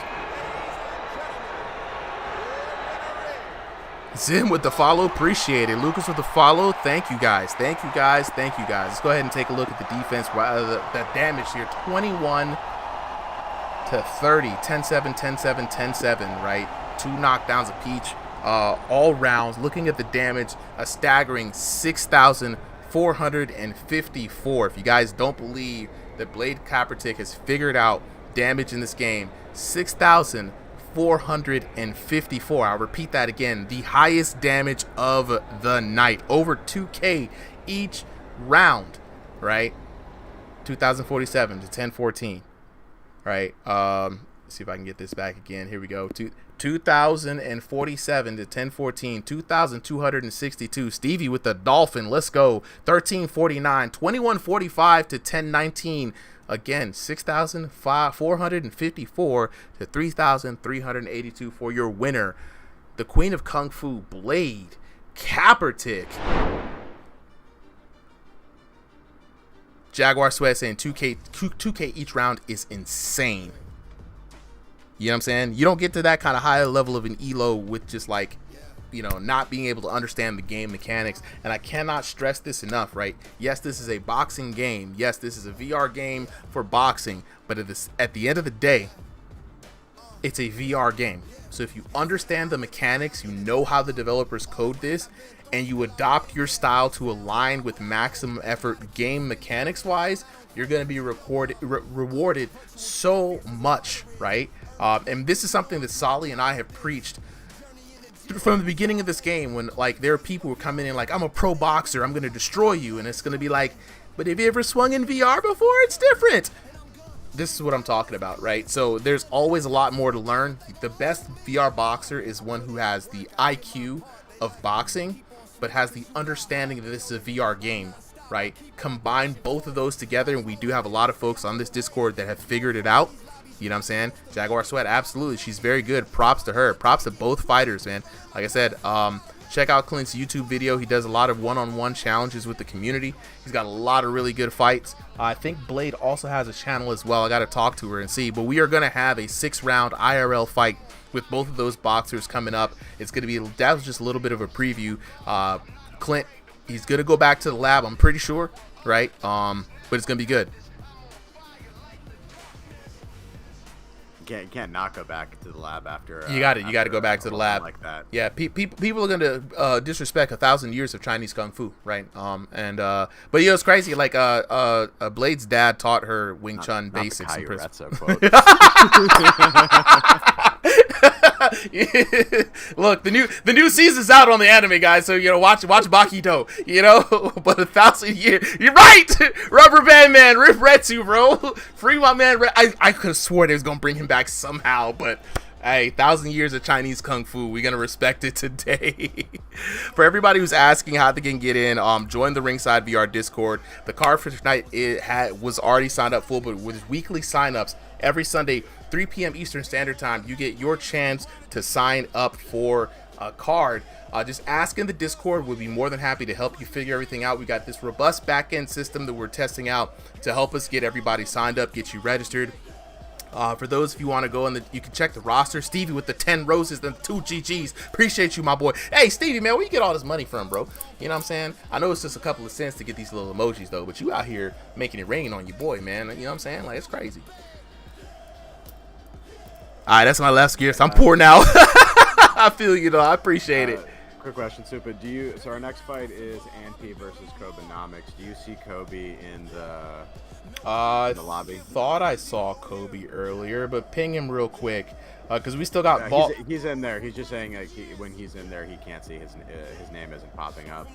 Zim with the follow, appreciate it. Lucas with the follow, thank you guys. Let's go ahead and take a look at the defense. The damage here, 21 to 30, 10-7, 10-7, 10-7, right? 2 knockdowns apiece, all rounds. Looking at the damage, a staggering 6,454. If you guys don't believe that Blade Kaepernick has figured out damage in this game, 6,454. I'll repeat that again. The highest damage of the night. Over 2K each round, right? 2,047 to 1014. Right. Let's see if I can get this back again. Here we go. 2,047 to 1014. 2,262. Stevie with the Dolphin. Let's go. 1349. 2145 to 1019. Again, 6,454 to 3,382 for your winner, the Queen of Kung Fu, Blade Kaepernick. Jaguar Sweat saying 2K each round is insane. You know what I'm saying? You don't get to that kind of high level of an elo with just, like, you know, not being able to understand the game mechanics. And I cannot stress this enough, right? Yes, this is a boxing game. Yes, this is a VR game for boxing. But at the end of the day, it's a VR game. So if you understand the mechanics, you know how the developers code this, and you adopt your style to align with maximum effort game mechanics wise, you're going to be rewarded so much, right? And this is something that Solly and I have preached from the beginning of this game, when, like, there are people who are coming in like, I'm a pro boxer, I'm going to destroy you. And it's going to be like, but have you ever swung in VR before? It's different. This is what I'm talking about, right? So there's always a lot more to learn. The best VR boxer is one who has the IQ of boxing, but has the understanding that this is a VR game, right? Combine both of those together, and we do have a lot of folks on this Discord that have figured it out. You know what I'm saying? Jaguar Sweat, absolutely. She's very good. Props to her. Props to both fighters, man. Like I said, check out Clint's YouTube video. He does a lot of one-on-one challenges with the community. He's got a lot of really good fights. I think Blade also has a channel as well. I got to talk to her and see. But we are going to have a 6-round IRL fight with both of those boxers coming up. It's going to be, that was just a little bit of a preview. Clint, he's going to go back to the lab, I'm pretty sure, right? But it's going to be good. You can't not go back to the lab after. You got to go back to the lab like that. Yeah, people are gonna disrespect 1,000 years of Chinese kung fu, right? But you know, it's crazy. Like Blade's dad taught her Wing Chun basics. Look, the new season's out on the anime, guys. So, you know, watch Bakito. You know, but 1,000 years. You're right. Rubber Band Man, Rip Retsu, bro. Free my man. I could have swore they was gonna bring him back somehow, but hey, 1,000 years of Chinese kung fu. We're gonna respect it today. For everybody who's asking how they can get in, join the Ringside VR Discord. The card for tonight was already signed up full, but with weekly signups every Sunday, 3 p.m. Eastern Standard Time, you get your chance to sign up for a card. Just ask in the Discord. We'll be more than happy to help you figure everything out. We got this robust back-end system that we're testing out to help us get everybody signed up, get you registered. For those, if you want to go you can check the roster. Stevie with the 10 roses and 2 GGs. Appreciate you, my boy. Hey, Stevie, man, where you get all this money from, bro? You know what I'm saying? I know it's just a couple of cents to get these little emojis, though, but you out here making it rain on your boy, man. You know what I'm saying? Like, it's crazy. All right, that's my last gear. So I'm poor now. I feel you, though. I appreciate it. Quick question, Super. So our next fight is Anpi versus Kobenomics. Do you see Kobe in the in the lobby? Thought I saw Kobe earlier, but ping him real quick because we still got ball. He's in there. He's just saying like when he's in there, he can't see his name isn't popping up.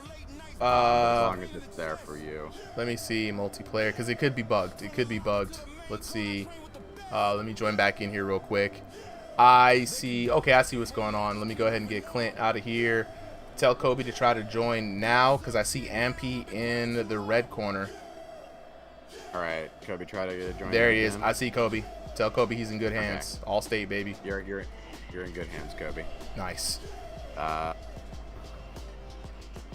As long as it's there for you. Let me see multiplayer because it could be bugged. It could be bugged. Let's see. Let me join back in here real quick. I see. Okay, I see what's going on. Let me go ahead and get Clint out of here. Tell Kobe to try to join now because I see Ampy in the red corner. All right, Kobe, try to join. There he is. I see Kobe. Tell Kobe he's in good hands. Okay. All state, baby. You're in good hands, Kobe. Nice.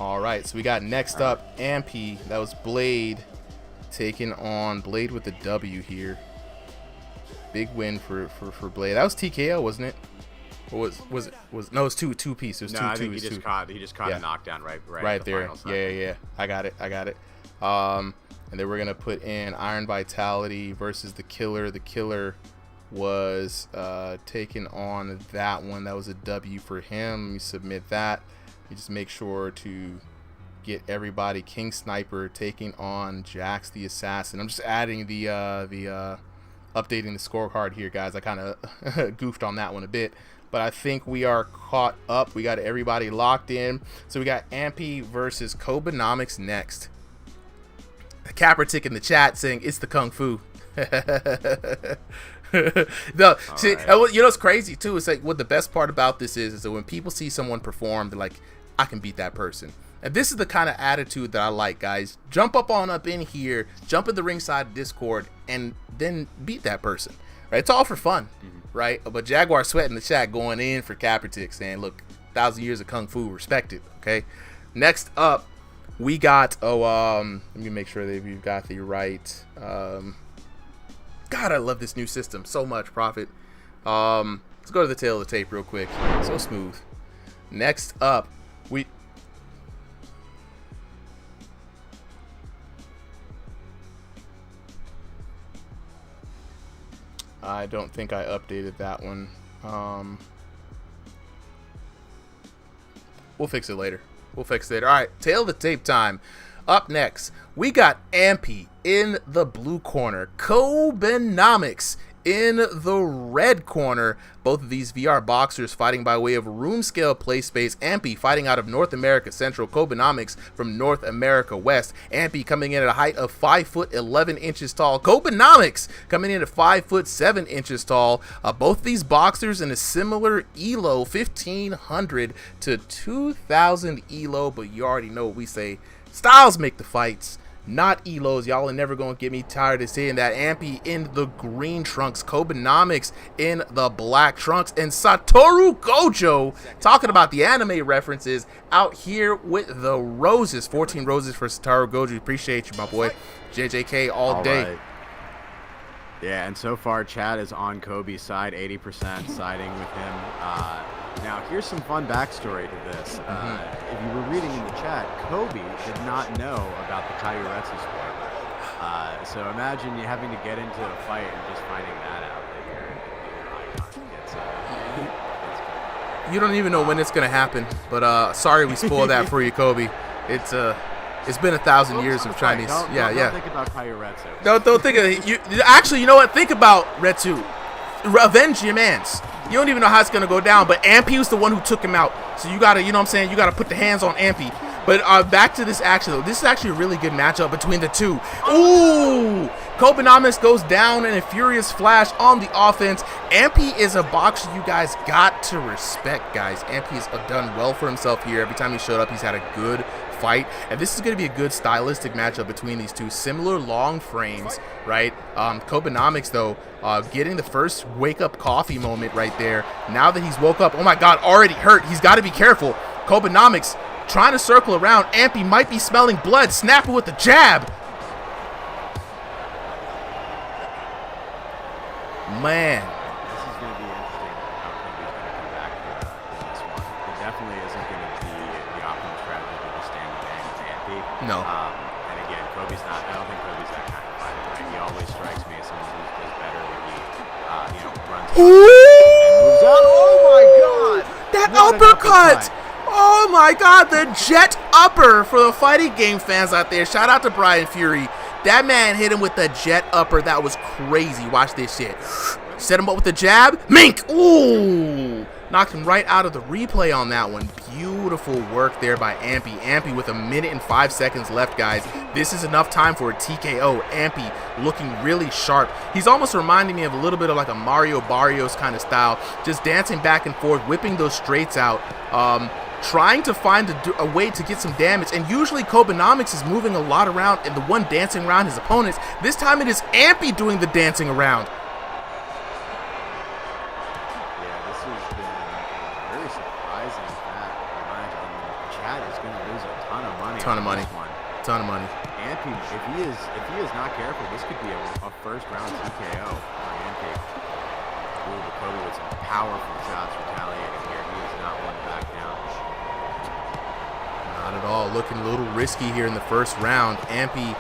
All right, so we got next up Ampy. That was Blade taking on Blade with the W here. Big win for Blade. That was TKO, wasn't it? Or was it? No, it was two piece. It was no, two. I think he just caught a knockdown right there. Final yeah. I got it. And then we're gonna put in Iron Vitality versus the Killer. The Killer was taking on that one. That was a W for him. Let me submit that. You just make sure to get everybody. King Sniper taking on Jax the Assassin. I'm just adding the updating the scorecard here, guys. I kind of goofed on that one a bit, but I think we are caught up. We got everybody locked in. So we got Ampy versus Kobenomics next. Kaepernick in the chat saying it's the Kung Fu. No, see, right. You know what's crazy too? It's like what the best part about this is that when people see someone perform, they're like, I can beat that person. And this is the kind of attitude that I like, guys. Jump up in here, jump in the ringside Discord, and then beat that person. Right? It's all for fun, right? But Jaguar Sweat in the chat going in for Kaepernick saying, look, 1,000 years of Kung Fu, respect it, okay? Next up, we got, let me make sure that you've got the right, God, I love this new system so much, Prophet. Let's go to the tail of the tape real quick. So smooth. Next up, I don't think I updated that one. We'll fix it later. All right, tail of the tape time. Up next, we got Ampy in the blue corner, Kobenomics in the red corner. Both of these VR boxers fighting by way of room scale play space. Ampy fighting out of North America Central, Kobenomics from North America West. Ampy coming in at a height of 5 foot 11 inches tall. Kobenomics coming in at 5 foot 7 inches tall. Both these boxers in a similar ELO, 1,500 to 2,000 ELO, but you already know what we say. Styles make the fights, not ELOs. Y'all are never going to get me tired of saying that. Ampy in the green trunks, Kobenomics in the black trunks, and Satoru Gojo, talking about the anime references, out here with the roses. 14 roses for Satoru Gojo. Appreciate you, my boy. JJK all day. Right. Yeah, and so far, Chad is on Kobe's side, 80% siding with him. Now, here's some fun backstory to this. If you were reading in the chat, Kobe did not know about the Kaiuretsu sport. So imagine you having to get into a fight and just finding that out that you're icon. You don't even know when it's going to happen, but sorry we spoiled that for you, Kobe. It's been 1,000 years of Chinese. Don't think about Kaiuretsu. Don't think of it. Actually, you know what? Think about Retsu. Avenge your mans. You don't even know how it's gonna go down, but Ampy was the one who took him out. So you gotta, you know what I'm saying? You gotta put the hands on Ampy. But back to this action though. This is actually a really good matchup between the two. Ooh! Kobenomics goes down in a furious flash on the offense. Ampy is a boxer you guys got to respect, guys. Ampy has done well for himself here. Every time he showed up, he's had a good fight, and this is going to be a good stylistic matchup between these two. Similar long frames, right? Kobenomics though, getting the first wake up coffee moment right there. Now that he's woke up, oh my god, already hurt. He's got to be careful. Kobenomics trying to circle around. Ampy might be smelling blood. Snap it with the jab. Man. This is going to be interesting how Kobe's going to come back for this one. It definitely isn't going to be the optimal strategy to just stand and bang with Ampy. No. And again, I don't think Kobe's that kind of fighter, right? He always strikes me as someone who does better when he, runs and moves out. Oh my god! That uppercut! Oh my god, the jet upper for the fighting game fans out there. Shout out to Brian Fury. That man hit him with the jet upper. That was crazy. Watch this shit. Set him up with the jab. Mink. Ooh. Knocked him right out of the replay on that one. Beautiful work there by Ampy. Ampy with 1 minute and 5 seconds left, guys. This is enough time for a TKO. Ampy looking really sharp. He's almost reminding me of a little bit of like a Mario Barrios kind of style. Just dancing back and forth, whipping those straights out. Trying to find a way to get some damage. And usually Kobenomics is moving a lot around and the one dancing around his opponents. This time it is Ampy doing the dancing around. Ton of money. Ampy, if he is not careful, this could be a first round TKO for Ampy. Ooh, but Kobe with some powerful shots retaliating here. He is not one back down. Not at all. Looking a little risky here in the first round. Ampy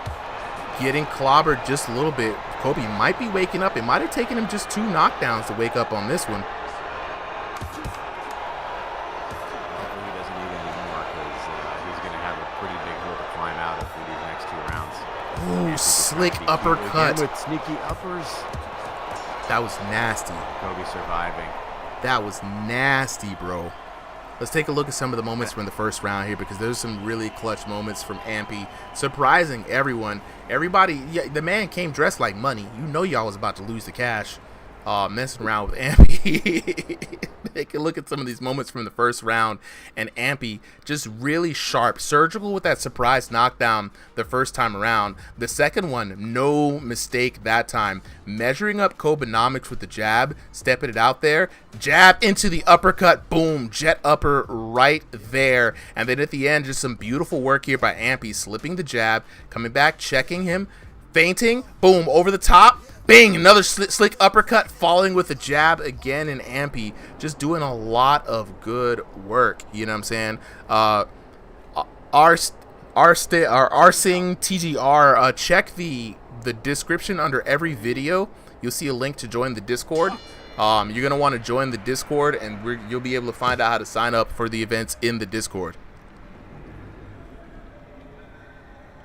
getting clobbered just a little bit. Kobe might be waking up. It might have taken him just 2 knockdowns to wake up on this one. Ooh, slick uppercut. With sneaky uppers. That was nasty. Kobe surviving. That was nasty, bro. Let's take a look at some of the moments from the first round here, because there's some really clutch moments from Ampy. Surprising everyone. Everybody, yeah, the man came dressed like money. You know y'all was about to lose the cash. Messing around with Ampy. Take a look at some of these moments from the first round, and Ampy just really sharp, surgical with that surprise knockdown the first time around. The second one, no mistake that time. Measuring up Kobenomics with the jab, stepping it out there, jab into the uppercut, boom, jet upper right there. And then at the end, just some beautiful work here by Ampy, slipping the jab, coming back, checking him, feinting, boom, over the top. Bang, another slick uppercut, falling with a jab again, and Ampy just doing a lot of good work. You know what I'm saying? Rsing TGR, check the description under every video. You'll see a link to join the Discord. You're going to want to join the Discord, and you'll be able to find out how to sign up for the events in the Discord.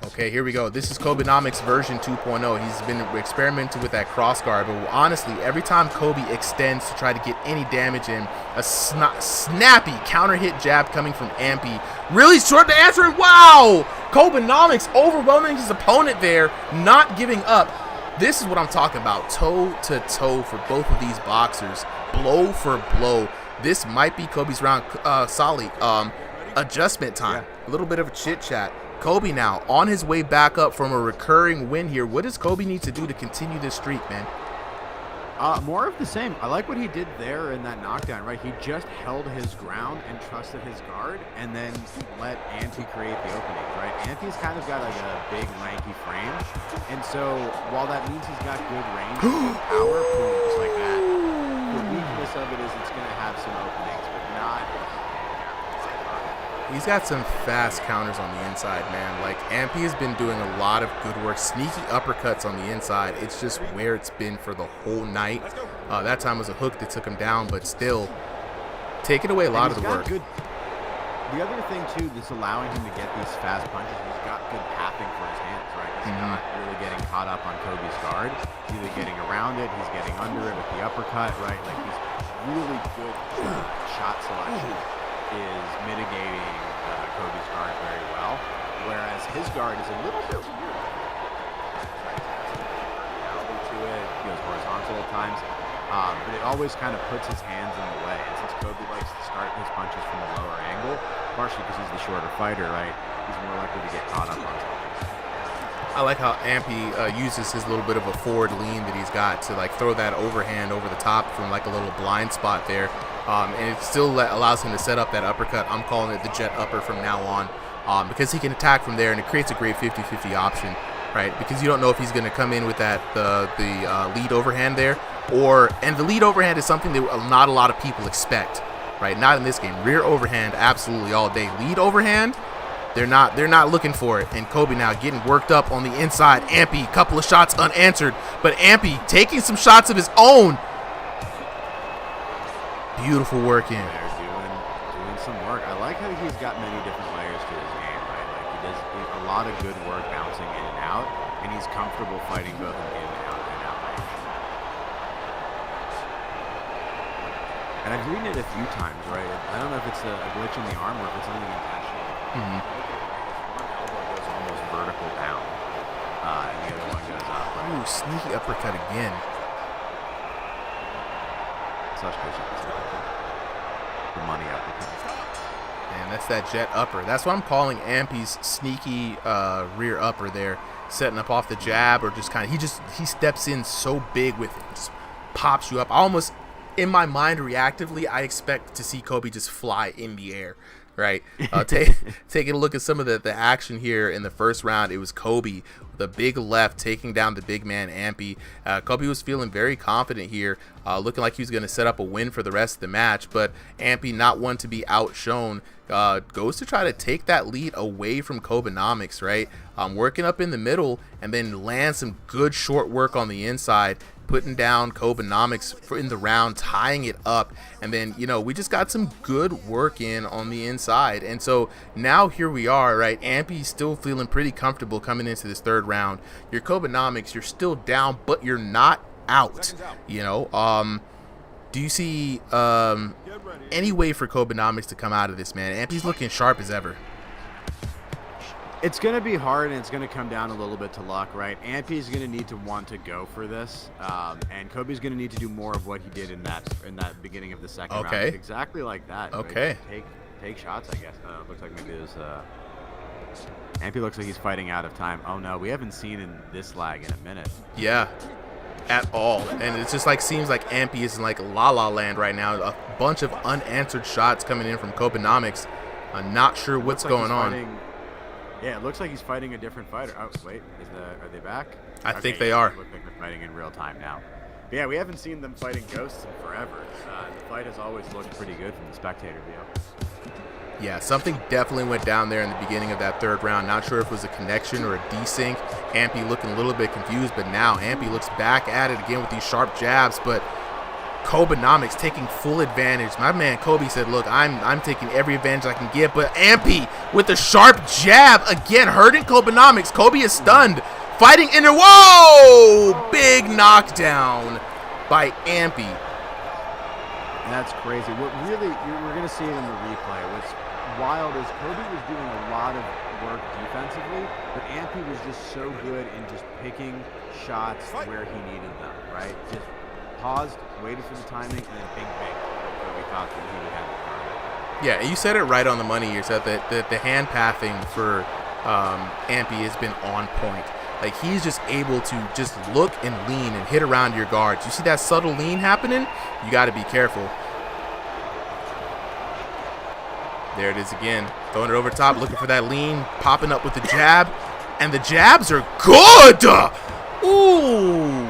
Okay, here we go. This is Kobenomics version 2.0. He's been experimenting with that cross guard, but honestly, every time Kobe extends to try to get any damage in, a snappy counter hit jab coming from Ampy. Really short to answer, and wow! Kobenomics overwhelming his opponent there, not giving up. This is what I'm talking about, toe to toe for both of these boxers, blow for blow. This might be Kobe's round, Solly. Adjustment time, a little bit of a chit chat. Kobe now on his way back up from a recurring win here. What does Kobe need to do to continue this streak, man? More of the same. I like what he did there in that knockdown, right? He just held his ground and trusted his guard, and then let Ampy create the openings, right? Ampy's kind of got like a big, lanky frame, and so while that means he's got good range and power, boom, just like that. The weakness of it is it's going to have some openings, but not... He's got some fast counters on the inside, man. Like, Ampy has been doing a lot of good work. Sneaky uppercuts on the inside. It's just where it's been for the whole night. That time was a hook that took him down, but still taking away a lot of the work. The other thing, too, that's allowing him to get these fast punches, he's got good pathing for his hands, right? He's not really getting caught up on Kobe's guard. He's either getting around it, he's getting under it with the uppercut, right? Like, he's really good shot selection. Is mitigating Kobe's guard very well, whereas his guard is a little bit weird. To it, goes horizontal at times, but it always kind of puts his hands in the way. And since Kobe likes to start his punches from a lower angle, partially because he's the shorter fighter, right? He's more likely to get caught up on something. I like how Ampy uses his little bit of a forward lean that he's got to like throw that overhand over the top from like a little blind spot there. And it still allows him to set up that uppercut. I'm calling it the jet upper from now on, because he can attack from there, and it creates a great 50-50 option, right? Because you don't know if he's going to come in with that the lead overhand there, and the lead overhand is something that not a lot of people expect, right? Not in this game. Rear overhand, absolutely all day. Lead overhand, they're not looking for it. And Kobe now getting worked up on the inside. Ampy, couple of shots unanswered, but Ampy taking some shots of his own. Beautiful work in. They're doing some work. I like how he's got many different layers to his game, right? Like he does a lot of good work bouncing in and out. and he's comfortable fighting both in and out range. And I've read it a few times, right? I don't know if it's a glitch in the arm or if it's something intentional. Mm-hmm. One elbow goes almost vertical down, and the other one goes up. Right? Ooh, sneaky uppercut again. Such good shots. The money uppercut. And that's that jet upper. That's what I'm calling Ampy's sneaky rear upper there, setting up off the jab, or just kind of he steps in so big with it, just pops you up. Almost in my mind, reactively, I expect to see Kobe just fly in the air. Right, taking a look at some of the action here in the first round, it was Kobe with a big left taking down the big man Ampy. Kobe was feeling very confident here, looking like he was going to set up a win for the rest of the match, but Ampy, not one to be outshone, goes to try to take that lead away from Kobenomics, right? Working up in the middle and then land some good short work on the inside, putting down Kobenomics in the round, tying it up, and then, you know, we just got some good work in on the inside. And so now here we are, right? Ampy's still feeling pretty comfortable coming into this third round. Your Kobenomics, you're still down, but you're not out, you know. Do you see any way for Kobenomics to come out of this, man? Ampy's looking sharp as ever. It's going to be hard, and it's going to come down a little bit to luck, right? Ampy's going to need to want to go for this, and Kobe's going to need to do more of what he did in that beginning of the second round. Exactly like that. Okay. Right? Take shots, I guess. Looks like maybe there's Ampy looks like he's fighting out of time. Oh no, we haven't seen in this lag in a minute. Yeah, at all. And it's just like, seems like Ampy is in like La La Land right now. A bunch of unanswered shots coming in from Kobenomics. I'm not sure what's going on. Yeah, it looks like he's fighting a different fighter. Oh, wait, are they back? I think they are. It looks like they're fighting in real time now. But yeah, we haven't seen them fighting ghosts in forever. The fight has always looked pretty good from the spectator view. Yeah, something definitely went down there in the beginning of that third round. Not sure if it was a connection or a desync. Ampy looking a little bit confused, but now Ampy looks back at it again with these sharp jabs, but Kobenomics taking full advantage. My man Kobe said, look, I'm taking every advantage I can get, but Ampy with the sharp jab again, hurting Kobenomics. Kobe is stunned. Fighting in there. Whoa! Big knockdown by Ampy. And that's crazy. What really, we're going to see it in the replay. What's wild is Kobe was doing a lot of work defensively, but Ampy was just so good in just picking shots where he needed them, right? Just paused, waited for the timing, and then big bang. So we thought that he would have it. Yeah, you said it right on the money. You said that the hand pathing for Ampy has been on point. Like, he's just able to just look and lean and hit around your guards. You see that subtle lean happening? You got to be careful. There it is again. Throwing it over top, looking for that lean, popping up with the jab. And the jabs are good! Ooh!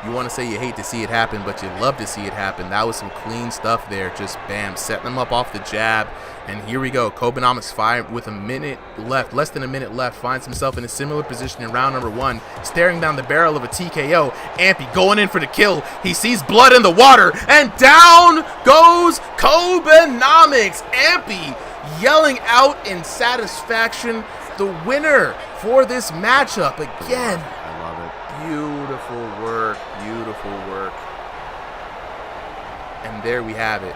You want to say you hate to see it happen, but you love to see it happen. That was some clean stuff there. Just bam, setting them up off the jab. And here we go. Kobenomics fire with a minute left, less than a minute left, finds himself in a similar position in round number 1, staring down the barrel of a TKO. Ampy going in for the kill. He sees blood in the water, and down goes Kobenomics. Ampy yelling out in satisfaction, the winner for this matchup again. I love it. Beautiful work, beautiful work. And there we have it.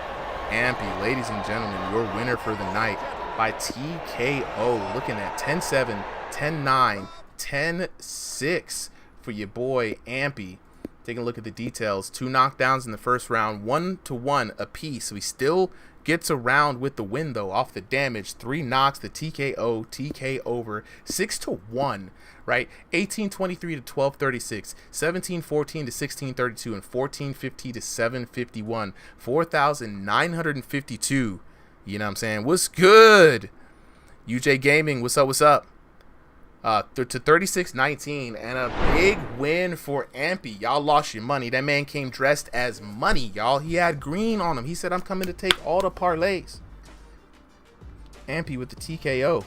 Ampy, ladies and gentlemen, your winner for the night by TKO. Looking at 10-7, 10-9, 10-6 for your boy Ampy. Taking a look at the details. 2 knockdowns in the first round, 1-1 apiece. So he still gets around with the win, though, off the damage. 3 knocks, the TKO, TK over, 6-1. Right, 18-23 to 12-36, 17-14 to 16-32, and 14-50 to 7-51, 4,952. You know what I'm saying? What's good? UJ Gaming, what's up? What's up? To 36-19, and a big win for Ampy. Y'all lost your money. That man came dressed as money, y'all. He had green on him. He said, I'm coming to take all the parlays. Ampy with the TKO.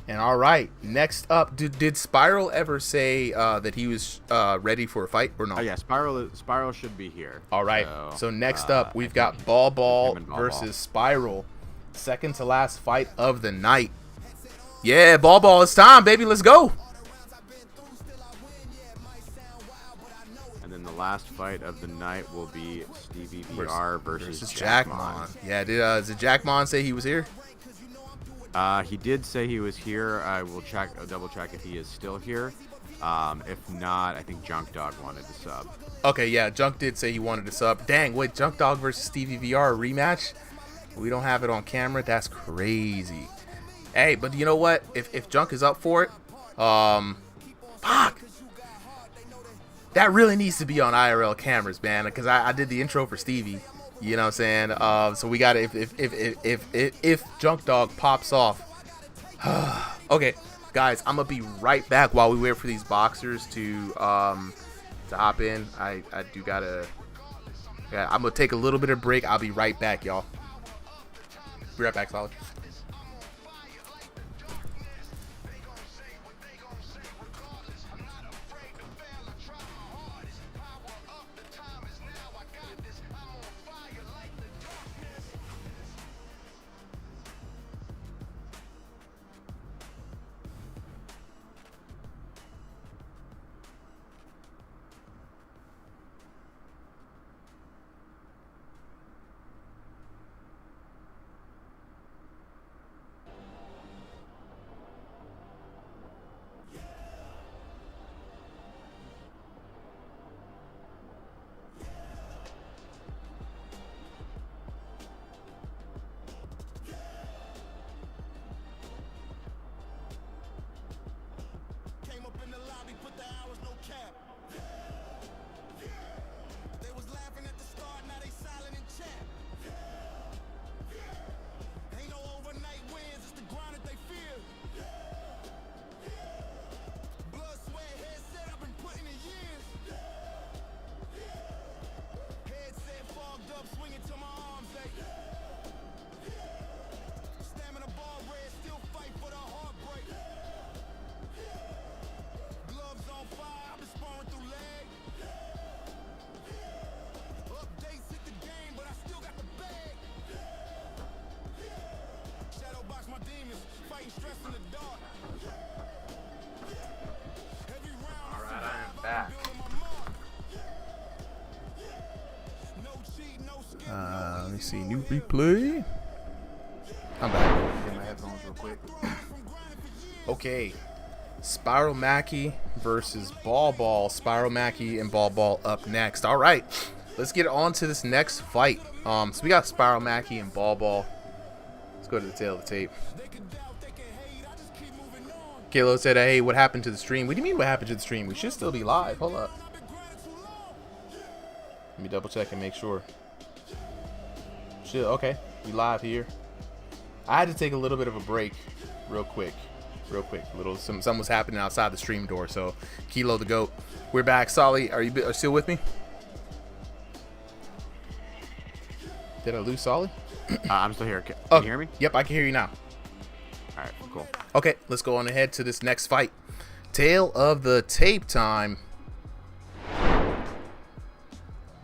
And all right, next up, did Spiral ever say that he was ready for a fight or not? Oh yeah, Spiral should be here. All right, so next up, we've got Ball versus Spiral. Second to last fight of the night. Yeah, ball, it's time, baby. Let's go. And then the last fight of the night will be StevieVR versus Jackmon. Yeah, did Jackmon say he was here? He did say he was here. I will double check if he is still here. If not, I think Junk Dog wanted to sub. Okay, yeah, Junk did say he wanted to sub. Dang, wait, Junk Dog versus StevieVR rematch? We don't have it on camera. That's crazy. Hey, but you know what? If Junk is up for it, fuck. That really needs to be on IRL cameras, man, because I did the intro for Stevie. You know what I'm saying? So we got to, if Junk Dog pops off. Okay, guys, I'm going to be right back while we wait for these boxers to hop in. I do got to, yeah, I'm going to take a little bit of break. I'll be right back, y'all. Be right back, Solid. Back. Let me see. New replay. I'm back. Get my headphones real quick. Okay. Spiral Mackey versus Ball. Spiral Mackey and Ball up next. All right. Let's get on to this next fight. So we got Spiral Mackey and Ball. Let's go to the tail of the tape. Kalo said, hey, what happened to the stream? What do you mean what happened to the stream? We should still be live. Hold up. Let me double check and make sure. Okay, we live here. I had to take a little bit of a break real quick. Something was happening outside the stream door. So, Kilo the GOAT. We're back. Solly, are you still with me? Did I lose Solly? I'm still here. Can you hear me? Yep, I can hear you now. All right, cool. Okay, let's go on ahead to this next fight. Tail of the tape time.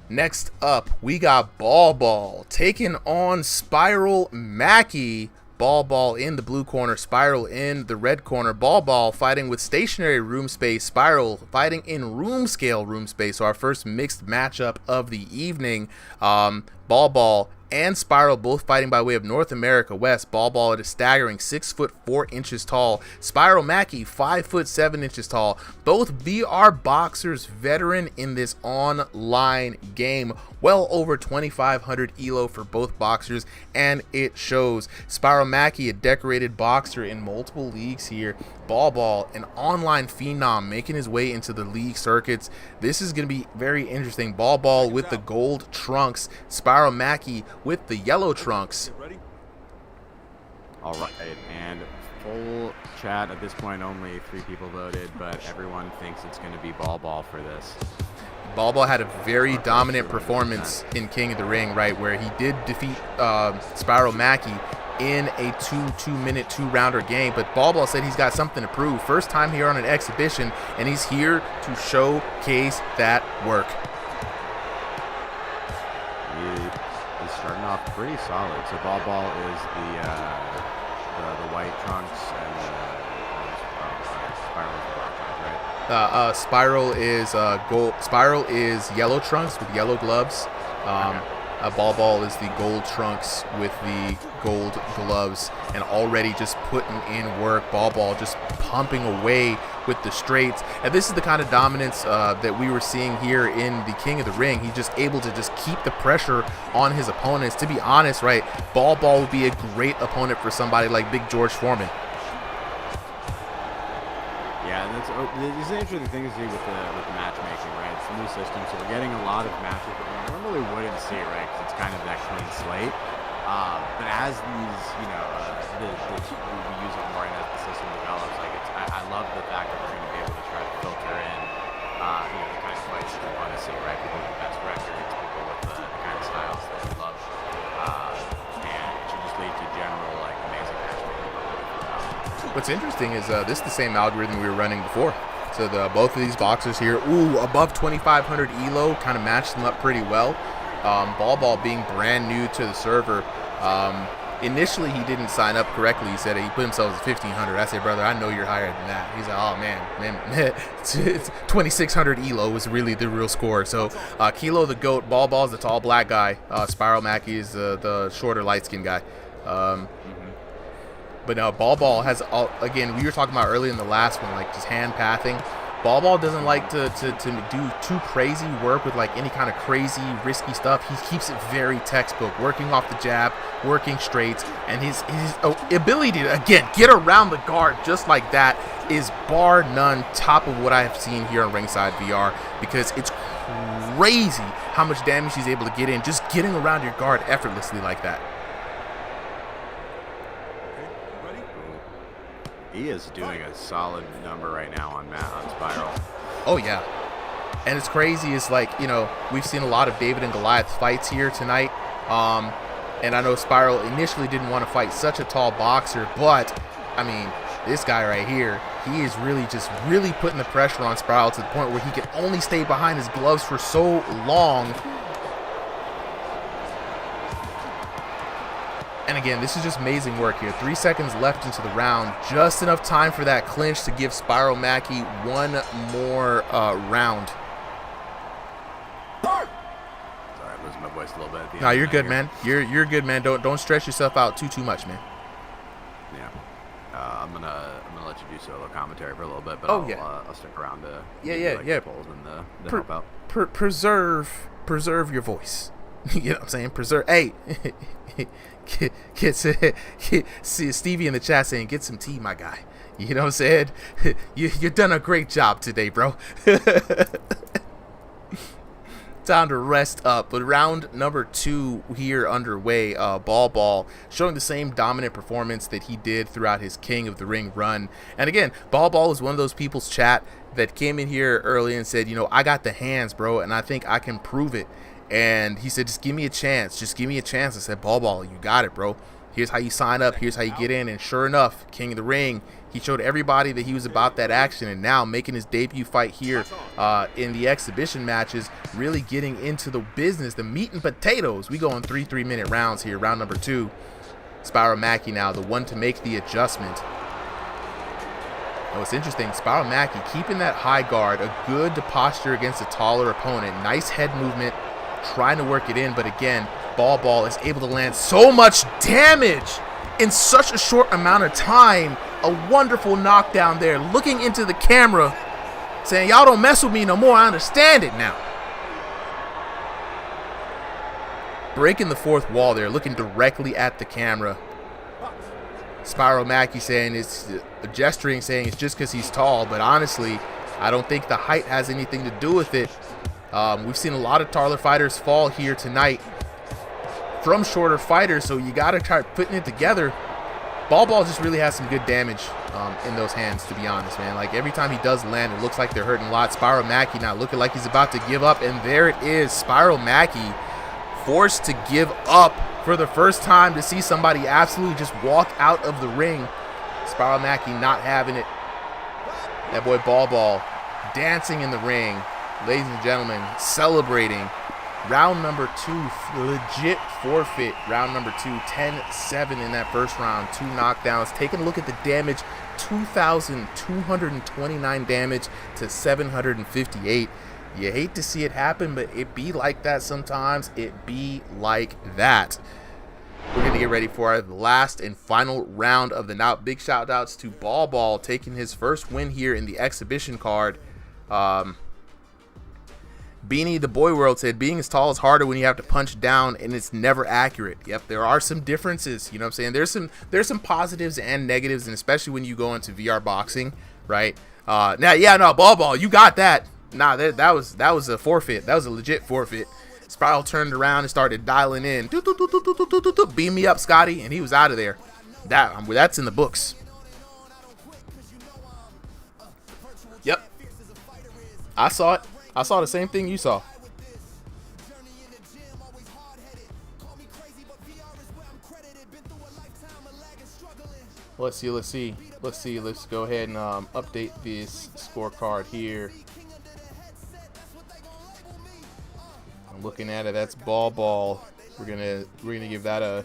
Next up, we got Ball taking on Spiral Mackey. Ball in the blue corner, Spiral in the red corner. Ball fighting with stationary room space, Spiral fighting in room scale room space. So our first mixed matchup of the evening. Ball and Spiral both fighting by way of North America West. Ball at a staggering 6'4" tall. Spiral Mackey 5'7" tall. Both VR boxers, veteran in this online game. Well over 2,500 ELO for both boxers, and it shows. Spiral Mackey, a decorated boxer in multiple leagues here. Ball, an online phenom making his way into the league circuits. This is going to be very interesting. Ball with the gold trunks. Spiral Mackey with the yellow trunks. All right, and full chat at this point. Only 3 people voted, but everyone thinks it's going to be Ball for this. Ball had a very dominant performance in King of the Ring, right, where he did defeat Spiral Mackey in a 2-minute 2-rounder game. But Ball said he's got something to prove. First time here on an exhibition, and he's here to showcase that work. He's starting off pretty solid. So Ball is the white trunks, and Spiral is gold. Spiral is yellow trunks with yellow gloves. Ball is the gold trunks with the gold gloves, and already just putting in work. Ball just pumping away with the straights, and this is the kind of dominance that we were seeing here in the King of the Ring. He's just able to just keep the pressure on his opponents. To be honest, right, Ball would be a great opponent for somebody like Big George Foreman. Yeah, it's an interesting thing to see with the matchmaking, right? It's a new system, so we're getting a lot of matches that we normally wouldn't see, right? Because it's kind of that clean slate. But as these, we use it more and as the system develops, like I love the fact that we're going to be able to try to filter in, the kind of fights that we want to see, right? People with the best records, people with the kind of styles that we love, and it should just lead to general like amazing matchmaking. What's interesting is this is the same algorithm we were running before. So both of these boxers here, above 2,500 elo, kind of matched them up pretty well. Ball being brand new to the server. Initially, he didn't sign up correctly. He said he put himself at 1,500. I said, brother, I know you're higher than that. He's like, oh, man, 2,600 elo was really the real score. So Kilo the GOAT, Ball is the tall black guy. Spiral Mackey is the shorter light-skinned guy. But now Ball has, again, we were talking about earlier in the last one, like just hand pathing. Ball doesn't like to do too crazy work with like any kind of crazy risky stuff. He keeps it very textbook, working off the jab, working straights, and his ability to again get around the guard just like that is bar none top of what I have seen here on Ringside VR, because it's crazy how much damage he's able to get in just getting around your guard effortlessly like that. He is doing a solid number right now on Spiral. Oh yeah, and it's crazy. It's like, we've seen a lot of David and Goliath fights here tonight, and I know Spiral initially didn't want to fight such a tall boxer, but I mean, this guy right here, he is really putting the pressure on Spiral to the point where he can only stay behind his gloves for so long. And again, this is just amazing work here. 3 seconds left into the round. Just enough time for that clinch to give Spiral Mackey one more round. Sorry, I'm losing my voice a little bit. No, you're good, man. You're good, man. Don't stress yourself out too much, man. Yeah. I'm gonna let you do solo commentary for a little bit, but I'll stick around to yeah. polls and the help out. Preserve your voice. You know what I'm saying? Preserve. Hey. See Stevie in the chat saying, get some tea, my guy. You know what I'm saying? You've done a great job today, bro. Time to rest up. But round number 2 here underway. Ball showing the same dominant performance that he did throughout his King of the Ring run. And again, Ball is one of those people's chat that came in here early and said, I got the hands, bro, and I think I can prove it. And he said, just give me a chance. Just give me a chance. I said, Ball, you got it, bro. Here's how you sign up. Here's how you get in. And sure enough, King of the Ring, he showed everybody that he was about that action. And now making his debut fight here in the exhibition matches, really getting into the business, the meat and potatoes. We go on 3-minute rounds here, round number 2. Spiral Mackey now, the one to make the adjustment. Oh, it's interesting. Spiral Mackey keeping that high guard, a good posture against a taller opponent. Nice head movement. Trying to work it in, but again, Ball is able to land so much damage in such a short amount of time. A wonderful knockdown there, looking into the camera, saying, y'all don't mess with me no more, I understand it now. Breaking the fourth wall there, looking directly at the camera. Spiral Mackey saying gesturing, saying it's just because he's tall, but honestly, I don't think the height has anything to do with it. We've seen a lot of taller fighters fall here tonight from shorter fighters, so you got to try putting it together. Ball just really has some good damage in those hands, to be honest, man. Like, every time he does land, it looks like they're hurting a lot. Spiral Mackey now looking like he's about to give up, and there it is. Spiral Mackey forced to give up for the first time, to see somebody absolutely just walk out of the ring. Spiral Mackey not having it. That boy Ball dancing in the ring. Ladies and gentlemen, celebrating round number 2, legit forfeit. Round number 2, 10-7 in that first round, 2 knockdowns. Taking a look at the damage 2,229 damage to 758. You hate to see it happen, but it be like that sometimes. It be like that. We're going to get ready for our last and final round of the night. Big shout outs to Ball taking his first win here in the exhibition card. Beanie the Boy World said, being as tall is harder when you have to punch down and it's never accurate. Yep, there are some differences. You know what I'm saying? There's some positives and negatives, and especially when you go into VR boxing, right? Ball, you got that. Nah, that was a forfeit. That was a legit forfeit. Spiral turned around and started dialing in. Beam me up, Scotty, and he was out of there. That's in the books. Yep. I saw it. I saw the same thing you saw. Let's see. Let's go ahead and update this scorecard here. I'm looking at it. That's Ball. We're gonna give that a.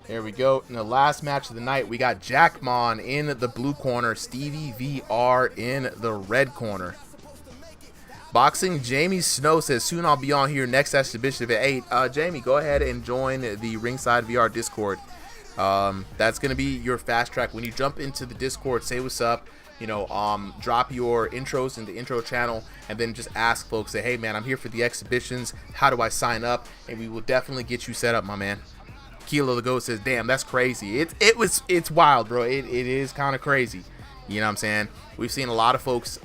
There we go. In the last match of the night, we got Jackmon in the blue corner, StevieVR in the red corner. Boxing Jamie Snow says, soon I'll be on here next exhibition at 8. Jamie, go ahead and join the Ringside VR Discord. That's going to be your fast track. When you jump into the Discord, say what's up, drop your intros in the intro channel, and then just ask folks, say, hey man, I'm here for the exhibitions. How do I sign up? And we will definitely get you set up, my man. Kilo the Goat says, damn, that's crazy. It's wild, bro. It is kind of crazy. You know what I'm saying? We've seen a lot of folks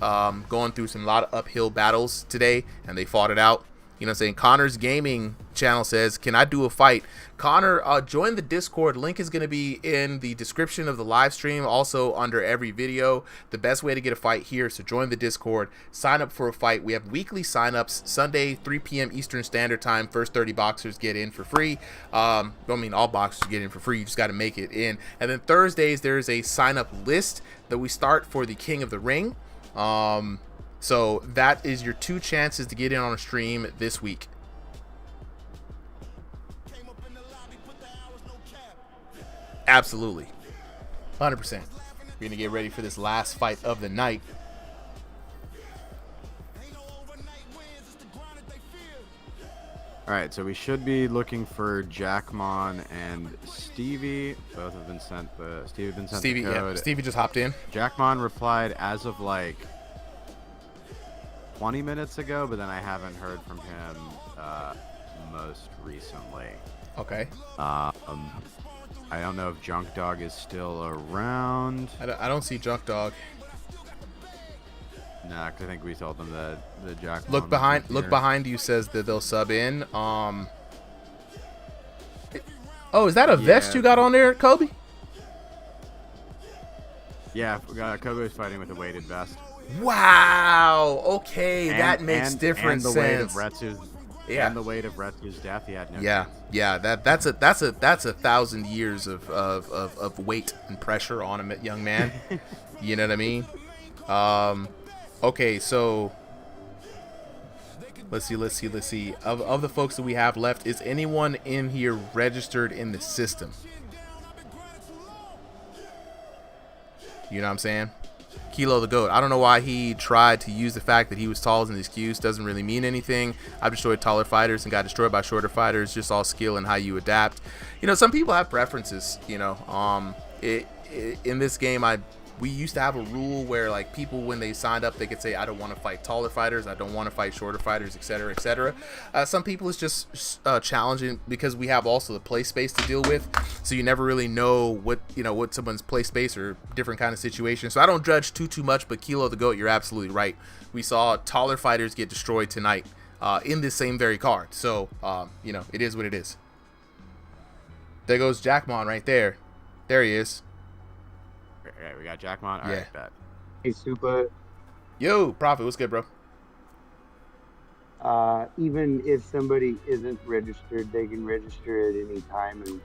going through a lot of uphill battles today, and they fought it out. You know what I'm saying? Connor's Gaming channel says, can I do a fight? Connor, join the Discord. Link is going to be in the description of the live stream, also under every video. The best way to get a fight here, so join the Discord. Sign up for a fight. We have weekly signups. Sunday, 3 p.m. Eastern Standard Time. First 30 boxers get in for free. All boxers get in for free. You just got to make it in. And then Thursdays, there's a sign-up list that we start for the King of the Ring. So that is your 2 chances to get in on a stream this week. Absolutely. 100%. We're going to get ready for this last fight of the night. All right, so we should be looking for Jackmon and Stevie. Both have been sent Stevie the code. Yeah, Stevie just hopped in. Jackmon replied as of like 20 minutes ago, but then I haven't heard from him most recently. Okay. I don't know if Junk Dog is still around. I don't see Junk Dog. Nah, 'cause I think we told them that the Jackmon. Look behind you says that they'll sub in. Is that a vest you got on there, Kobe? Yeah, Kobe was fighting with a weighted vest. Wow. Okay, that makes different sense. Weight of Retsu's, and the weight of Retsu's death, he had no chance. Yeah. That's 1,000 years of weight and pressure on a young man. You know what I mean? Okay, so let's see. Of the folks that we have left, is anyone in here registered in the system? You know what I'm saying? Kilo the Goat. I don't know why he tried to use the fact that he was tall as an excuse. Doesn't really mean anything. I've destroyed taller fighters and got destroyed by shorter fighters. Just all skill and how you adapt. Some people have preferences. In this game, we used to have a rule where like people, when they signed up, they could say, I don't want to fight taller fighters, I don't want to fight shorter fighters, etc., etc. Some people it's just challenging because we have also the play space to deal with, so you never really know what someone's play space or different kind of situation. So I don't judge too much, but Kilo the Goat, you're absolutely right. We saw taller fighters get destroyed tonight in this same very card. So it is what it is. There goes Jackmon right there. There he is. Alright, we got Jackmon. All right, bet. Hey, Super. Yo, Prophet, what's good, bro? Even if somebody isn't registered, they can register at any time and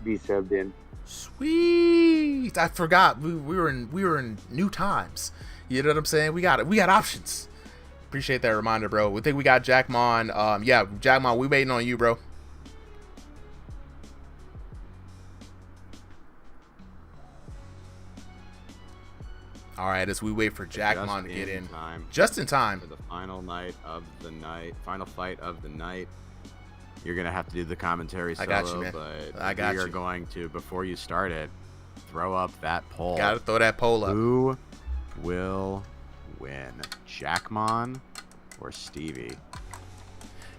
be subbed in. Sweet. I forgot. We were in new times. You know what I'm saying? We got options. Appreciate that reminder, bro. We think we got Jackmon. Jackmon, we waiting on you, bro. All right, as we wait for Jackmon to get in. Time Just in time. for the final fight of the night. You're going to have to do the commentary solo, I got you, man. but I got we are you. going to, before you start it, throw up that poll. Gotta throw that poll up. Who will win, Jackmon or Stevie?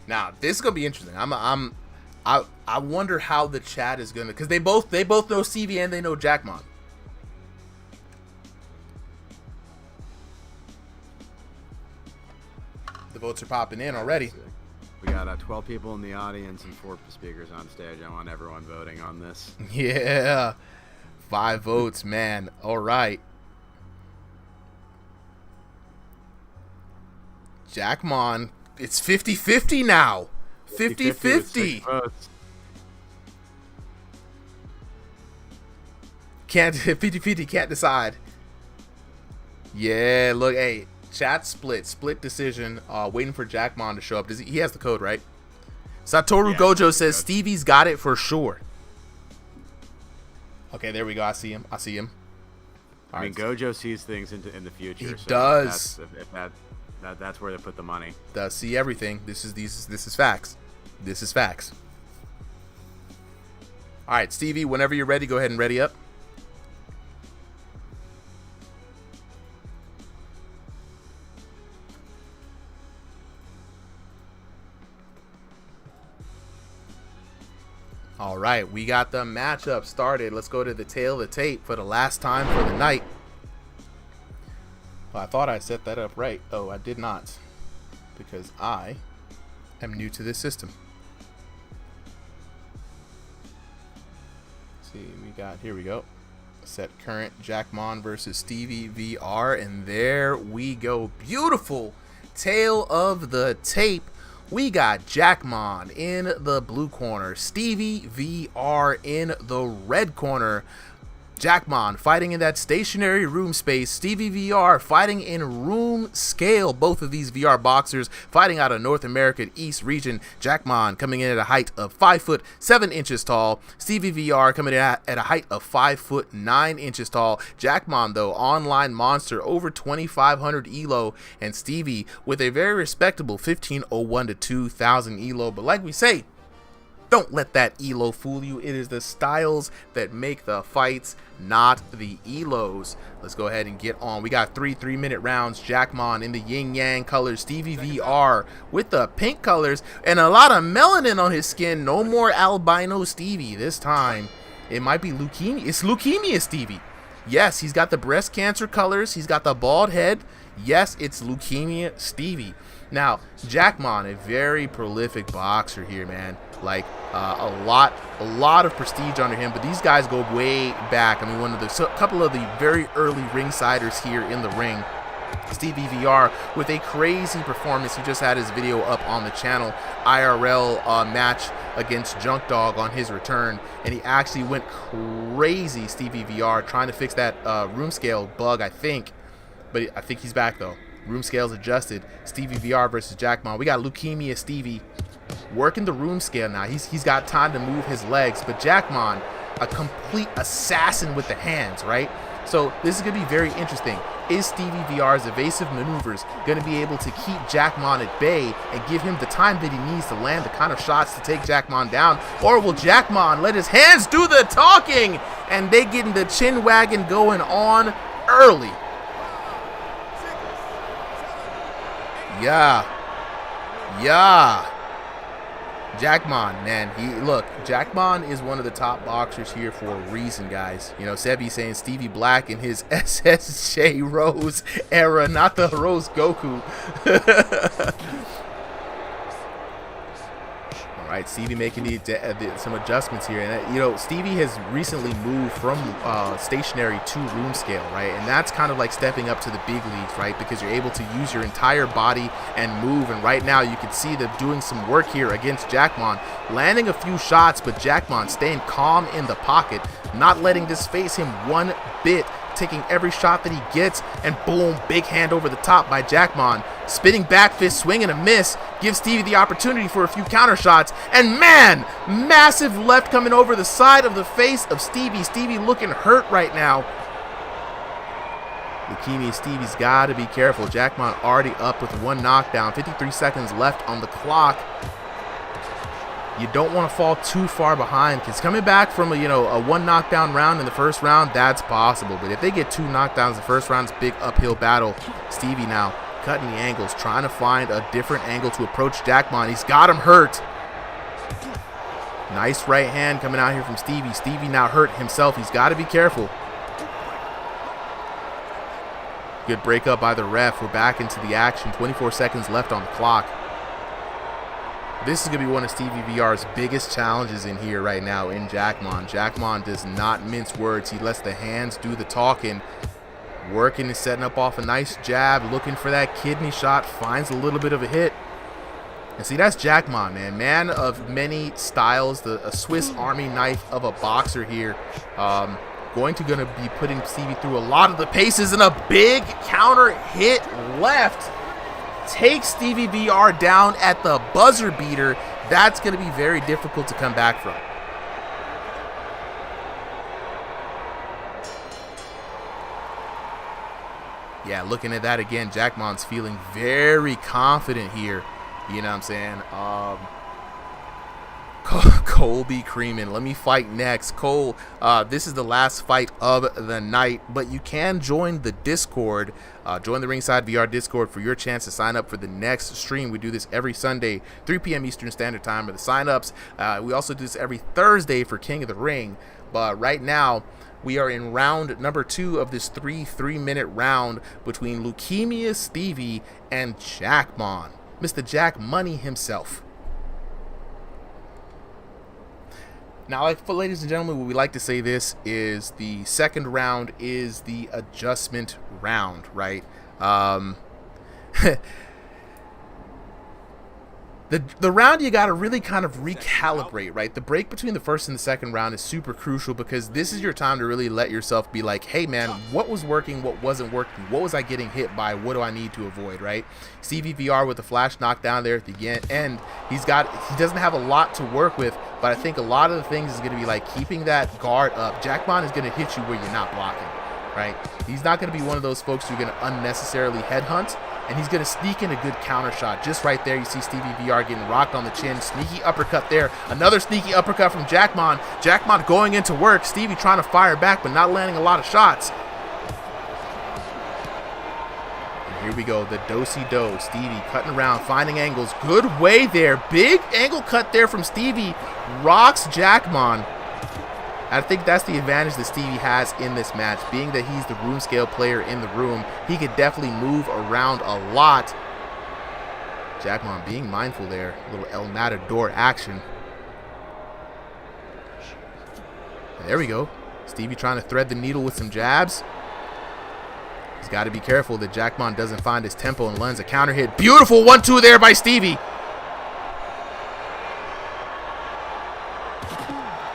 Now, this is gonna be interesting. I wonder how the chat is gonna, because they both know Stevie and they know Jackmon. The votes are popping in already. We got 12 people in the audience and 4 speakers on stage. I want everyone voting on this. Yeah, 5 votes, man. All right. Jackmon, it's 50-50 now. 50-50. Can't 50-50, can't decide. Yeah, look, hey, chat split decision. Waiting for Jackmon to show up. He has the code, right? Satoru Gojo says Stevie's got it for sure. Okay, there we go. I see him. I mean, Gojo sees things in the future. He so does. That's where they put the money. Does see everything. This is facts. This is facts. All right, Stevie, whenever you're ready, go ahead and ready up. All right, we got the matchup started. Let's go to the tail of the tape for the last time for the night. Well, I thought I set that up right. Oh, I did not, because I am new to this system. Let's see, we got, here we go. Set current Jackmon versus Stevie VR, and there we go. Beautiful tail of the tape. We got Jackmon in the blue corner, Stevie VR in the red corner. Jackmon fighting in that stationary room space, Stevie VR fighting in room scale. Both of these VR boxers fighting out of North American East region. Jackmon coming in at a height of 5'7" tall. Stevie VR coming in at a height of 5'9" tall. Jackmon, though, online monster, over 2,500 elo, and Stevie with a very respectable 1501 to 2,000 elo. But like we say, don't let that elo fool you. It is the styles that make the fights, not the elos. Let's go ahead and get on. We got 3-minute rounds. Jackmon in the yin yang colors. Stevie VR with the pink colors and a lot of melanin on his skin. No more albino Stevie this time. It might be leukemia. It's leukemia Stevie. Yes, he's got the breast cancer colors. He's got the bald head. Yes, it's leukemia Stevie. Now, Jackmon, a very prolific boxer here, man. Like a lot of prestige under him, but these guys go way back. I mean, couple of the very early ringsiders here in the ring. Stevie VR with a crazy performance. He just had his video up on the channel, IRL match against Junk Dog on his return, and he actually went crazy, Stevie VR, trying to fix that room scale bug, I think. But I think he's back though. Room scales adjusted. Stevie VR versus Jackmon. We got leukemia Stevie working the room scale now. He's got time to move his legs, but Jackmon, a complete assassin with the hands, right? So this is going to be very interesting. Is Stevie VR's evasive maneuvers going to be able to keep Jackmon at bay and give him the time that he needs to land the kind of shots to take Jackmon down? Or will Jackmon let his hands do the talking and they getting the chin wagon going on early? Yeah. Jackmon, man, Jackmon is one of the top boxers here for a reason, guys. You know, Sebi saying Stevie Black in his SSJ Rose era, not the Rose Goku. All right, Stevie making some adjustments here, and you know, Stevie has recently moved from stationary to room scale, right? And that's kind of like stepping up to the big leagues, right? Because you're able to use your entire body and move. And right now, you can see them doing some work here against Jackmon, landing a few shots, but Jackmon staying calm in the pocket, not letting this phase him one bit, taking every shot that he gets, and boom, big hand over the top by Jackmon. Spinning back fist, swing and a miss, gives Stevie the opportunity for a few counter shots, and man, massive left coming over the side of the face of Stevie. Stevie looking hurt right now. Leukemia Stevie's got to be careful. Jackmon already up with 1 knockdown. 53 seconds left on the clock. You don't want to fall too far behind, because coming back from a 1 knockdown round in the first round, that's possible. But if they get 2 knockdowns in the first round, it's a big uphill battle. Stevie now cutting the angles, trying to find a different angle to approach Jackmon. He's got him hurt. Nice right hand coming out here from Stevie. Stevie now hurt himself. He's got to be careful. Good breakup by the ref. We're back into the action. 24 seconds left on the clock. This is going to be one of RingsideVR's biggest challenges in here right now in Jackmon. Jackmon does not mince words. He lets the hands do the talking. Working and setting up off a nice jab. Looking for that kidney shot. Finds a little bit of a hit. And see, that's Jackmon, man. Man of many styles. A Swiss Army knife of a boxer here. Going to be putting Stevie through a lot of the paces, and a big counter hit left takes RingsideVR down at the buzzer beater. That's going to be very difficult to come back from. Yeah, looking at that again, Jackmon's feeling very confident here. You know what I'm saying? Colby Creeman, let me fight next. Cole, this is the last fight of the night, but you can join the Discord. Join the RingsideVR Discord for your chance to sign up for the next stream. We do this every Sunday, 3 p.m. Eastern Standard Time, are the sign-ups. We also do this every Thursday for King of the Ring. But right now, we are in round number 2 of this 3-minute round between Leukemia Stevie and Jackmon, Mr. Jack Money himself. Now, ladies and gentlemen, what we like to say this is the second round is the adjustment round, right? The round you got to really kind of recalibrate, right? The break between the first and the second round is super crucial, because this is your time to really let yourself be like, hey man, what was working, what wasn't working, what was I getting hit by, what do I need to avoid, right? RingsideVR with a flash knockdown there at the end. He doesn't have a lot to work with, but I think a lot of the things is going to be like keeping that guard up. Jackmon is going to hit you where you're not blocking, right? He's not going to be one of those folks who are going to unnecessarily headhunt, and he's going to sneak in a good counter shot. Just right there, you see RingsideVR getting rocked on the chin. Sneaky uppercut there. Another sneaky uppercut from Jackmon. Jackmon going into work. Stevie trying to fire back, but not landing a lot of shots. And here we go, the do-si-do. Stevie cutting around, finding angles. Good way there. Big angle cut there from Stevie. Rocks Jackmon. I think that's the advantage that Stevie has in this match, being that he's the room scale player in the room. He could definitely move around a lot. Jackmon being mindful there. A little El Matador action. There we go. Stevie trying to thread the needle with some jabs. He's got to be careful that Jackmon doesn't find his tempo and lands a counter hit. Beautiful 1-2 there by Stevie.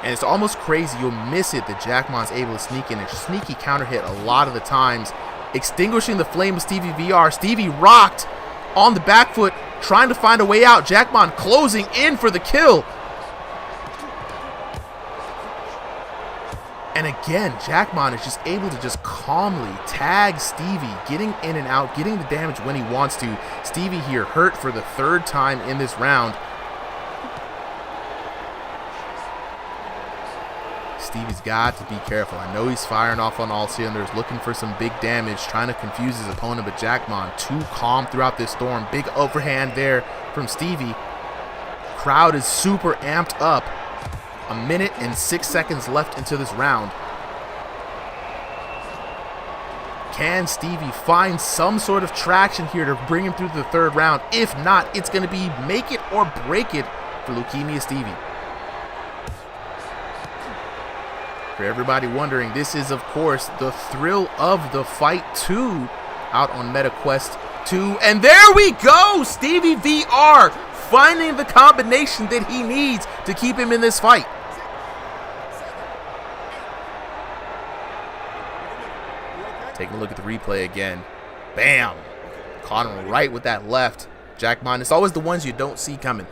And it's almost crazy. You'll miss it that Jackmon's able to sneak in a sneaky counter hit a lot of the times, extinguishing the flame of RingsideVR. Stevie rocked on the back foot, trying to find a way out. Jackmon closing in for the kill. And again, Jackmon is just able to just calmly tag Stevie, getting in and out, getting the damage when he wants to. Stevie here hurt for the 3rd time in this round. Stevie's got to be careful. I know he's firing off on all cylinders, looking for some big damage, trying to confuse his opponent, but Jackmon too calm throughout this storm. Big overhand there from Stevie. Crowd is super amped up. 1 minute and 6 seconds left into this round. Can Stevie find some sort of traction here to bring him through the 3rd round? If not, it's going to be make it or break it for Leukemia Stevie. For everybody wondering, this is, of course, the thrill of the fight 2 out on MetaQuest 2. And there we go! RingsideVR finding the combination that he needs to keep him in this fight. Taking a look at the replay again. Bam! Caught him right with that left. Jackmon, it's always the ones you don't see coming.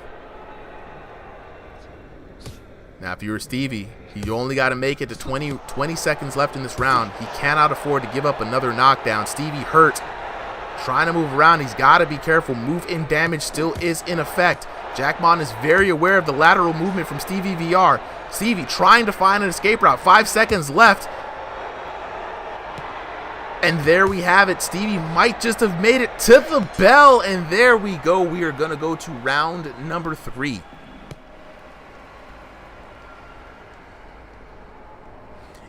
Now, if you were Stevie, you only got to make it to 20 seconds left in this round. He cannot afford to give up another knockdown. Stevie hurt, trying to move around. He's got to be careful. Move-in damage still is in effect. Jackmon is very aware of the lateral movement from StevieVR. Stevie trying to find an escape route. 5 seconds left. And there we have it. Stevie might just have made it to the bell. And there we go. We are going to go to round number 3.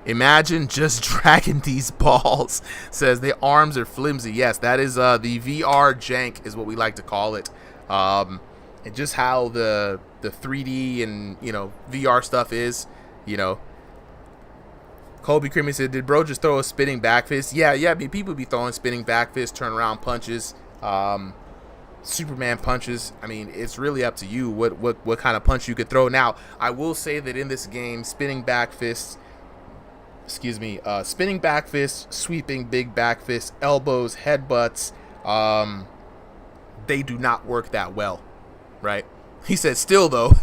Imagine just dragging these balls. Says the arms are flimsy. Yes, that is the VR jank is what we like to call it. And just how the 3D and, you know, VR stuff is, you know. Colby Creamy said, did bro just throw a spinning back fist? Yeah, I mean, people be throwing spinning back fists, turnaround punches, Superman punches. I mean, it's really up to you what kind of punch you could throw. Now, I will say that in this game, spinning back fists, sweeping big back fists, elbows, headbutts, they do not work that well, right? He said, still though.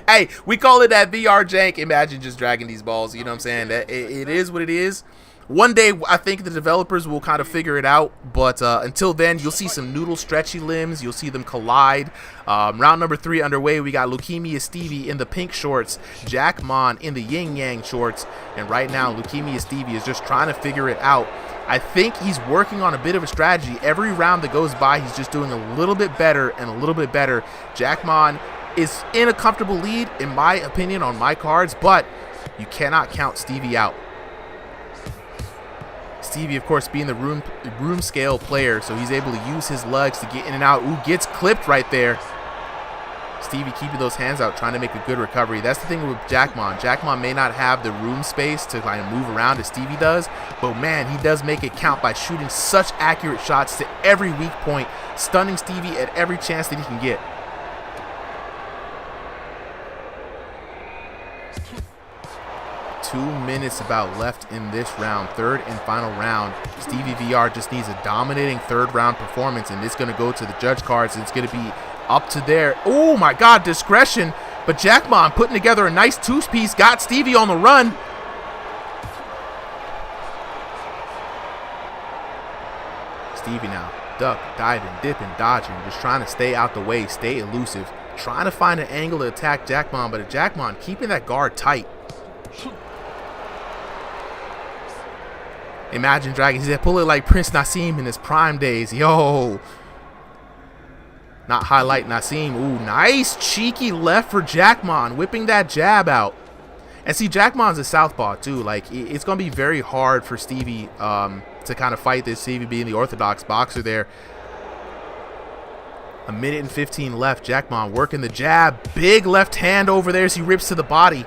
Hey, we call it that VR jank. Imagine just dragging these balls. You know what I'm saying? It is what it is. One day, I think the developers will kind of figure it out. But until then, you'll see some noodle stretchy limbs. You'll see them collide. Round number 3 underway. We got Leukemia Stevie in the pink shorts. Jackmon in the yin yang shorts. And right now, Leukemia Stevie is just trying to figure it out. I think he's working on a bit of a strategy. Every round that goes by, he's just doing a little bit better and a little bit better. Jackmon is in a comfortable lead, in my opinion, on my cards, but you cannot count Stevie out. Stevie, of course, being the room scale player, so he's able to use his legs to get in and out. Ooh, gets clipped right there. Stevie keeping those hands out, trying to make a good recovery. That's the thing with Jackmon. Jackmon may not have the room space to kind of move around as Stevie does, but man, he does make it count by shooting such accurate shots to every weak point, stunning Stevie at every chance that he can get. Two minutes about left in this round, third and final round. StevieVR just needs a dominating third round performance, and it's going to go to the judge cards. It's going to be up to there. Oh my God, discretion. But Jackmon putting together a nice two-piece, got Stevie on the run. Stevie now, duck, diving, dipping, dodging, just trying to stay out the way, stay elusive, trying to find an angle to attack Jackmon, but Jackmon keeping that guard tight. Imagine dragging. He said, pull it like Prince Nassim in his prime days. Yo. Not highlight Nassim. Ooh, nice cheeky left for Jackmon. Whipping that jab out. And see, Jackmon's a southpaw too. Like, it's going to be very hard for Stevie to kind of fight this. Stevie being the orthodox boxer there. A minute and 15 left. Jackmon working the jab. Big left hand over there as he rips to the body.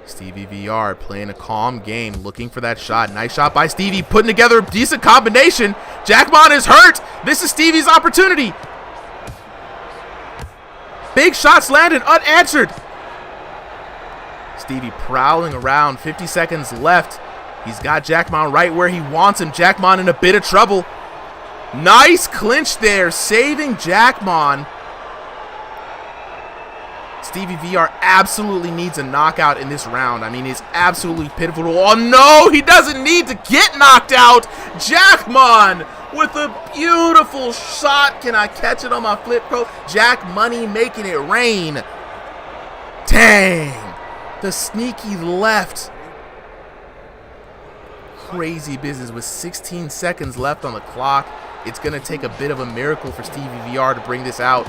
StevieVR playing a calm game, looking for that shot. Nice shot by Stevie, putting together a decent combination. Jackmon is hurt. This is Stevie's opportunity. Big shots landed, unanswered. Stevie prowling around, 50 seconds left. He's got Jackmon right where he wants him. Jackmon in a bit of trouble. Nice clinch there, saving Jackmon. StevieVR absolutely needs a knockout in this round. I mean, it's absolutely pitiful. Oh no, he doesn't need to get knocked out. Jackmon with a beautiful shot. Can I catch it on my flip pro? Jack Money making it rain. Dang, the sneaky left. Crazy business with 16 seconds left on the clock. It's going to take a bit of a miracle for StevieVR to bring this out.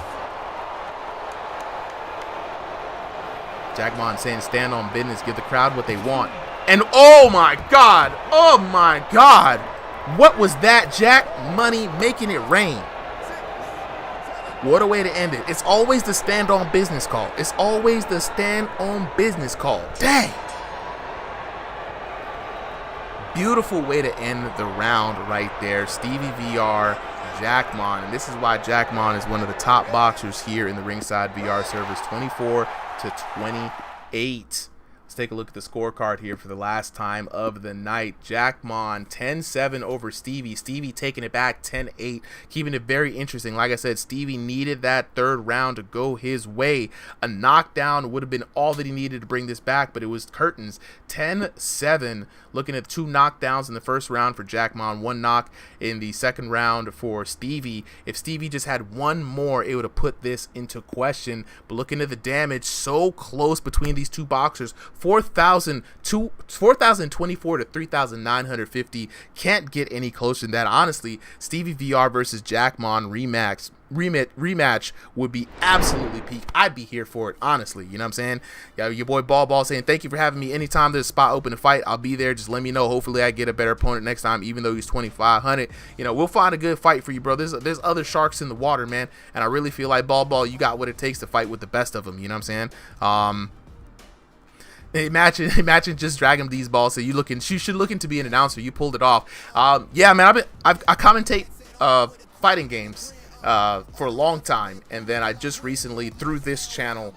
Jackmon saying stand on business, give the crowd what they want. And oh my God, what was that? Jack Money making it rain. What a way to end it. It's always the stand on business call. It's always the stand on business call. Dang. Beautiful way to end the round right there. StevieVR, Jackmon, and this is why Jackmon is one of the top boxers here in the Ringside VR servers, 24-28. Let's take a look at the scorecard here for the last time of the night. Jack Mon 10-7 over Stevie. Stevie taking it back 10-8, keeping it very interesting. Like I said, Stevie needed that third round to go his way. A knockdown would have been all that he needed to bring this back, but it was curtains. 10-7, looking at 2 knockdowns in the first round for Jack Mon, 1 knock in the second round for Stevie. If Stevie just had 1 more, it would have put this into question. But looking at the damage, so close between these 2 boxers, 4,024 to 3,950. Can't get any closer than that. Honestly, Stevie VR versus Jack Mon rematch would be absolutely peak. I'd be here for it, honestly. You know what I'm saying? Yeah, your boy Ball saying, thank you for having me. Anytime there's a spot open to fight, I'll be there. Just let me know. Hopefully I get a better opponent next time, even though he's 2,500. You know, we'll find a good fight for you, bro. There's other sharks in the water, man, and I really feel like Ball, you got what it takes to fight with the best of them. You know what I'm saying? Imagine just dragging these balls. So you should looking to be an announcer. You pulled it off. Yeah, man. I commentate fighting games for a long time, and then I just recently, through this channel,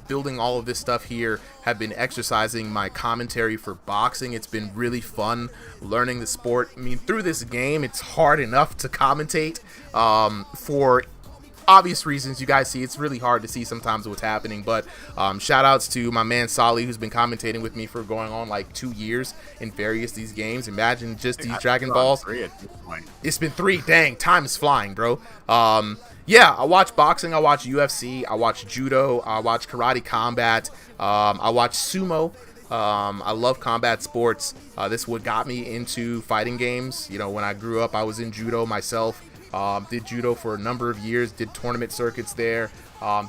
building all of this stuff here, have been exercising my commentary for boxing. It's been really fun learning the sport. I mean, through this game, it's hard enough to commentate for obvious reasons. You guys see, it's really hard to see sometimes what's happening, but shout outs to my man Solly, who's been commentating with me for going on like 2 years in various these games. Imagine just these Dragon Balls. It's been 3. Dang, time is flying, bro. Yeah, I watch boxing, I watch UFC, I watch judo, I watch karate combat, I watch sumo. I love combat sports. This is what got me into fighting games. You know, when I grew up, I was in judo myself. Did judo for a number of years, did tournament circuits there,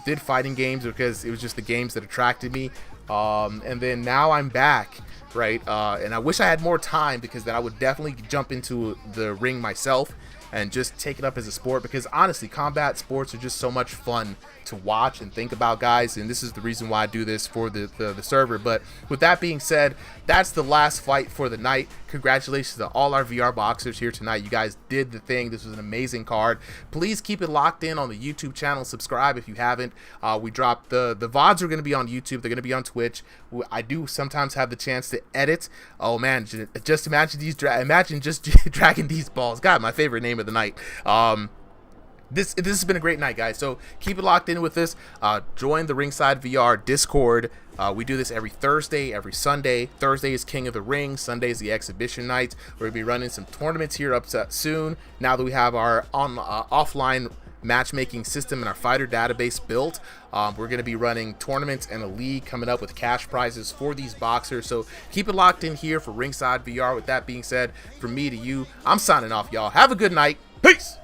did fighting games because it was just the games that attracted me, and then now I'm back, right, and I wish I had more time, because then I would definitely jump into the ring myself and just take it up as a sport, because honestly, combat sports are just so much fun to watch and think about, guys, and this is the reason why I do this for the server. But with that being said, that's the last fight for the night. Congratulations to all our VR boxers here tonight. You guys did the thing. This was an amazing card. Please keep it locked in on the YouTube channel. Subscribe if you haven't. We dropped the VODs are going to be on YouTube. They're going to be on Twitch. I do sometimes have the chance to edit. Oh man, just imagine imagine just dragging these balls. God, my favorite name of the night. This has been a great night, guys. So keep it locked in with this. Join the Ringside VR Discord. We do this every Thursday, every Sunday. Thursday is King of the Ring. Sunday is the exhibition night. We're gonna be running some tournaments here up soon. Now that we have our offline matchmaking system and our fighter database built, we're going to be running tournaments and a league coming up with cash prizes for these boxers. So keep it locked in here for Ringside VR. With that being said, from me to you, I'm signing off, y'all. Have a good night. Peace.